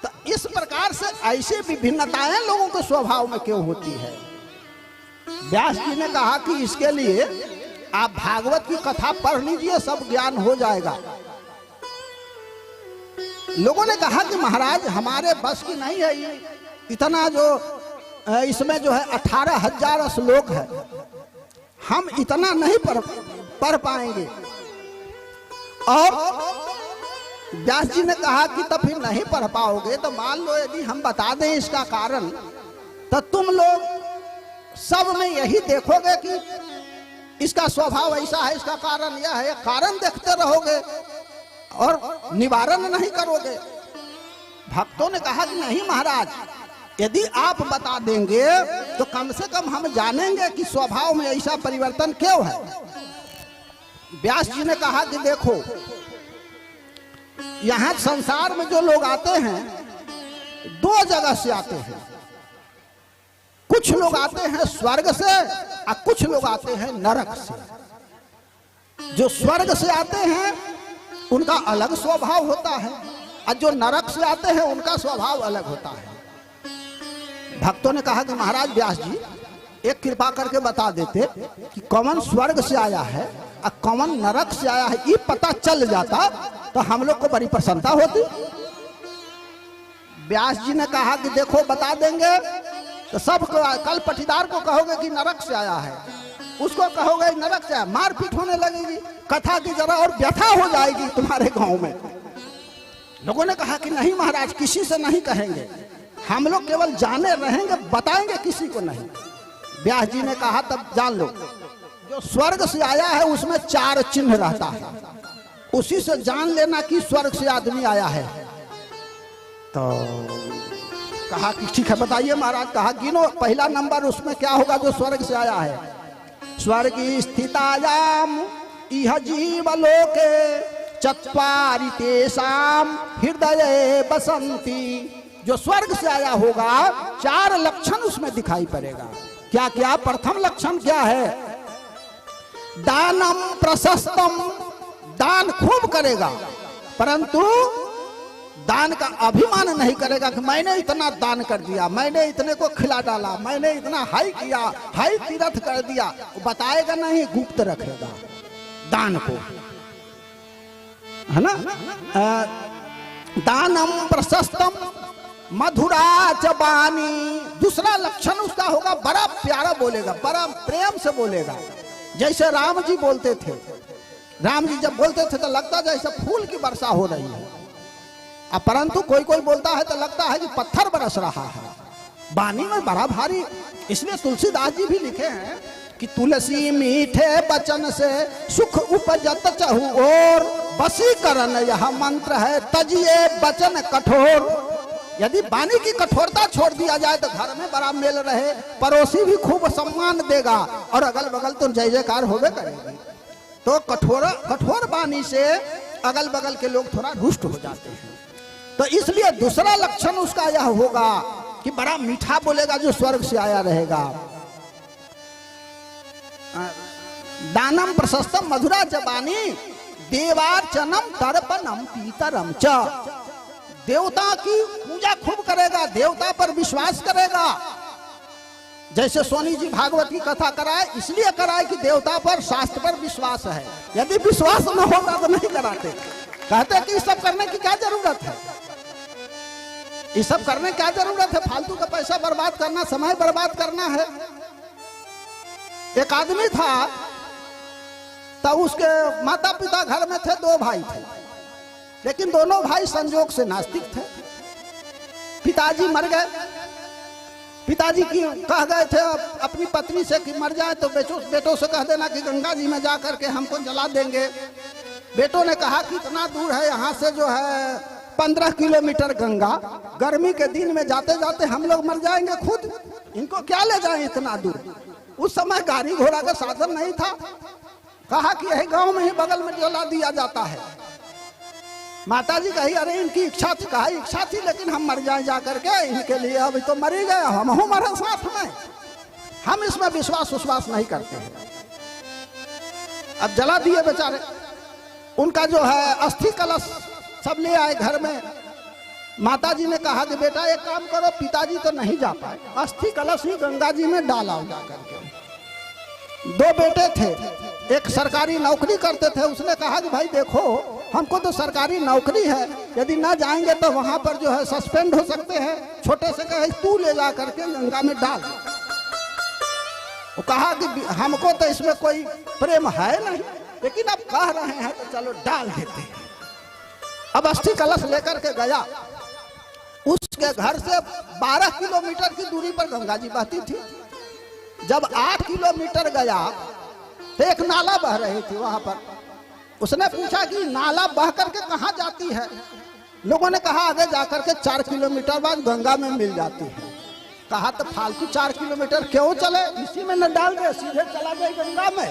तो इस प्रकार से ऐसी विभिन्नताएं लोगों के स्वभाव में क्यों होती है? व्यास जी ने कहा कि इसके लिए आप भागवत की कथा पढ़ लीजिए, सब ज्ञान हो जाएगा। लोगों ने कहा कि महाराज हमारे बस की नहीं है ये, इतना जो इसमें जो है 18,000 श्लोक है, हम इतना नहीं पढ़ पाएंगे। और व्यास जी ने कहा कि तब फिर नहीं पढ़ पाओगे तो मान लो यदि हम बता दें इसका कारण, तो तुम लोग सब में यही देखोगे कि इसका स्वभाव ऐसा है, इसका कारण यह है, कारण देखते रहोगे और निवारण नहीं करोगे। भक्तों ने कहा कि नहीं महाराज, यदि आप बता देंगे तो कम से कम हम जानेंगे कि स्वभाव में ऐसा परिवर्तन क्यों है। व्यास जी ने कहा कि देखो, यहां संसार में जो लोग आते हैं दो जगह से आते हैं। कुछ लोग आते हैं स्वर्ग से और कुछ लोग आते हैं नरक से। जो स्वर्ग से आते हैं उनका अलग स्वभाव होता है, और जो नरक से आते हैं उनका स्वभाव अलग होता है। भक्तों ने कहा कि महाराज व्यास जी एक कृपा करके बता देते कि कौन स्वर्ग से आया है और कौन नरक से आया है, ये पता चल जाता तो हम लोग को बड़ी प्रसन्नता होती। व्यास जी ने कहा कि देखो बता देंगे तो सब कल पटीदार को कहोगे कि नरक से आया है, उसको कहोगे नरक से आया, मारपीट होने लगेगी, कथा की जरा और व्यथा हो जाएगी तुम्हारे गांव में। लोगों ने कहा कि नहीं महाराज, किसी से नहीं कहेंगे, हम लोग केवल जाने रहेंगे, बताएंगे किसी को नहीं। व्यास जी ने कहा तब जान लो, जो स्वर्ग से आया है उसमें 4 चिन्ह रहता है, उसी से जान लेना कि स्वर्ग से आदमी आया है। तो कहा कि ठीक है बताइए महाराज। कहा गिनो, पहला नंबर उसमें क्या होगा जो स्वर्ग से आया है? स्वर्गी स्थितायाम इह जीवलोके चत्वारि तेषाम हृदये बसंती। जो स्वर्ग से आया होगा 4 लक्षण उसमें दिखाई पड़ेगा। क्या क्या? प्रथम लक्षण क्या है? दानम प्रशस्तम, दान खूब करेगा, परंतु दान का अभिमान नहीं करेगा कि मैंने इतना दान कर दिया, मैंने इतने को खिला डाला, मैंने इतना हाई किया, हाई तीर्थ कर दिया। वो बताएगा नहीं, गुप्त रखेगा दान को, है ना। दानम प्रशस्तम मधुरा चबानी। दूसरा लक्षण उसका होगा बड़ा प्यारा बोलेगा, बड़ा प्रेम से बोलेगा। जैसे राम जी बोलते थे, राम जी जब बोलते थे तो लगता जैसे फूल की वर्षा हो रही है, परंतु कोई कोई बोलता है तो लगता है कि पत्थर बरस रहा है। वाणी में बड़ा भारी। इसलिए तुलसीदास जी भी लिखे हैं कि तुलसी मीठे वचन से सुख उपजत चहु और, वशीकरण यह मंत्र है तजिए वचन कठोर। यदि वाणी की कठोरता छोड़ दिया जाए तो घर में बड़ा मेल रहे, पड़ोसी भी खूब सम्मान देगा और अगल बगल तो जय जयकार होवे करेगी। तो कठोर वाणी से अगल बगल के लोग थोड़ा रुष्ट हो जाते हैं। तो इसलिए दूसरा लक्षण उसका यह होगा कि बड़ा मीठा बोलेगा जो स्वर्ग से आया रहेगा। दानम प्रशस्तम मधुरा जबानी देवार्चनम तर्पणम पीतरम च। देवता की पूजा खूब करेगा, देवता पर विश्वास करेगा। जैसे सोनी जी भागवत की कथा कराए, इसलिए कराए कि देवता पर, शास्त्र पर विश्वास है। यदि विश्वास न होता तो नहीं कराते। कहते कि ये सब करने की क्या जरूरत है, ये सब करने की क्या जरूरत है, फालतू का पैसा बर्बाद करना, समय बर्बाद करना है। एक आदमी था, तब उसके माता पिता घर में थे, 2 भाई थे, लेकिन दोनों भाई संजोग से नास्तिक थे। पिताजी मर गए, पिताजी की कह गए थे अपनी पत्नी से कि मर जाए तो बेटों से कह देना कि गंगा जी में जा करके हमको जला देंगे। बेटों ने कहा कि इतना दूर है, यहाँ से जो है 15 किलोमीटर गंगा, गर्मी के दिन में जाते जाते हम लोग मर जाएंगे खुद, इनको क्या ले जाएं इतना दूर। उस समय गाड़ी घोड़ा का साधन नहीं था। कहा कि यही गांव में ही बगल में जला दिया जाता है। माताजी कही अरे इनकी इच्छा थी, कहा इच्छा थी लेकिन हम मर जाए जा करके, इनके लिए अभी तो मर ही गए, हम मरे साथ में, हम इसमें विश्वास नहीं करते हैं। अब जला दिए बेचारे। उनका जो है अस्थि कलश सब ले आए घर में। माताजी ने कहा कि बेटा एक काम करो, पिताजी तो नहीं जा पाए, अस्थि कलश ही गंगा जी में डाला जा करके। 2 बेटे थे, एक सरकारी नौकरी करते थे। उसने कहा कि भाई देखो हमको तो सरकारी नौकरी है, यदि ना जाएंगे तो वहां पर जो है सस्पेंड हो सकते हैं। छोटे से कहे तू ले जा करके गंगा में डाल। वो कहा कि हमको तो इसमें कोई प्रेम है नहीं, लेकिन अब कह रहे हैं तो चलो डाल देते हैं। अब अस्थि कलश लेकर के गया। उसके घर से 12 किलोमीटर की दूरी पर गंगा जी बहती थी। जब 8 किलोमीटर गया तो एक नाला बह रही थी वहां पर। उसने पूछा कि नाला बह करके कहाँ जाती है। लोगों ने कहा आगे जाकर के 4 किलोमीटर बाद गंगा में मिल जाती है। कहा तो फालतू 4 किलोमीटर क्यों चले, इसी में न डाल दे, सीधे चला जाए गंगा में।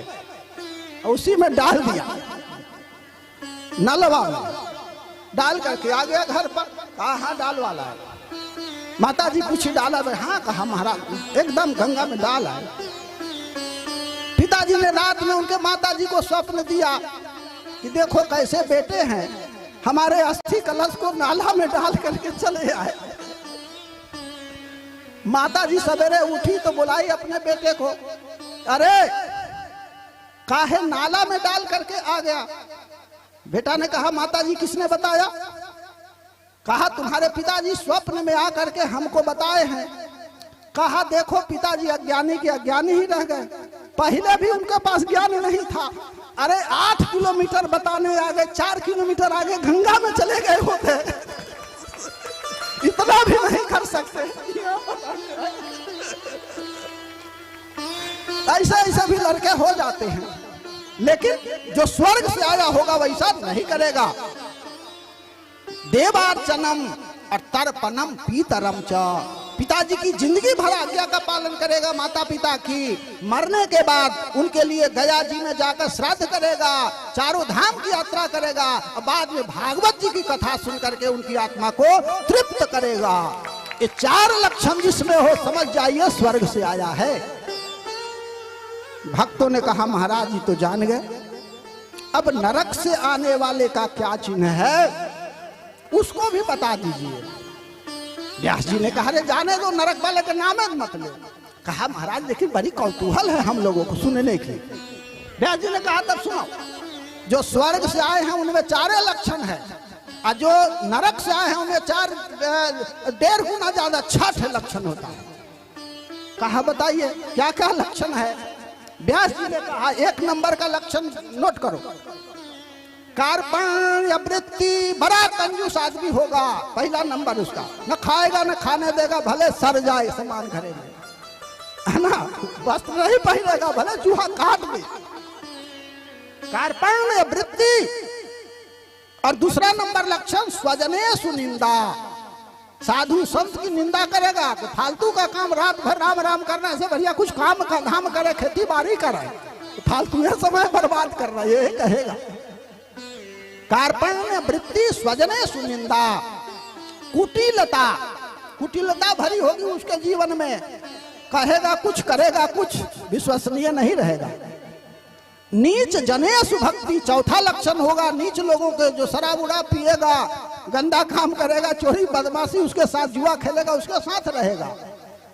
उसी में डाल दिया, नलवा में डाल करके आ गया घर पर। कहा हाँ डाल वाला है। माता जी कुछ डाला है? हाँ कहा महाराज एकदम गंगा में डाल है। पिताजी ने रात में उनके माताजी को स्वप्न दिया कि देखो कैसे बेटे हैं, हमारे अस्थि कलश को नाला में डाल करके चले आए। माताजी सवेरे उठी तो बुलाई अपने बेटे को, अरे काहे नाला में डाल करके आ गया। बेटा ने कहा माताजी किसने बताया। कहा तुम्हारे पिताजी स्वप्न में आकर के हमको बताए हैं। कहा देखो पिताजी अज्ञानी के अज्ञानी ही रह गए, पहले भी उनके पास ज्ञान नहीं था। अरे 8 किलोमीटर बताने आ गए, 4 किलोमीटर आगे गंगा में चले गए होते, इतना भी नहीं कर सकते। ऐसे ऐसे भी लड़के हो जाते हैं, लेकिन जो स्वर्ग से आया होगा वैसा नहीं करेगा। देवार्चनम और तर्पणम पीतरम च, पिताजी की जिंदगी भर आज्ञा का पालन करेगा, माता पिता की। मरने के बाद उनके लिए गया जी में जाकर श्राद्ध करेगा, 4 धाम की यात्रा करेगा, और बाद में भागवत जी की कथा सुन करके उनकी आत्मा को तृप्त करेगा। ये 4 लक्षण जिसमें हो समझ जाइए स्वर्ग से आया है। भक्तों ने कहा महाराज जी तो जान गए, अब नरक से आने वाले का क्या चिन्ह है उसको भी बता दीजिए। व्यास जी ने कहा रे जाने दो, नरक वाले का नाम मत लो। कहा महाराज लेकिन बड़ी कौतूहल है हम लोगों को सुनने की। व्यास जी ने कहा तब सुनो, जो स्वर्ग से आए हैं उनमें 4 लक्षण है, और जो नरक से आए हैं उनमें 1.5 गुना ज्यादा 6 लक्षण होता है। कहा बताइए क्या क्या लक्षण है। व्यास जी ने कहा 1 नंबर का लक्षण नोट करो, कार्पण्य वृत्ति, बड़ा कंजूस आदमी होगा। पहला नंबर उसका, न खाएगा न खाने देगा, भले सर जाए सामान घरे में, है ना, वस्त्र नहीं पहनेगा, भले चूहा काट दे। कार्पण्य वृत्ति। और दूसरा नंबर लक्षण स्वजनेषु निंदा, साधु संत की निंदा करेगा। तो फालतू का काम रात भर राम राम करने से बढ़िया कुछ काम का धाम करे, खेती बाड़ी करे, फालतू में समय बर्बाद कर रहा है, ये कहेगा। कार्पण्य वृत्ति, स्वजनेषु निंदा, कुटिलता, कुटिलता भरी होगी उसके जीवन में, कहेगा कुछ करेगा कुछ, विश्वसनीय नहीं रहेगा। नीच जनेषु भक्ति, चौथा लक्षण होगा नीच लोगों के, जो शराब उड़ा पिएगा, गंदा काम करेगा, चोरी बदमाशी, उसके साथ जुआ खेलेगा, उसके साथ रहेगा।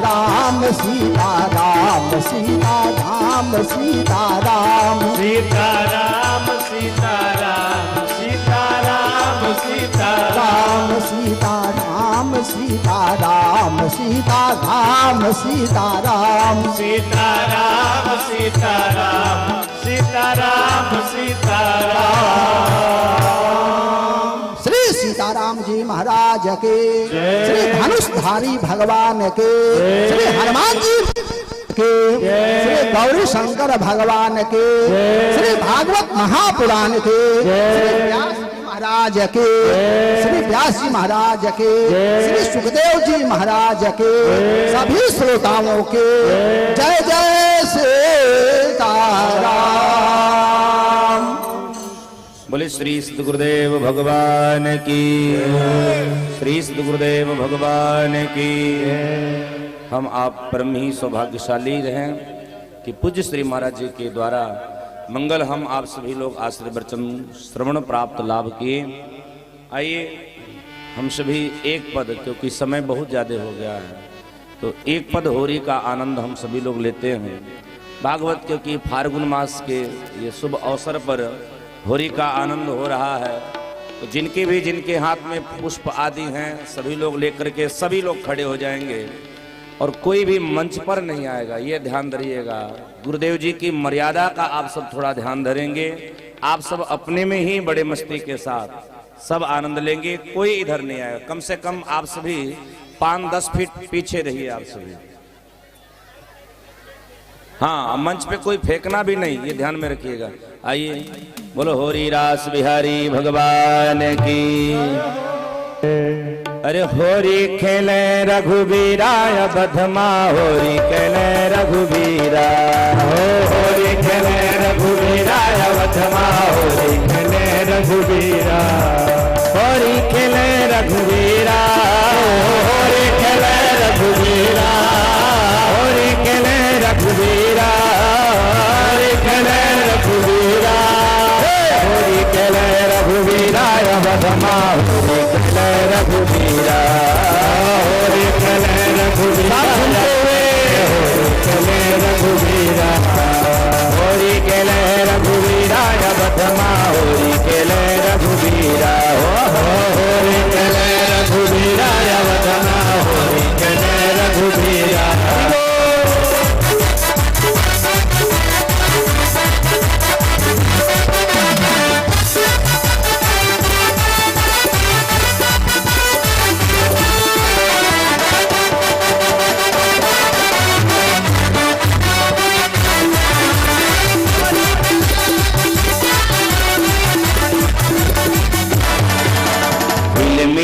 सीताराम सीताराम सीताराम सीताराम सीताराम सीताराम सीताराम सीताराम सीताराम सीताराम सीताराम सीताराम सीताराम सीताराम सीताराम सीताराम। श्री सीताराम जी महाराज के, श्री धनुषधारी भगवान के, श्री हनुमान जी के, श्री गौरी शंकर भगवान के, श्री भागवत महापुराण के, श्री व्यास जी महाराज के, श्री व्यास जी महाराज के, श्री सुखदेव जी महाराज के, सभी श्रोताओं के जय जय सीताराम। बोले श्री सद् गुरुदेव भगवान की, श्री सद् गुरुदेव भगवान की। हम आप परम ही सौभाग्यशाली रहें कि पूज्य श्री महाराज जी के द्वारा मंगल हम आप सभी लोग आश्रय वचन श्रवण प्राप्त लाभ किए। आइए हम सभी एक पद, क्योंकि समय बहुत ज़्यादा हो गया है, तो एक पद होरी का आनंद हम सभी लोग लेते हैं। भागवत क्योंकि फाल्गुन मास के ये शुभ अवसर पर होरी का आनंद हो रहा है, तो जिनके हाथ में पुष्प आदि हैं सभी लोग लेकर के सभी लोग खड़े हो जाएंगे और कोई भी मंच पर नहीं आएगा, ये ध्यान धरिएगा। गुरुदेव जी की मर्यादा का आप सब थोड़ा ध्यान धरेंगे। आप सब अपने में ही बड़े मस्ती के साथ सब आनंद लेंगे, कोई इधर नहीं आएगा। कम से कम आप सभी 5-10 फीट पीछे रहिए आप सभी। हाँ, मंच पे कोई फेंकना भी नहीं, ये ध्यान में रखिएगा। आइए बोलो होरी रास बिहारी भगवान की। अरे होरी खेले रघुबीरा बधमा, होरी खेले रघुबीरा, होरी खेले रघुबीरा बधमा, होरी खेले रघुबीरा, होरी खेले रघुबीरा,